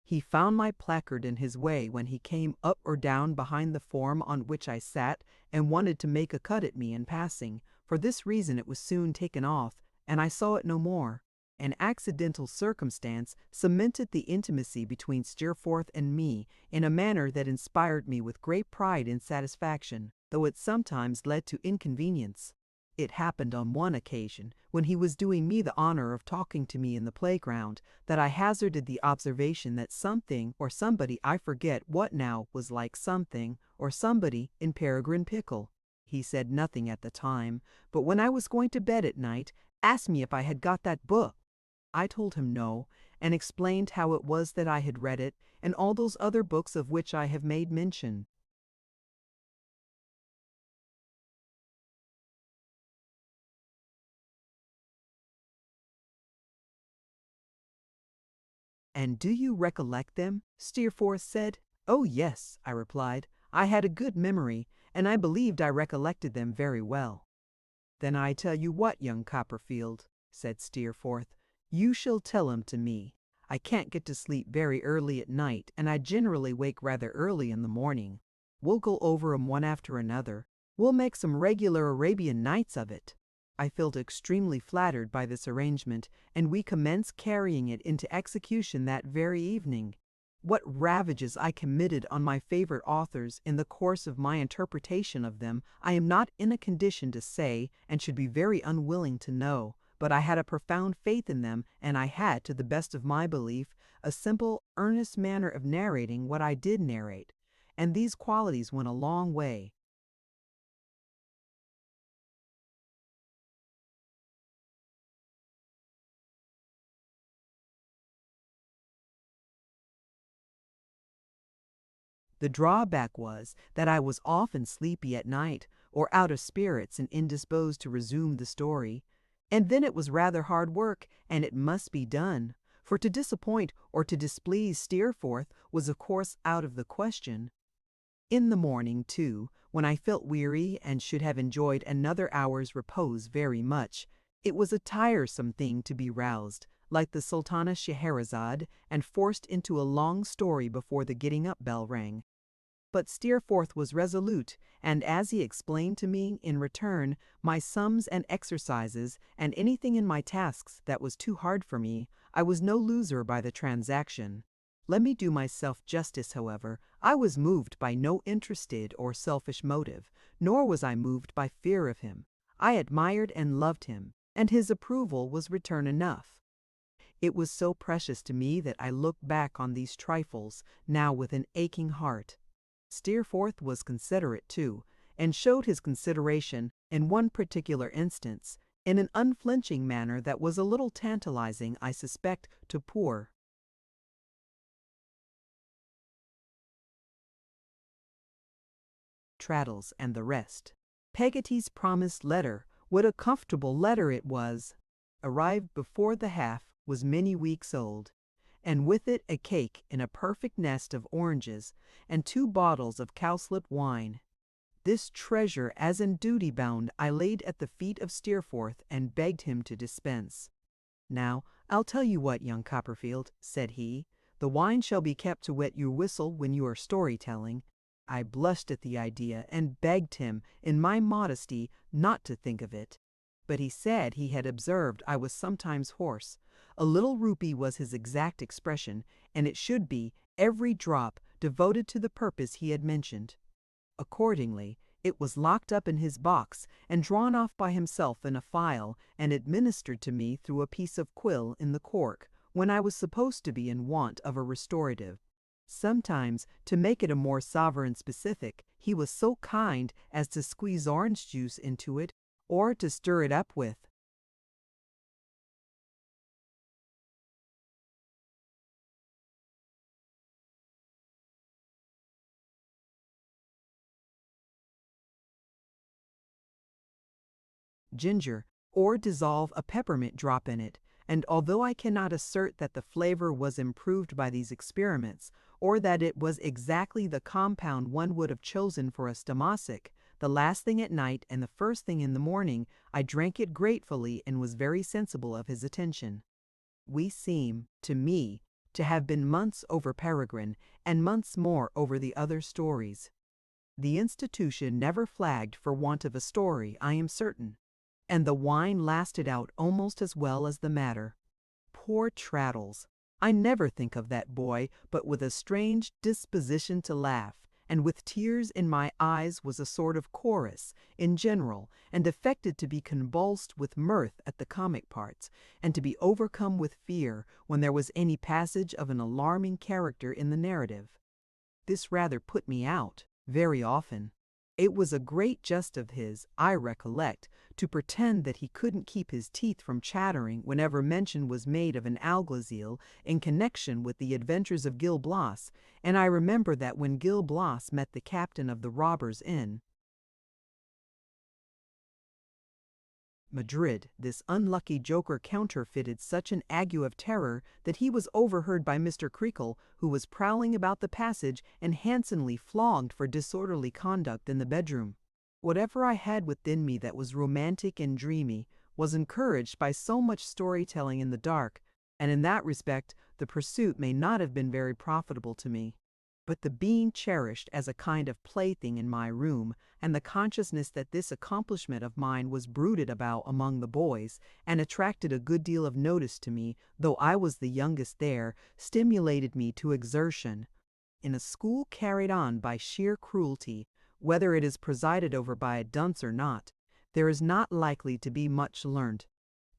He found my placard in his way when he came up or down behind the form on which I sat, and wanted to make a cut at me in passing. For this reason it was soon taken off, and I saw it no more. An accidental circumstance cemented the intimacy between Steerforth and me in a manner that inspired me with great pride and satisfaction, though it sometimes led to inconvenience. It happened on one occasion, when he was doing me the honor of talking to me in the playground, that I hazarded the observation that something or somebody, I forget what now, was like something or somebody in Peregrine Pickle. He said nothing at the time, but when I was going to bed at night, asked me if I had got that book. I told him no, and explained how it was that I had read it, and all those other books of which I have made mention. "And do you recollect them?" Steerforth said. "Oh, yes," I replied. "I had a good memory, and I believed I recollected them very well." "Then I tell you what, young Copperfield," said Steerforth, "you shall tell 'em to me. I can't get to sleep very early at night, and I generally wake rather early in the morning. We'll go over 'em one after another. We'll make some regular Arabian Nights of it." I felt extremely flattered by this arrangement, and we commenced carrying it into execution that very evening. What ravages I committed on my favorite authors in the course of my interpretation of them, I am not in a condition to say, and should be very unwilling to know, but I had a profound faith in them, and I had, to the best of my belief, a simple, earnest manner of narrating what I did narrate, and these qualities went a long way. The drawback was that I was often sleepy at night, or out of spirits and indisposed to resume the story. And then it was rather hard work, and it must be done, for to disappoint or to displease Steerforth was of course out of the question. In the morning, too, when I felt weary and should have enjoyed another hour's repose very much, it was a tiresome thing to be roused, like the Sultana Scheherazade, and forced into a long story before the getting up bell rang. But Steerforth was resolute, and as he explained to me, in return, my sums and exercises, and anything in my tasks that was too hard for me, I was no loser by the transaction. Let me do myself justice, however. I was moved by no interested or selfish motive, nor was I moved by fear of him. I admired and loved him, and his approval was return enough. It was so precious to me that I look back on these trifles now with an aching heart. Steerforth was considerate, too, and showed his consideration, in one particular instance, in an unflinching manner that was a little tantalizing, I suspect, to poor Traddles and the rest. Peggotty's promised letter, what a comfortable letter it was! Arrived before the half was many weeks old, and with it a cake in a perfect nest of oranges, and 2 bottles of cowslip wine. This treasure, as in duty bound, I laid at the feet of Steerforth, and begged him to dispense. "Now, I'll tell you what, young Copperfield," said he, "the wine shall be kept to wet your whistle when you are story-telling." I blushed at the idea, and begged him, in my modesty, not to think of it. But he said he had observed I was sometimes hoarse. A little rupee was his exact expression, and it should be, every drop, devoted to the purpose he had mentioned. Accordingly, it was locked up in his box, and drawn off by himself in a phial, and administered to me through a piece of quill in the cork, when I was supposed to be in want of a restorative. Sometimes, to make it a more sovereign specific, he was so kind as to squeeze orange juice into it, or to stir it up with ginger, or dissolve a peppermint drop in it, and although I cannot assert that the flavor was improved by these experiments, or that it was exactly the compound one would have chosen for a stomachic, the last thing at night and the first thing in the morning I drank it gratefully and was very sensible of his attention. We seem, to me, to have been months over Peregrine, and months more over the other stories. The institution never flagged for want of a story, I am certain, and the wine lasted out almost as well as the matter. Poor Traddles! I never think of that boy but with a strange disposition to laugh, and with tears in my eyes was a sort of chorus, in general, and affected to be convulsed with mirth at the comic parts, and to be overcome with fear when there was any passage of an alarming character in the narrative. This rather put me out, very often. It was a great jest of his, I recollect, to pretend that he couldn't keep his teeth from chattering whenever mention was made of an alguazil in connection with the adventures of Gil Blas, and I remember that when Gil Blas met the captain of the robbers in Madrid, this unlucky joker counterfeited such an ague of terror that he was overheard by Mr. Creakle, who was prowling about the passage and handsomely flogged for disorderly conduct in the bedroom. Whatever I had within me that was romantic and dreamy was encouraged by so much storytelling in the dark, and in that respect the pursuit may not have been very profitable to me. But the being cherished as a kind of plaything in my room, and the consciousness that this accomplishment of mine was brooded about among the boys, and attracted a good deal of notice to me, though I was the youngest there, stimulated me to exertion. In a school carried on by sheer cruelty, whether it is presided over by a dunce or not, there is not likely to be much learnt.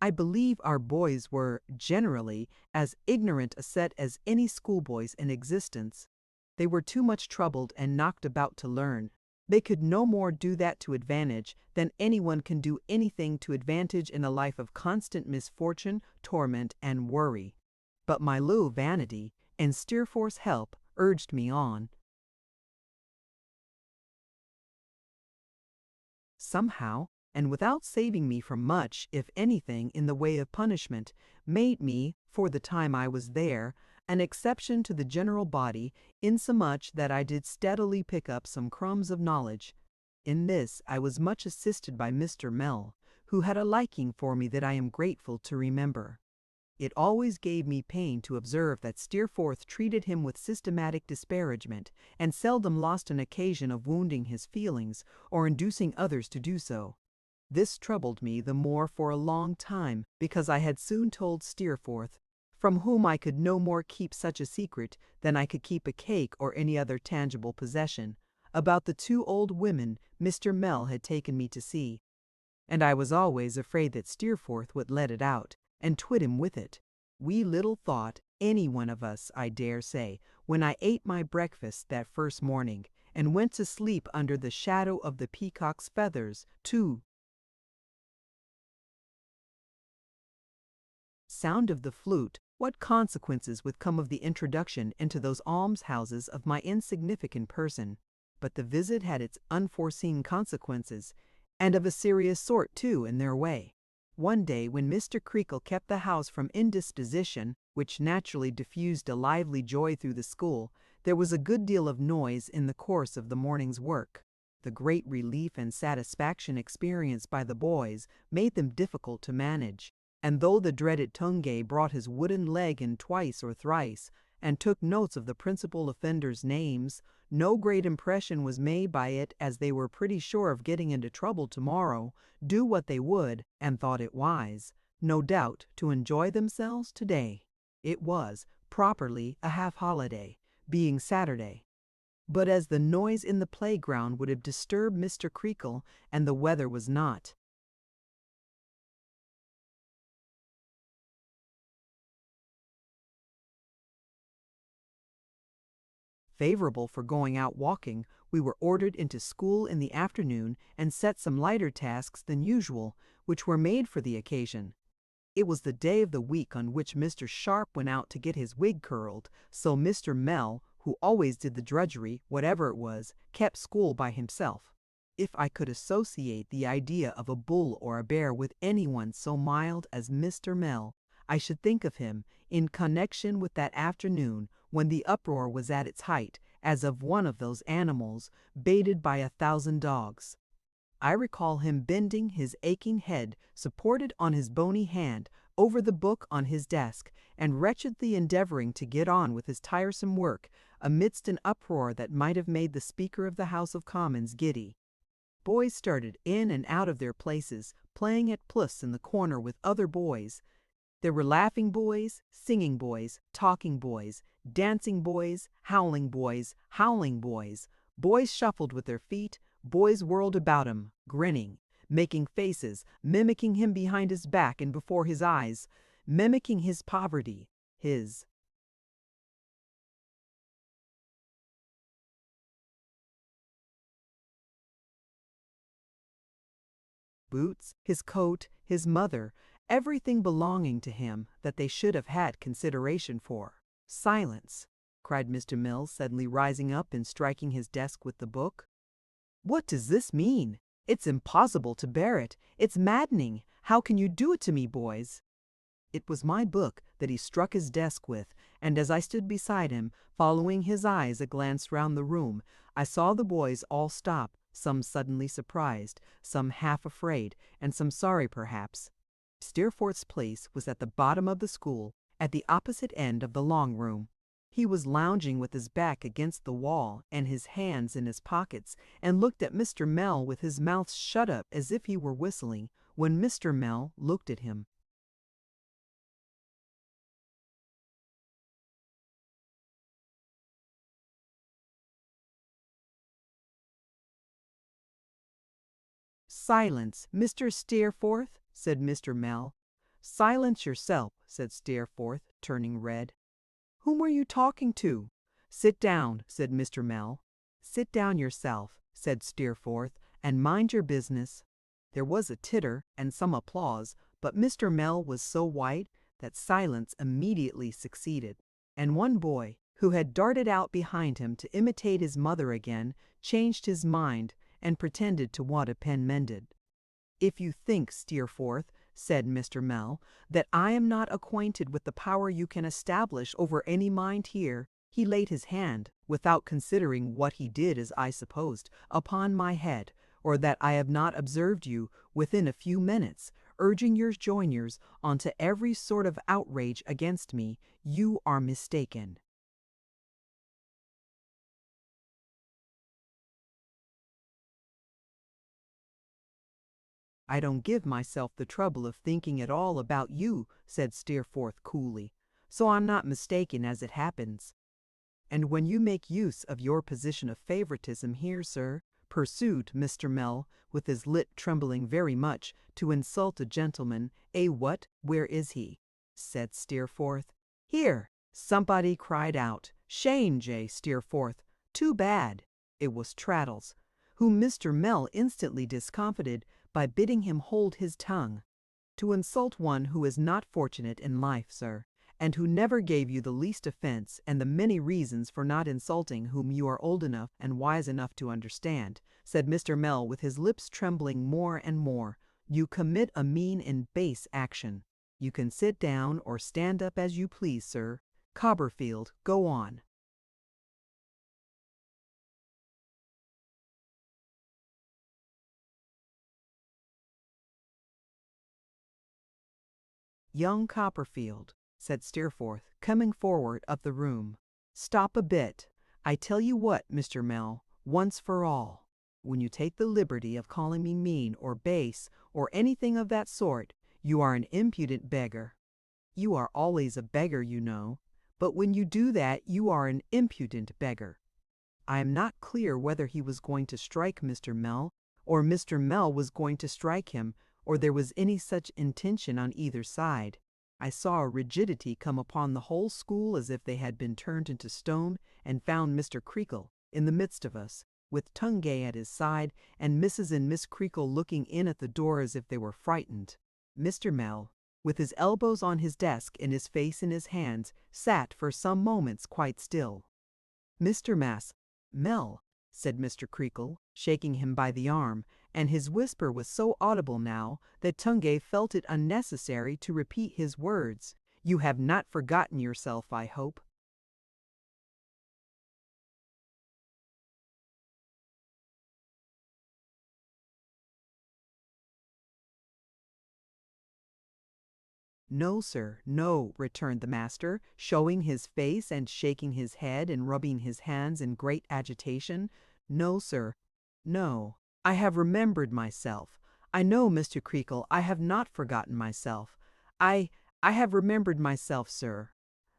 I believe our boys were, generally, as ignorant a set as any schoolboys in existence. They were too much troubled and knocked about to learn. They could no more do that to advantage than anyone can do anything to advantage in a life of constant misfortune, torment, and worry. But my low vanity, and Steerforth's help, urged me on. Somehow, and without saving me from much, if anything, in the way of punishment, made me, for the time I was there, an exception to the general body, insomuch that I did steadily pick up some crumbs of knowledge. In this I was much assisted by Mr. Mell, who had a liking for me that I am grateful to remember. It always gave me pain to observe that Steerforth treated him with systematic disparagement, and seldom lost an occasion of wounding his feelings, or inducing others to do so. This troubled me the more for a long time, because I had soon told Steerforth, from whom I could no more keep such a secret than I could keep a cake or any other tangible possession, about the 2 old women Mr. Mell had taken me to see. And I was always afraid that Steerforth would let it out, and twit him with it. We little thought, any one of us, I dare say, when I ate my breakfast that first morning, and went to sleep under the shadow of the peacock's feathers, to sound of the flute, what consequences would come of the introduction into those almshouses of my insignificant person. But the visit had its unforeseen consequences, and of a serious sort too in their way. One day, when Mr. Creakle kept the house from indisposition, which naturally diffused a lively joy through the school, there was a good deal of noise in the course of the morning's work. The great relief and satisfaction experienced by the boys made them difficult to manage, and though the dreaded Tungay brought his wooden leg in twice or thrice, and took notes of the principal offenders' names, no great impression was made by it, as they were pretty sure of getting into trouble tomorrow, do what they would, and thought it wise, no doubt, to enjoy themselves today. It was, properly, a half-holiday, being Saturday. But as the noise in the playground would have disturbed Mr. Creakle, and the weather was not favorable for going out walking, we were ordered into school in the afternoon and set some lighter tasks than usual, which were made for the occasion. It was the day of the week on which Mr. Sharp went out to get his wig curled, so Mr. Mell, who always did the drudgery, whatever it was, kept school by himself. If I could associate the idea of a bull or a bear with anyone so mild as Mr. Mell, I should think of him, in connection with that afternoon when the uproar was at its height, as of one of those animals baited by 1,000 dogs. I recall him bending his aching head, supported on his bony hand, over the book on his desk, and wretchedly endeavoring to get on with his tiresome work, amidst an uproar that might have made the Speaker of the House of Commons giddy. Boys started in and out of their places, playing at puss in the corner with other boys. There were laughing boys, singing boys, talking boys, dancing boys, howling boys, Boys shuffled with their feet, boys whirled about him, grinning, making faces, mimicking him behind his back and before his eyes, mimicking his poverty, his boots, his coat, his mother, everything belonging to him that they should have had consideration for. "Silence!" cried Mr. Mills, suddenly rising up and striking his desk with the book. "What does this mean? It's impossible to bear it. It's maddening. How can you do it to me, boys?" It was my book that he struck his desk with, and as I stood beside him, following his eyes a glance round the room, I saw the boys all stop, some suddenly surprised, some half afraid, and some sorry perhaps. Steerforth's place was at the bottom of the school, at the opposite end of the long room. He was lounging with his back against the wall and his hands in his pockets, and looked at Mr. Mell with his mouth shut up as if he were whistling, when Mr. Mell looked at him. "Silence, Mr. Steerforth," said Mr. Mell. "Silence yourself," said Steerforth, turning red. "Whom were you talking to?" "Sit down," said Mr. Mell. "Sit down yourself," said Steerforth, "and mind your business." There was a titter and some applause, but Mr. Mell was so white that silence immediately succeeded, and one boy, who had darted out behind him to imitate his mother again, changed his mind and pretended to want a pen mended. "If you think, Steerforth," said Mr. Mell, "that I am not acquainted with the power you can establish over any mind here," he laid his hand, without considering what he did as I supposed, upon my head, "or that I have not observed you, within a few minutes, urging your joiners on to every sort of outrage against me, you are mistaken." "I don't give myself the trouble of thinking at all about you," said Steerforth coolly, "so I'm not mistaken as it happens." "And when you make use of your position of favoritism here, sir," pursued Mr. Mell, with his lip trembling very much, "to insult a gentleman, what? Where is he?" said Steerforth. "Here!" somebody cried out. "Shame, J. Steerforth! Too bad!" It was Traddles, whom Mr. Mell instantly discomfited by bidding him hold his tongue. "To insult one who is not fortunate in life, sir, and who never gave you the least offense, and the many reasons for not insulting whom you are old enough and wise enough to understand," said Mr. Mell with his lips trembling more and more, "you commit a mean and base action. You can sit down or stand up as you please, sir. Copperfield, go on." "Young Copperfield," said Steerforth, coming forward up the room, "stop a bit. I tell you what, Mr. Mell, once for all, when you take the liberty of calling me mean or base or anything of that sort, you are an impudent beggar. You are always a beggar, you know, but when you do that you are an impudent beggar." I am not clear whether he was going to strike Mr. Mell, or Mr. Mell was going to strike him, or there was any such intention on either side. I saw a rigidity come upon the whole school as if they had been turned into stone, and found Mr. Creakle in the midst of us, with Tungay at his side, and Mrs. and Miss Creakle looking in at the door as if they were frightened. Mr. Mell, with his elbows on his desk and his face in his hands, sat for some moments quite still. "Mr. Mell," said Mr. Creakle, shaking him by the arm, and his whisper was so audible now that Tungay felt it unnecessary to repeat his words. "You have not forgotten yourself, I hope." "No, sir, no," returned the master, showing his face and shaking his head and rubbing his hands in great agitation. "No, sir, no. I have remembered myself. I know, Mr. Creakle, I have not forgotten myself. I have remembered myself, sir.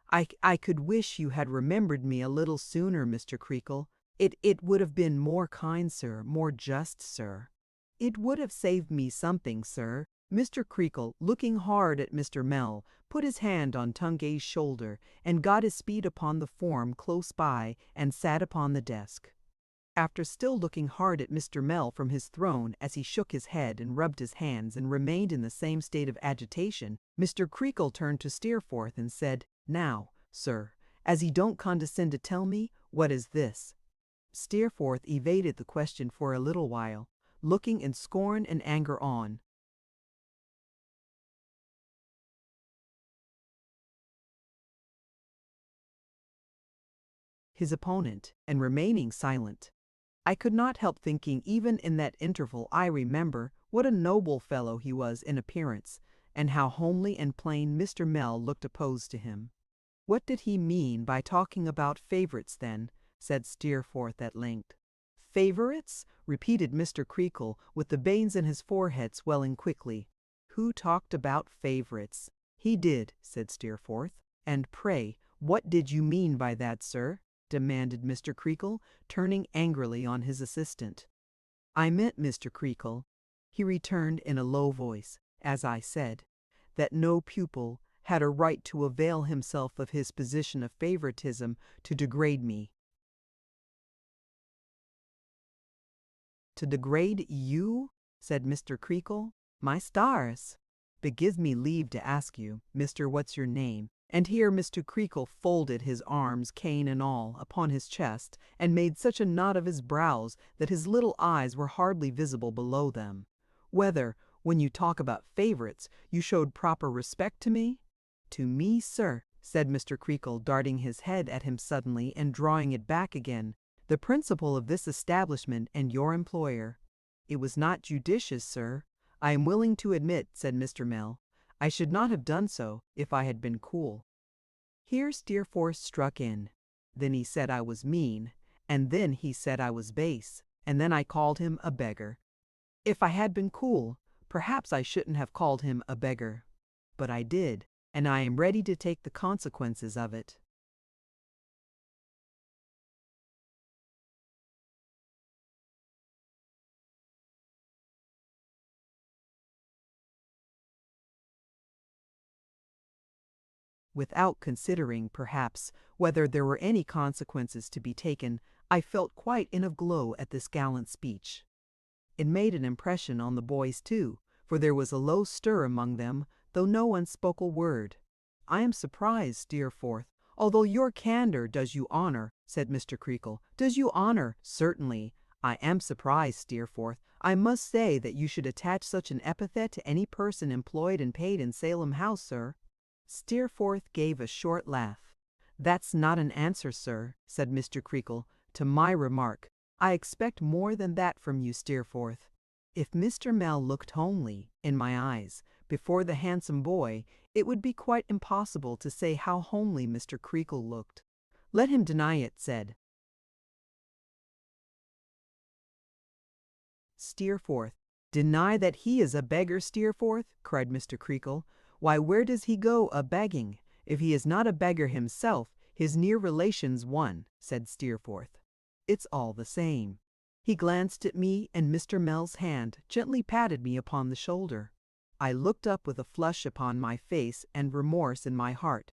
I could wish you had remembered me a little sooner, Mr. Creakle. It would have been more kind, sir, more just, sir. It would have saved me something, sir. Mr. Creakle, looking hard at Mr. Mell, put his hand on Tungay's shoulder, and got his feet upon the form close by, and sat upon the desk. After still looking hard at Mr. Mell from his throne as he shook his head and rubbed his hands and remained in the same state of agitation, Mr. Creakle turned to Steerforth and said, "Now, sir, as ye don't condescend to tell me, what is this?" Steerforth evaded the question for a little while, looking in scorn and anger on his opponent, and remaining silent. I could not help thinking even in that interval, I remember, what a noble fellow he was in appearance, and how homely and plain Mr. Mell looked opposed to him. "What did he mean by talking about favourites, then?" said Steerforth at length. "Favourites?" repeated Mr. Creakle, with the veins in his forehead swelling quickly. "Who talked about favourites?" "He did," said Steerforth. "And pray, what did you mean by that, sir?" demanded Mr. Creakle, turning angrily on his assistant. "I meant, Mr. Creakle," he returned in a low voice, "as I said, that no pupil had a right to avail himself of his position of favoritism to degrade me." "To degrade you?" said Mr. Creakle. "My stars! But give me leave to ask you, Mr. What's-your-name," and here Mr. Creakle folded his arms, cane and all, upon his chest, and made such a knot of his brows that his little eyes were hardly visible below them, "whether, when you talk about favourites, you showed proper respect to me?" "To me, sir," said Mr. Creakle, darting his head at him suddenly and drawing it back again, "the principal of this establishment and your employer." "It was not judicious, sir, I am willing to admit," said Mr. Mell. "I should not have done so if I had been cool." Here Steerforth struck in. "Then he said I was mean, and then he said I was base, and then I called him a beggar. If I had been cool, perhaps I shouldn't have called him a beggar. But I did, and I am ready to take the consequences of it." Without considering, perhaps, whether there were any consequences to be taken, I felt quite in a glow at this gallant speech. It made an impression on the boys, too, for there was a low stir among them, though no one spoke a word. "I am surprised, Steerforth, although your candour does you honour," said Mr. Creakle. "Does you honour, certainly. I am surprised, Steerforth. I must say that you should attach such an epithet to any person employed and paid in Salem House, sir." Steerforth gave a short laugh. "That's not an answer, sir," said Mr. Creakle, "to my remark. I expect more than that from you, Steerforth. If Mr. Mell looked homely, in my eyes, before the handsome boy, it would be quite impossible to say how homely Mr. Creakle looked. Let him deny it," said Steerforth. "Deny that he is a beggar, Steerforth?" cried Mr. Creakle. "Why, where does he go a-begging? If he is not a beggar himself, his near relation's one," said Steerforth. "It's all the same." He glanced at me, and Mr. Mell's hand gently patted me upon the shoulder. I looked up with a flush upon my face and remorse in my heart,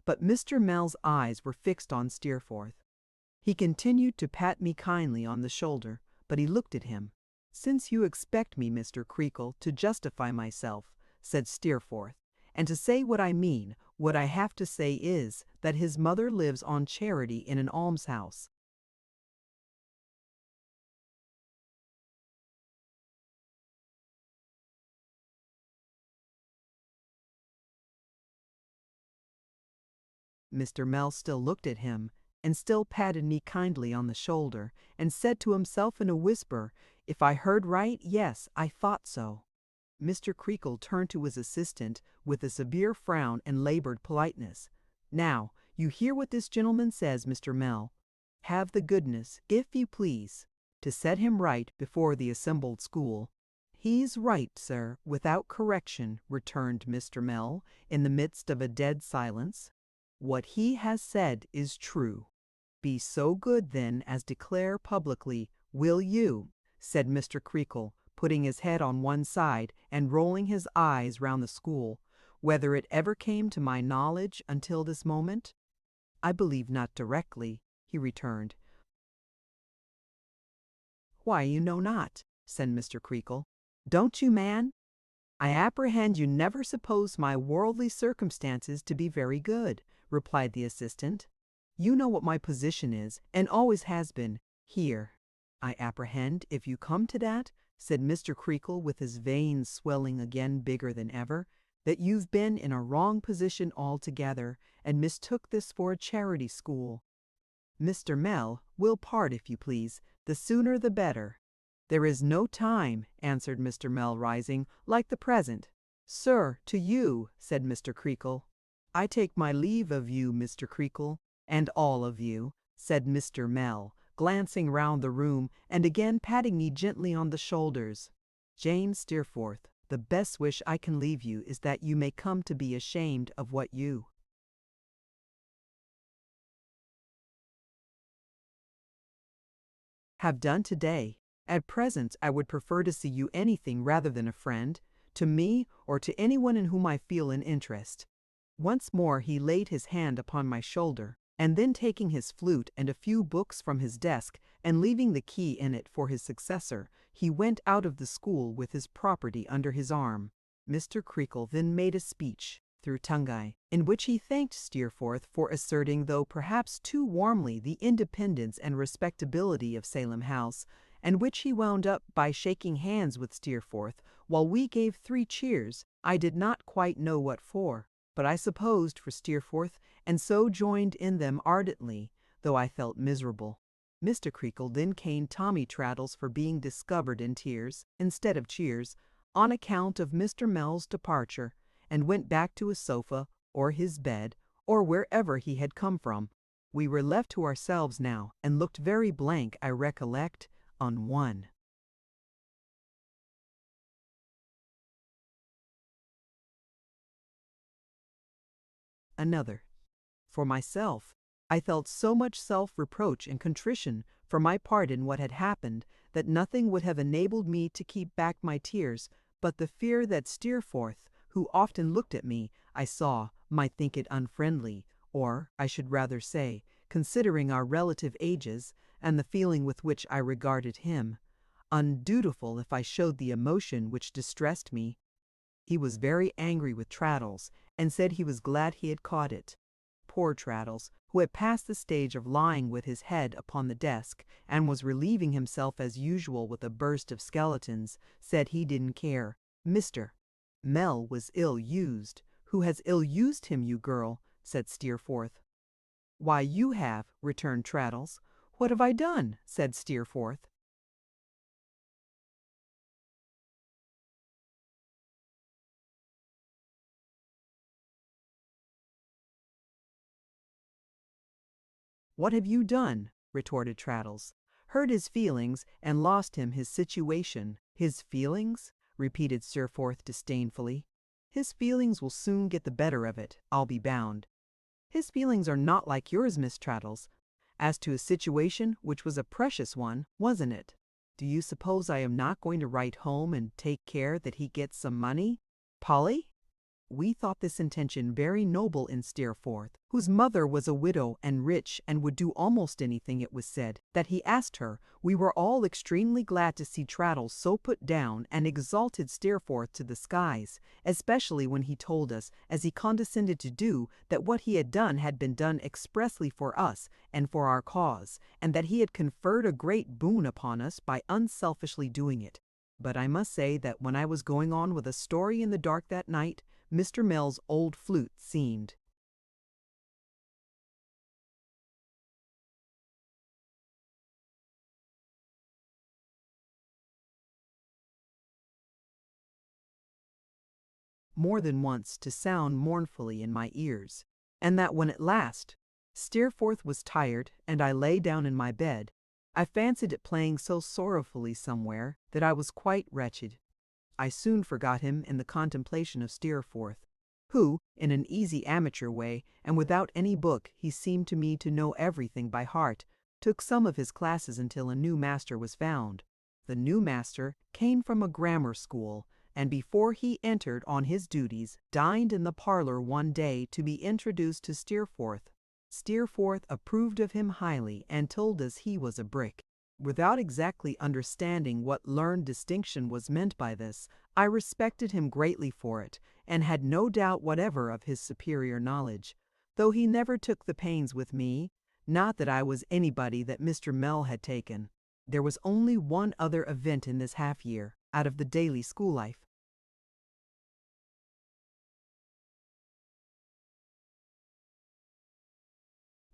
but Mr. Mell's eyes were fixed on Steerforth. He continued to pat me kindly on the shoulder, but he looked at him. "Since you expect me, Mr. Creakle, to justify myself," said Steerforth, "and to say what I mean, what I have to say is, that his mother lives on charity in an almshouse." Mr. Mell still looked at him, and still patted me kindly on the shoulder, and said to himself in a whisper, "If I heard right, yes, I thought so." Mr. Creakle turned to his assistant with a severe frown and laboured politeness. "Now, you hear what this gentleman says, Mr. Mell. Have the goodness, if you please, to set him right before the assembled school." "He's right, sir, without correction," returned Mr. Mell, in the midst of a dead silence. "What he has said is true." "Be so good, then, as declare publicly, will you," said Mr. Creakle, putting his head on one side and rolling his eyes round the school, "whether it ever came to my knowledge until this moment?" "I believe not directly," he returned. "Why, you know not," said Mr. Creakle. "Don't you, man? I apprehend you never supposed my worldly circumstances to be very good," replied the assistant. "You know what my position is, and always has been, here." "I apprehend, if you come to that," said Mr. Creakle, with his veins swelling again bigger than ever, "that you've been in a wrong position altogether, and mistook this for a charity school. Mr. Mell, we'll part, if you please. The sooner the better." "There is no time," answered Mr. Mell, rising, "like the present." "Sir, to you," said Mr. Creakle. "I take my leave of you, Mr. Creakle, and all of you," said Mr. Mell, glancing round the room, and again patting me gently on the shoulders. "Jane Steerforth, the best wish I can leave you is that you may come to be ashamed of what you have done today. At present I would prefer to see you anything rather than a friend, to me or to anyone in whom I feel an interest." Once more he laid his hand upon my shoulder, and then taking his flute and a few books from his desk, and leaving the key in it for his successor, he went out of the school with his property under his arm. Mr. Creakle then made a speech, through Tungai, in which he thanked Steerforth for asserting, though perhaps too warmly, the independence and respectability of Salem House, and which he wound up by shaking hands with Steerforth, while we gave 3 cheers, I did not quite know what for, but I supposed for Steerforth, and so joined in them ardently, though I felt miserable. Mr. Creakle then caned Tommy Traddles for being discovered in tears, instead of cheers, on account of Mr. Mell's departure, and went back to his sofa, or his bed, or wherever he had come from. We were left to ourselves now, and looked very blank, I recollect, on one. Another. For myself, I felt so much self-reproach and contrition for my part in what had happened, that nothing would have enabled me to keep back my tears but the fear that Steerforth, who often looked at me, I saw, might think it unfriendly, or, I should rather say, considering our relative ages, and the feeling with which I regarded him, undutiful if I showed the emotion which distressed me. He was very angry with Traddles, and said he was glad he had caught it. Poor Traddles, who had passed the stage of lying with his head upon the desk, and was relieving himself as usual with a burst of skeletons, said he didn't care. Mr. Mell was ill-used. "Who has ill-used him, you girl?" said Steerforth. "Why, you have," returned Traddles. "What have I done?" said Steerforth. "What have you done?" retorted Traddles. "Hurt his feelings, and lost him his situation." "His feelings?" repeated Steerforth disdainfully. "His feelings will soon get the better of it, I'll be bound." "His feelings are not like yours, Miss Traddles. As to his situation, which was a precious one, wasn't it? Do you suppose I am not going to write home and take care that he gets some money? Polly?" We thought this intention very noble in Steerforth, whose mother was a widow and rich, and would do almost anything, it was said, that he asked her. We were all extremely glad to see Traddles so put down, and exalted Steerforth to the skies, especially when he told us, as he condescended to do, that what he had done had been done expressly for us and for our cause, and that he had conferred a great boon upon us by unselfishly doing it. But I must say that when I was going on with a story in the dark that night, Mr. Mell's old flute seemed more than once to sound mournfully in my ears, and that when at last Steerforth was tired, and I lay down in my bed, I fancied it playing so sorrowfully somewhere that I was quite wretched. I soon forgot him in the contemplation of Steerforth, who, in an easy amateur way, and without any book, he seemed to me to know everything by heart, took some of his classes until a new master was found. The new master came from a grammar school, and before he entered on his duties, dined in the parlor one day to be introduced to Steerforth. Steerforth approved of him highly and told us he was a brick. Without exactly understanding what learned distinction was meant by this, I respected him greatly for it, and had no doubt whatever of his superior knowledge, though he never took the pains with me. Not that I was anybody that Mr. Mell had taken. There was only one other event in this half-year, out of the daily school life.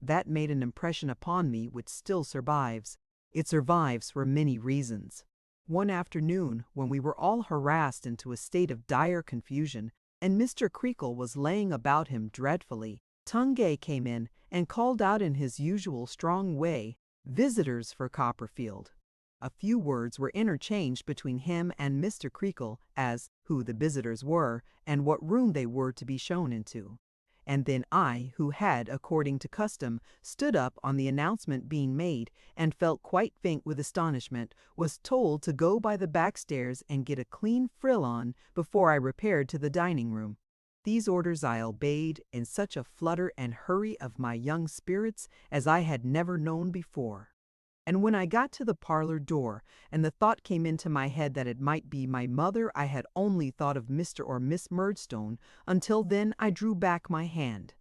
That made an impression upon me which still survives. It survives for many reasons. One afternoon, when we were all harassed into a state of dire confusion, and Mr. Creakle was laying about him dreadfully, Tungay came in and called out in his usual strong way, "Visitors for Copperfield." A few words were interchanged between him and Mr. Creakle as who the visitors were and what room they were to be shown into. And then I, who had, according to custom, stood up on the announcement being made, and felt quite faint with astonishment, was told to go by the back stairs and get a clean frill on before I repaired to the dining room. These orders I obeyed in such a flutter and hurry of my young spirits as I had never known before. And when I got to the parlor door, and the thought came into my head that it might be my mother, I had only thought of Mr. or Miss Murdstone. Until then I drew back my hand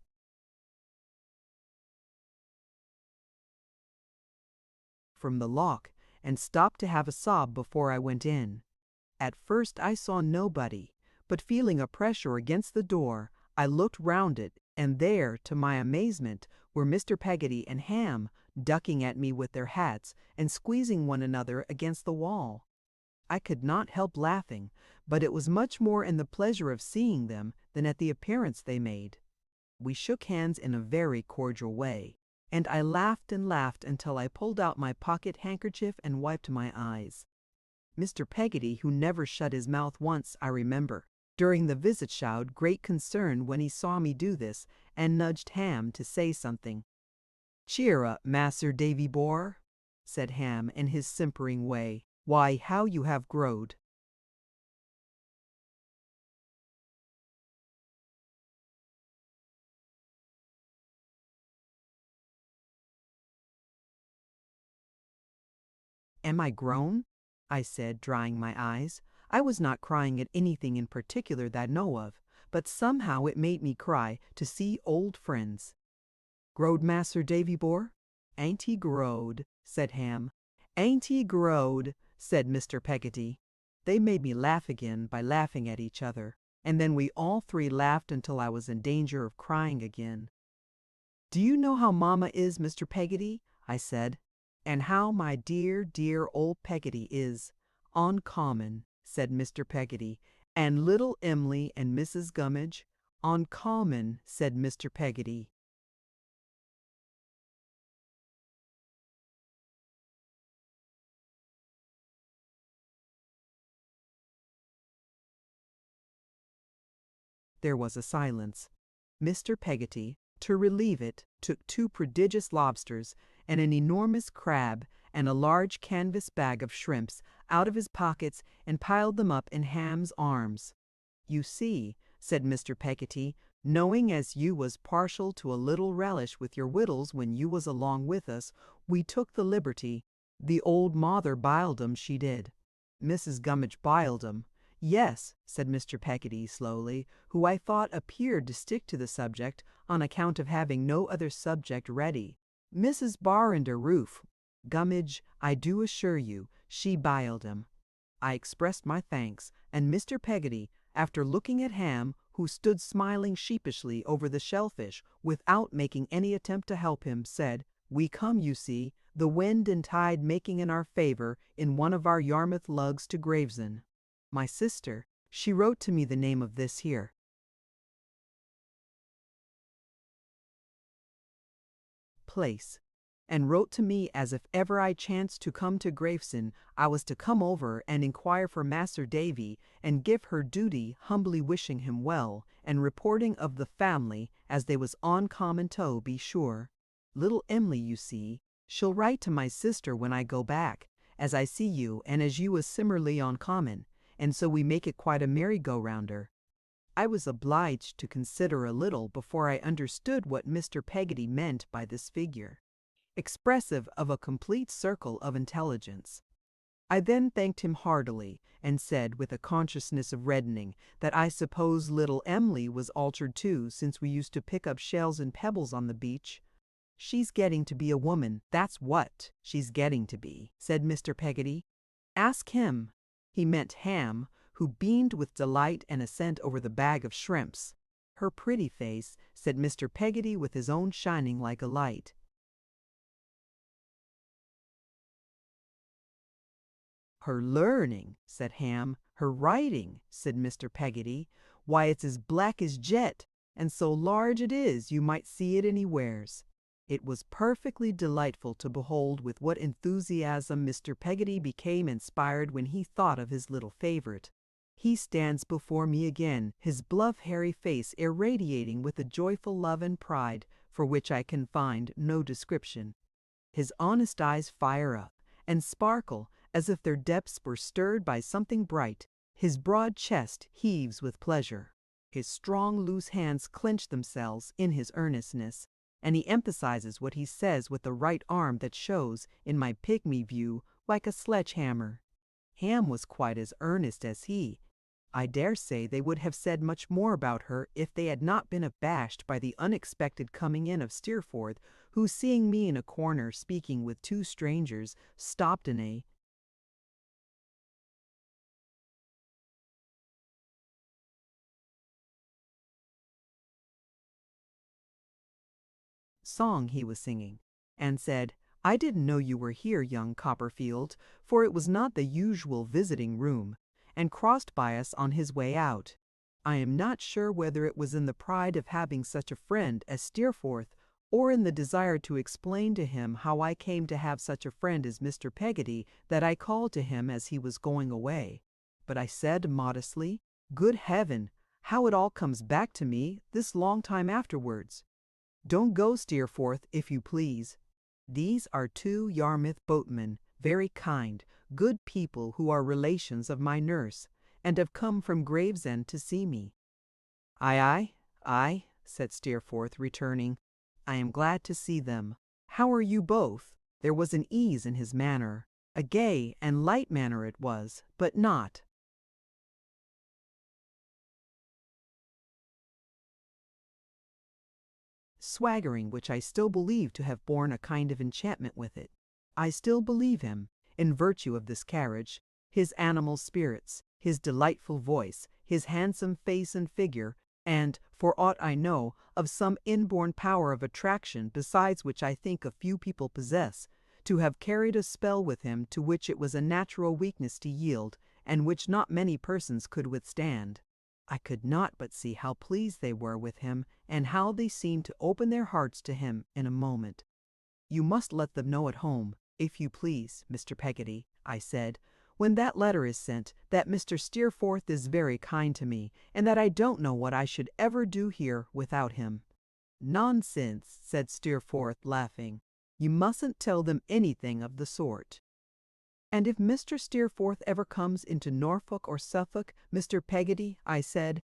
from the lock, and stopped to have a sob before I went in. At first I saw nobody, but feeling a pressure against the door, I looked round it, and there, to my amazement, were Mr. Peggotty and Ham, ducking at me with their hats, and squeezing one another against the wall. I could not help laughing, but it was much more in the pleasure of seeing them than at the appearance they made. We shook hands in a very cordial way, and I laughed and laughed until I pulled out my pocket handkerchief and wiped my eyes. Mr. Peggotty, who never shut his mouth once, I remember, during the visit, showed great concern when he saw me do this, and nudged Ham to say something. "Cheer up, Mas'r Davy Bor," said Ham in his simpering way. "Why, how you have growed!" "Am I grown?" I said, drying my eyes. I was not crying at anything in particular that I know of, but somehow it made me cry to see old friends. "Growed, Mas'r Davy Bor? Ain't he growed?" said Ham. "Ain't he growed?" said Mr. Peggotty. They made me laugh again by laughing at each other, and then we all three laughed until I was in danger of crying again. "Do you know how Mamma is, Mr. Peggotty?" I said. "And how my dear, dear old Peggotty is." "Uncommon," said Mr. Peggotty. "And little Em'ly and Mrs. Gummidge?" "Uncommon," said Mr. Peggotty. There was a silence. Mr. Peggotty, to relieve it, took 2 prodigious lobsters and an enormous crab and a large canvas bag of shrimps out of his pockets and piled them up in Ham's arms. "You see," said Mr. Peggotty, "knowing as you was partial to a little relish with your wittles when you was along with us, we took the liberty. The old mother biled 'em, she did." "Mrs. Gummidge biled 'em." "Yes," said Mr. Peggotty slowly, who I thought appeared to stick to the subject on account of having no other subject ready. "Mrs. Barrinder Roof Gummidge, I do assure you, she biled 'em." I expressed my thanks, and Mr. Peggotty, after looking at Ham, who stood smiling sheepishly over the shellfish without making any attempt to help him, said, "We come, you see, the wind and tide making in our favour, in one of our Yarmouth lugs to Gravesend. My sister, she wrote to me the name of this here place. and wrote to me as if ever I chanced to come to Gravesend, I was to come over and inquire for Master Davy, and give her duty, humbly wishing him well, and reporting of the family, as they was on common tow, be sure. Little Em'ly, you see, she'll write to my sister when I go back, as I see you, and as you was simmerly on common, and so we make it quite a merry-go-rounder. I was obliged to consider a little before I understood what Mr. Peggotty meant by this figure, expressive of a complete circle of intelligence. I then thanked him heartily, and said, with a consciousness of reddening, that I suppose little Em'ly was altered too, since we used to pick up shells and pebbles on the beach. She's getting to be a woman, that's what she's getting to be, said Mr. Peggotty. Ask him. He meant Ham, who beamed with delight and assent over the bag of shrimps. Her pretty face, said Mr. Peggotty, with his own shining like a light. Her learning, said Ham. Her writing, said Mr. Peggotty. Why, it's as black as jet, and so large it is you might see it anywheres. It was perfectly delightful to behold with what enthusiasm Mr. Peggotty became inspired when he thought of his little favorite. He stands before me again, his bluff hairy face irradiating with a joyful love and pride for which I can find no description. His honest eyes fire up and sparkle as if their depths were stirred by something bright. His broad chest heaves with pleasure. His strong, loose hands clench themselves in his earnestness, and he emphasizes what he says with a right arm that shows, in my pygmy view, like a sledge-hammer. Ham was quite as earnest as he. I dare say they would have said much more about her if they had not been abashed by the unexpected coming in of Steerforth, who, seeing me in a corner speaking with two strangers, stopped in a song he was singing, and said, "I didn't know you were here, young Copperfield," for it was not the usual visiting room, and crossed by us on his way out. I am not sure whether it was in the pride of having such a friend as Steerforth, or in the desire to explain to him how I came to have such a friend as Mr. Peggotty, that I called to him as he was going away. But I said modestly, "Good heaven, how it all comes back to me this long time afterwards. Don't go, Steerforth, if you please. These are two Yarmouth boatmen, very kind, good people who are relations of my nurse, and have come from Gravesend to see me." "Aye, aye, aye," said Steerforth, returning. "I am glad to see them. How are you both?" There was an ease in his manner. A gay and light manner it was, but not swaggering, which I still believe to have borne a kind of enchantment with it. I still believe him, in virtue of this carriage, his animal spirits, his delightful voice, his handsome face and figure, and, for aught I know, of some inborn power of attraction besides which I think a few people possess, to have carried a spell with him to which it was a natural weakness to yield, and which not many persons could withstand. I could not but see how pleased they were with him, and how they seemed to open their hearts to him in a moment. "You must let them know at home, if you please, Mr. Peggotty," I said, "when that letter is sent, that Mr. Steerforth is very kind to me, and that I don't know what I should ever do here without him." "Nonsense," said Steerforth, laughing. "You mustn't tell them anything of the sort." "And if Mr. Steerforth ever comes into Norfolk or Suffolk, Mr. Peggotty," I said,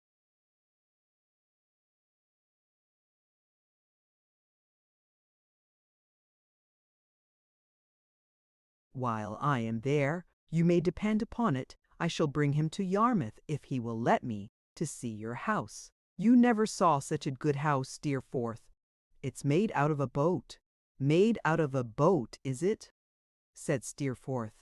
"while I am there, you may depend upon it, I shall bring him to Yarmouth, if he will let me, to see your house. You never saw such a good house, Steerforth. It's made out of a boat." "Made out of a boat, is it?" said Steerforth.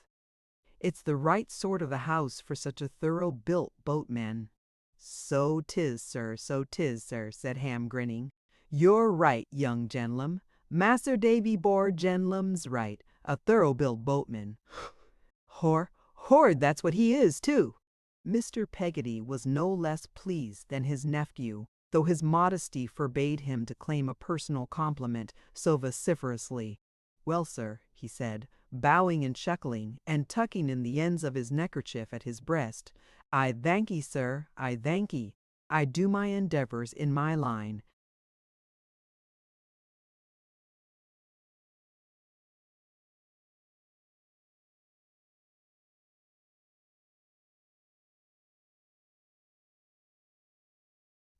"It's the right sort of a house for such a thorough-built boatman." "So 'tis, sir, so 'tis, sir," said Ham, grinning. "You're right, young gen'lum. Mas'r Davy Bor gen'lum's right. A thorough-built boatman. Hord, that's what he is, too." Mr. Peggotty was no less pleased than his nephew, though his modesty forbade him to claim a personal compliment so vociferously. "Well, sir," he said, bowing and chuckling, and tucking in the ends of his neckerchief at his breast, "I thankee, sir, I thankee. I do my endeavors in my line."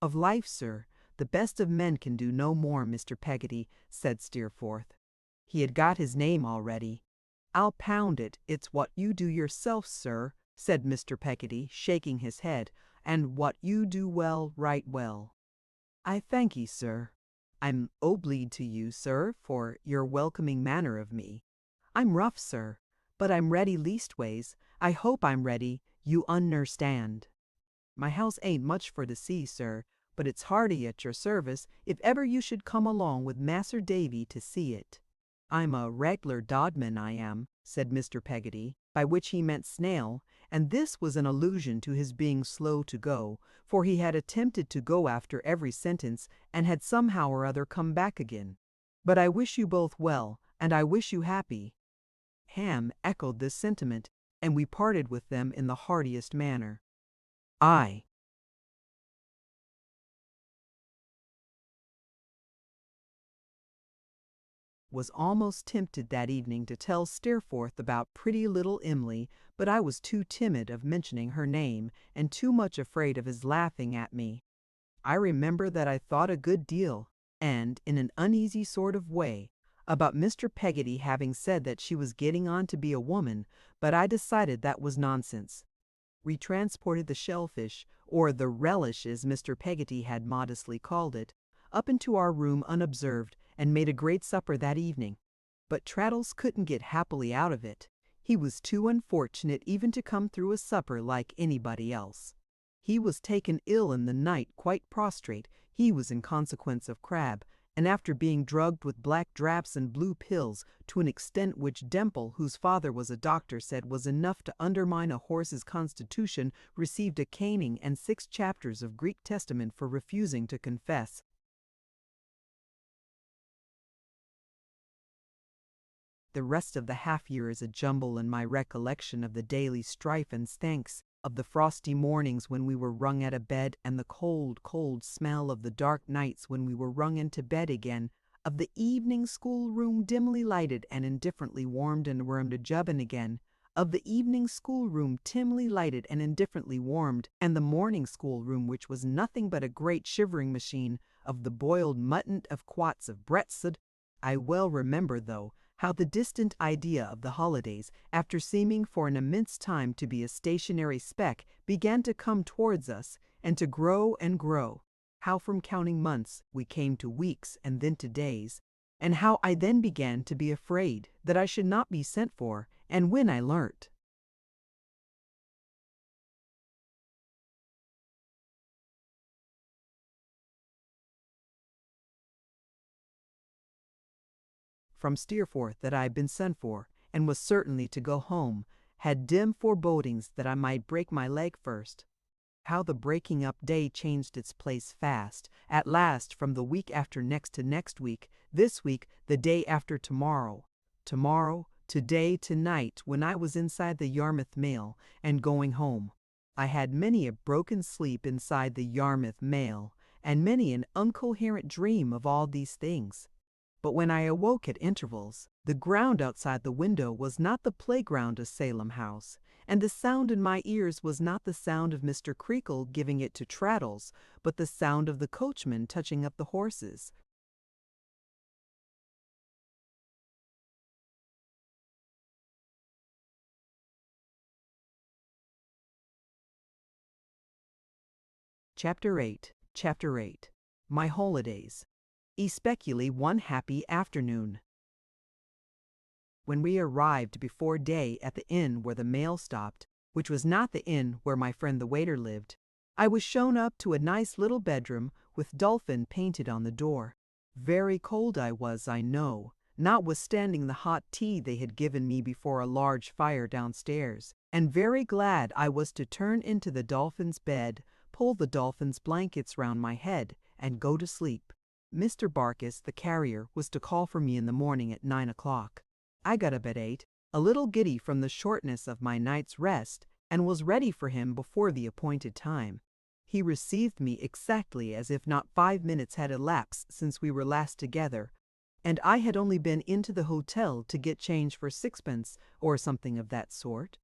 "Of life, sir, the best of men can do no more, Mr. Peggotty," said Steerforth. He had got his name already. "I'll pound it, it's what you do yourself, sir," said Mr. Peggotty, shaking his head, "and what you do well, right well." "I thankee, sir. I'm obleeged to you, sir, for your welcoming manner of me. I'm rough, sir, but I'm ready leastways. I hope I'm ready, you understand. My house ain't much for to see, sir, but it's hearty at your service if ever you should come along with Mas'r Davy to see it." "I'm a reg'lar dodman, I am," said Mr. Peggotty, by which he meant snail, and this was an allusion to his being slow to go, for he had attempted to go after every sentence, and had somehow or other come back again. "But I wish you both well, and I wish you happy." Ham echoed this sentiment, and we parted with them in the heartiest manner. I was almost tempted that evening to tell Steerforth about pretty little Em'ly, but I was too timid of mentioning her name, and too much afraid of his laughing at me. I remember that I thought a good deal, and in an uneasy sort of way, about Mr. Peggotty having said that she was getting on to be a woman, but I decided that was nonsense. We transported the shellfish, or the relish as Mr. Peggotty had modestly called it, up into our room unobserved, and made a great supper that evening. But Traddles couldn't get happily out of it. He was too unfortunate even to come through a supper like anybody else. He was taken ill in the night, quite prostrate. He was in consequence of crab, and after being drugged with black draps and blue pills to an extent which Demple, whose father was a doctor, said was enough to undermine a horse's constitution, received a caning and 6 chapters of Greek Testament for refusing to confess. The rest of the half-year is a jumble in my recollection of the daily strife and stanks, of the frosty mornings when we were rung out of bed, and the cold, cold smell of the dark nights when we were rung into bed again, of the evening schoolroom dimly lighted and indifferently warmed and wormed a jubbin again, of the evening schoolroom dimly lighted and indifferently warmed, and the morning schoolroom which was nothing but a great shivering machine, of the boiled mutton of quats of breadstuff. I well remember, though, how the distant idea of the holidays, after seeming for an immense time to be a stationary speck, began to come towards us, and to grow and grow, how from counting months we came to weeks and then to days, and how I then began to be afraid that I should not be sent for, and when I learnt. From Steerforth that I had been sent for, and was certainly to go home, had dim forebodings that I might break my leg first. How the breaking up day changed its place fast, at last from the week after next to next week, this week the day after tomorrow, today, tonight, when I was inside the Yarmouth mail, and going home. I had many a broken sleep inside the Yarmouth mail, and many an incoherent dream of all these things. But when I awoke at intervals, the ground outside the window was not the playground of Salem House, and the sound in my ears was not the sound of Mr. Creakle giving it to Traddles, but the sound of the coachman touching up the horses. Chapter 8. My holidays. Especially one happy afternoon. When we arrived before day at the inn where the mail stopped, which was not the inn where my friend the waiter lived, I was shown up to a nice little bedroom with dolphin painted on the door. Very cold I was, I know, notwithstanding the hot tea they had given me before a large fire downstairs, and very glad I was to turn into the dolphin's bed, pull the dolphin's blankets round my head, and go to sleep. Mr. Barkis, the carrier, was to call for me in the morning at 9 o'clock. I got up at 8, a little giddy from the shortness of my night's rest, and was ready for him before the appointed time. He received me exactly as if not 5 minutes had elapsed since we were last together, and I had only been into the hotel to get change for sixpence or something of that sort.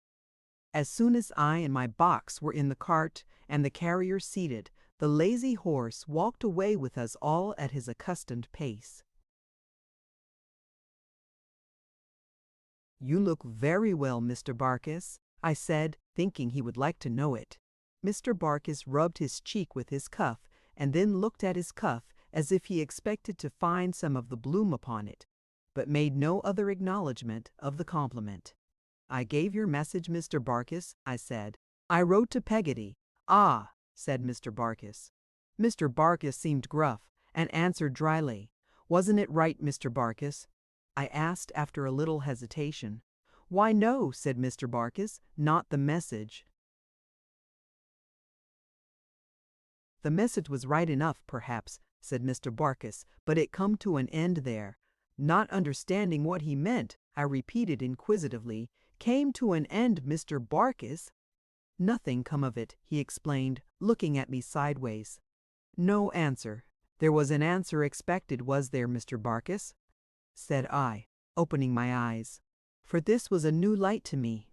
As soon as I and my box were in the cart and the carrier seated, the lazy horse walked away with us all at his accustomed pace. "You look very well, Mr. Barkis," I said, thinking he would like to know it. Mr. Barkis rubbed his cheek with his cuff, and then looked at his cuff as if he expected to find some of the bloom upon it, but made no other acknowledgment of the compliment. "I gave your message, Mr. Barkis," I said. "I wrote to Peggotty." "Ah," said Mr. Barkis. Mr. Barkis seemed gruff, and answered dryly, "Wasn't it right, Mr. Barkis?" I asked after a little hesitation. "Why, no," said Mr. Barkis, "not the message." "The message was right enough, perhaps," said Mr. Barkis, "but it come to an end there." Not understanding what he meant, I repeated inquisitively, "Came to an end, Mr. Barkis?" "Nothing come of it," he explained, looking at me sideways. No answer. "There was an answer expected, was there, Mr. Barkis?" said I, opening my eyes, for this was a new light to me.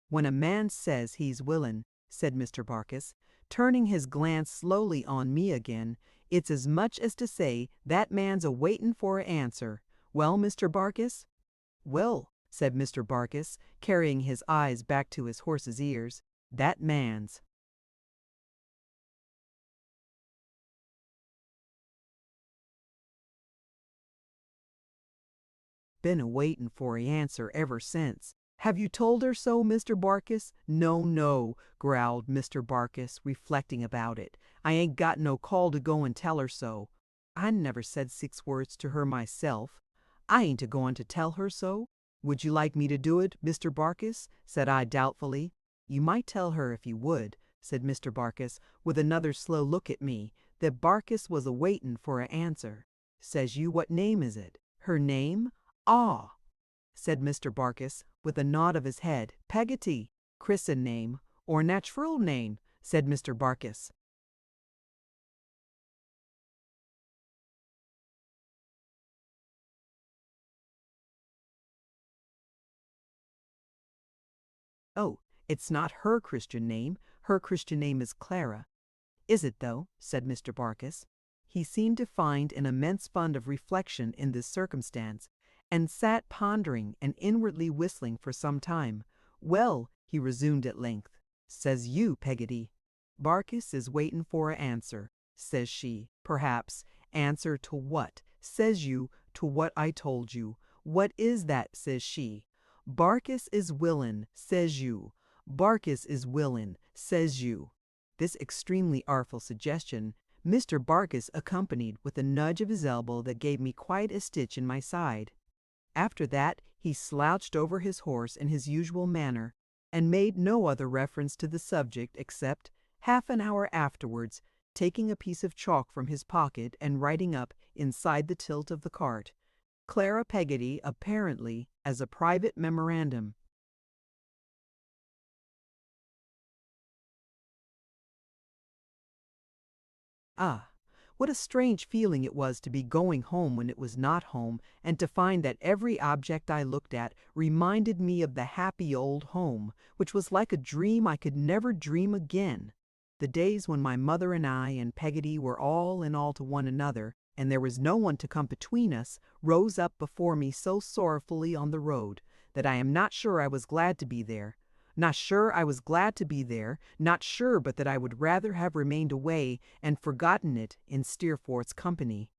"When a man says he's willin'," said Mr. Barkis, turning his glance slowly on me again, "it's as much as to say that man's a-waitin' for a answer. Well, Mr. Barkis?" "Well," said Mr. Barkis, carrying his eyes back to his horse's ears, "that man's been a-waitin' for a answer ever since. Have you told her so, Mr. Barkis?" "No, no," growled Mr. Barkis, reflecting about it. "I ain't got no call to go and tell her so. I never said 6 words to her myself. I ain't a-goin' to tell her so." "Would you like me to do it, Mr. Barkis?" said I doubtfully. "You might tell her if you would," said Mr. Barkis, with another slow look at me, "that Barkis was a-waitin' for a answer. Says you, what name is it?" "Her name? Ah," said Mr. Barkis, with a nod of his head, "Peggotty." "Chris'en name, or nat'ral name?" said Mr. Barkis. "Oh, it's not her Christian name. Her Christian name is Clara." "Is it, though?" said Mr. Barkis. He seemed to find an immense fund of reflection in this circumstance, and sat pondering and inwardly whistling for some time. "Well," he resumed at length, "says you, Peggotty, Barkis is waitin' for a answer. Says she, perhaps, answer to what? Says you, to what I told you. What is that? Says she. Barkis is willin', says you. Barkis is willin', says you." This extremely artful suggestion Mr. Barkis accompanied with a nudge of his elbow that gave me quite a stitch in my side. After that he slouched over his horse in his usual manner, and made no other reference to the subject except, half an hour afterwards, taking a piece of chalk from his pocket and writing up, inside the tilt of the cart, "Clara Peggotty, apparently, as a private memorandum." Ah, what a strange feeling it was to be going home when it was not home, and to find that every object I looked at reminded me of the happy old home, which was like a dream I could never dream again. The days when my mother and I and Peggotty were all in all to one another, and there was no one to come between us, rose up before me so sorrowfully on the road, that I am not sure I was glad to be there. Not sure I was glad to be there, not sure but that I would rather have remained away and forgotten it in Steerforth's company.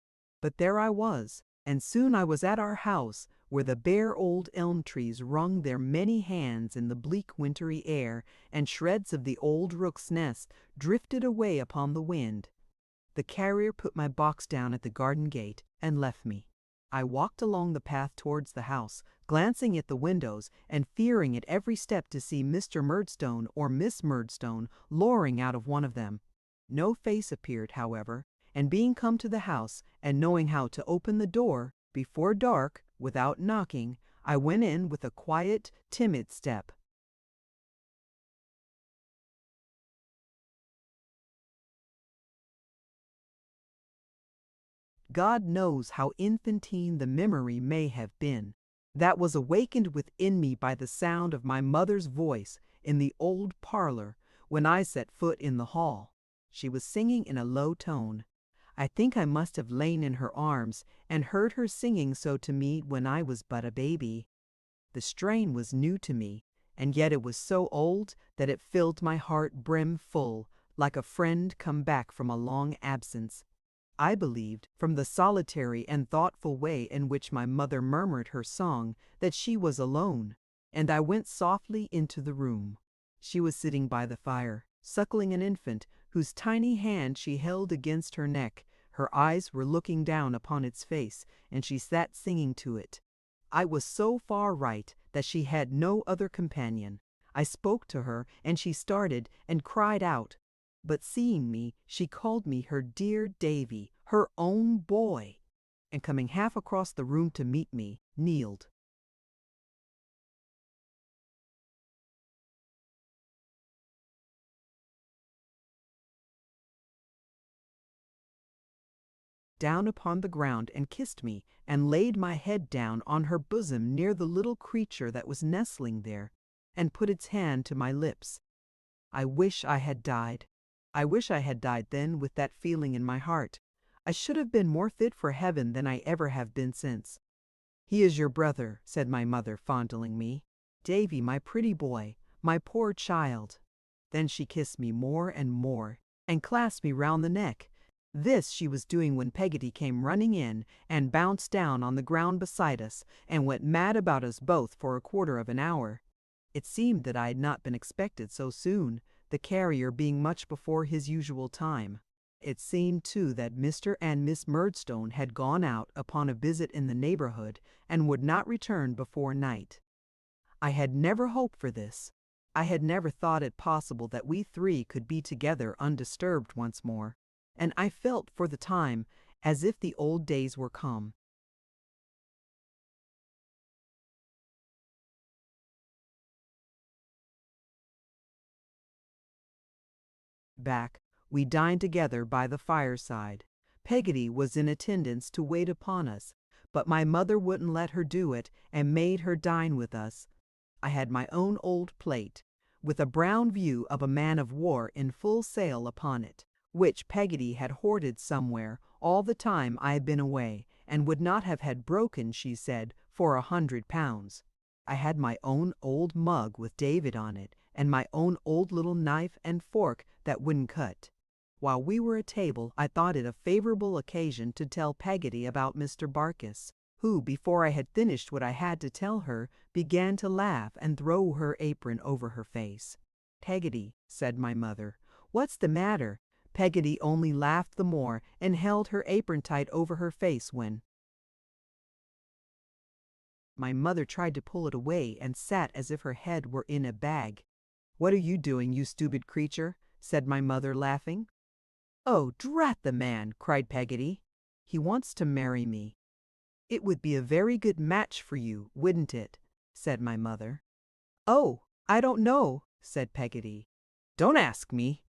But there I was, and soon I was at our house, where the bare old elm trees wrung their many hands in the bleak wintry air, and shreds of the old rook's nest drifted away upon the wind. The carrier put my box down at the garden gate and left me. I walked along the path towards the house, glancing at the windows, and fearing at every step to see Mr. Murdstone or Miss Murdstone lowering out of one of them. No face appeared, however, and being come to the house, and knowing how to open the door, before dark, without knocking, I went in with a quiet, timid step. God knows how infantine the memory may have been, that was awakened within me by the sound of my mother's voice in the old parlor when I set foot in the hall. She was singing in a low tone. I think I must have lain in her arms and heard her singing so to me when I was but a baby. The strain was new to me, and yet it was so old that it filled my heart brim full, like a friend come back from a long absence. I believed, from the solitary and thoughtful way in which my mother murmured her song, that she was alone, and I went softly into the room. She was sitting by the fire, suckling an infant, whose tiny hand she held against her neck. Her eyes were looking down upon its face, and she sat singing to it. I was so far right that she had no other companion. I spoke to her, and she started and cried out. But seeing me, she called me her dear Davy, her own boy, and coming half across the room to meet me, kneeled. Down upon the ground and kissed me, and laid my head down on her bosom near the little creature that was nestling there, and put its hand to my lips. I wish I had died. I wish I had died then with that feeling in my heart. I should have been more fit for heaven than I ever have been since. He is your brother, said my mother, fondling me. Davy, my pretty boy, my poor child. Then she kissed me more and more, and clasped me round the neck. This she was doing when Peggotty came running in, and bounced down on the ground beside us, and went mad about us both for a quarter of an hour. It seemed that I had not been expected so soon, the carrier being much before his usual time. It seemed, too, that Mr. and Miss Murdstone had gone out upon a visit in the neighborhood, and would not return before night. I had never hoped for this. I had never thought it possible that we three could be together undisturbed once more, and I felt for the time as if the old days were come. Back, we dined together by the fireside. Peggotty was in attendance to wait upon us, but my mother wouldn't let her do it, and made her dine with us. I had my own old plate, with a brown view of a man of war in full sail upon it, which Peggotty had hoarded somewhere all the time I had been away, and would not have had broken, she said, for £100. I had my own old mug with David on it, and my own old little knife and fork that wouldn't cut. While we were at table, I thought it a favorable occasion to tell Peggotty about Mr. Barkis, who, before I had finished what I had to tell her, began to laugh and throw her apron over her face. Peggotty, said my mother, what's the matter? Peggotty only laughed the more, and held her apron tight over her face when my mother tried to pull it away, and sat as if her head were in a bag. What are you doing, you stupid creature? Said my mother, laughing. Oh, drat the man, cried Peggotty. He wants to marry me. It would be a very good match for you, wouldn't it? Said my mother. Oh, I don't know, said Peggotty. Don't ask me.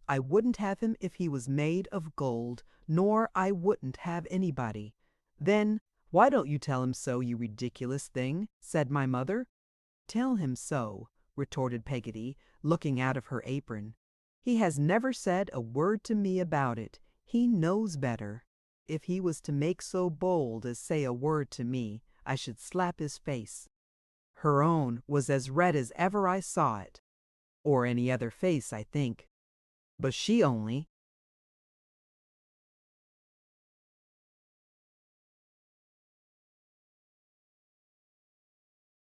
I wouldn't have him if he was made of gold, nor I wouldn't have anybody. Then why don't you tell him so, you ridiculous thing? Said my mother. Tell him so, retorted Peggotty, looking out of her apron. He has never said a word to me about it. He knows better. If he was to make so bold as say a word to me, I should slap his face. Her own was as red as ever I saw it, or any other face, I think. But she only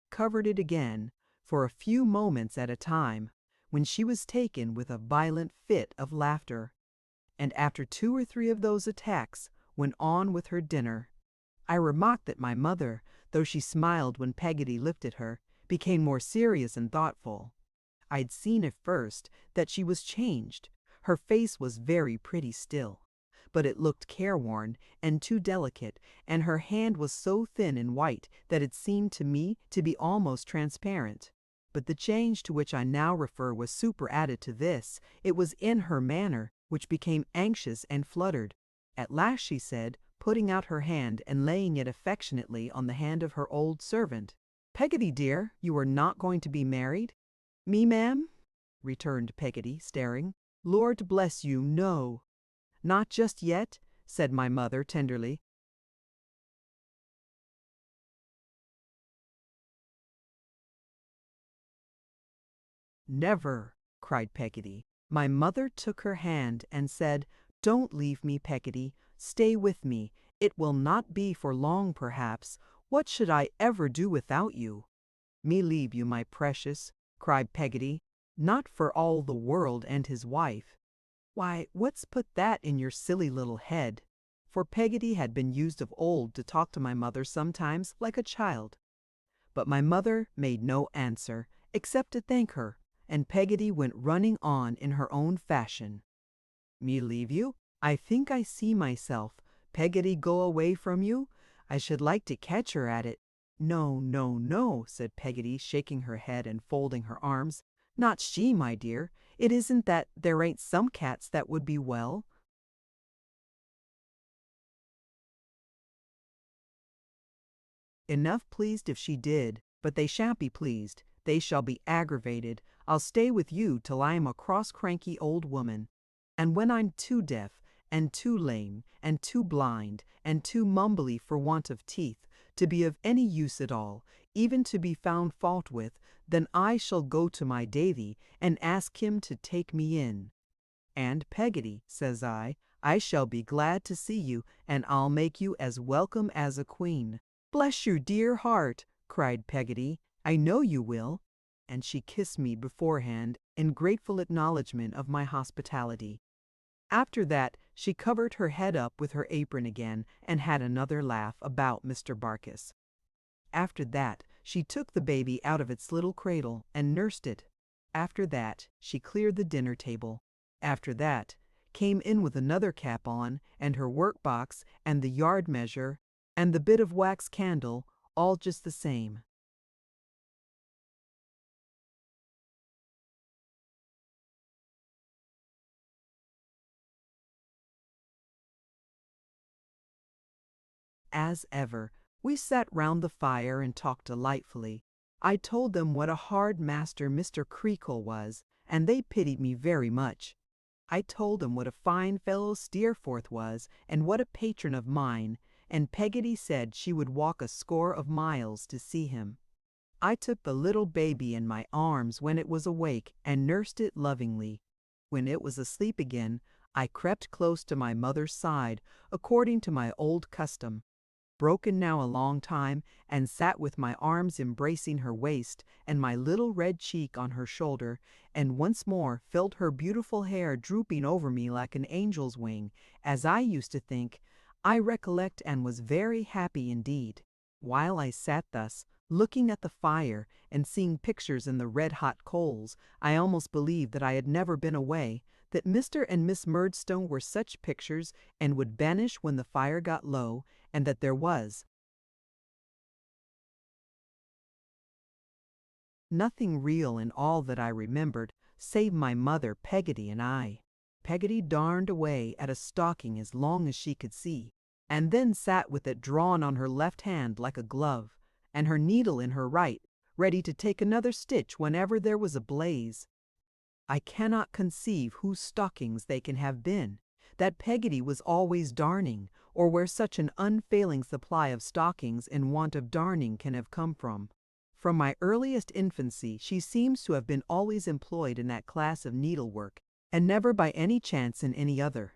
covered it again for a few moments at a time, when she was taken with a violent fit of laughter, and after 2 or 3 of those attacks went on with her dinner. I remarked that my mother, though she smiled when Peggotty lifted her, became more serious and thoughtful. I'd seen at first that she was changed. Her face was very pretty still, but it looked careworn and too delicate, and her hand was so thin and white that it seemed to me to be almost transparent. But the change to which I now refer was superadded to this. It was in her manner, which became anxious and fluttered. At last she said, putting out her hand and laying it affectionately on the hand of her old servant, "Peggotty, dear, you are not going to be married?" "Me, ma'am?" returned Peggotty, staring. "Lord bless you, no." "Not just yet?" said my mother tenderly. "Never!" cried Peggotty. My mother took her hand and said, "Don't leave me, Peggotty. Stay with me. It will not be for long, perhaps. What should I ever do without you?" "Me leave you, my precious," cried Peggotty. "Not for all the world and his wife." "Why, what's put that in your silly little head?" For Peggotty had been used of old to talk to my mother sometimes like a child. But my mother made no answer, except to thank her, and Peggotty went running on in her own fashion. "Me leave you? I think I see myself. Peggotty go away from you? I should like to catch her at it." "No, no, no," said Peggotty, shaking her head and folding her arms. "Not she, my dear. It isn't that there ain't some cats that would be well." "Enough pleased if she did, but they shan't be pleased. They shall be aggravated. I'll stay with you till I am a cross cranky old woman. And when I'm too deaf, and too lame, and too blind, and too mumbly for want of teeth, to be of any use at all, even to be found fault with, then I shall go to my Davy, and ask him to take me in. And Peggotty, says I shall be glad to see you, and I'll make you as welcome as a queen." "Bless your dear heart," cried Peggotty, "I know you will." And she kissed me beforehand in grateful acknowledgment of my hospitality. After that she covered her head up with her apron again and had another laugh about Mr. Barkis. After that she took the baby out of its little cradle and nursed it. After that she cleared the dinner table. After that came in with another cap on, and her work box, and the yard measure, and the bit of wax candle, all just the same. As ever, we sat round the fire and talked delightfully. I told them what a hard master Mr. Creakle was, and they pitied me very much. I told them what a fine fellow Steerforth was, and what a patron of mine, and Peggotty said she would walk a score of miles to see him. I took the little baby in my arms when it was awake and nursed it lovingly. When it was asleep again, I crept close to my mother's side, according to my old custom, broken now a long time, and sat with my arms embracing her waist and my little red cheek on her shoulder, and once more felt her beautiful hair drooping over me like an angel's wing, as I used to think. I recollect, and was very happy indeed. While I sat thus, looking at the fire and seeing pictures in the red-hot coals, I almost believed that I had never been away, that Mr. and Miss Murdstone were such pictures and would vanish when the fire got low, and that there was nothing real in all that I remembered, save my mother, Peggotty, and I. Peggotty darned away at a stocking as long as she could see, and then sat with it drawn on her left hand like a glove, and her needle in her right, ready to take another stitch whenever there was a blaze. I cannot conceive whose stockings they can have been, that Peggotty was always darning, or where such an unfailing supply of stockings in want of darning can have come from. From my earliest infancy she seems to have been always employed in that class of needlework, and never by any chance in any other.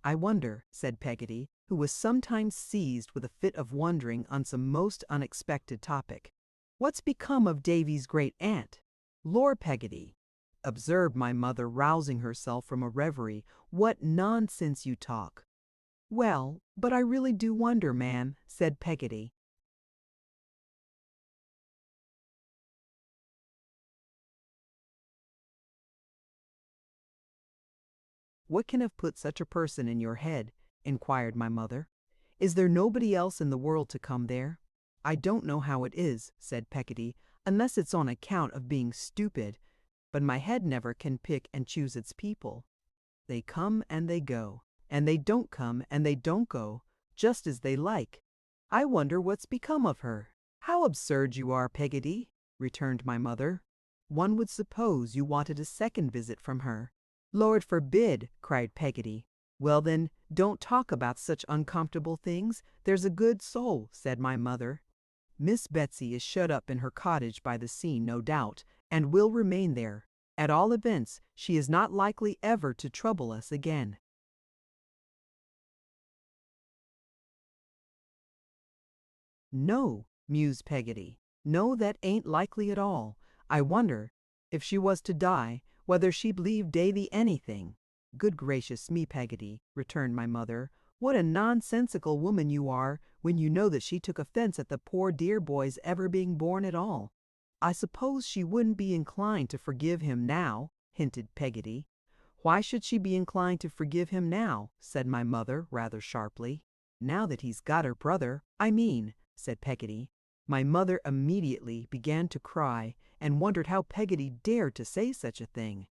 "I wonder," said Peggotty, who was sometimes seized with a fit of wondering on some most unexpected topic, "what's become of Davy's great aunt?" "Lor, Peggotty," observed my mother, rousing herself from a reverie, "what nonsense you talk." "Well, but I really do wonder, ma'am," said Peggotty. "What can have put such a person in your head? inquired my mother. "Is there nobody else in the world to come there?" "I don't know how it is," said Peggotty, "unless it's on account of being stupid, but my head never can pick and choose its people. They come and they go, and they don't come and they don't go, just as they like. I wonder what's become of her." "How absurd you are, Peggotty," returned my mother. "One would suppose you wanted a second visit from her." "Lord forbid!" cried Peggotty. "Well then, don't talk about such uncomfortable things, there's a good soul," said my mother. "Miss Betsy is shut up in her cottage by the sea, no doubt, and will remain there. At all events, she is not likely ever to trouble us again." "No," mused Peggotty. "No, that ain't likely at all. I wonder, if she was to die, whether she'd leave Davy anything." "Good gracious me, Peggotty," returned my mother, "what a nonsensical woman you are, when you know that she took offence at the poor dear boy's ever being born at all." "I suppose she wouldn't be inclined to forgive him now," hinted Peggotty. "Why should she be inclined to forgive him now?" said my mother rather sharply. "Now that he's got her brother, I mean," said Peggotty. My mother immediately began to cry, and wondered how Peggotty dared to say such a thing.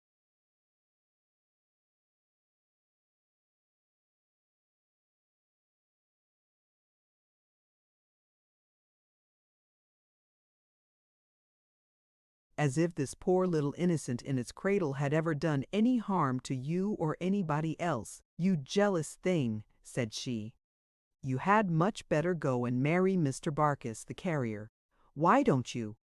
"As if this poor little innocent in its cradle had ever done any harm to you or anybody else, you jealous thing," said she. "You had much better go and marry Mr. Barkis, the carrier. Why don't you?"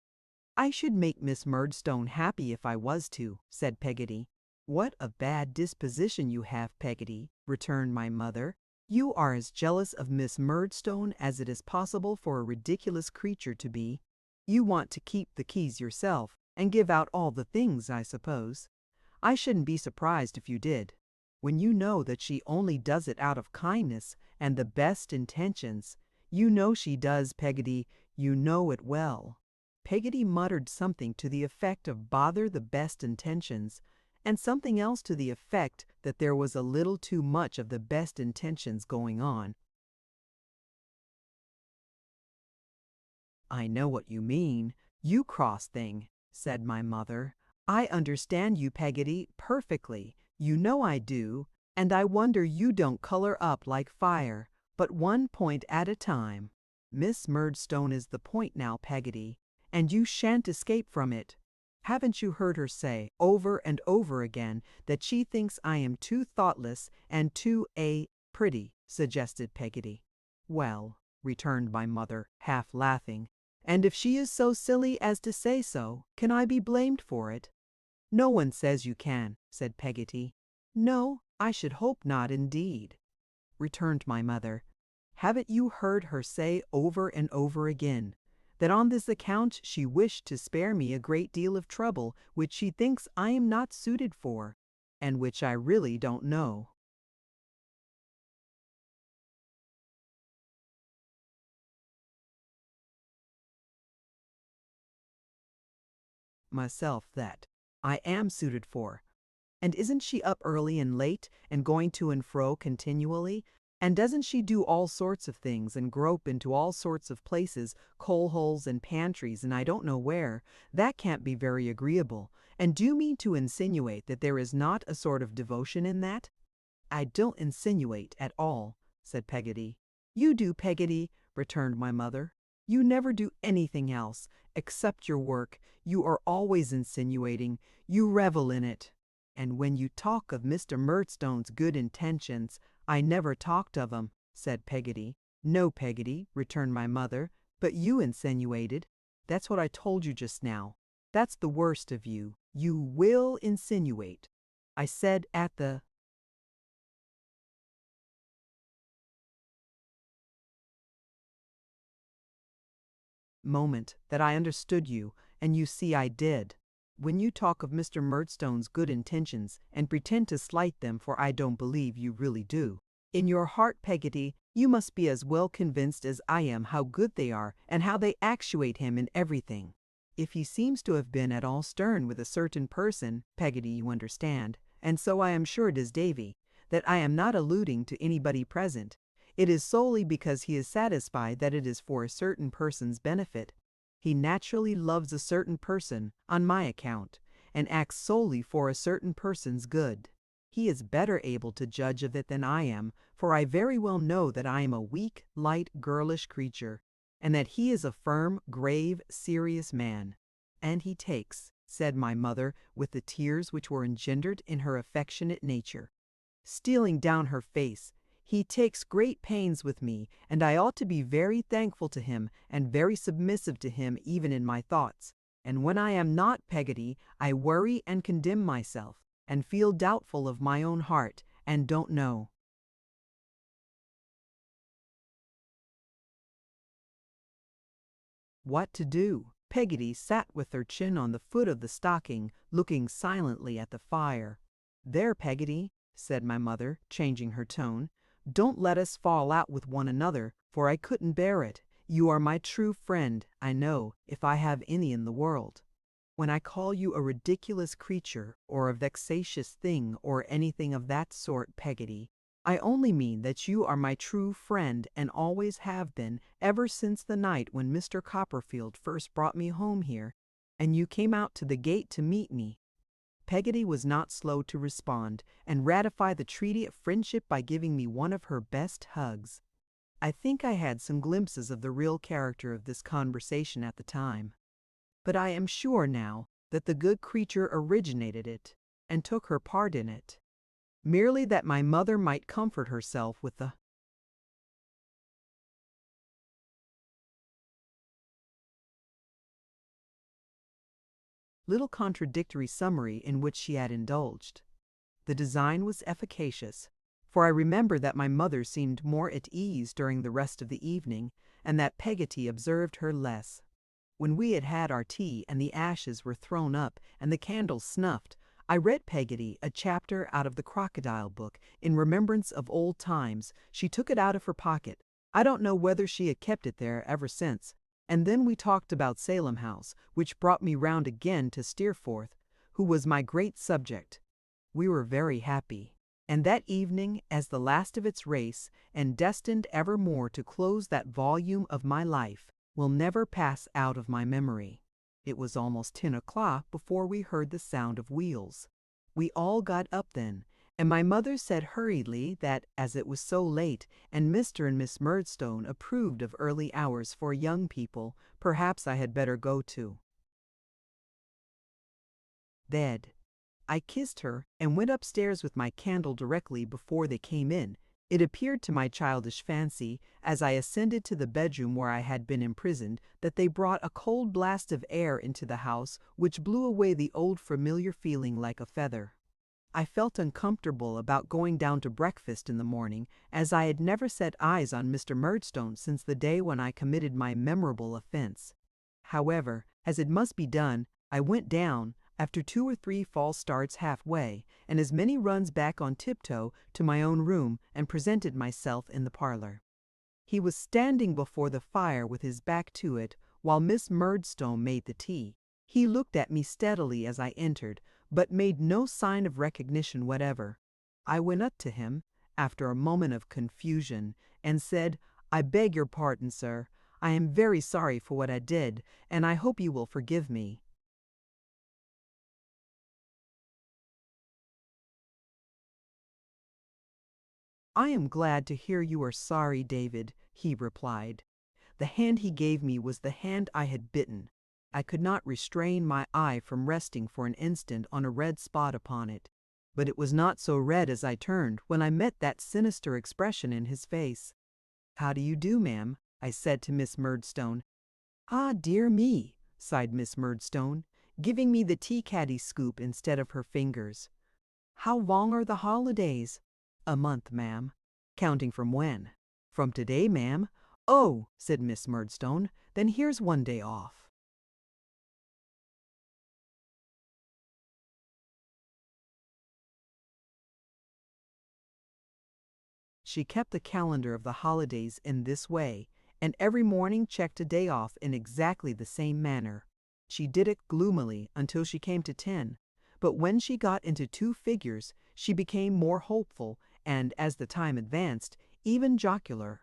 "I should make Miss Murdstone happy if I was to," said Peggotty. "What a bad disposition you have, Peggotty," returned my mother. "You are as jealous of Miss Murdstone as it is possible for a ridiculous creature to be. You want to keep the keys yourself, and give out all the things, I suppose. I shouldn't be surprised if you did. When you know that she only does it out of kindness and the best intentions. You know she does, Peggotty, you know it well." Peggotty muttered something to the effect of bother the best intentions, and something else to the effect that there was a little too much of the best intentions going on. "I know what you mean, you cross thing," said my mother. "I understand you, Peggotty, perfectly. You know I do, and I wonder you don't color up like fire, but one point at a time. Miss Murdstone is the point now, Peggotty, and you shan't escape from it. Haven't you heard her say over and over again that she thinks I am too thoughtless and too pretty?" suggested Peggotty. "Well," returned my mother, half laughing, "and if she is so silly as to say so, can I be blamed for it?" "No one says you can," said Peggotty. "No, I should hope not indeed," returned my mother. "Haven't you heard her say over and over again that on this account she wished to spare me a great deal of trouble which she thinks I am not suited for, and which I really don't know?" Myself that I am suited for. And isn't she up early and late, and going to and fro continually? And doesn't she do all sorts of things, and grope into all sorts of places, coal holes and pantries, and I don't know where? That can't be very agreeable. And do you mean to insinuate that there is not a sort of devotion in that?" "I don't insinuate at all," said Peggotty. "You do, Peggotty," returned my mother. "You never do anything else, except your work. You are always insinuating. You revel in it. And when you talk of Mr. Murdstone's good intentions—" "I never talked of 'em," said Peggotty. "No, Peggotty," returned my mother, "but you insinuated. That's what I told you just now. That's the worst of you. You will insinuate. I said at the moment that I understood you, and you see I did. When you talk of Mr. Murdstone's good intentions, and pretend to slight them, for I don't believe you really do, in your heart, Peggotty, you must be as well convinced as I am how good they are, and how they actuate him in everything. If he seems to have been at all stern with a certain person, Peggotty, you understand, and so I am sure it is Davy, that I am not alluding to anybody present. It is solely because he is satisfied that it is for a certain person's benefit. He naturally loves a certain person on my account, and acts solely for a certain person's good. He is better able to judge of it than I am, for I very well know that I am a weak, light, girlish creature, and that he is a firm, grave, serious man. And he takes, said my mother, with the tears which were engendered in her affectionate nature, stealing down her face, he takes great pains with me, and I ought to be very thankful to him and very submissive to him even in my thoughts. And when I am not, Peggotty, I worry and condemn myself, and feel doubtful of my own heart, and don't know what to do. Peggotty sat with her chin on the foot of the stocking, looking silently at the fire. There, Peggotty, said my mother, changing her tone, don't let us fall out with one another, for I couldn't bear it. You are my true friend, I know, if I have any in the world. When I call you a ridiculous creature, or a vexatious thing, or anything of that sort, Peggotty, I only mean that you are my true friend and always have been ever since the night when Mr. Copperfield first brought me home here, and you came out to the gate to meet me. Peggotty was not slow to respond and ratify the treaty of friendship by giving me one of her best hugs. I think I had some glimpses of the real character of this conversation at the time, but I am sure now that the good creature originated it and took her part in it, merely that my mother might comfort herself with the little contradictory summary in which she had indulged. The design was efficacious, for I remember that my mother seemed more at ease during the rest of the evening, and that Peggotty observed her less. When we had had our tea and the ashes were thrown up and the candles snuffed, I read Peggotty a chapter out of the crocodile book in remembrance of old times. She took it out of her pocket. I don't know whether she had kept it there ever since. And then we talked about Salem House, which brought me round again to Steerforth, who was my great subject. We were very happy. And that evening, as the last of its race, and destined evermore to close that volume of my life, will never pass out of my memory. It was almost 10 o'clock before we heard the sound of wheels. We all got up then, and my mother said hurriedly that, as it was so late, and Mr. and Miss Murdstone approved of early hours for young people, perhaps I had better go to bed. I kissed her and went upstairs with my candle directly before they came in. It appeared to my childish fancy, as I ascended to the bedroom where I had been imprisoned, that they brought a cold blast of air into the house which blew away the old familiar feeling like a feather. I felt uncomfortable about going down to breakfast in the morning, as I had never set eyes on Mr. Murdstone since the day when I committed my memorable offense. However, as it must be done, I went down, after 2 or 3 false starts halfway, and as many runs back on tiptoe, to my own room, and presented myself in the parlor. He was standing before the fire with his back to it, while Miss Murdstone made the tea. He looked at me steadily as I entered, but made no sign of recognition whatever. I went up to him, after a moment of confusion, and said, "I beg your pardon, sir. I am very sorry for what I did, and I hope you will forgive me." "I am glad to hear you are sorry, David," he replied. The hand he gave me was the hand I had bitten. I could not restrain my eye from resting for an instant on a red spot upon it, but it was not so red as I turned when I met that sinister expression in his face. "How do you do, ma'am?" I said to Miss Murdstone. "Ah, dear me," sighed Miss Murdstone, giving me the tea-caddy scoop instead of her fingers. "How long are the holidays?" "A month, ma'am." "Counting from when?" "From today, ma'am." "Oh," said Miss Murdstone, "then here's one day off." She kept the calendar of the holidays in this way, and every morning checked a day off in exactly the same manner. She did it gloomily until she came to 10, but when she got into 2 figures, she became more hopeful, and, as the time advanced, even jocular.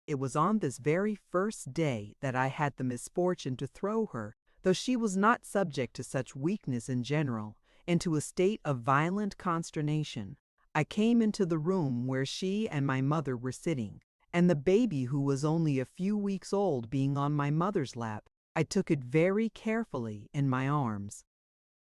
It was on this very first day that I had the misfortune to throw her, though she was not subject to such weakness in general, into a state of violent consternation. I came into the room where she and my mother were sitting, and the baby, who was only a few weeks old, being on my mother's lap, I took it very carefully in my arms.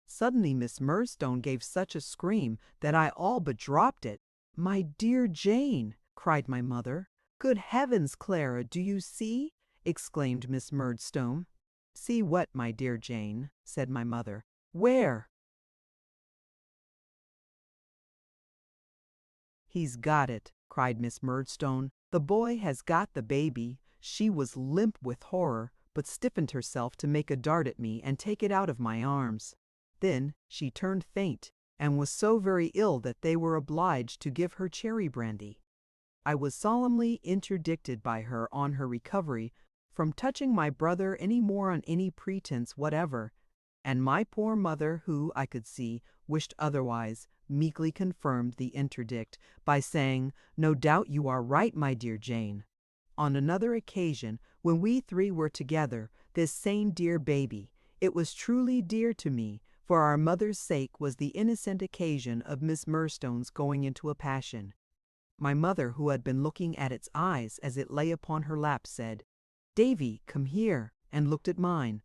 Suddenly Miss Murdstone gave such a scream that I all but dropped it. "My dear Jane!" cried my mother. "Good heavens, Clara, do you see?" exclaimed Miss Murdstone. "See what, my dear Jane?" said my mother. "Where?" "He's got it," cried Miss Murdstone. "The boy has got the baby." She was limp with horror, but stiffened herself to make a dart at me and take it out of my arms. Then she turned faint, and was so very ill that they were obliged to give her cherry brandy. I was solemnly interdicted by her on her recovery from touching my brother any more on any pretence whatever, and my poor mother, who, I could see, wished otherwise, meekly confirmed the interdict by saying, "No doubt you are right, my dear Jane." On another occasion, when we three were together, this same dear baby, it was truly dear to me, for our mother's sake, was the innocent occasion of Miss Murdstone's going into a passion. My mother, who had been looking at its eyes as it lay upon her lap, said, "Davy, come here," and looked at mine.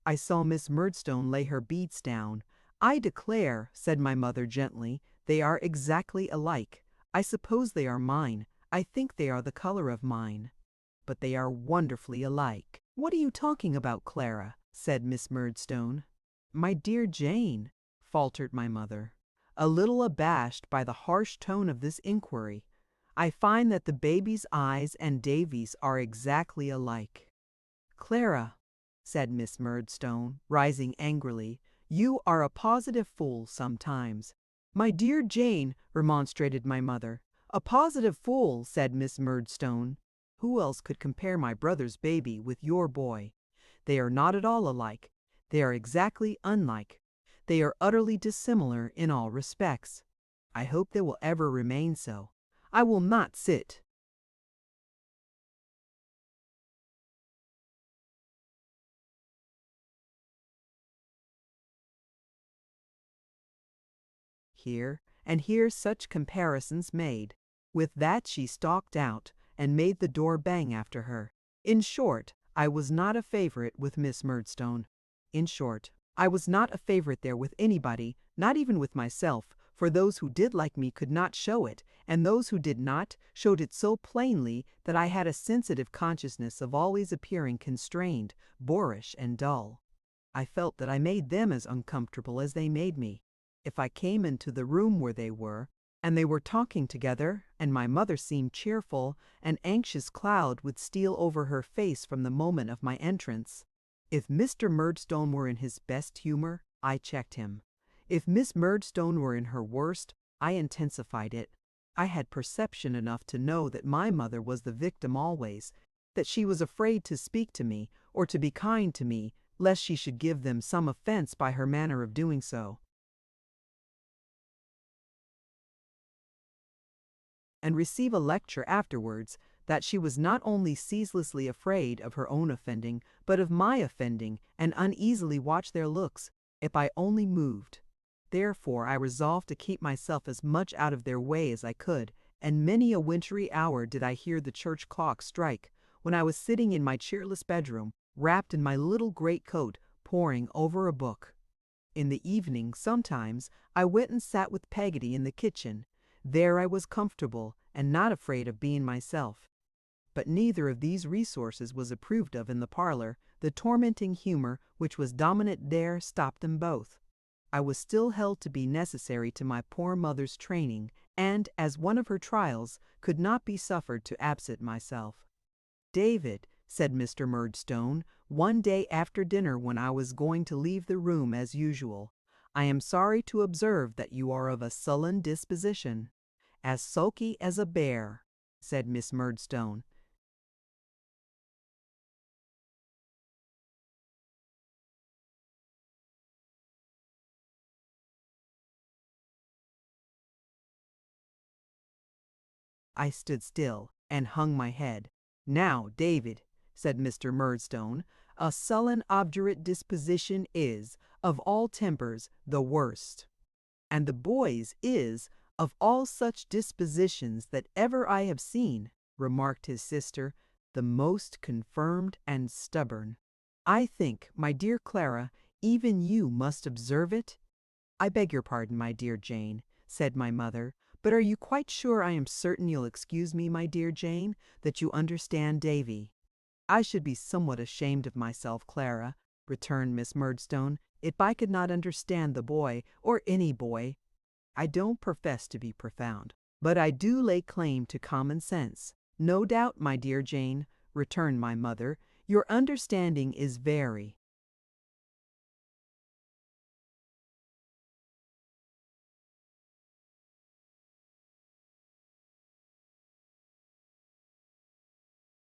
I saw Miss Murdstone lay her beads down. "I declare," said my mother gently, "they are exactly alike. I suppose they are mine. I think they are the color of mine. But they are wonderfully alike." "What are you talking about, Clara?" said Miss Murdstone. "My dear Jane," faltered my mother, a little abashed by the harsh tone of this inquiry, "I find that the baby's eyes and Davy's are exactly alike." "Clara," said Miss Murdstone, rising angrily, "you are a positive fool sometimes." "My dear Jane," remonstrated my mother. "A positive fool," said Miss Murdstone. "Who else could compare my brother's baby with your boy? They are not at all alike. They are exactly unlike. They are utterly dissimilar in all respects. I hope they will ever remain so. I will not sit." Here and here such comparisons made. With that she stalked out, and made the door bang after her. In short, I was not a favorite with Miss Murdstone. In short, I was not a favorite there with anybody, not even with myself, for those who did like me could not show it, and those who did not showed it so plainly that I had a sensitive consciousness of always appearing constrained, boorish, and dull. I felt that I made them as uncomfortable as they made me. If I came into the room where they were, and they were talking together, and my mother seemed cheerful, an anxious cloud would steal over her face from the moment of my entrance. If Mr. Murdstone were in his best humor, I checked him. If Miss Murdstone were in her worst, I intensified it. I had perception enough to know that my mother was the victim always, that she was afraid to speak to me, or to be kind to me, lest she should give them some offense by her manner of doing so, and receive a lecture afterwards that she was not only ceaselessly afraid of her own offending, but of my offending, and uneasily watched their looks, if I only moved. Therefore I resolved to keep myself as much out of their way as I could, and many a wintry hour did I hear the church clock strike, when I was sitting in my cheerless bedroom, wrapped in my little greatcoat, poring over a book. In the evening, sometimes, I went and sat with Peggotty in the kitchen. There I was comfortable, and not afraid of being myself. But neither of these resources was approved of in the parlor. The tormenting humor which was dominant there stopped them both. I was still held to be necessary to my poor mother's training, and, as one of her trials, could not be suffered to absent myself. "David," said Mr. Murdstone, one day after dinner when I was going to leave the room as usual, "I am sorry to observe that you are of a sullen disposition." "As sulky as a bear," said Miss Murdstone. I stood still and hung my head. "Now, David," said Mr. Murdstone, "a sullen, obdurate disposition is, of all tempers, the worst. And the boy's is, of all such dispositions that ever I have seen," remarked his sister, "the most confirmed and stubborn. I think, my dear Clara, even you must observe it?" "I beg your pardon, my dear Jane," said my mother, "but are you quite sure I am certain you'll excuse me, my dear Jane, that you understand Davy?" "I should be somewhat ashamed of myself, Clara," returned Miss Murdstone, "if I could not understand the boy, or any boy. I don't profess to be profound, but I do lay claim to common sense." "No doubt, my dear Jane," returned my mother, "your understanding is very."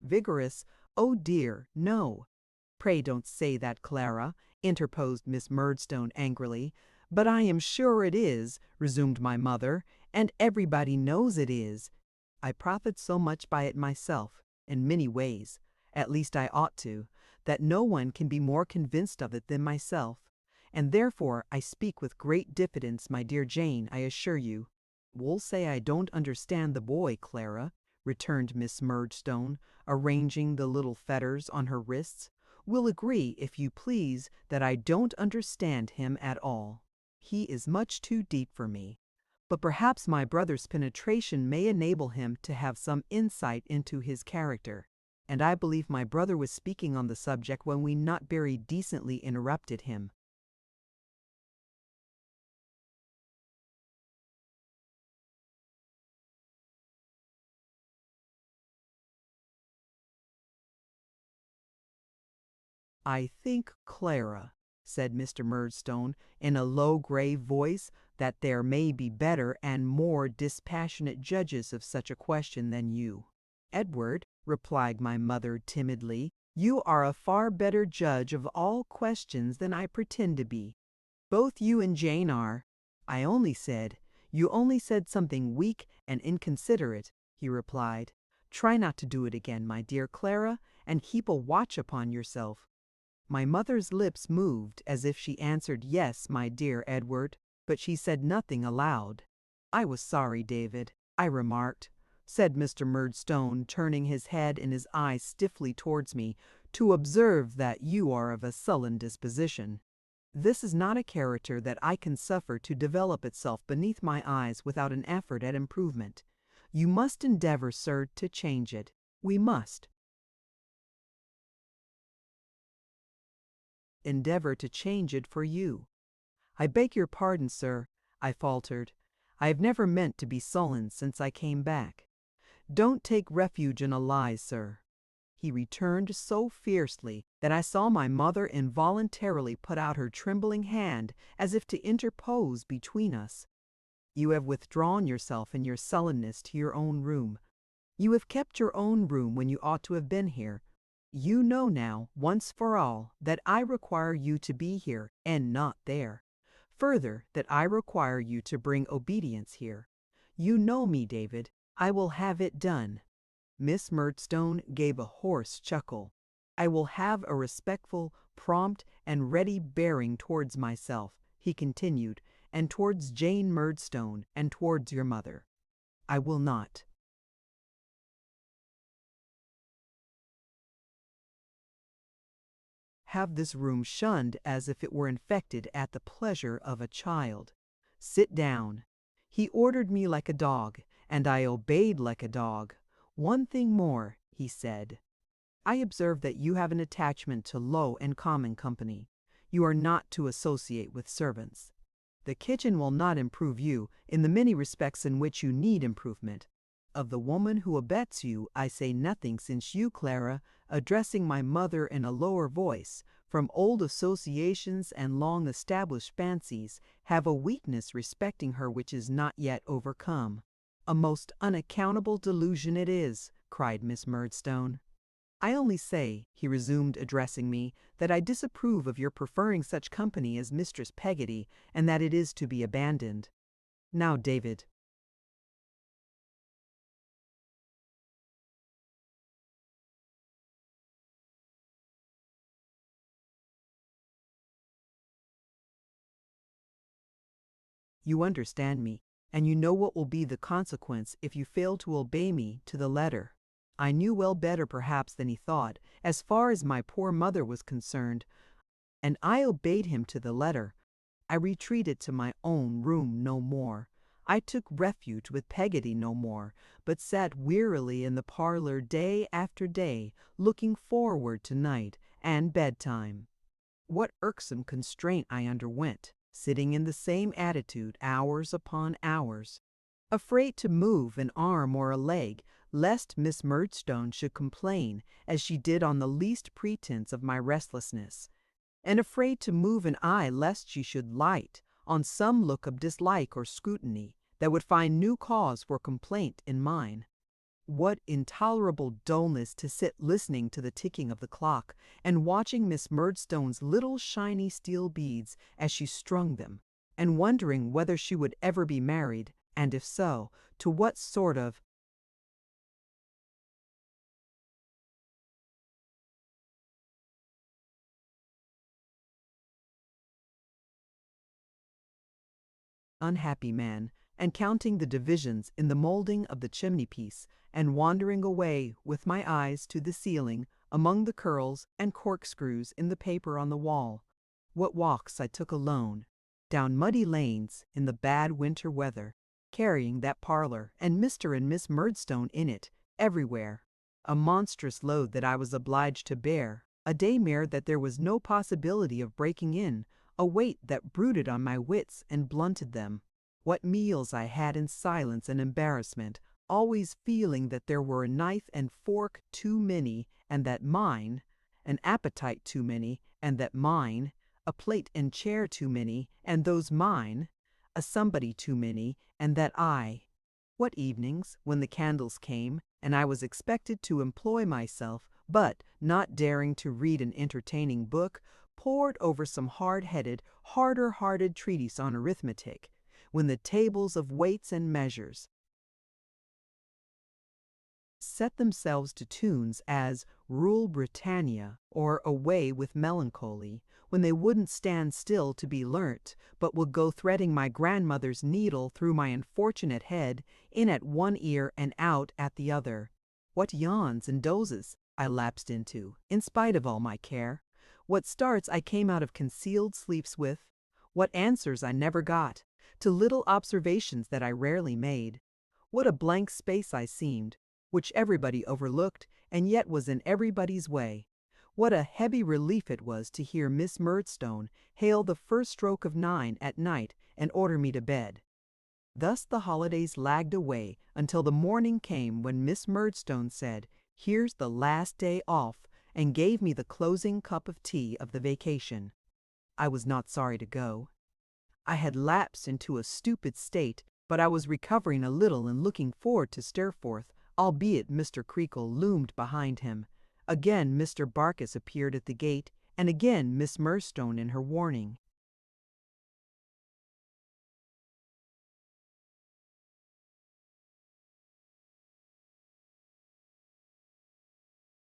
"Vigorous? Oh dear, no." "Pray don't say that, Clara," interposed Miss Murdstone angrily. "But I am sure it is," resumed my mother, "and everybody knows it is. I profit so much by it myself, in many ways, at least I ought to, that no one can be more convinced of it than myself, and therefore I speak with great diffidence, my dear Jane, I assure you." "We'll say I don't understand the boy, Clara," returned Miss Murdstone, arranging the little fetters on her wrists. "We'll agree, if you please, that I don't understand him at all. He is much too deep for me. But perhaps my brother's penetration may enable him to have some insight into his character. And I believe my brother was speaking on the subject when we not very decently interrupted him." "I think, Clara," said Mr. Murdstone, in a low, grave voice, "that there may be better and more dispassionate judges of such a question than you." "Edward," replied my mother timidly, "you are a far better judge of all questions than I pretend to be. Both you and Jane are." "You only said something weak and inconsiderate," he replied. "Try not to do it again, my dear Clara, and keep a watch upon yourself." My mother's lips moved as if she answered, "Yes, my dear Edward," but she said nothing aloud. "I was sorry, David," I remarked, said Mr. Murdstone, turning his head and his eyes stiffly towards me, "to observe that you are of a sullen disposition. This is not a character that I can suffer to develop itself beneath my eyes without an effort at improvement. You must endeavor, sir, to change it. We must endeavor to change it for you." "I beg your pardon, sir," I faltered. "I have never meant to be sullen since I came back." "Don't take refuge in a lie, sir," he returned so fiercely that I saw my mother involuntarily put out her trembling hand as if to interpose between us. "You have withdrawn yourself in your sullenness to your own room. You have kept your own room when you ought to have been here. You know now, once for all, that I require you to be here and not there. Further, that I require you to bring obedience here. You know me, David. I will have it done." Miss Murdstone gave a hoarse chuckle. "I will have a respectful, prompt, and ready bearing towards myself," he continued, "and towards Jane Murdstone, and towards your mother. I will not have this room shunned as if it were infected at the pleasure of a child. Sit down." He ordered me like a dog, and I obeyed like a dog. "One thing more," he said. "I observe that you have an attachment to low and common company. You are not to associate with servants. The kitchen will not improve you in the many respects in which you need improvement. Of the woman who abets you I say nothing, since you, Clara," addressing my mother in a lower voice, "from old associations and long established fancies, have a weakness respecting her which is not yet overcome." "A most unaccountable delusion it is," cried Miss Murdstone. "I only say," he resumed, addressing me, "that I disapprove of your preferring such company as Mistress Peggotty, and that it is to be abandoned. Now, David, You understand me, and you know what will be the consequence if you fail to obey me to the letter." I knew well better perhaps than he thought, as far as my poor mother was concerned, and I obeyed him to the letter. I retreated to my own room no more. I took refuge with Peggotty no more, but sat wearily in the parlor day after day, looking forward to night and bedtime. What irksome constraint I underwent, sitting in the same attitude hours upon hours, afraid to move an arm or a leg, lest Miss Murdstone should complain, as she did on the least pretense of my restlessness, and afraid to move an eye lest she should light on some look of dislike or scrutiny that would find new cause for complaint in mine. What intolerable dullness to sit listening to the ticking of the clock, and watching Miss Murdstone's little shiny steel beads as she strung them, and wondering whether she would ever be married, and if so, to what sort of unhappy man, and counting the divisions in the moulding of the chimney-piece, and wandering away with my eyes to the ceiling among the curls and corkscrews in the paper on the wall. What walks I took alone, down muddy lanes in the bad winter weather, carrying that parlor and Mr. and Miss Murdstone in it, everywhere. A monstrous load that I was obliged to bear, a daymare that there was no possibility of breaking in, a weight that brooded on my wits and blunted them. What meals I had in silence and embarrassment, always feeling that there were a knife and fork too many, and that mine, an appetite too many, and that mine, a plate and chair too many, and those mine, a somebody too many, and that I. What evenings, when the candles came, and I was expected to employ myself, but, not daring to read an entertaining book, pored over some hard-headed, harder-hearted treatise on arithmetic, when the tables of weights and measures set themselves to tunes as Rule Britannia or Away with Melancholy, when they wouldn't stand still to be learnt, but would go threading my grandmother's needle through my unfortunate head, in at one ear and out at the other. What yawns and dozes I lapsed into, in spite of all my care. What starts I came out of concealed sleeps with. What answers I never got, to little observations that I rarely made. What a blank space I seemed, which everybody overlooked, and yet was in everybody's way. What a heavy relief it was to hear Miss Murdstone hail the first stroke of 9 at night and order me to bed. Thus the holidays lagged away until the morning came when Miss Murdstone said, "Here's the last day off," and gave me the closing cup of tea of the vacation. I was not sorry to go. I had lapsed into a stupid state, but I was recovering a little and looking forward to Steerforth, albeit Mr. Creakle loomed behind him. Again Mr. Barkis appeared at the gate, and again Miss Murdstone in her warning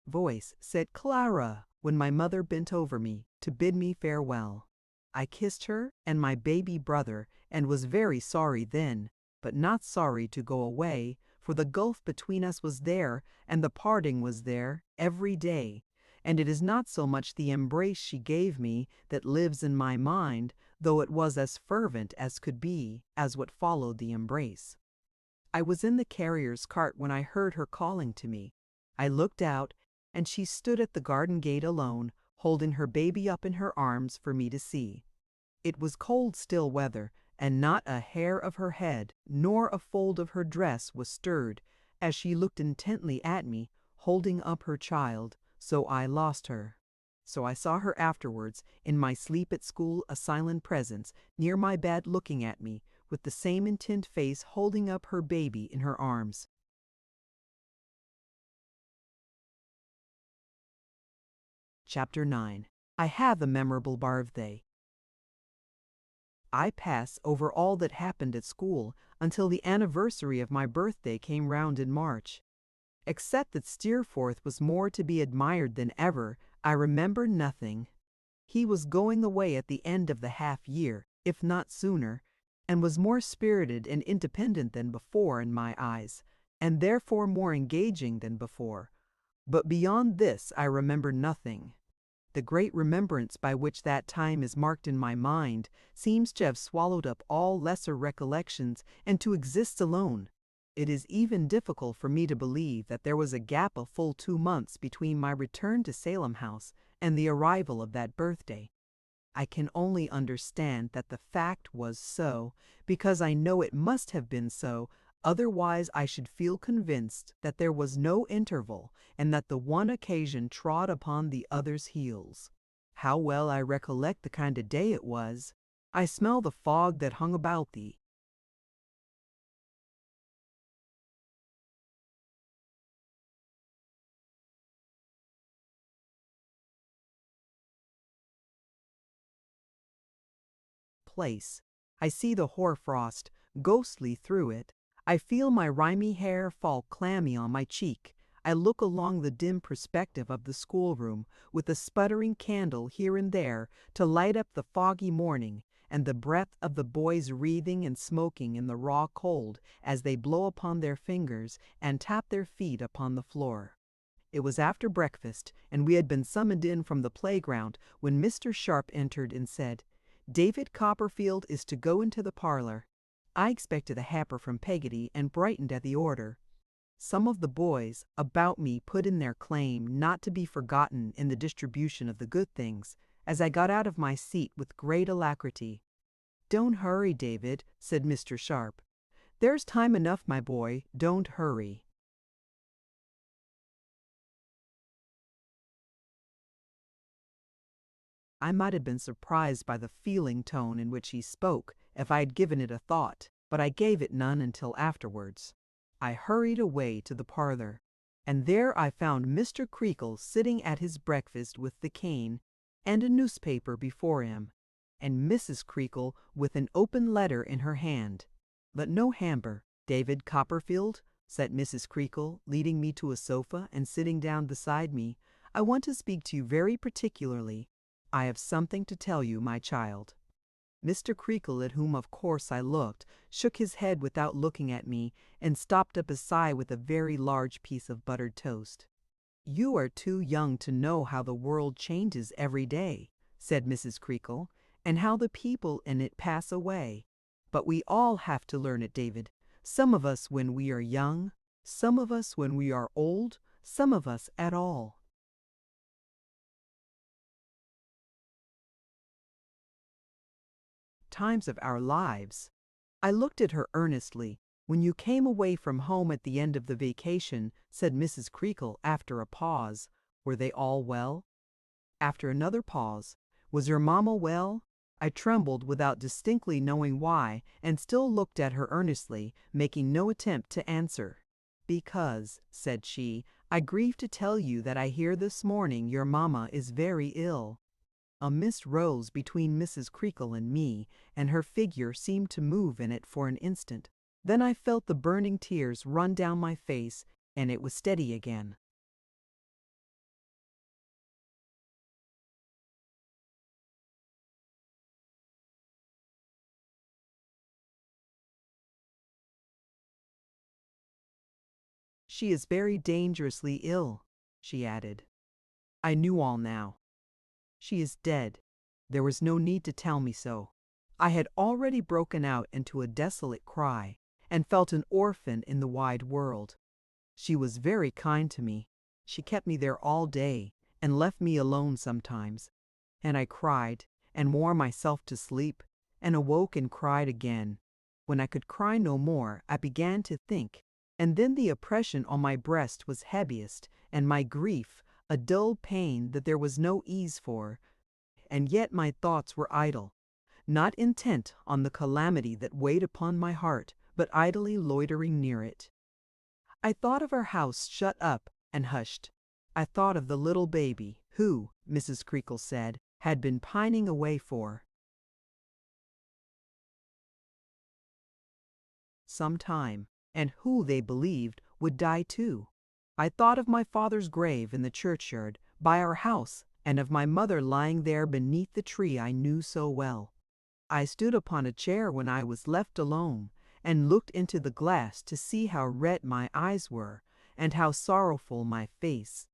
voice said "Clara" when my mother bent over me to bid me farewell. I kissed her and my baby brother, and was very sorry then, but not sorry to go away, for the gulf between us was there, and the parting was there, every day, and it is not so much the embrace she gave me that lives in my mind, though it was as fervent as could be, as what followed the embrace. I was in the carrier's cart when I heard her calling to me. I looked out, and she stood at the garden gate alone, holding her baby up in her arms for me to see. It was cold still weather, and not a hair of her head nor a fold of her dress was stirred, as she looked intently at me, holding up her child, so I lost her. So I saw her afterwards, in my sleep at school, a silent presence, near my bed looking at me, with the same intent face holding up her baby in her arms. Chapter 9. I have a memorable birthday. I pass over all that happened at school until the anniversary of my birthday came round in March. Except that Steerforth was more to be admired than ever, I remember nothing. He was going away at the end of the half year, if not sooner. and was more spirited and independent than before in my eyes, and therefore more engaging than before. But beyond this I remember nothing. The great remembrance by which that time is marked in my mind seems to have swallowed up all lesser recollections and to exist alone. It is even difficult for me to believe that there was a gap of full 2 months between my return to Salem House and the arrival of that birthday. I can only understand that the fact was so, because I know it must have been so, otherwise I should feel convinced that there was no interval, and that the one occasion trod upon the other's heels. How well I recollect the kind of day it was! I smell the fog that hung about thee. Place. I see the hoarfrost, ghostly through it. I feel my rimy hair fall clammy on my cheek. I look along the dim perspective of the schoolroom, with a sputtering candle here and there to light up the foggy morning, and the breath of the boys wreathing and smoking in the raw cold as they blow upon their fingers and tap their feet upon the floor. It was after breakfast, and we had been summoned in from the playground when Mr. Sharp entered and said, "David Copperfield is to go into the parlor." I expected a hamper from Peggotty and brightened at the order. Some of the boys about me put in their claim not to be forgotten in the distribution of the good things, as I got out of my seat with great alacrity. "Don't hurry, David," said Mr. Sharp. "There's time enough, my boy, don't hurry." I might have been surprised by the feeling tone in which he spoke if I had given it a thought, but I gave it none until afterwards. I hurried away to the parlor, and there I found Mr. Creakle sitting at his breakfast with the cane and a newspaper before him, and Mrs. Creakle with an open letter in her hand. But no hamper. "David Copperfield," said Mrs. Creakle, leading me to a sofa and sitting down beside me, "I want to speak to you very particularly. I have something to tell you, my child." Mr. Creakle, at whom of course I looked, shook his head without looking at me, and stopped up a sigh with a very large piece of buttered toast. "You are too young to know how the world changes every day," said Mrs. Creakle, "and how the people in it pass away. But we all have to learn it, David. Some of us when we are young, some of us when we are old, some of us at all." Times of our lives. I looked at her earnestly. "When you came away from home at the end of the vacation," said Mrs. Creakle after a pause, "were they all well?" After another pause, "Was your mamma well?" I trembled without distinctly knowing why, and still looked at her earnestly, making no attempt to answer. "Because," said she, "I grieve to tell you that I hear this morning your mamma is very ill." A mist rose between Mrs. Creakle and me, and her figure seemed to move in it for an instant. Then I felt the burning tears run down my face, and it was steady again. "She is very dangerously ill," she added. I knew all now. "She is dead." There was no need to tell me so. I had already broken out into a desolate cry, and felt an orphan in the wide world. She was very kind to me. She kept me there all day, and left me alone sometimes. And I cried, and wore myself to sleep, and awoke and cried again. When I could cry no more, I began to think, and then the oppression on my breast was heaviest, and my grief a dull pain that there was no ease for, and yet my thoughts were idle, not intent on the calamity that weighed upon my heart, but idly loitering near it. I thought of our house shut up and hushed. I thought of the little baby who, Mrs. Creakle said, had been pining away for some time, and who, they believed, would die too. I thought of my father's grave in the churchyard by our house, and of my mother lying there beneath the tree I knew so well. I stood upon a chair when I was left alone, and looked into the glass to see how red my eyes were, and how sorrowful my face.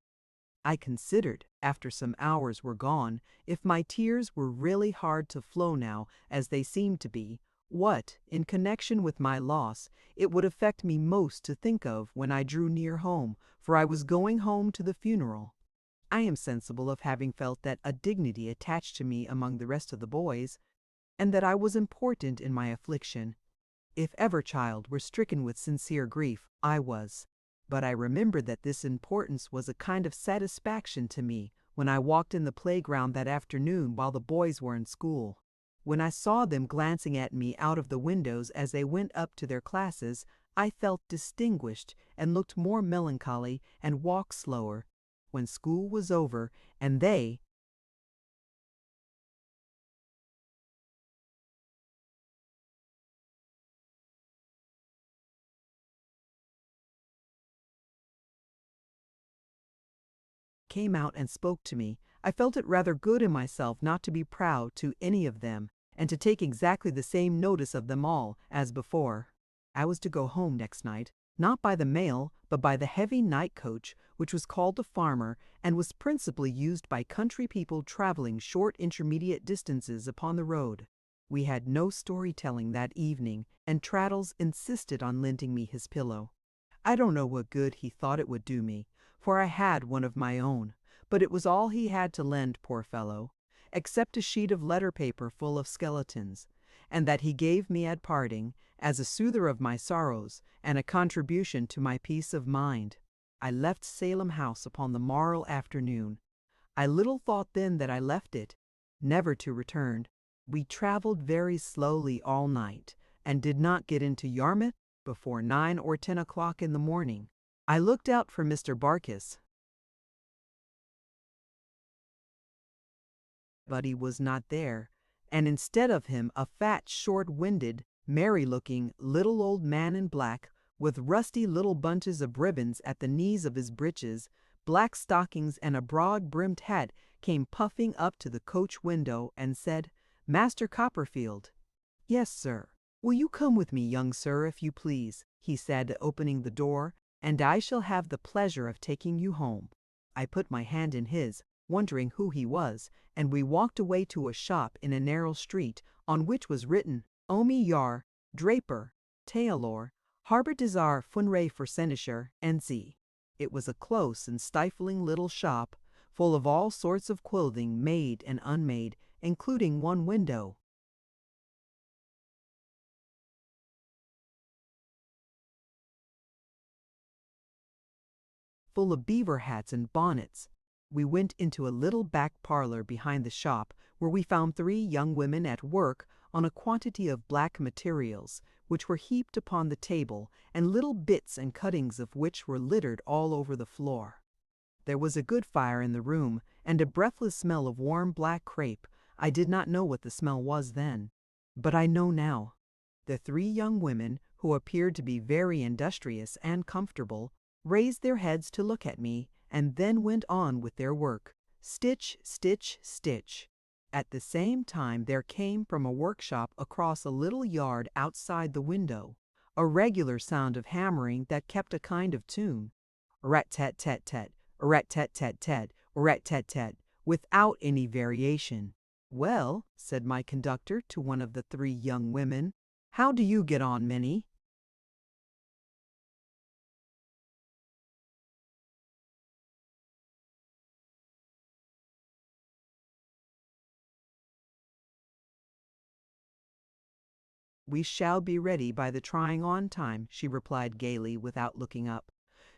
I considered, after some hours were gone, if my tears were really hard to flow now, as they seemed to be, what, in connection with my loss, it would affect me most to think of when I drew near home, for I was going home to the funeral. I am sensible of having felt that a dignity attached to me among the rest of the boys, and that I was important in my affliction. If ever child were stricken with sincere grief, I was. But I remembered that this importance was a kind of satisfaction to me when I walked in the playground that afternoon while the boys were in school. When I saw them glancing at me out of the windows as they went up to their classes, I felt distinguished and looked more melancholy and walked slower. When school was over and they, came out and spoke to me, I felt it rather good in myself not to be proud to any of them, and to take exactly the same notice of them all as before. I was to go home next night, not by the mail, but by the heavy night coach, which was called the farmer, and was principally used by country people traveling short intermediate distances upon the road. We had no story-telling that evening, and Traddles insisted on lending me his pillow. I don't know what good he thought it would do me, for I had one of my own, but it was all he had to lend, poor fellow, except a sheet of letter paper full of skeletons, and that he gave me at parting, as a soother of my sorrows, and a contribution to my peace of mind. I left Salem House upon the morrow afternoon. I little thought then that I left it, never to return. We traveled very slowly all night, and did not get into Yarmouth before 9 or 10 o'clock in the morning. I looked out for Mr. Barkis, but he was not there, and instead of him a fat, short-winded, merry-looking, little old man in black, with rusty little bunches of ribbons at the knees of his breeches, black stockings, and a broad-brimmed hat, came puffing up to the coach window and said, "Master Copperfield." "Yes, sir." "Will you come with me, young sir, if you please," he said, opening the door, "and I shall have the pleasure of taking you home." I put my hand in his, wondering who he was, and we walked away to a shop in a narrow street, on which was written, "Omi Yar, Draper, Tailor, Harbour Desire Funray for Senisher, N.C." It was a close and stifling little shop, full of all sorts of clothing made and unmade, including one window, full of beaver hats and bonnets. We went into a little back parlor behind the shop, where we found 3 young women at work on a quantity of black materials, which were heaped upon the table, and little bits and cuttings of which were littered all over the floor. There was a good fire in the room, and a breathless smell of warm black crepe. I did not know what the smell was then, but I know now. The 3 young women, who appeared to be very industrious and comfortable, raised their heads to look at me, and then went on with their work, stitch, stitch, stitch. At the same time there came from a workshop across a little yard outside the window a regular sound of hammering that kept a kind of tune, rat-tat-tat-tat, rat-tat-tat-tat, rat-tat-tat, without any variation. "Well," said my conductor to one of the 3 young women, "how do you get on, Minnie?" "We shall be ready by the trying on time," she replied gaily without looking up.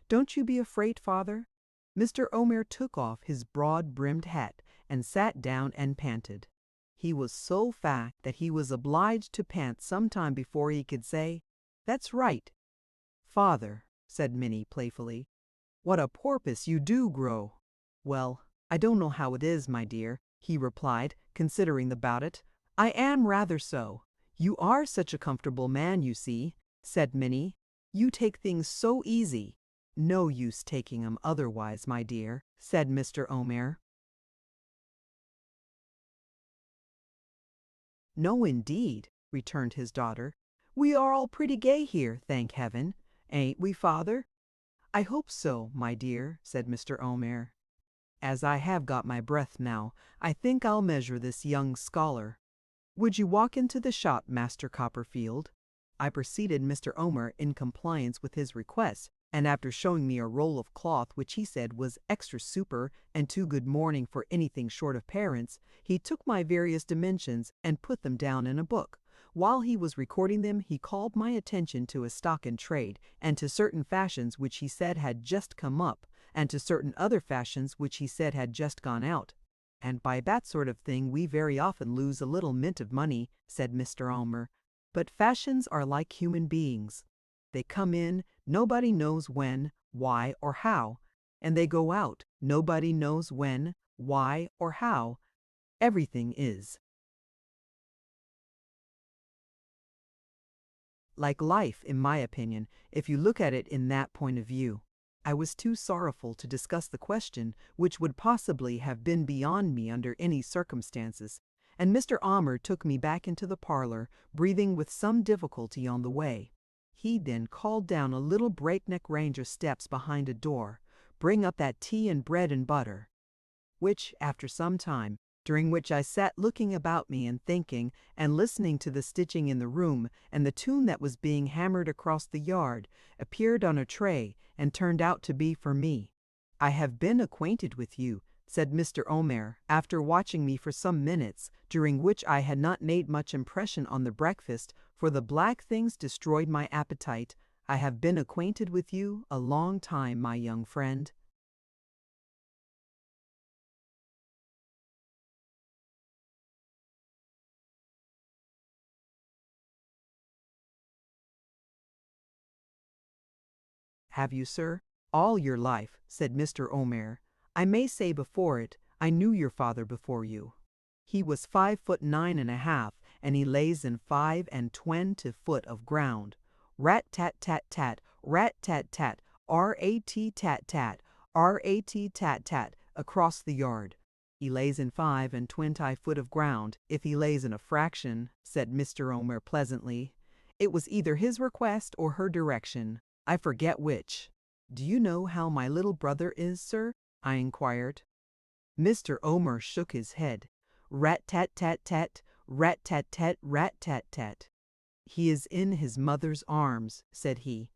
"Don't you be afraid, father." Mr. Omer took off his broad-brimmed hat and sat down and panted. He was so fat that he was obliged to pant some time before he could say, "That's right." "Father," said Minnie playfully, "what a porpoise you do grow." "Well, I don't know how it is, my dear," he replied, considering about it. "I am rather so. You are such a comfortable man, you see," said Minnie. "You take things so easy." "No use taking 'em otherwise, my dear," said Mr. Omer. "No, indeed," returned his daughter. "We are all pretty gay here, thank heaven. Ain't we, father?" "I hope so, my dear," said Mr. Omer. "As I have got my breath now, I think I'll measure this young scholar. Would you walk into the shop, Master Copperfield?" I preceded Mr. Omer in compliance with his request, and after showing me a roll of cloth which he said was extra super and too good mourning for anything short of parents, he took my various dimensions and put them down in a book. While he was recording them, he called my attention to a stock in trade, and to certain fashions which he said had just come up, and to certain other fashions which he said had just gone out. "And by that sort of thing we very often lose a little mint of money," said Mr. Omer. "But fashions are like human beings. They come in, nobody knows when, why, or how, and they go out, nobody knows when, why, or how. Everything is like life, in my opinion, if you look at it in that point of view." I was too sorrowful to discuss the question, which would possibly have been beyond me under any circumstances, and Mr. Omer took me back into the parlor, breathing with some difficulty on the way. He then called down a little breakneck range of steps behind a door, "Bring up that tea and bread and butter," which, after some time, during which I sat looking about me and thinking, and listening to the stitching in the room and the tune that was being hammered across the yard, appeared on a tray and turned out to be for me. "I have been acquainted with you," said Mr. Omer, after watching me for some minutes, during which I had not made much impression on the breakfast, for the black things destroyed my appetite. "I have been acquainted with you a long time, my young friend." "Have you, sir?" "All your life," said Mr. Omer. "I may say before it, I knew your father before you. He was 5 foot 9 and a half, and he lays in 5 and 20 foot of ground. Rat tat tat tat, rat tat tat, rat tat tat, rat tat tat, across the yard. He lays in 5 and 20 foot of ground, if he lays in a fraction," said Mr. Omer pleasantly. It was either his request or her direction. I forget which. "Do you know how my little brother is, sir?" I inquired. Mr. Omer shook his head. "Rat tat tat tat, rat tat tat, rat tat tat." "He is in his mother's arms," said he.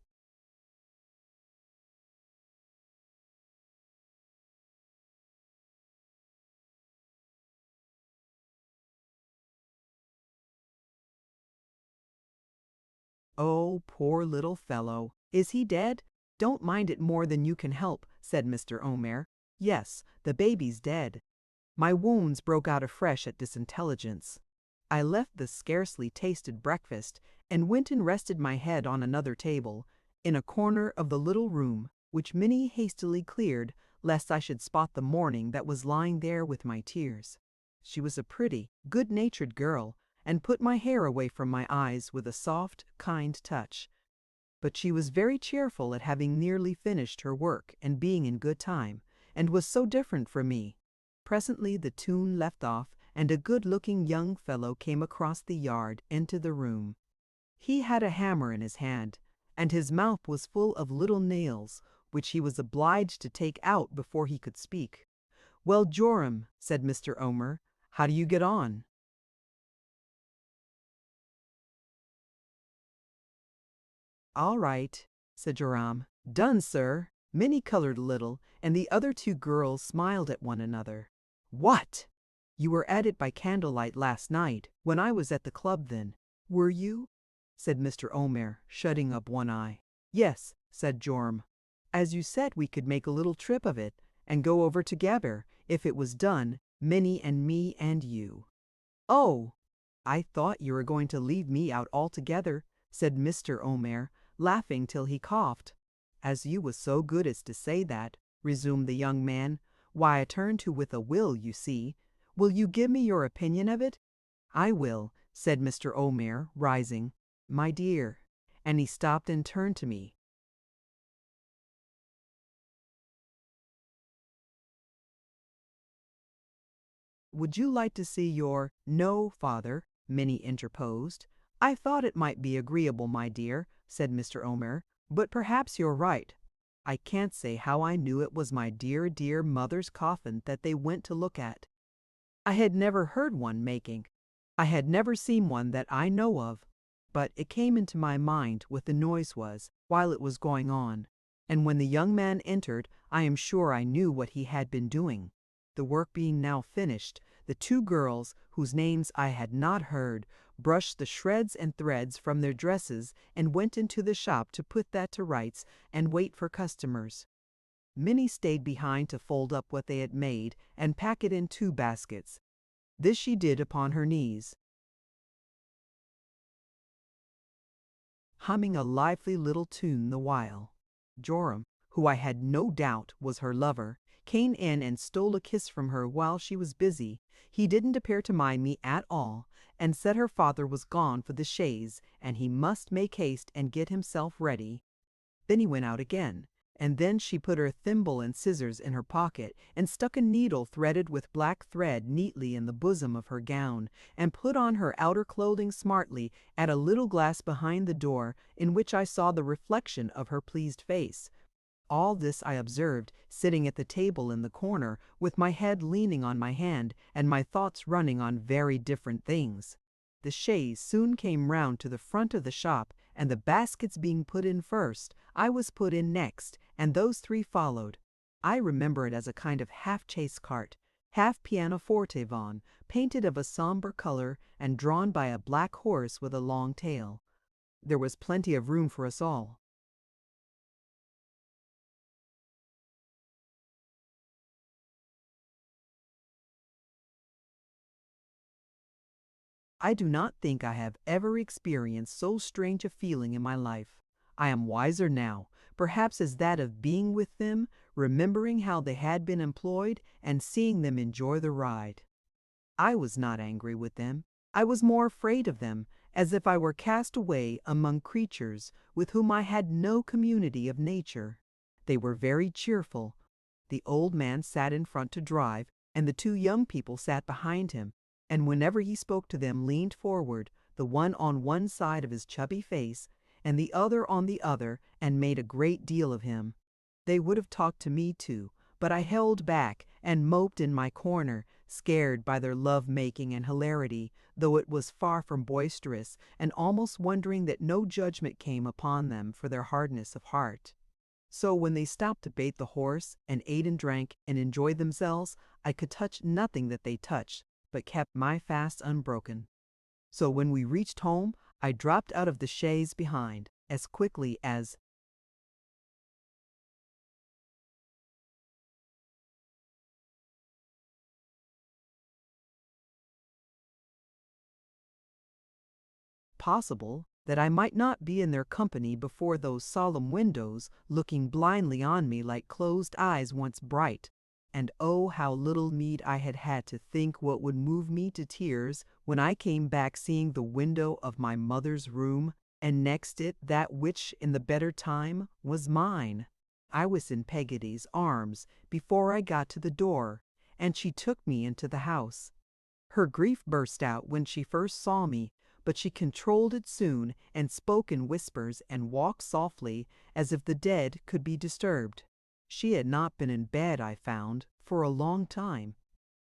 "Oh, poor little fellow. Is he dead?" "Don't mind it more than you can help," said Mr. Omer. "Yes, the baby's dead." My wounds broke out afresh at this intelligence. I left the scarcely tasted breakfast, and went and rested my head on another table, in a corner of the little room, which Minnie hastily cleared, lest I should spot the mourning that was lying there with my tears. She was a pretty, good-natured girl, and put my hair away from my eyes with a soft, kind touch. But she was very cheerful at having nearly finished her work and being in good time, and was so different from me. Presently the tune left off, and a good-looking young fellow came across the yard into the room. He had a hammer in his hand, and his mouth was full of little nails, which he was obliged to take out before he could speak. "Well, Joram," said Mr. Omer, "how do you get on?" "All right," said Joram. "Done, sir." Minnie colored a little, and the other two girls smiled at one another. "What! You were at it by candlelight last night, when I was at the club then, were you?" said Mr. Omer, shutting up one eye. "Yes," said Joram. "As you said we could make a little trip of it, and go over together, if it was done, Minnie and me and you." "Oh! I thought you were going to leave me out altogether," said Mr. Omer, laughing till he coughed. "As you was so good as to say that," resumed the young man, "why I turned to with a will, you see. Will you give me your opinion of it?" "I will," said Mr. Omer, rising. "My dear," and he stopped and turned to me. "Would you like to see your—" "No, father," Minnie interposed. "I thought it might be agreeable, my dear," said Mr. Omer, "but perhaps you're right. I can't say how I knew it was my dear, dear mother's coffin that they went to look at. I had never heard one making. I had never seen one that I know of, but it came into my mind what the noise was while it was going on, and when the young man entered, I am sure I knew what he had been doing. The work being now finished, the two girls, whose names I had not heard, brushed the shreds and threads from their dresses and went into the shop to put that to rights and wait for customers. Minnie stayed behind to fold up what they had made and pack it in 2 baskets. This she did upon her knees, humming a lively little tune the while. Joram, who I had no doubt was her lover, came in and stole a kiss from her while she was busy. He didn't appear to mind me at all, and said her father was gone for the chaise, and he must make haste and get himself ready. Then he went out again, and then she put her thimble and scissors in her pocket, and stuck a needle threaded with black thread neatly in the bosom of her gown, and put on her outer clothing smartly at a little glass behind the door, in which I saw the reflection of her pleased face. All this I observed, sitting at the table in the corner, with my head leaning on my hand, and my thoughts running on very different things. The chaise soon came round to the front of the shop, and the baskets being put in first, I was put in next, and those 3 followed. I remember it as a kind of half-chaise cart, half pianoforte van, painted of a sombre color, and drawn by a black horse with a long tail. There was plenty of room for us all. I do not think I have ever experienced so strange a feeling in my life. I am wiser now, perhaps as that of being with them, remembering how they had been employed, and seeing them enjoy the ride. I was not angry with them. I was more afraid of them, as if I were cast away among creatures with whom I had no community of nature. They were very cheerful. The old man sat in front to drive, and the 2 young people sat behind him, and whenever he spoke to them leaned forward, the one on one side of his chubby face, and the other on the other, and made a great deal of him. They would have talked to me too, but I held back and moped in my corner, scared by their love-making and hilarity, though it was far from boisterous, and almost wondering that no judgment came upon them for their hardness of heart. So when they stopped to bait the horse, and ate and drank, and enjoyed themselves, I could touch nothing that they touched, but kept my fast unbroken. So when we reached home, I dropped out of the chaise behind, as quickly as possible, that I might not be in their company before those solemn windows, looking blindly on me like closed eyes once bright. And oh, how little need I had had to think what would move me to tears when I came back seeing the window of my mother's room, and next it that which in the better time was mine. I was in Peggotty's arms before I got to the door, and she took me into the house. Her grief burst out when she first saw me, but she controlled it soon, and spoke in whispers, and walked softly, as if the dead could be disturbed. She had not been in bed, I found, for a long time.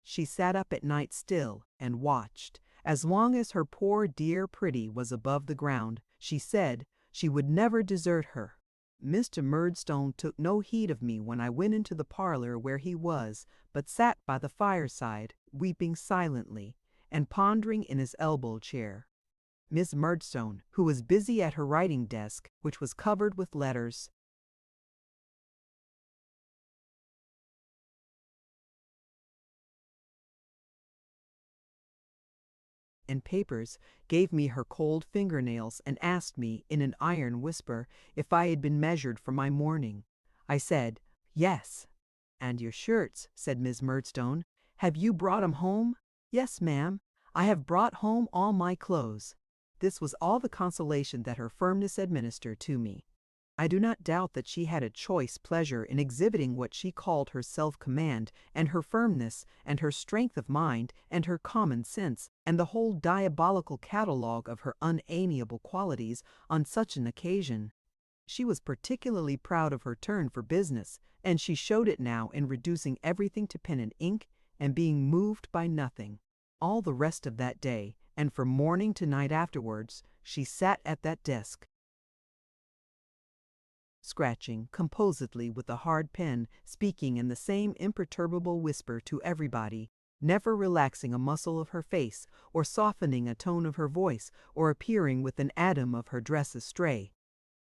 She sat up at night still, and watched. As long as her poor dear Pretty was above the ground, she said she would never desert her. Mr. Murdstone took no heed of me when I went into the parlor where he was, but sat by the fireside, weeping silently, and pondering in his elbow-chair. Miss Murdstone, who was busy at her writing-desk, which was covered with letters and papers, gave me her cold fingernails and asked me, in an iron whisper, if I had been measured for my mourning. I said, "Yes." "And your shirts," said Miss Murdstone. "Have you brought 'em home?" "Yes, ma'am. I have brought home all my clothes." This was all the consolation that her firmness administered to me. I do not doubt that she had a choice pleasure in exhibiting what she called her self-command, and her firmness, and her strength of mind, and her common sense, and the whole diabolical catalogue of her unamiable qualities on such an occasion. She was particularly proud of her turn for business, and she showed it now in reducing everything to pen and ink, and being moved by nothing. All the rest of that day, and from morning to night afterwards, she sat at that desk, scratching composedly with a hard pen, speaking in the same imperturbable whisper to everybody, never relaxing a muscle of her face, or softening a tone of her voice, or appearing with an atom of her dress astray.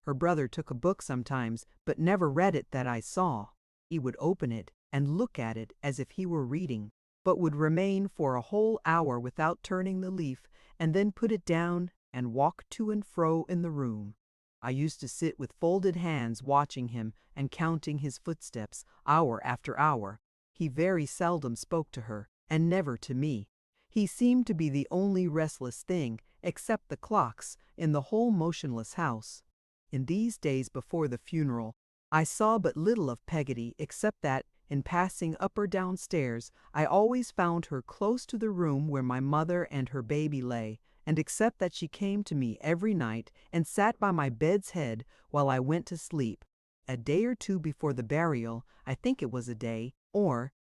Her brother took a book sometimes, but never read it that I saw. He would open it and look at it as if he were reading, but would remain for a whole hour without turning the leaf, and then put it down and walk to and fro in the room. I used to sit with folded hands watching him and counting his footsteps, hour after hour. He very seldom spoke to her, and never to me. He seemed to be the only restless thing, except the clocks, in the whole motionless house. In these days before the funeral, I saw but little of Peggotty, except that, in passing up or down stairs, I always found her close to the room where my mother and her baby lay, and except that she came to me every night and sat by my bed's head while I went to sleep. A day or two before the burial, I think it was a day, or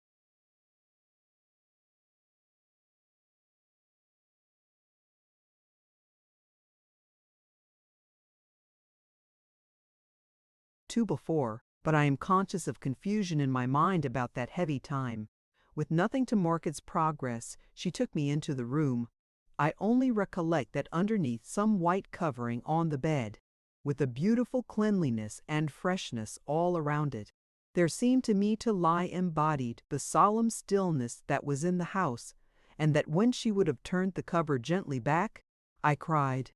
two before, but I am conscious of confusion in my mind about that heavy time. With nothing to mark its progress, she took me into the room. I only recollect that underneath some white covering on the bed, with a beautiful cleanliness and freshness all around it, there seemed to me to lie embodied the solemn stillness that was in the house, and that when she would have turned the cover gently back, I cried,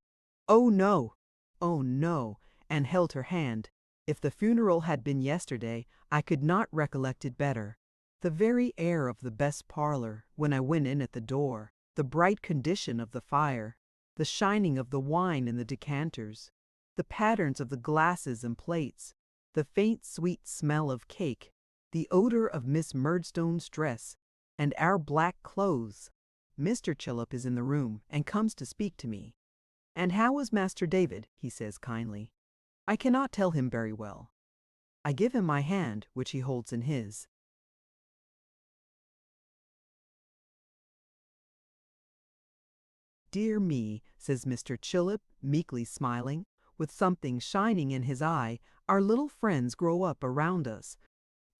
"Oh no! Oh no!" and held her hand. If the funeral had been yesterday, I could not recollect it better. The very air of the best parlor, when I went in at the door, the bright condition of the fire, the shining of the wine in the decanters, the patterns of the glasses and plates, the faint sweet smell of cake, the odor of Miss Murdstone's dress, and our black clothes. Mr. Chillip is in the room, and comes to speak to me. "And how is Master David?" he says kindly. I cannot tell him very well. I give him my hand, which he holds in his. "Dear me," says Mr. Chillip, meekly smiling, with something shining in his eye, "our little friends grow up around us."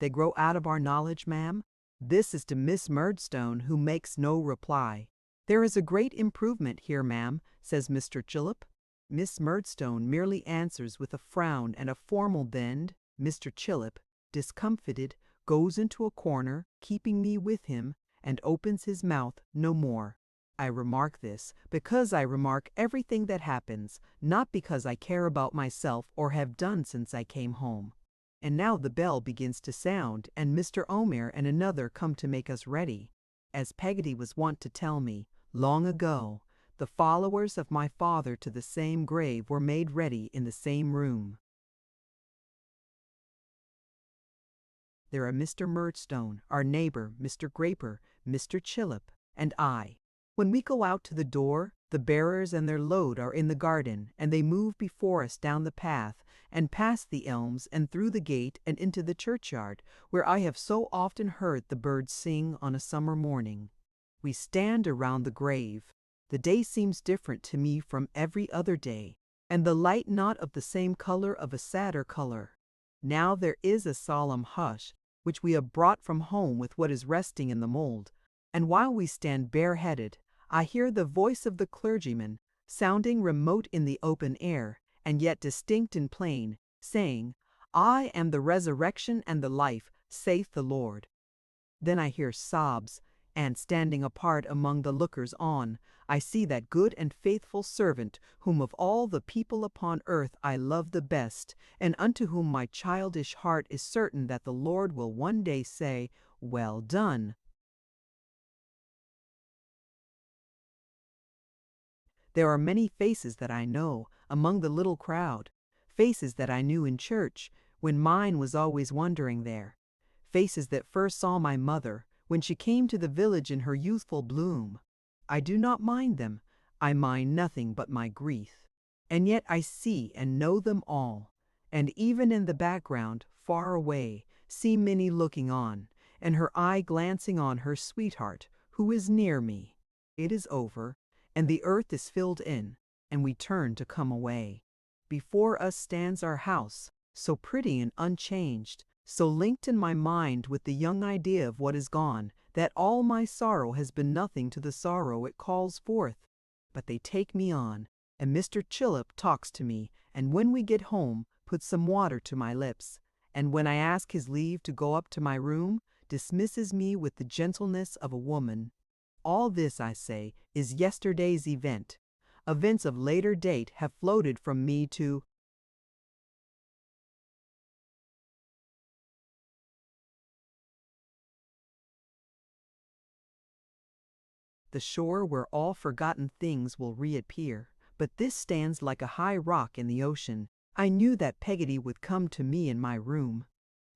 "They grow out of our knowledge, ma'am?" This is to Miss Murdstone, who makes no reply. "There is a great improvement here, ma'am," says Mr. Chillip. Miss Murdstone merely answers with a frown and a formal bend. Mr. Chillip, discomfited, goes into a corner, keeping me with him, and opens his mouth no more. I remark this because I remark everything that happens, not because I care about myself or have done since I came home. And now the bell begins to sound, and Mr. Omer and another come to make us ready. As Peggotty was wont to tell me, long ago, the followers of my father to the same grave were made ready in the same room. There are Mr. Murdstone, our neighbor, Mr. Graper, Mr. Chillip, and I. When we go out to the door, the bearers and their load are in the garden, and they move before us down the path, and past the elms, and through the gate, and into the churchyard, where I have so often heard the birds sing on a summer morning. We stand around the grave. The day seems different to me from every other day, and the light not of the same color, of a sadder color. Now there is a solemn hush, which we have brought from home with what is resting in the mold, and while we stand bareheaded, I hear the voice of the clergyman, sounding remote in the open air, and yet distinct and plain, saying, "I am the resurrection and the life, saith the Lord." Then I hear sobs, and standing apart among the lookers on, I see that good and faithful servant whom of all the people upon earth I love the best, and unto whom my childish heart is certain that the Lord will one day say, "Well done." There are many faces that I know among the little crowd, faces that I knew in church, when mine was always wandering there. Faces that first saw my mother, when she came to the village in her youthful bloom. I do not mind them, I mind nothing but my grief. And yet I see and know them all, and even in the background, far away, see Minnie looking on, and her eye glancing on her sweetheart, who is near me. It is over, and the earth is filled in, and we turn to come away. Before us stands our house, so pretty and unchanged, so linked in my mind with the young idea of what is gone, that all my sorrow has been nothing to the sorrow it calls forth. But they take me on, and Mr. Chillip talks to me, and when we get home, puts some water to my lips, and when I ask his leave to go up to my room, dismisses me with the gentleness of a woman. All this, I say, is yesterday's event. Events of later date have floated from me to the shore where all forgotten things will reappear. But this stands like a high rock in the ocean. I knew that Peggotty would come to me in my room.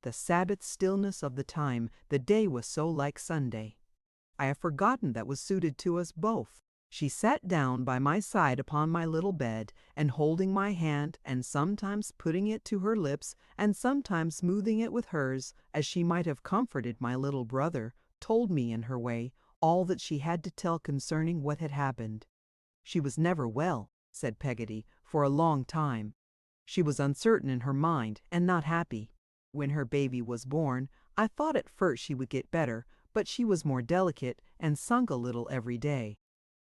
The Sabbath stillness of the time, the day was so like Sunday. I have forgotten that was suited to us both. She sat down by my side upon my little bed, and holding my hand, and sometimes putting it to her lips, and sometimes smoothing it with hers, as she might have comforted my little brother, told me in her way all that she had to tell concerning what had happened. She was never well, said Peggotty, for a long time. She was uncertain in her mind, and not happy. When her baby was born, I thought at first she would get better, but she was more delicate, and sunk a little every day.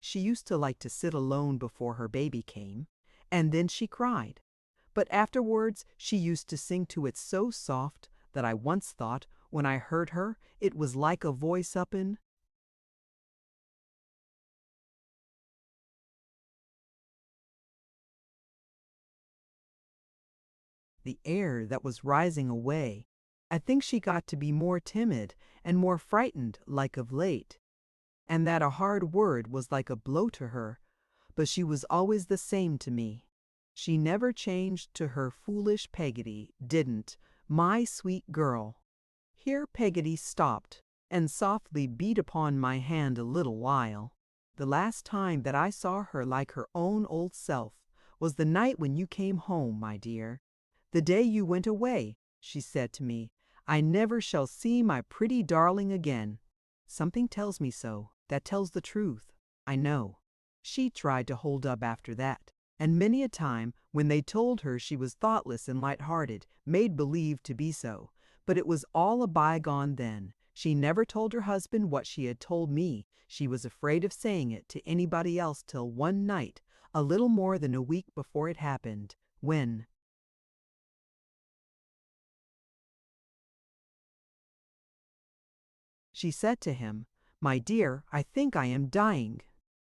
She used to like to sit alone before her baby came, and then she cried. But afterwards she used to sing to it so soft that I once thought, when I heard her, it was like a voice up in the air that was rising away. I think she got to be more timid and more frightened like of late, and that a hard word was like a blow to her, but she was always the same to me. She never changed to her foolish Peggotty, didn't, my sweet girl. Here Peggotty stopped, and softly beat upon my hand a little while. The last time that I saw her like her own old self was the night when you came home, my dear. The day you went away, she said to me, I never shall see my pretty darling again. Something tells me so, that tells the truth, I know. She tried to hold up after that, and many a time, when they told her she was thoughtless and light-hearted, made believe to be so. But it was all a bygone then. She never told her husband what she had told me. She was afraid of saying it to anybody else till one night, a little more than a week before it happened, when she said to him, My dear, I think I am dying.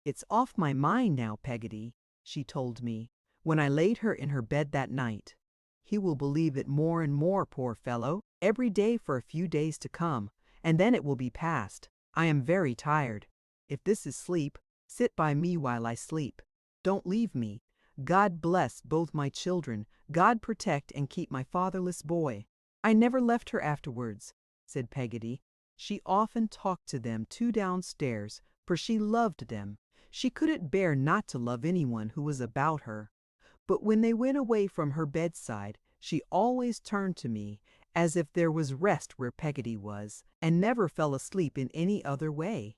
It's off my mind now, Peggotty, she told me, when I laid her in her bed that night. He will believe it more and more, poor fellow, every day for a few days to come, and then it will be past. I am very tired. If this is sleep, sit by me while I sleep. Don't leave me. God bless both my children. God protect and keep my fatherless boy. I never left her afterwards, said Peggotty. She often talked to them two downstairs, for she loved them. She couldn't bear not to love anyone who was about her. But when they went away from her bedside, she always turned to me, as if there was rest where Peggotty was, and never fell asleep in any other way.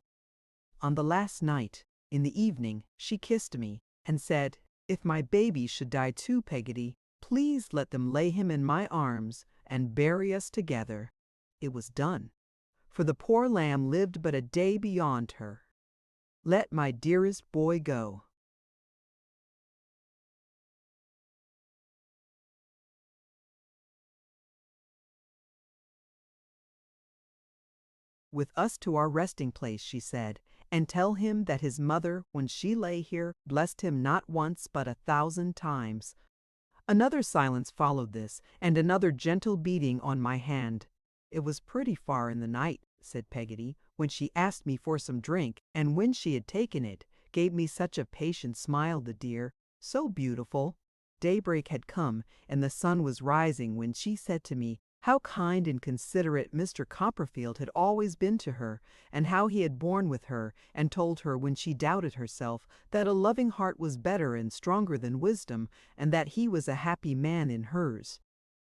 On the last night, in the evening, she kissed me, and said, If my baby should die too, Peggotty, please let them lay him in my arms, and bury us together. It was done, for the poor lamb lived but a day beyond her. Let my dearest boy go. With us to our resting place, she said, and tell him that his mother, when she lay here, blessed him not once but 1,000 times. Another silence followed this, and another gentle beating on my hand. It was pretty far in the night, said Peggotty, when she asked me for some drink, and when she had taken it, gave me such a patient smile, the dear, so beautiful. Daybreak had come, and the sun was rising when she said to me how kind and considerate Mr. Copperfield had always been to her, and how he had borne with her, and told her when she doubted herself that a loving heart was better and stronger than wisdom, and that he was a happy man in hers.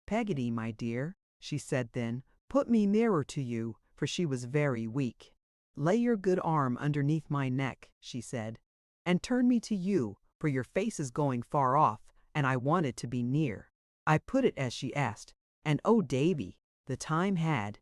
"Peggotty, my dear," she said then, "put me nearer to you," for she was very weak. "Lay your good arm underneath my neck," she said, "and turn me to you, for your face is going far off, and I want it to be near." I put it as she asked, and oh, Davy, the time had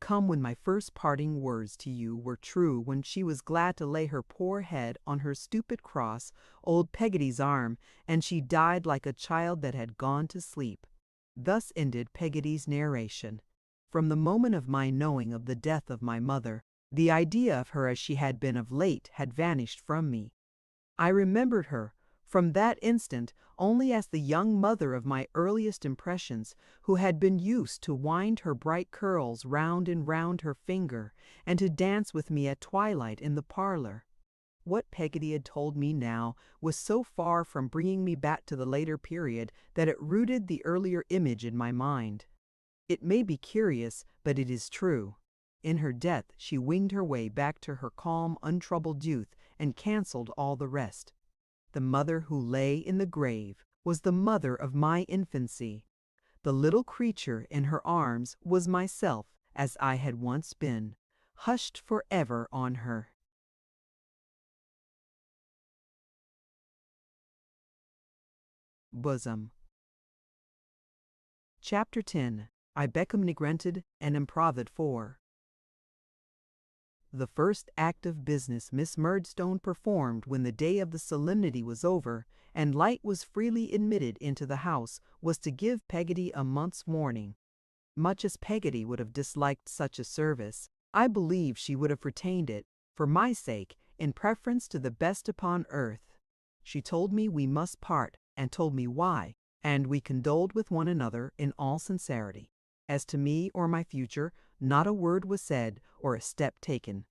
come when my first parting words to you were true, when she was glad to lay her poor head on her stupid cross, old Peggotty's arm, and she died like a child that had gone to sleep. Thus ended Peggotty's narration. From the moment of my knowing of the death of my mother, the idea of her as she had been of late had vanished from me. I remembered her, from that instant, only as the young mother of my earliest impressions, who had been used to wind her bright curls round and round her finger, and to dance with me at twilight in the parlor. What Peggotty had told me now was so far from bringing me back to the later period that it rooted the earlier image in my mind. It may be curious, but it is true. In her death she winged her way back to her calm, untroubled youth, and cancelled all the rest. The mother who lay in the grave was the mother of my infancy. The little creature in her arms was myself, as I had once been, hushed forever on her. Bosom. Chapter 10. I Beckham negrented and improvid for. The first act of business Miss Murdstone performed when the day of the solemnity was over, and light was freely admitted into the house, was to give Peggotty a month's warning. Much as Peggotty would have disliked such a service, I believe she would have retained it, for my sake, in preference to the best upon earth. She told me we must part, and told me why, and we condoled with one another in all sincerity. As to me or my future, not a word was said or a step taken.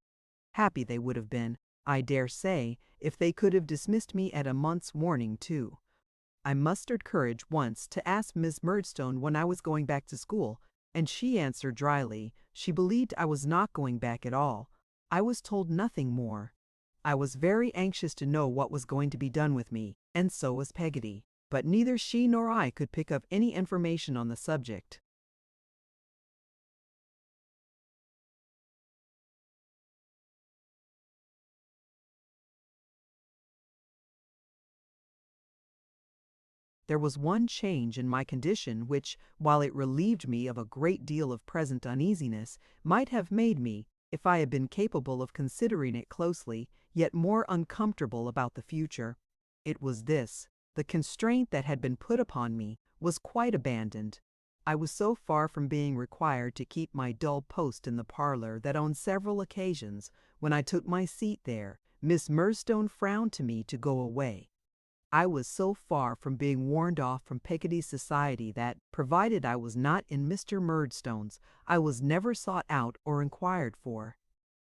Happy they would have been, I dare say, if they could have dismissed me at a month's warning too. I mustered courage once to ask Miss Murdstone when I was going back to school, and she answered dryly she believed I was not going back at all. I was told nothing more. I was very anxious to know what was going to be done with me, and so was Peggotty, but neither she nor I could pick up any information on the subject. There was one change in my condition which, while it relieved me of a great deal of present uneasiness, might have made me, if I had been capable of considering it closely, yet more uncomfortable about the future. It was this: the constraint that had been put upon me was quite abandoned. I was so far from being required to keep my dull post in the parlor that on several occasions, when I took my seat there, Miss Murdstone frowned to me to go away. I was so far from being warned off from Peggotty's society that, provided I was not in Mr. Murdstone's, I was never sought out or inquired for.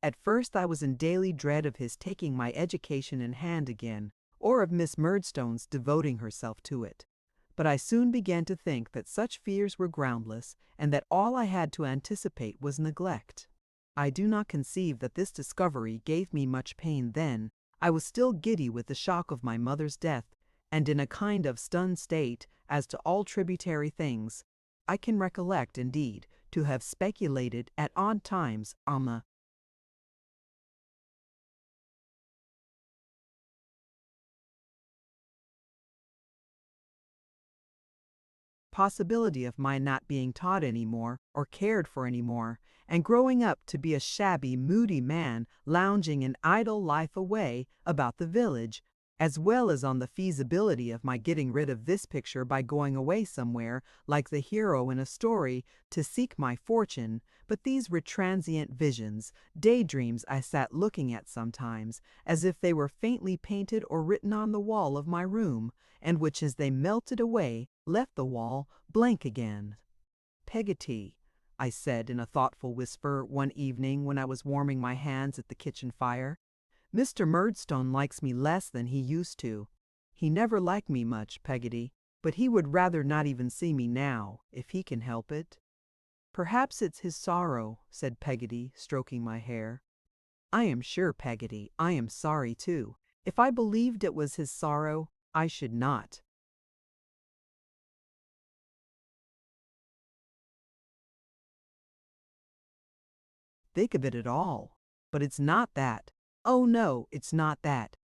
At first I was in daily dread of his taking my education in hand again, or of Miss Murdstone's devoting herself to it. But I soon began to think that such fears were groundless, and that all I had to anticipate was neglect. I do not conceive that this discovery gave me much pain then. I was still giddy with the shock of my mother's death, and in a kind of stunned state as to all tributary things. I can recollect, indeed, to have speculated at odd times on the possibility of my not being taught any more or cared for any more, and growing up to be a shabby, moody man lounging an idle life away about the village, as well as on the feasibility of my getting rid of this picture by going away somewhere, like the hero in a story, to seek my fortune. But these were transient visions, daydreams I sat looking at sometimes, as if they were faintly painted or written on the wall of my room, and which, as they melted away, left the wall blank again. Peggotty, I said in a thoughtful whisper one evening when I was warming my hands at the kitchen fire, Mr. Murdstone likes me less than he used to. He never liked me much, Peggotty, but he would rather not even see me now, if he can help it. Perhaps it's his sorrow, said Peggotty, stroking my hair. I am sure, Peggotty, I am sorry too. If I believed it was his sorrow, I should not. Think of it at all. But it's not that. Oh no, it's not that.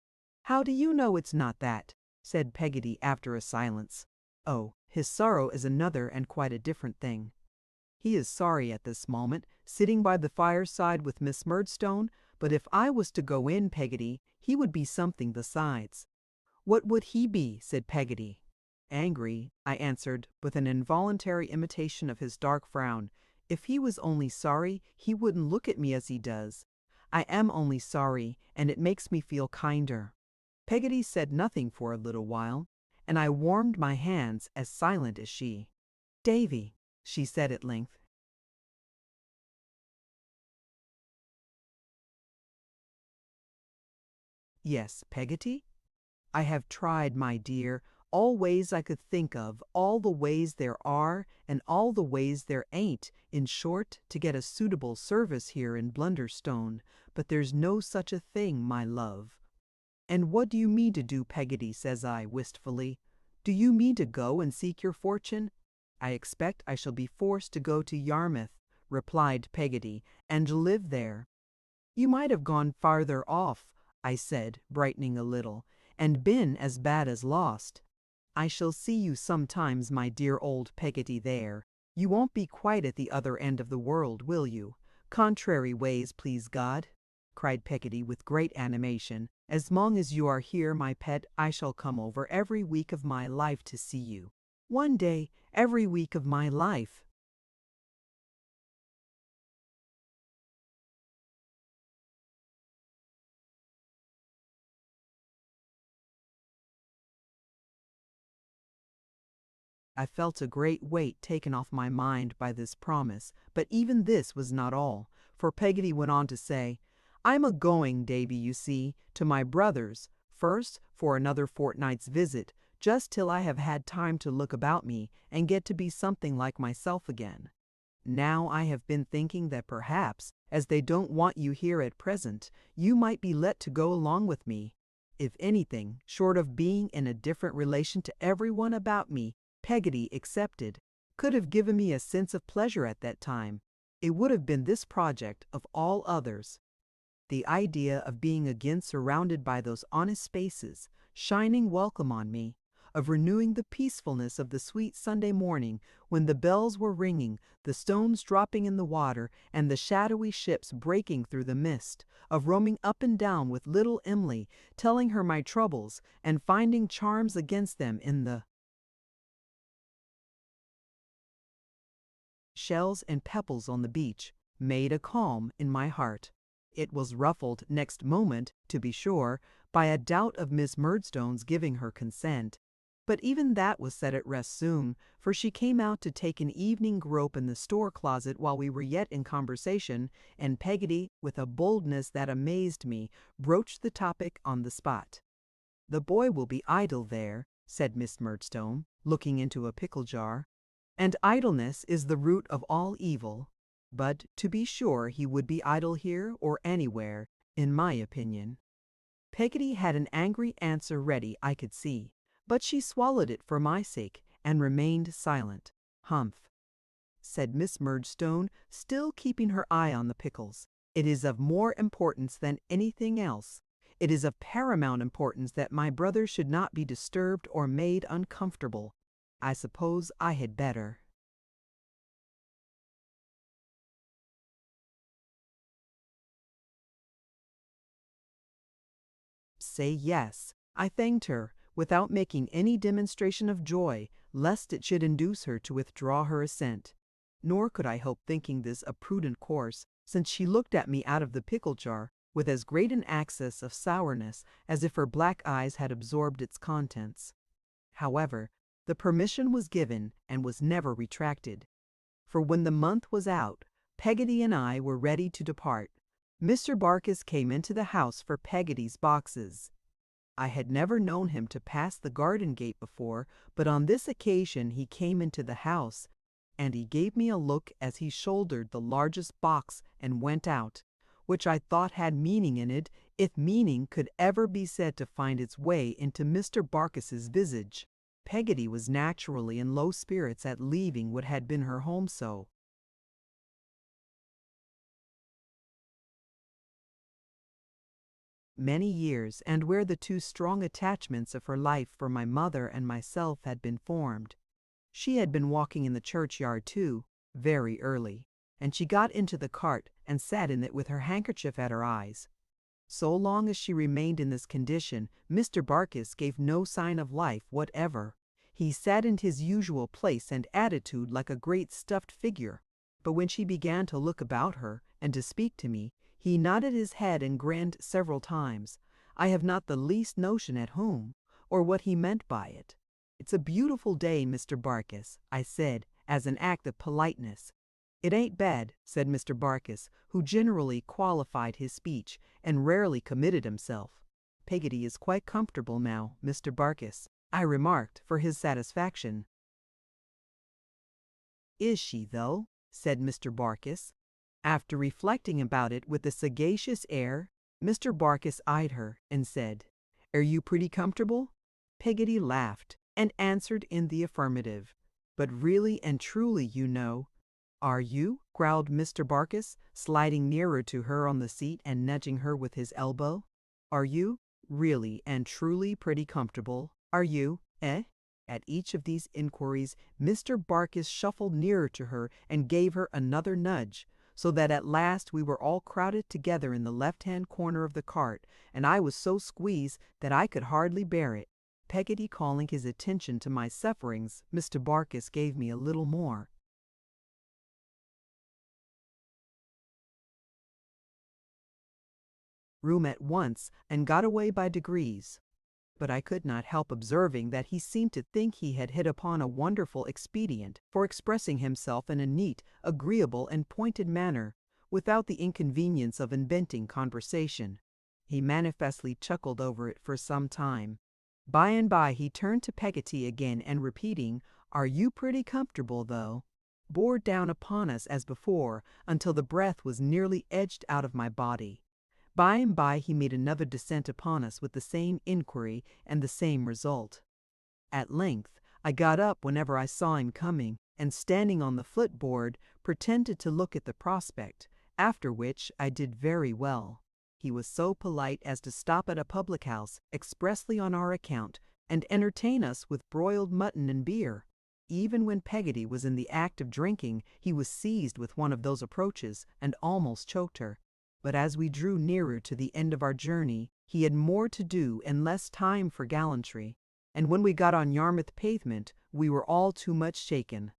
How do you know it's not that? Said Peggotty after a silence. Oh, his sorrow is another and quite a different thing. He is sorry at this moment, sitting by the fireside with Miss Murdstone, but if I was to go in, Peggotty, he would be something besides. What would he be? Said Peggotty. Angry, I answered, with an involuntary imitation of his dark frown. If he was only sorry, he wouldn't look at me as he does. I am only sorry, and it makes me feel kinder. Peggotty said nothing for a little while, and I warmed my hands as silent as she. Davy, she said at length. Yes, Peggotty? I have tried, my dear, all ways I could think of, all the ways there are, and all the ways there ain't, in short, to get a suitable service here in Blunderstone, but there's no such a thing, my love. And what do you mean to do, Peggotty, says I, wistfully. Do you mean to go and seek your fortune? I expect I shall be forced to go to Yarmouth, replied Peggotty, and live there. You might have gone farther off, I said, brightening a little, and been as bad as lost. I shall see you sometimes, my dear old Peggotty, there. You won't be quite at the other end of the world, will you? Contrary ways, please God, cried Peggotty with great animation. As long as you are here, my pet, I shall come over every week of my life to see you. One day, every week of my life. I felt a great weight taken off my mind by this promise, but even this was not all, for Peggotty went on to say, I'm a-going, Davy, you see, to my brother's, first for another fortnight's visit, just till I have had time to look about me and get to be something like myself again. Now I have been thinking that perhaps, as they don't want you here at present, you might be let to go along with me. If anything, short of being in a different relation to everyone about me, Peggotty excepted, could have given me a sense of pleasure at that time, it would have been this project of all others. The idea of being again surrounded by those honest spaces, shining welcome on me, of renewing the peacefulness of the sweet Sunday morning when the bells were ringing, the stones dropping in the water, and the shadowy ships breaking through the mist, of roaming up and down with little Emily, telling her my troubles, and finding charms against them in the shells and pebbles on the beach, made a calm in my heart. It was ruffled next moment, to be sure, by a doubt of Miss Murdstone's giving her consent. But even that was set at rest soon, for she came out to take an evening grope in the store closet while we were yet in conversation, and Peggotty, with a boldness that amazed me, broached the topic on the spot. The boy will be idle there, said Miss Murdstone, looking into a pickle jar, and idleness is the root of all evil. But to be sure he would be idle here or anywhere, in my opinion. Peggotty had an angry answer ready, I could see, but she swallowed it for my sake, and remained silent. Humph, said Miss Murdstone, still keeping her eye on the pickles. It is of more importance than anything else. It is of paramount importance that my brother should not be disturbed or made uncomfortable. I suppose I had better. Say yes. I thanked her, without making any demonstration of joy, lest it should induce her to withdraw her assent. Nor could I help thinking this a prudent course, since she looked at me out of the pickle jar with as great an access of sourness as if her black eyes had absorbed its contents. However, the permission was given and was never retracted. for when the month was out, Peggotty and I were ready to depart. Mr. Barkis came into the house for Peggotty's boxes. I had never known him to pass the garden gate before, but on this occasion he came into the house, and he gave me a look as he shouldered the largest box and went out, which I thought had meaning in it, if meaning could ever be said to find its way into Mr. Barkis's visage. Peggotty was naturally in low spirits at leaving what had been her home so many years, and where the two strong attachments of her life for my mother and myself had been formed. She had been walking in the churchyard too, very early, and she got into the cart and sat in it with her handkerchief at her eyes. So long as she remained in this condition, Mr. Barkis gave no sign of life whatever. He sat in his usual place and attitude like a great stuffed figure, but when she began to look about her and to speak to me, he nodded his head and grinned several times. I have not the least notion at whom, or what he meant by it. "It's a beautiful day, Mr. Barkis," I said, as an act of politeness. "It ain't bad," said Mr. Barkis, who generally qualified his speech and rarely committed himself. "Peggotty is quite comfortable now, Mr. Barkis," I remarked for his satisfaction. "Is she, though?" said Mr. Barkis. After reflecting about it with a sagacious air, Mr. Barkis eyed her and said, "Are you pretty comfortable?" Peggotty laughed and answered in the affirmative. "But really and truly, you know—" "Are you?" growled Mr. Barkis, sliding nearer to her on the seat and nudging her with his elbow. "Are you really and truly pretty comfortable? Are you, eh?" At each of these inquiries, Mr. Barkis shuffled nearer to her and gave her another nudge, so that at last we were all crowded together in the left-hand corner of the cart, and I was so squeezed that I could hardly bear it. Peggotty calling his attention to my sufferings, Mr. Barkis gave me a little more room at once and got away by degrees. But I could not help observing that he seemed to think he had hit upon a wonderful expedient for expressing himself in a neat, agreeable, and pointed manner, without the inconvenience of inventing conversation. He manifestly chuckled over it for some time. By and by he turned to Peggotty again, and repeating, "Are you pretty comfortable, though?" bore down upon us as before, until the breath was nearly edged out of my body. By and by he made another descent upon us with the same inquiry and the same result. At length I got up whenever I saw him coming, and standing on the footboard, pretended to look at the prospect, after which I did very well. He was so polite as to stop at a public-house expressly on our account, and entertain us with broiled mutton and beer. Even when Peggotty was in the act of drinking, he was seized with one of those approaches, and almost choked her. But as we drew nearer to the end of our journey, he had more to do and less time for gallantry, and when we got on Yarmouth pavement, we were all too much shaken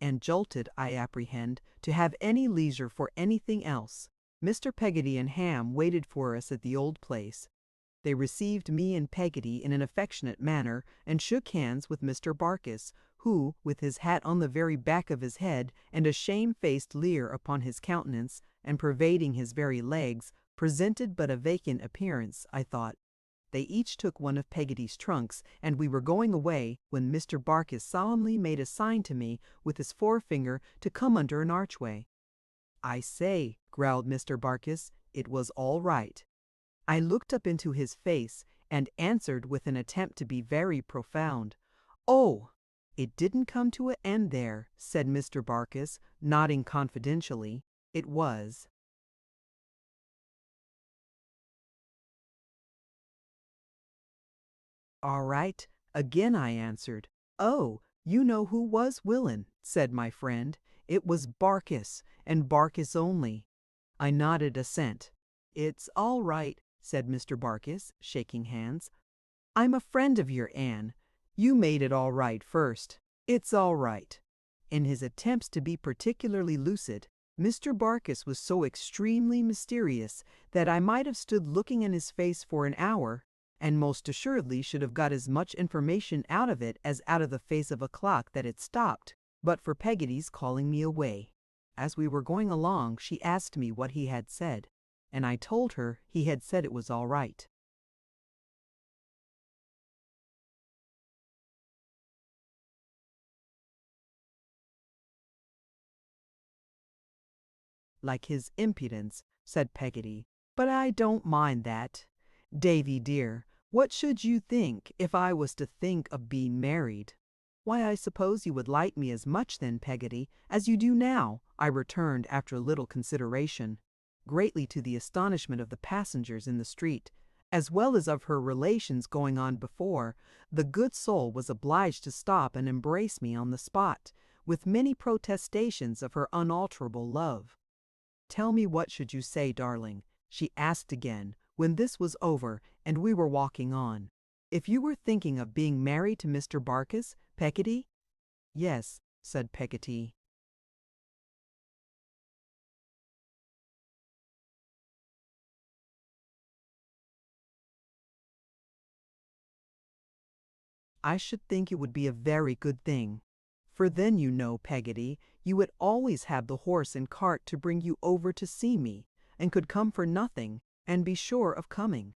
and jolted, I apprehend, to have any leisure for anything else. Mr. Peggotty and Ham waited for us at the old place. They received me and Peggotty in an affectionate manner, and shook hands with Mr. Barkis, who, with his hat on the very back of his head, and a shamefaced leer upon his countenance, and pervading his very legs, presented but a vacant appearance, I thought. They each took one of Peggotty's trunks, and we were going away, when Mr. Barkis solemnly made a sign to me with his forefinger to come under an archway. "I say," growled Mr. Barkis, "it was all right." I looked up into his face, and answered with an attempt to be very profound, "Oh, it didn't come to an end there," said Mr. Barkis, nodding confidentially. "It was." "All right," again I answered. "Oh, you know who was willin'," said my friend. "It was Barkis, and Barkis only." I nodded assent. "It's all right," said Mr. Barkis, shaking hands. "I'm a friend of your Anne. You made it all right first. It's all right." In his attempts to be particularly lucid, Mr. Barkis was so extremely mysterious that I might have stood looking in his face for an hour and most assuredly should have got as much information out of it as out of the face of a clock that had stopped, but for Peggotty's calling me away. As we were going along, she asked me what he had said, and I told her he had said it was all right. Like his impudence, said Peggotty, but I don't mind that. Davy dear, what should you think if I was to think of being married? Why, I suppose you would like me as much then, Peggotty, as you do now, I returned after a little consideration, greatly to the astonishment of the passengers in the street, as well as of her relations going on before. The good soul was obliged to stop and embrace me on the spot, with many protestations of her unalterable love. Tell me, what should you say, darling? She asked again, when this was over and we were walking on. If you were thinking of being married to Mr. Barkis, Peggotty? Yes, said Peggotty. I should think it would be a very good thing. For then, you know, Peggotty, you would always have the horse and cart to bring you over to see me, and could come for nothing, and be sure of coming.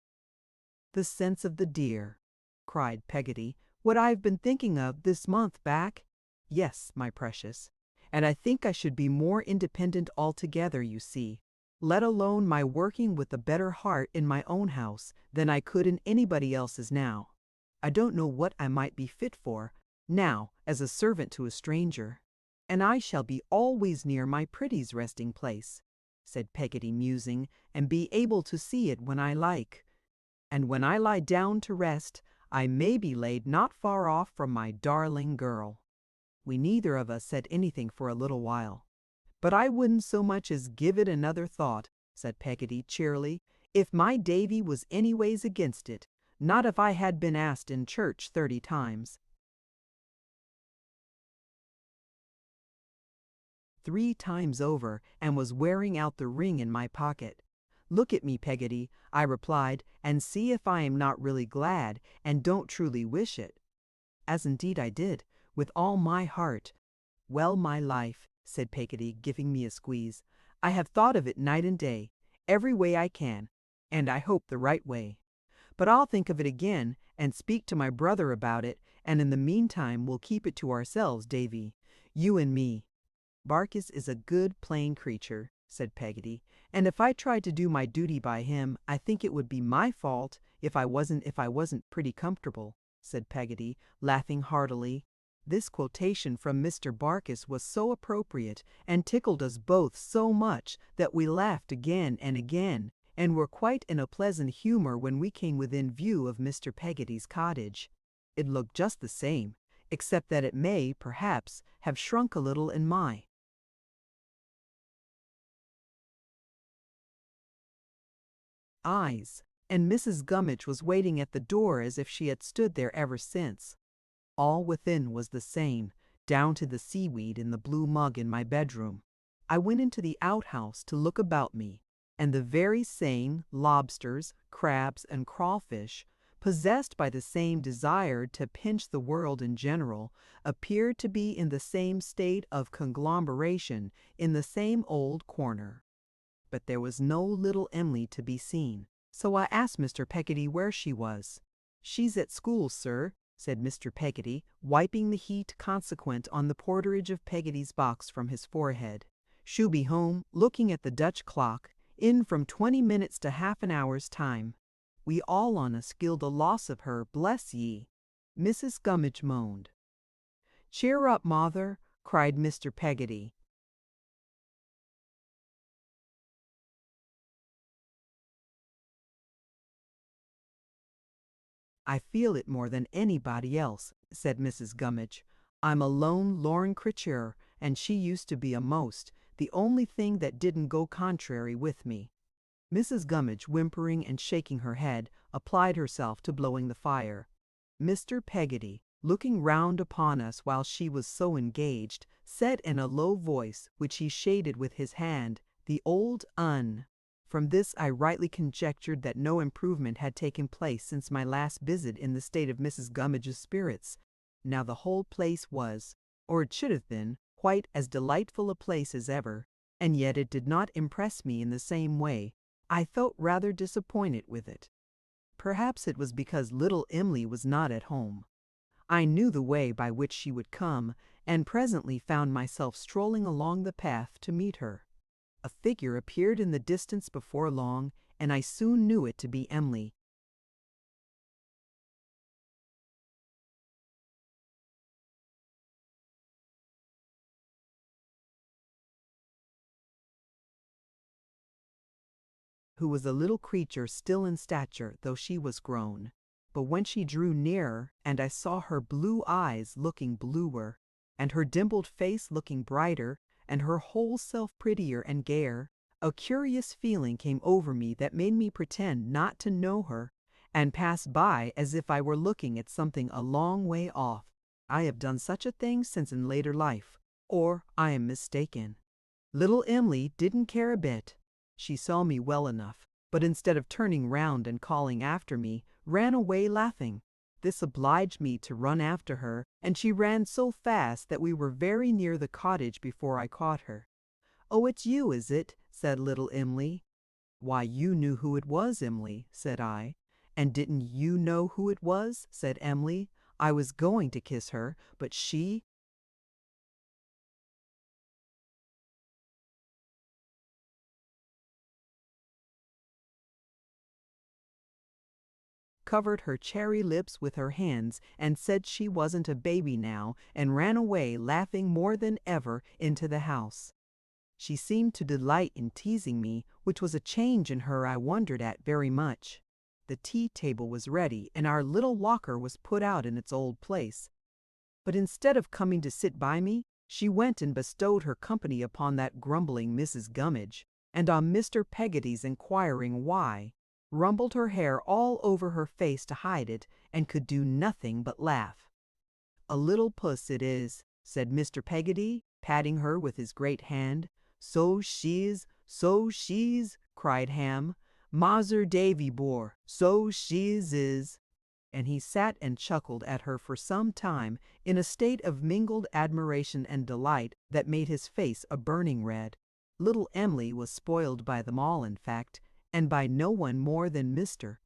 The sense of the dear, cried Peggotty, what I've been thinking of this month back. Yes, my precious, and I think I should be more independent altogether, you see, let alone my working with a better heart in my own house than I could in anybody else's now. I don't know what I might be fit for, now, as a servant to a stranger. And I shall be always near my pretty's resting place, said Peggotty, musing, and be able to see it when I like. And when I lie down to rest, I may be laid not far off from my darling girl. We neither of us said anything for a little while. But I wouldn't so much as give it another thought, said Peggotty cheerily, if my Davy was anyways against it, not if I had been asked in church 30 times. 3 times over, and was wearing out the ring in my pocket. Look at me, Peggotty, I replied, and see if I am not really glad, and don't truly wish it. As indeed I did, with all my heart. Well, my life, said Peggotty, giving me a squeeze, I have thought of it night and day, every way I can, and I hope the right way. But I'll think of it again, and speak to my brother about it, and in the meantime we'll keep it to ourselves, Davy, you and me. Barkis is a good plain creature, said Peggotty, and if I tried to do my duty by him, I think it would be my fault if I wasn't pretty comfortable, said Peggotty, laughing heartily. This quotation from Mr. Barkis was so appropriate, and tickled us both so much, that we laughed again and again, and were quite in a pleasant humor when we came within view of Mr. Peggotty's cottage. It looked just the same, except that it may, perhaps, have shrunk a little in my eyes, and Mrs. Gummidge was waiting at the door as if she had stood there ever since. All within was the same, down to the seaweed in the blue mug in my bedroom. I went into the outhouse to look about me, and the very same lobsters, crabs, and crawfish, possessed by the same desire to pinch the world in general, appeared to be in the same state of conglomeration in the same old corner. But there was no little Emily to be seen, so I asked Mr. Peggotty where she was. She's at school, sir, said Mr. Peggotty, wiping the heat consequent on the porterage of Peggotty's box from his forehead. She'll be home, looking at the Dutch clock, in from 20 minutes to half an hour's time. We all on us feel the loss of her, bless ye. Mrs. Gummidge moaned. Cheer up, mother, cried Mr. Peggotty. I feel it more than anybody else, said Mrs. Gummidge. I'm a lone, lorn creature, and she used to be the only thing that didn't go contrary with me. Mrs. Gummidge, whimpering and shaking her head, applied herself to blowing the fire. Mr. Peggotty, looking round upon us while she was so engaged, said in a low voice, which he shaded with his hand, the old From this I rightly conjectured that no improvement had taken place since my last visit in the state of Mrs. Gummidge's spirits. Now the whole place was, or it should have been, quite as delightful a place as ever, and yet it did not impress me in the same way. I felt rather disappointed with it. Perhaps it was because little Emily was not at home. I knew the way by which she would come, and presently found myself strolling along the path to meet her. A figure appeared in the distance before long, and I soon knew it to be Emily. Who was a little creature still in stature, though she was grown. But when she drew nearer, and I saw her blue eyes looking bluer, and her dimpled face looking brighter, and her whole self prettier and gayer, a curious feeling came over me that made me pretend not to know her, and pass by as if I were looking at something a long way off. I have done such a thing since in later life, or I am mistaken. Little Emily didn't care a bit. She saw me well enough, but instead of turning round and calling after me, ran away laughing. This obliged me to run after her, and she ran so fast that we were very near the cottage before I caught her. "Oh, it's you, is it?" said little Emily. "Why, you knew who it was, Emily," said I. "And didn't you know who it was?" said Emily. "I was going to kiss her, but she covered her cherry lips with her hands and said she wasn't a baby now, and ran away laughing more than ever into the house. She seemed to delight in teasing me, which was a change in her I wondered at very much. The tea table was ready, and our little locker was put out in its old place. But instead of coming to sit by me, she went and bestowed her company upon that grumbling Mrs. Gummidge, and on Mr. Peggotty's inquiring why, rumpled her hair all over her face to hide it, and could do nothing but laugh. "A little puss it is," said Mr. Peggotty, patting her with his great hand. "So she's, so she's," cried Ham. "Mas'r Davy bor, so she's is." And he sat and chuckled at her for some time in a state of mingled admiration and delight that made his face a burning red. Little Emily was spoiled by them all, in fact, and by no one more than Mr.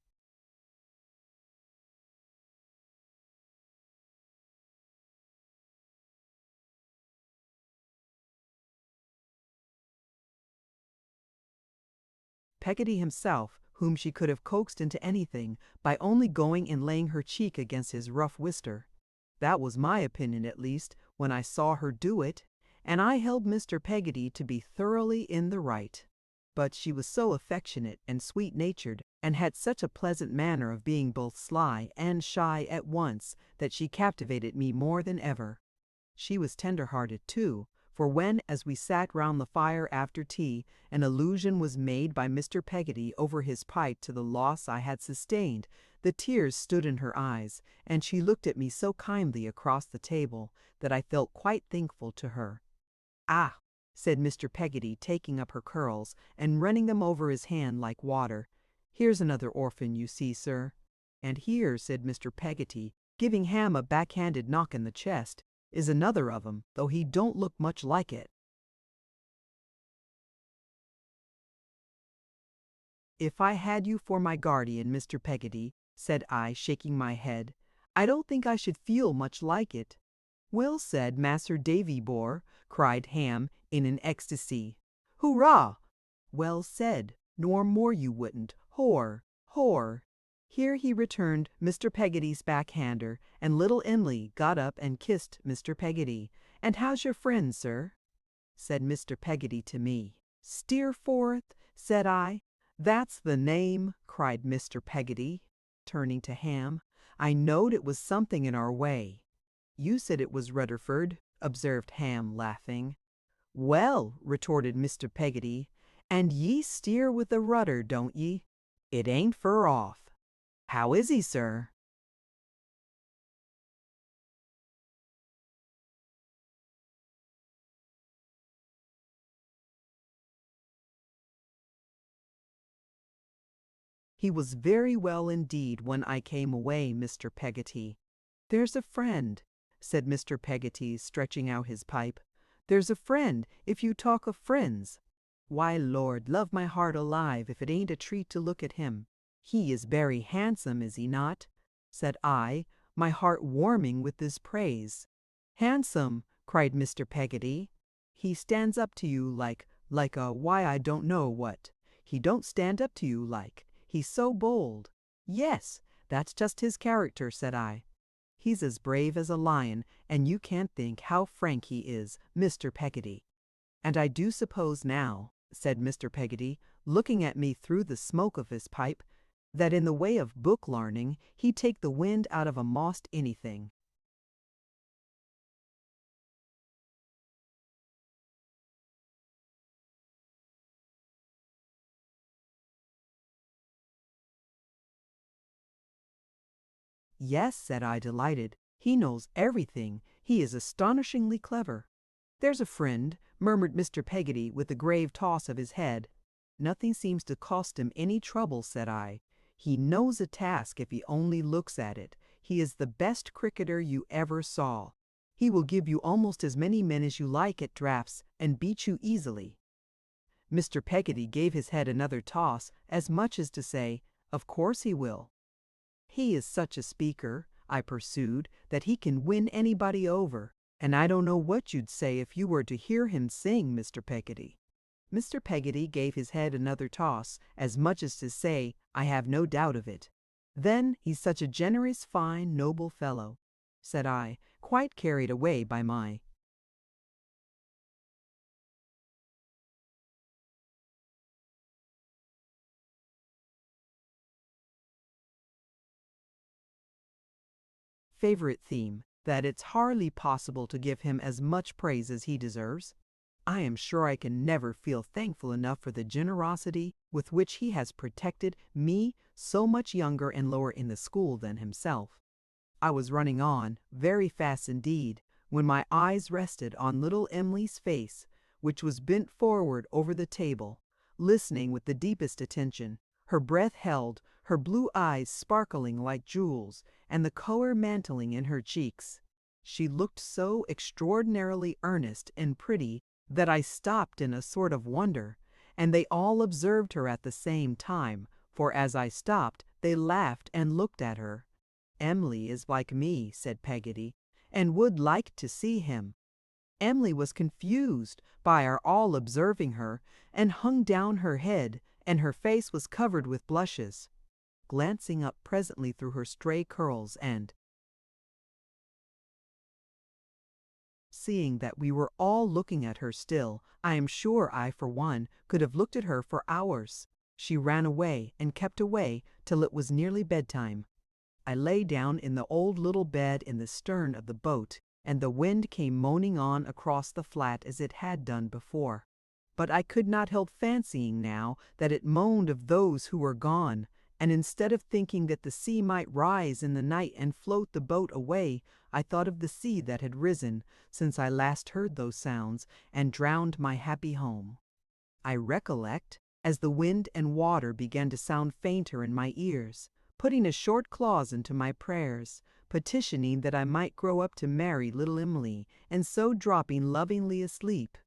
Peggotty himself, whom she could have coaxed into anything by only going and laying her cheek against his rough whisker. That was my opinion, at least, when I saw her do it, and I held Mr. Peggotty to be thoroughly in the right. But she was so affectionate and sweet-natured, and had such a pleasant manner of being both sly and shy at once, that she captivated me more than ever. She was tender-hearted, too, for when, as we sat round the fire after tea, an allusion was made by Mr. Peggotty over his pipe to the loss I had sustained, the tears stood in her eyes, and she looked at me so kindly across the table that I felt quite thankful to her. "Ah!" said Mr. Peggotty, taking up her curls and running them over his hand like water. "Here's another orphan, you see, sir. And here," said Mr. Peggotty, giving Ham a backhanded knock in the chest, "is another of 'em, though he don't look much like it." "If I had you for my guardian, Mr. Peggotty," said I, shaking my head, "I don't think I should feel much like it." "Well said, Mas'r Davy bor," cried Ham in an ecstasy. "Hurrah!" "Well said, nor more you wouldn't. Hor, hor." Here he returned Mr. Peggotty's backhander, and little Emily got up and kissed Mr. Peggotty. "And how's your friend, sir?" said Mr. Peggotty to me. "Steerforth?" said I. "That's the name," cried Mr. Peggotty, turning to Ham. "I knowed it was something in our way." "You said it was Rutherford," observed Ham, laughing. "Well," retorted Mr. Peggotty, "and ye steer with the rudder, don't ye? It ain't fur off. How is he, sir?" He was very well indeed when I came away, Mr. Peggotty." "There's a friend," said Mr. Peggotty, stretching out his pipe. "There's a friend, if you talk of friends. Why, Lord love my heart alive, if it ain't a treat to look at him. He is very handsome, is he not?" said I, my heart warming with this praise. "Handsome!" cried Mr. Peggotty. "He stands up to you like a why I don't know what. He don't stand up to you like. He's so bold." "Yes, that's just his character," said I. "He's as brave as a lion, and you can't think how frank he is, Mr. Peggotty." "And I do suppose now," said Mr. Peggotty, looking at me through the smoke of his pipe, "that in the way of book larning he'd take the wind out of a'most anything." "Yes," said I, delighted. "He knows everything. He is astonishingly clever." "There's a friend," murmured Mr. Peggotty, with a grave toss of his head. "Nothing seems to cost him any trouble," said I. "He knows a task if he only looks at it. He is the best cricketer you ever saw. He will give you almost as many men as you like at draughts, and beat you easily." Mr. Peggotty gave his head another toss, as much as to say, "Of course he will." "He is such a speaker," I pursued, "that he can win anybody over, and I don't know what you'd say if you were to hear him sing, Mr. Peggotty." Mr. Peggotty gave his head another toss, as much as to say, "I have no doubt of it." "Then he's such a generous, fine, noble fellow," said I, quite carried away by my favorite theme, that it's hardly possible to give him as much praise as he deserves. I am sure I can never feel thankful enough for the generosity with which he has protected me, so much younger and lower in the school than himself. I was running on, very fast indeed, when my eyes rested on little Emily's face, which was bent forward over the table, listening with the deepest attention, her breath held, her blue eyes sparkling like jewels, and the color mantling in her cheeks. She looked so extraordinarily earnest and pretty that I stopped in a sort of wonder, and they all observed her at the same time, for as I stopped they laughed and looked at her. "Emily is like me," said Peggotty, "and would like to see him." Emily was confused by our all observing her, and hung down her head, and her face was covered with blushes. Glancing up presently through her stray curls, and seeing that we were all looking at her still, I am sure I, for one, could have looked at her for hours. She ran away, and kept away till it was nearly bedtime. I lay down in the old little bed in the stern of the boat, and the wind came moaning on across the flat as it had done before. But I could not help fancying now that it moaned of those who were gone, and instead of thinking that the sea might rise in the night and float the boat away, I thought of the sea that had risen, since I last heard those sounds, and drowned my happy home. I recollect, as the wind and water began to sound fainter in my ears, putting a short clause into my prayers, petitioning that I might grow up to marry little Emily, and so dropping lovingly asleep.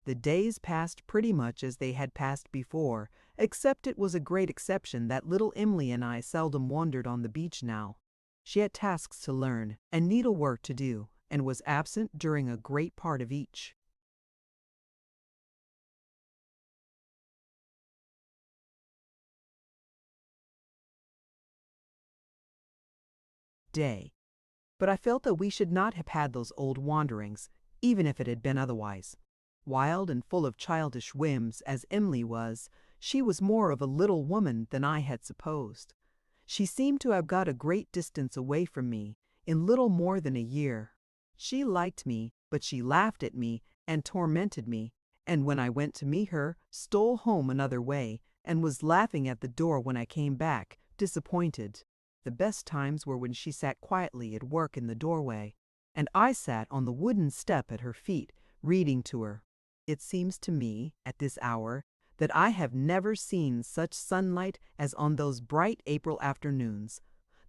The days passed pretty much as they had passed before, except it was a great exception that little Emily and I seldom wandered on the beach now. She had tasks to learn, and needlework to do, and was absent during a great part of each day. But I felt that we should not have had those old wanderings, even if it had been otherwise. Wild and full of childish whims as Emily was, she was more of a little woman than I had supposed. She seemed to have got a great distance away from me, in little more than a year. She liked me, but she laughed at me and tormented me, and when I went to meet her, stole home another way, and was laughing at the door when I came back, disappointed. The best times were when she sat quietly at work in the doorway, and I sat on the wooden step at her feet, reading to her. It seems to me, at this hour, that I have never seen such sunlight as on those bright April afternoons,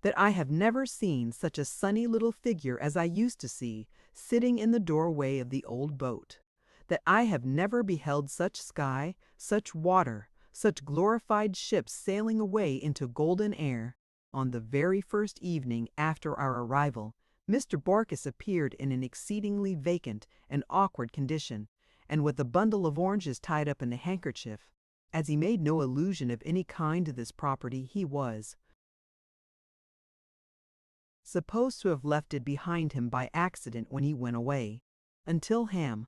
that I have never seen such a sunny little figure as I used to see, sitting in the doorway of the old boat, that I have never beheld such sky, such water, such glorified ships sailing away into golden air. On the very first evening after our arrival, Mr. Barkis appeared in an exceedingly vacant and awkward condition, and with a bundle of oranges tied up in a handkerchief. As he made no allusion of any kind to this property, he was supposed to have left it behind him by accident when he went away, until Ham,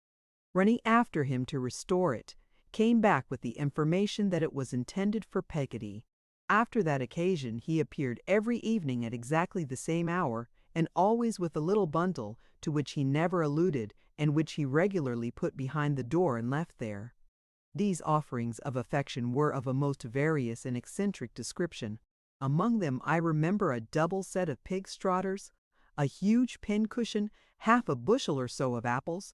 running after him to restore it, came back with the information that it was intended for Peggotty. After that occasion he appeared every evening at exactly the same hour, and always with a little bundle, to which he never alluded, and which he regularly put behind the door and left there. These offerings of affection were of a most various and eccentric description. Among them I remember a double set of pig strotters, a huge pincushion, half a bushel or so of apples,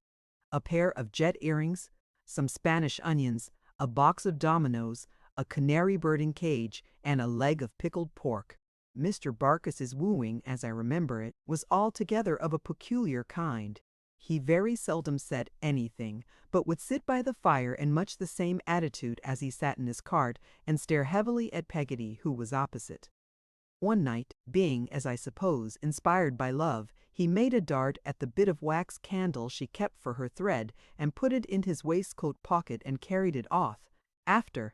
a pair of jet earrings, some Spanish onions, a box of dominoes, a canary bird in cage, and a leg of pickled pork. Mr. Barkis's wooing, as I remember it, was altogether of a peculiar kind. He very seldom said anything, but would sit by the fire in much the same attitude as he sat in his cart, and stare heavily at Peggotty, who was opposite. One night, being, as I suppose, inspired by love, he made a dart at the bit of wax candle she kept for her thread, and put it in his waistcoat pocket and carried it off. After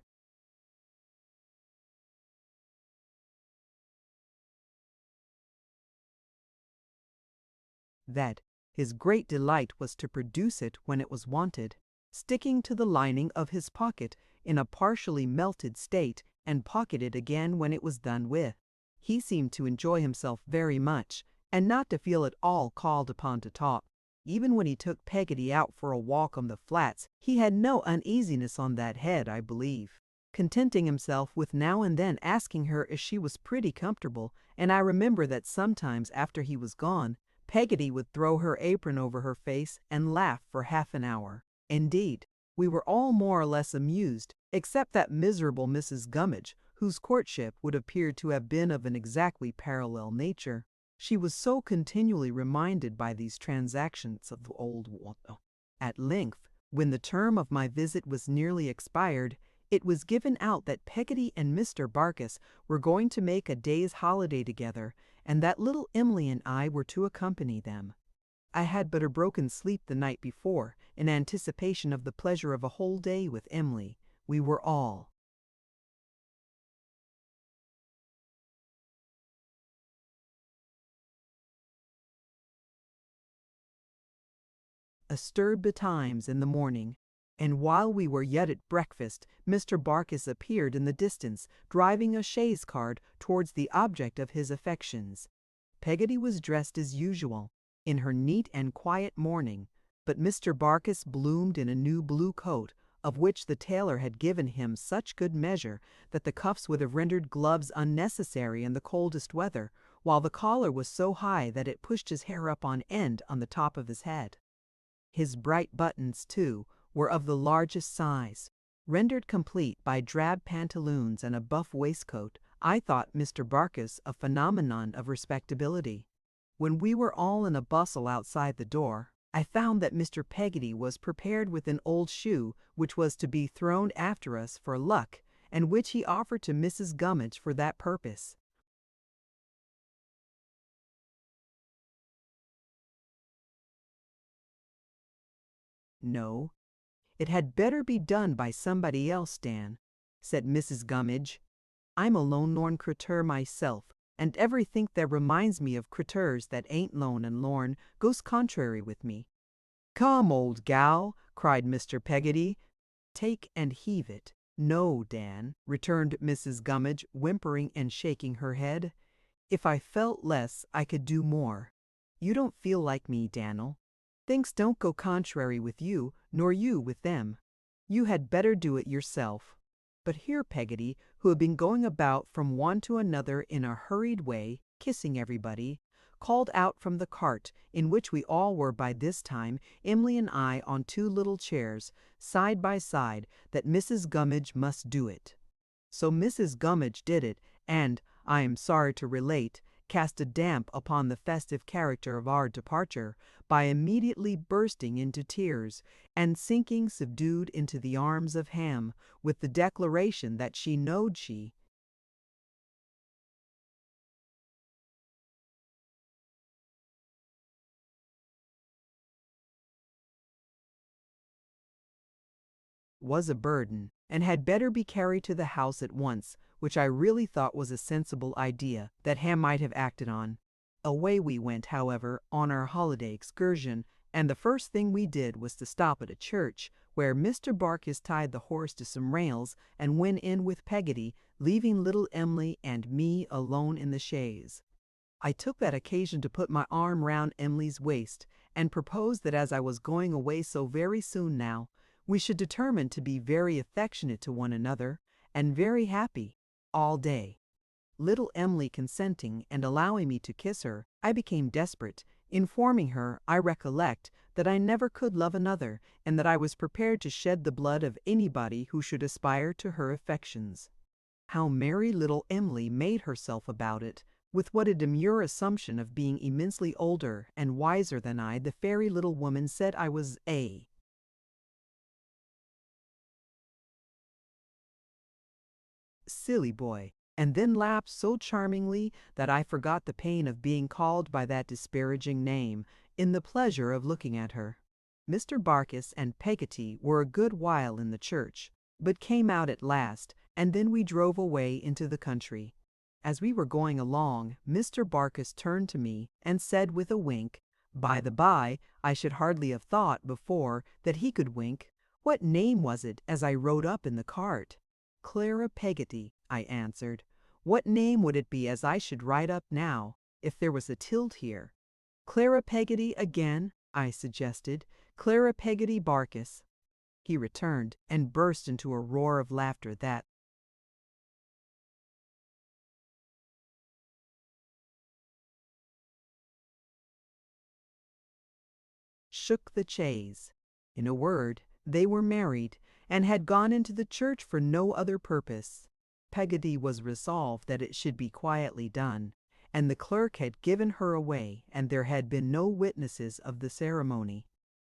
that, his great delight was to produce it when it was wanted, sticking to the lining of his pocket in a partially melted state, and pocket it again when it was done with. He seemed to enjoy himself very much, and not to feel at all called upon to talk. Even when he took Peggotty out for a walk on the flats, he had no uneasiness on that head, I believe, contenting himself with now and then asking her if she was pretty comfortable, and I remember that sometimes after he was gone, Peggotty would throw her apron over her face and laugh for half an hour. Indeed, we were all more or less amused, except that miserable Mrs. Gummidge, whose courtship would appear to have been of an exactly parallel nature. She was so continually reminded by these transactions of the old water. At length, when the term of my visit was nearly expired, it was given out that Peggotty and Mr. Barkis were going to make a day's holiday together, and that little Emily and I were to accompany them. I had but a broken sleep the night before, in anticipation of the pleasure of a whole day with Emily. We were all astir betimes in the morning, and while we were yet at breakfast, Mr. Barkis appeared in the distance, driving a chaise cart towards the object of his affections. Peggotty was dressed as usual, in her neat and quiet mourning, but Mr. Barkis bloomed in a new blue coat, of which the tailor had given him such good measure that the cuffs would have rendered gloves unnecessary in the coldest weather, while the collar was so high that it pushed his hair up on end on the top of his head. His bright buttons, too, were of the largest size. Rendered complete by drab pantaloons and a buff waistcoat, I thought Mr. Barkis a phenomenon of respectability. When we were all in a bustle outside the door, I found that Mr. Peggotty was prepared with an old shoe which was to be thrown after us for luck, and which he offered to Mrs. Gummidge for that purpose. "No, it had better be done by somebody else, Dan," said Mrs. Gummidge. "I'm a lone critter myself, and everythink that reminds me of critters that ain't lone and lorn goes contrary with me." "Come, old gal," cried Mr. Peggotty, "take and heave it." "No, Dan," returned Mrs. Gummidge, whimpering and shaking her head. "If I felt less, I could do more. You don't feel like me, Dan'l. Things don't go contrary with you, nor you with them. You had better do it yourself." But here Peggotty, who had been going about from one to another in a hurried way, kissing everybody, called out from the cart, in which we all were by this time, Emily and I on two little chairs, side by side, that Mrs. Gummidge must do it. So Mrs. Gummidge did it, and, I am sorry to relate, cast a damp upon the festive character of our departure, by immediately bursting into tears, and sinking subdued into the arms of Ham, with the declaration that she knowed she was a burden, and had better be carried to the house at once, which I really thought was a sensible idea that Ham might have acted on. Away we went, however, on our holiday excursion, and the first thing we did was to stop at a church, where Mr. Barkis tied the horse to some rails and went in with Peggotty, leaving little Emily and me alone in the chaise. I took that occasion to put my arm round Emily's waist, and proposed that as I was going away so very soon now, we should determine to be very affectionate to one another, and very happy, all day. Little Emily consenting and allowing me to kiss her, I became desperate, informing her, I recollect, that I never could love another, and that I was prepared to shed the blood of anybody who should aspire to her affections. How merry little Emily made herself about it! With what a demure assumption of being immensely older and wiser than I, the fairy little woman said I was a silly boy, and then laughed so charmingly that I forgot the pain of being called by that disparaging name, in the pleasure of looking at her. Mr. Barkis and Peggotty were a good while in the church, but came out at last, and then we drove away into the country. As we were going along, Mr. Barkis turned to me and said with a wink, "By the by, I should hardly have thought before that he could wink. What name was it as I rode up in the cart?" "Clara Peggotty," I answered. "What name would it be as I should ride up now, if there was a tilt here?" "Clara Peggotty again," I suggested. "Clara Peggotty Barkis." He returned, and burst into a roar of laughter that shook the chaise. In a word, they were married, and had gone into the church for no other purpose. Peggotty was resolved that it should be quietly done, and the clerk had given her away, and there had been no witnesses of the ceremony.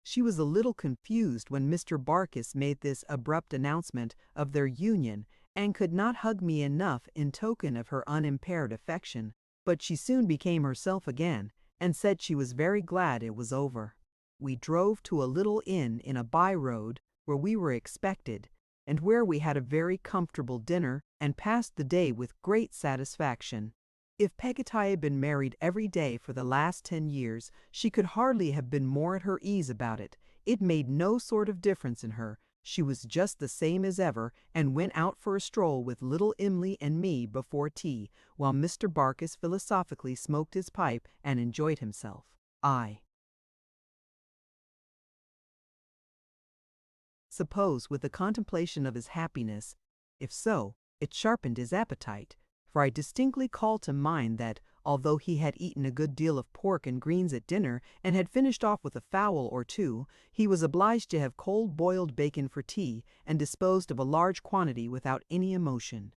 She was a little confused when Mr. Barkis made this abrupt announcement of their union, and could not hug me enough in token of her unimpaired affection, but she soon became herself again, and said she was very glad it was over. We drove to a little inn in a by-road where we were expected, and where we had a very comfortable dinner and passed the day with great satisfaction. If Peggotty had been married every day for the last 10 years, she could hardly have been more at her ease about it. It made no sort of difference in her. She was just the same as ever, and went out for a stroll with little Emily and me before tea, while Mr. Barkis philosophically smoked his pipe and enjoyed himself. I suppose with the contemplation of his happiness. If so, it sharpened his appetite, for I distinctly call to mind that, although he had eaten a good deal of pork and greens at dinner, and had finished off with a fowl or two, he was obliged to have cold boiled bacon for tea, and disposed of a large quantity without any emotion.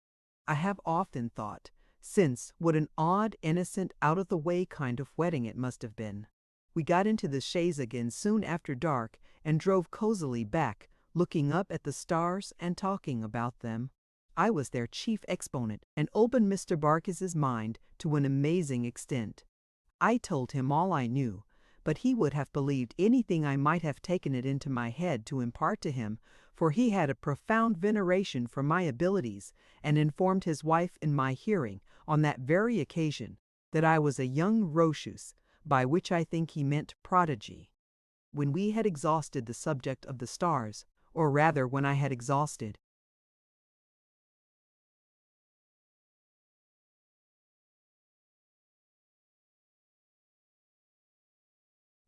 I have often thought, since, what an odd, innocent, out-of-the-way kind of wedding it must have been. We got into the chaise again soon after dark, and drove cosily back, looking up at the stars and talking about them. I was their chief exponent, and opened Mr. Barkis's mind to an amazing extent. I told him all I knew, but he would have believed anything I might have taken it into my head to impart to him, for he had a profound veneration for my abilities, and informed his wife in my hearing, on that very occasion, that I was a young Rochus, by which I think he meant prodigy. When we had exhausted the subject of the stars, or rather when I had exhausted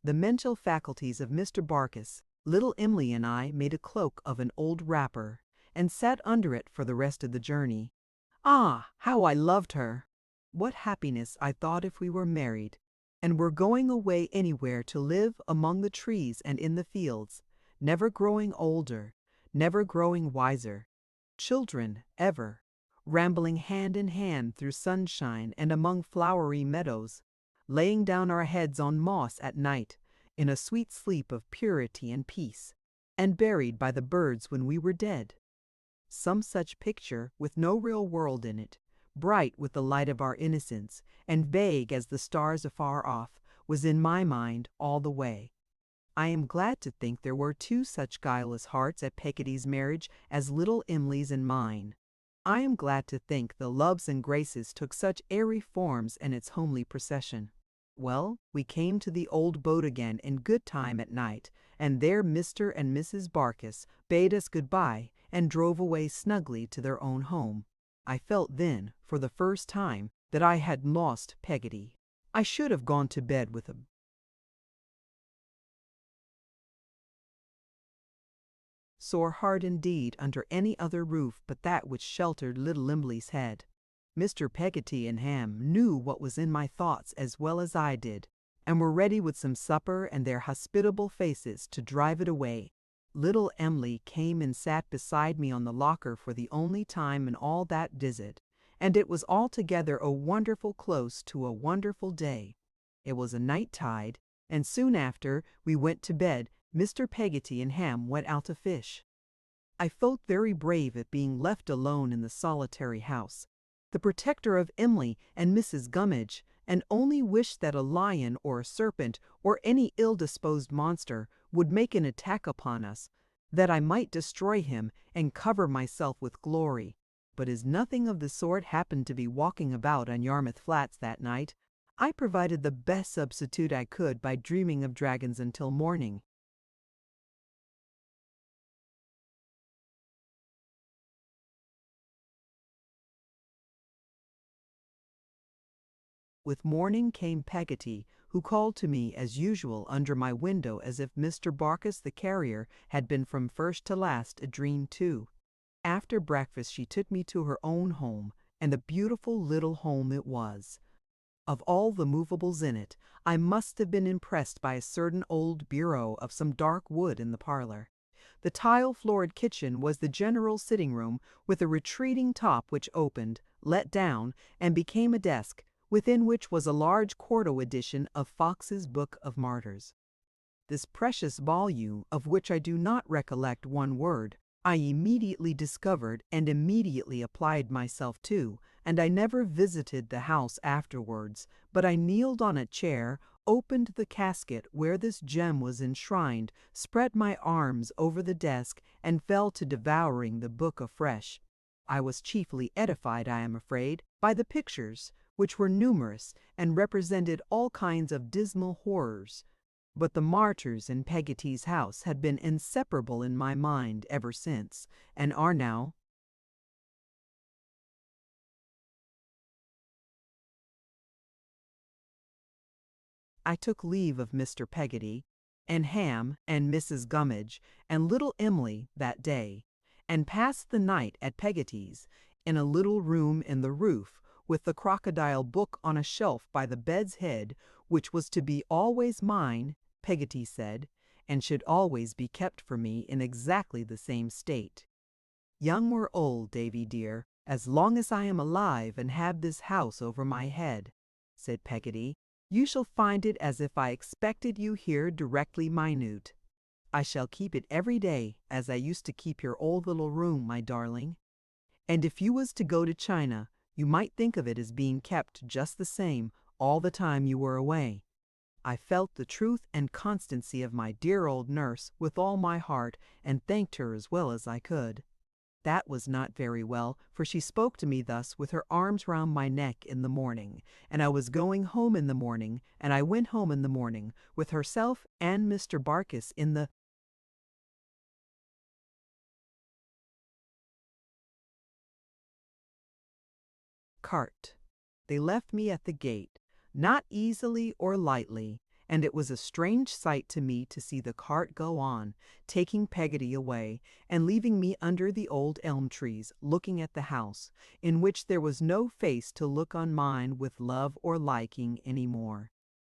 the mental faculties of Mr. Barkis, little Emily and I made a cloak of an old wrapper, and sat under it for the rest of the journey. Ah, how I loved her! What happiness I thought if we were married! and we're going away anywhere to live among the trees and in the fields, never growing older, never growing wiser. Children, ever, rambling hand in hand through sunshine and among flowery meadows, laying down our heads on moss at night, in a sweet sleep of purity and peace, and buried by the birds when we were dead. Some such picture with no real world in it, bright with the light of our innocence, and vague as the stars afar off, was in my mind all the way. I am glad to think there were two such guileless hearts at Peggotty's marriage as little Em'ly's and mine. I am glad to think the Loves and Graces took such airy forms in its homely procession. Well, we came to the old boat again in good time at night, and there Mr. and Mrs. Barkis bade us good-bye and drove away snugly to their own home. I felt then, for the first time, that I had lost Peggotty. I should have gone to bed with a sore heart indeed under any other roof but that which sheltered little Em'ly's head. Mr. Peggotty and Ham knew what was in my thoughts as well as I did, and were ready with some supper and their hospitable faces to drive it away. Little Em'ly came and sat beside me on the locker for the only time in all that visit, and it was altogether a wonderful close to a wonderful day. It was a night tide, and soon after we went to bed, Mr. Peggotty and Ham went out to fish. I felt very brave at being left alone in the solitary house, the protector of Em'ly and Mrs. Gummidge, and only wished that a lion or a serpent or any ill-disposed monster would make an attack upon us, that I might destroy him and cover myself with glory. But as nothing of the sort happened to be walking about on Yarmouth Flats that night, I provided the best substitute I could by dreaming of dragons until morning. With morning came Peggotty, who called to me as usual under my window as if Mr. Barkis the carrier had been from first to last a dream too. After breakfast she took me to her own home, and a beautiful little home it was. Of all the movables in it, I must have been impressed by a certain old bureau of some dark wood in the parlor. The tile-floored kitchen was the general sitting-room, with a retreating top which opened, let down, and became a desk, within which was a large quarto edition of Fox's Book of Martyrs. This precious volume, of which I do not recollect one word, I immediately discovered and immediately applied myself to, and I never visited the house afterwards, but I kneeled on a chair, opened the casket where this gem was enshrined, spread my arms over the desk, and fell to devouring the book afresh. I was chiefly edified, I am afraid, by the pictures, which were numerous and represented all kinds of dismal horrors. But the martyrs in Peggotty's house had been inseparable in my mind ever since, and are now. I took leave of Mr. Peggotty, and Ham, and Mrs. Gummidge, and little Em'ly that day, and passed the night at Peggotty's, in a little room in the roof, with the crocodile book on a shelf by the bed's head, which was to be always mine, Peggotty said, and should always be kept for me in exactly the same state. Young or old, Davy dear, as long as I am alive and have this house over my head, said Peggotty, you shall find it as if I expected you here directly minute. I shall keep it every day, as I used to keep your old little room, my darling. And if you was to go to China, you might think of it as being kept just the same all the time you were away. I felt the truth and constancy of my dear old nurse with all my heart, and thanked her as well as I could. That was not very well, for she spoke to me thus with her arms round my neck in the morning, and I was going home in the morning, and I went home in the morning, with herself and Mr. Barkis in the cart. They left me at the gate, not easily or lightly, and it was a strange sight to me to see the cart go on, taking Peggotty away, and leaving me under the old elm trees, looking at the house, in which there was no face to look on mine with love or liking any more.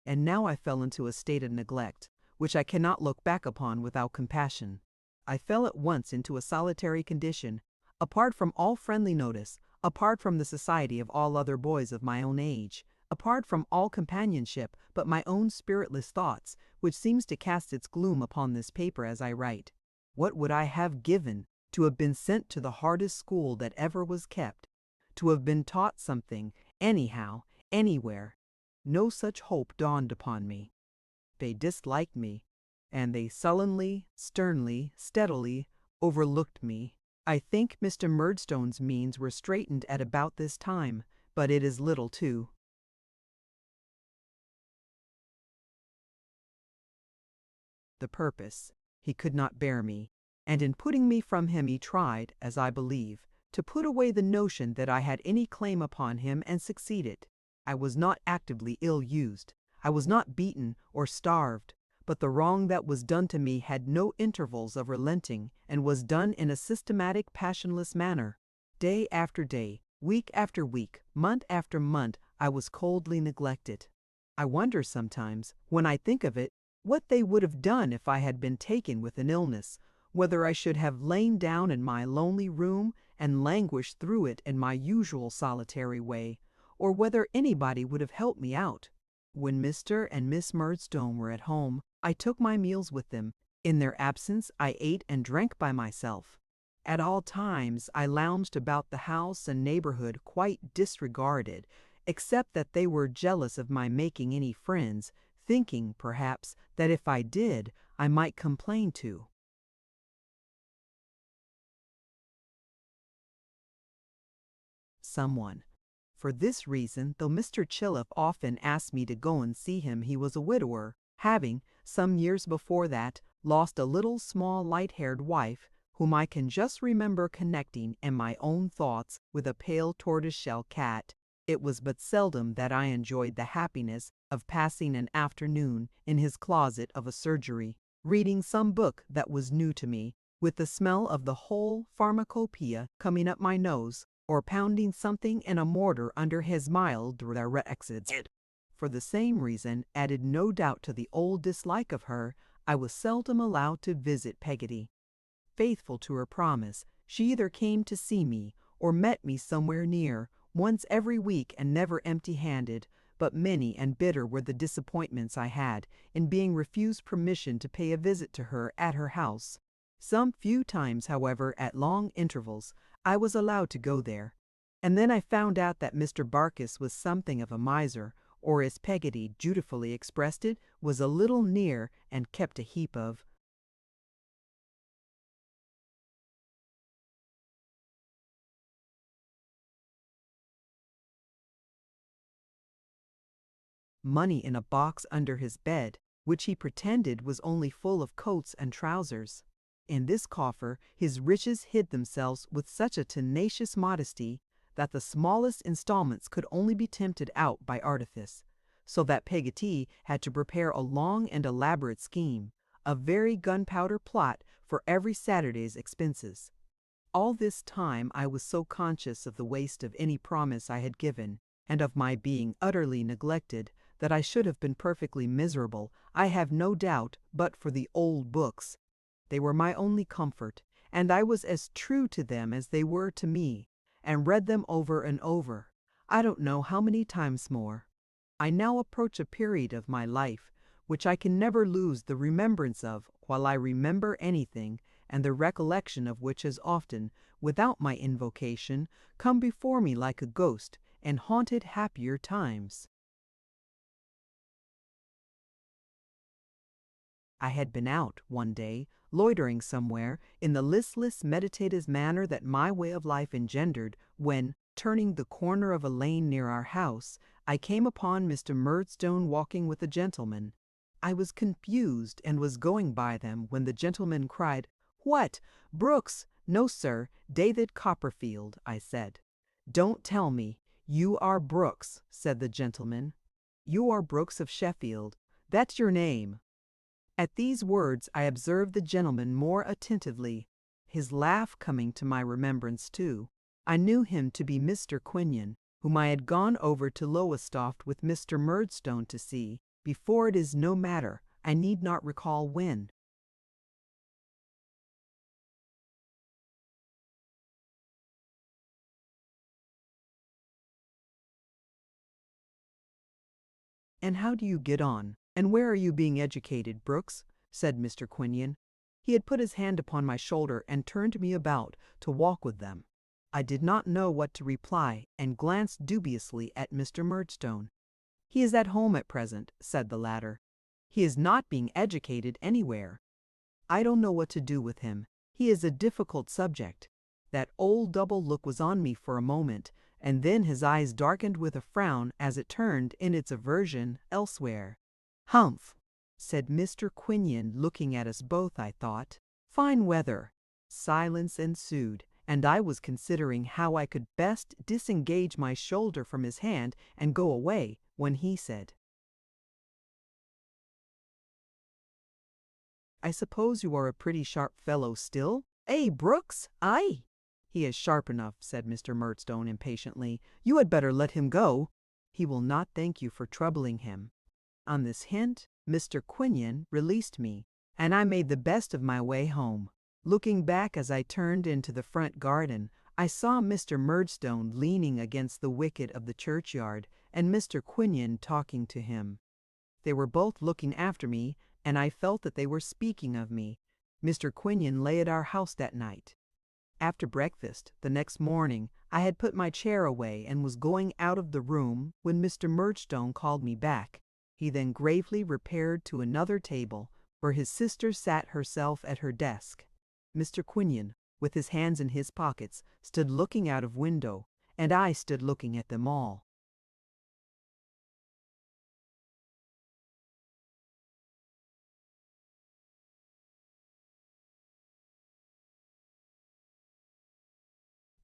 and now I fell into a state of neglect, which I cannot look back upon without compassion. I fell at once into a solitary condition, apart from all friendly notice, apart from the society of all other boys of my own age, apart from all companionship but my own spiritless thoughts, which seems to cast its gloom upon this paper as I write. What would I have given to have been sent to the hardest school that ever was kept, to have been taught something, anyhow, anywhere? No such hope dawned upon me. They disliked me, and they sullenly, sternly, steadily overlooked me. I think Mr. Murdstone's means were straitened at about this time, but it is little too. The purpose. He could not bear me, and in putting me from him he tried, as I believe, to put away the notion that I had any claim upon him, and succeeded. I was not actively ill-used. I was not beaten or starved, but the wrong that was done to me had no intervals of relenting, and was done in a systematic, passionless manner. Day after day, week after week, month after month, I was coldly neglected. I wonder sometimes, when I think of it, what they would have done if I had been taken with an illness, whether I should have lain down in my lonely room and languished through it in my usual solitary way, or whether anybody would have helped me out. When Mr. and Miss Murdstone were at home, I took my meals with them. In their absence, I ate and drank by myself. At all times, I lounged about the house and neighborhood quite disregarded, except that they were jealous of my making any friends, thinking, perhaps, that if I did, I might complain to someone. For this reason, though Mr. Chillip often asked me to go and see him, he was a widower, having, some years before that, lost a little small light-haired wife, whom I can just remember connecting in my own thoughts with a pale tortoise-shell cat. It was but seldom that I enjoyed the happiness of passing an afternoon in his closet of a surgery, reading some book that was new to me, with the smell of the whole pharmacopoeia coming up my nose, or pounding something in a mortar under his mild directions. For the same reason, added no doubt to the old dislike of her, I was seldom allowed to visit Peggotty. Faithful to her promise, she either came to see me, or met me somewhere near, once every week, and never empty-handed, but many and bitter were the disappointments I had in being refused permission to pay a visit to her at her house. Some few times, however, at long intervals, I was allowed to go there, and then I found out that Mr. Barkis was something of a miser, or as Peggotty dutifully expressed it, was a little near and kept a heap of money in a box under his bed, which he pretended was only full of coats and trousers. In this coffer his riches hid themselves with such a tenacious modesty that the smallest installments could only be tempted out by artifice, so that Peggotty had to prepare a long and elaborate scheme, a very gunpowder plot for every Saturday's expenses. All this time I was so conscious of the waste of any promise I had given, and of my being utterly neglected, that I should have been perfectly miserable, I have no doubt, but for the old books. They were my only comfort, and I was as true to them as they were to me, and read them over and over, I don't know how many times more. I now approach a period of my life which I can never lose the remembrance of while I remember anything, and the recollection of which has often, without my invocation, come before me like a ghost, and haunted happier times. I had been out, one day, loitering somewhere, in the listless, meditative manner that my way of life engendered, when, turning the corner of a lane near our house, I came upon Mr. Murdstone walking with a gentleman. I was confused, and was going by them, when the gentleman cried, "What, Brooks?" "No, sir, David Copperfield," I said. "Don't tell me. You are Brooks," said the gentleman. "You are Brooks of Sheffield. That's your name." At these words I observed the gentleman more attentively, his laugh coming to my remembrance too. I knew him to be Mr. Quinion, whom I had gone over to Lowestoft with Mr. Murdstone to see, Before it is no matter, I need not recall when. And how do you get on? And where are you being educated, Brooks? Said Mr. Quinion. He had put his hand upon my shoulder and turned me about to walk with them. I did not know what to reply, and glanced dubiously at Mr. Murdstone. He is at home at present, said the latter. He is not being educated anywhere. I don't know what to do with him. He is a difficult subject. That old double look was on me for a moment, and then his eyes darkened with a frown as it turned in its aversion elsewhere. Humph, said Mr. Quinion, looking at us both, I thought. Fine weather. Silence ensued, and I was considering how I could best disengage my shoulder from his hand and go away, when he said, I suppose you are a pretty sharp fellow still? Eh, Brooks? Aye. He is sharp enough, said Mr. Murdstone impatiently. You had better let him go. He will not thank you for troubling him. On this hint, Mr. Quinion released me, and I made the best of my way home. Looking back as I turned into the front garden, I saw Mr. Murdstone leaning against the wicket of the churchyard, and Mr. Quinion talking to him. They were both looking after me, and I felt that they were speaking of me. Mr. Quinion lay at our house that night. After breakfast, the next morning, I had put my chair away and was going out of the room when Mr. Murdstone called me back. He then gravely repaired to another table, where his sister sat herself at her desk. Mr. Quinion, with his hands in his pockets, stood looking out of window, and I stood looking at them all.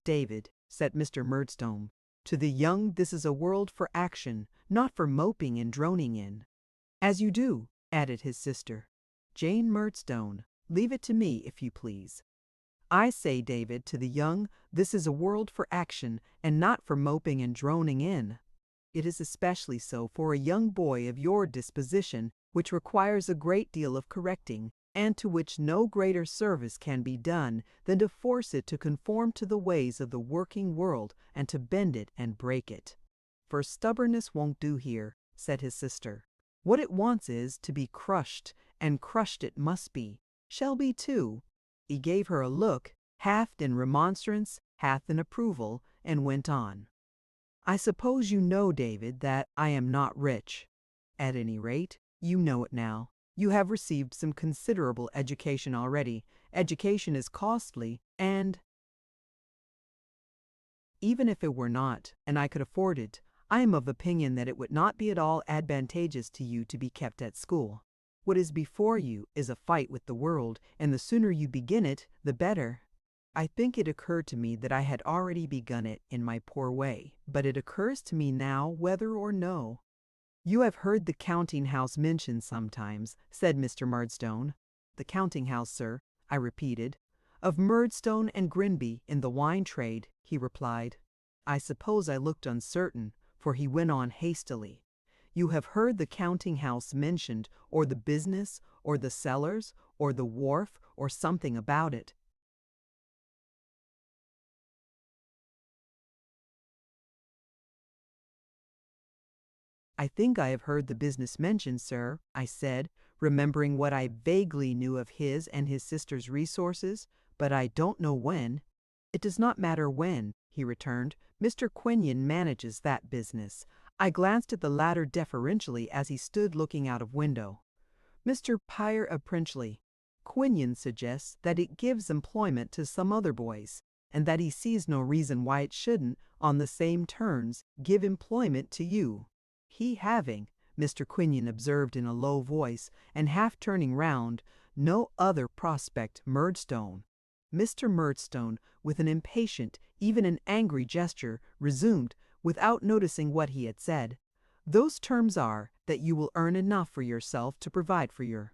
David, said Mr. Murdstone, to the young this is a world for action, not for moping and droning in. As you do, added his sister. Jane Murdstone, leave it to me, if you please. I say, David, to the young, this is a world for action, and not for moping and droning in. It is especially so for a young boy of your disposition, which requires a great deal of correcting, and to which no greater service can be done than to force it to conform to the ways of the working world and to bend it and break it. For stubbornness won't do here, said his sister. What it wants is to be crushed, and crushed it must be. Shall be too. He gave her a look, half in remonstrance, half in approval, and went on. I suppose you know, David, that I am not rich. At any rate, you know it now. You have received some considerable education already. Education is costly, and even if it were not, and I could afford it, I am of opinion that it would not be at all advantageous to you to be kept at school. What is before you is a fight with the world, and the sooner you begin it, the better. I think it occurred to me that I had already begun it in my poor way, but it occurs to me now whether or no. You have heard the counting-house mentioned sometimes, said Mr. Murdstone. The counting-house, sir, I repeated. Of Murdstone and Grinby in the wine trade, he replied. I suppose I looked uncertain, for he went on hastily. You have heard the counting-house mentioned, or the business, or the cellars, or the wharf, or something about it. I think I have heard the business mentioned, sir, I said, remembering what I vaguely knew of his and his sister's resources, but I don't know when. It does not matter when, he returned. Mr. Quinion manages that business. I glanced at the latter deferentially as he stood looking out of window. Mr. Pyre Princhley, Quinion suggests that it gives employment to some other boys, and that he sees no reason why it shouldn't, on the same terms, give employment to you. He having, Mr. Quinion observed in a low voice, and half turning round, no other prospect, Murdstone. Mr. Murdstone, with an impatient, even an angry gesture, resumed, without noticing what he had said, those terms are, that you will earn enough for yourself to provide for your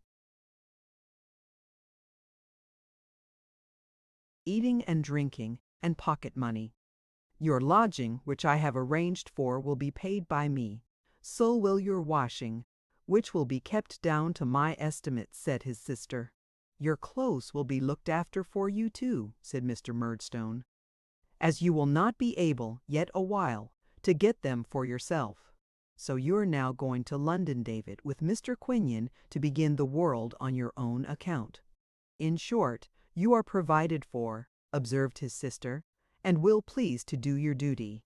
eating and drinking, and pocket money. Your lodging, which I have arranged for, will be paid by me. So will your washing. which will be kept down to my estimate," said his sister. "Your clothes will be looked after for you too," said Mr. Murdstone, "as you will not be able, yet awhile, to get them for yourself. So you're now going to London, David, with Mr. Quinion to begin the world on your own account. In short, you are provided for," observed his sister, "and will please to do your duty.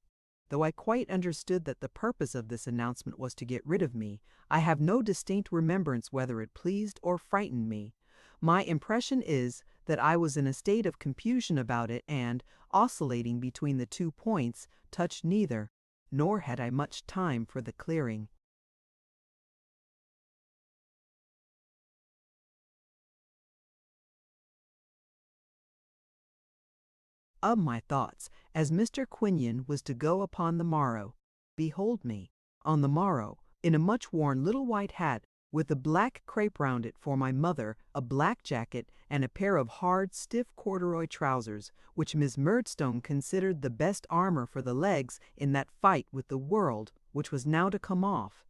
Though I quite understood that the purpose of this announcement was to get rid of me, I have no distinct remembrance whether it pleased or frightened me. My impression is that I was in a state of confusion about it and, oscillating between the 2 points, touched neither, nor had I much time for the clearing of my thoughts, as Mr. Quinion was to go upon the morrow. Behold me, on the morrow, in a much worn little white hat, with a black crape round it for my mother, a black jacket, and a pair of hard, stiff corduroy trousers, which Miss Murdstone considered the best armor for the legs in that fight with the world which was now to come off.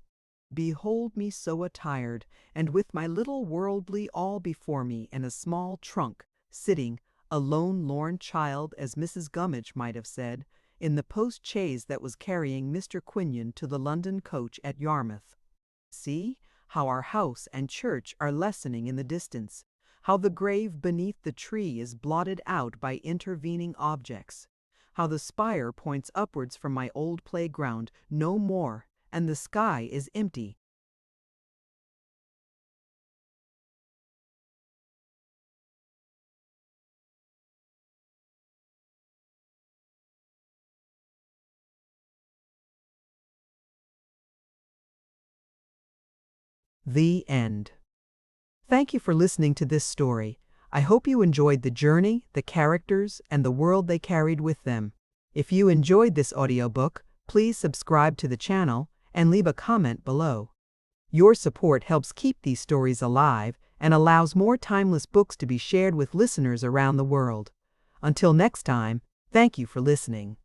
Behold me so attired, and with my little worldly all before me in a small trunk, sitting, a lone lorn child, as Mrs. Gummidge might have said, in the post-chaise that was carrying Mr. Quinion to the London coach at Yarmouth. See how our house and church are lessening in the distance, how the grave beneath the tree is blotted out by intervening objects, how the spire points upwards from my old playground no more, and the sky is empty. The end. Thank you for listening to this story. I hope you enjoyed the journey, the characters, and the world they carried with them. If you enjoyed this audiobook, please subscribe to the channel and leave a comment below. Your support helps keep these stories alive and allows more timeless books to be shared with listeners around the world. Until next time, thank you for listening.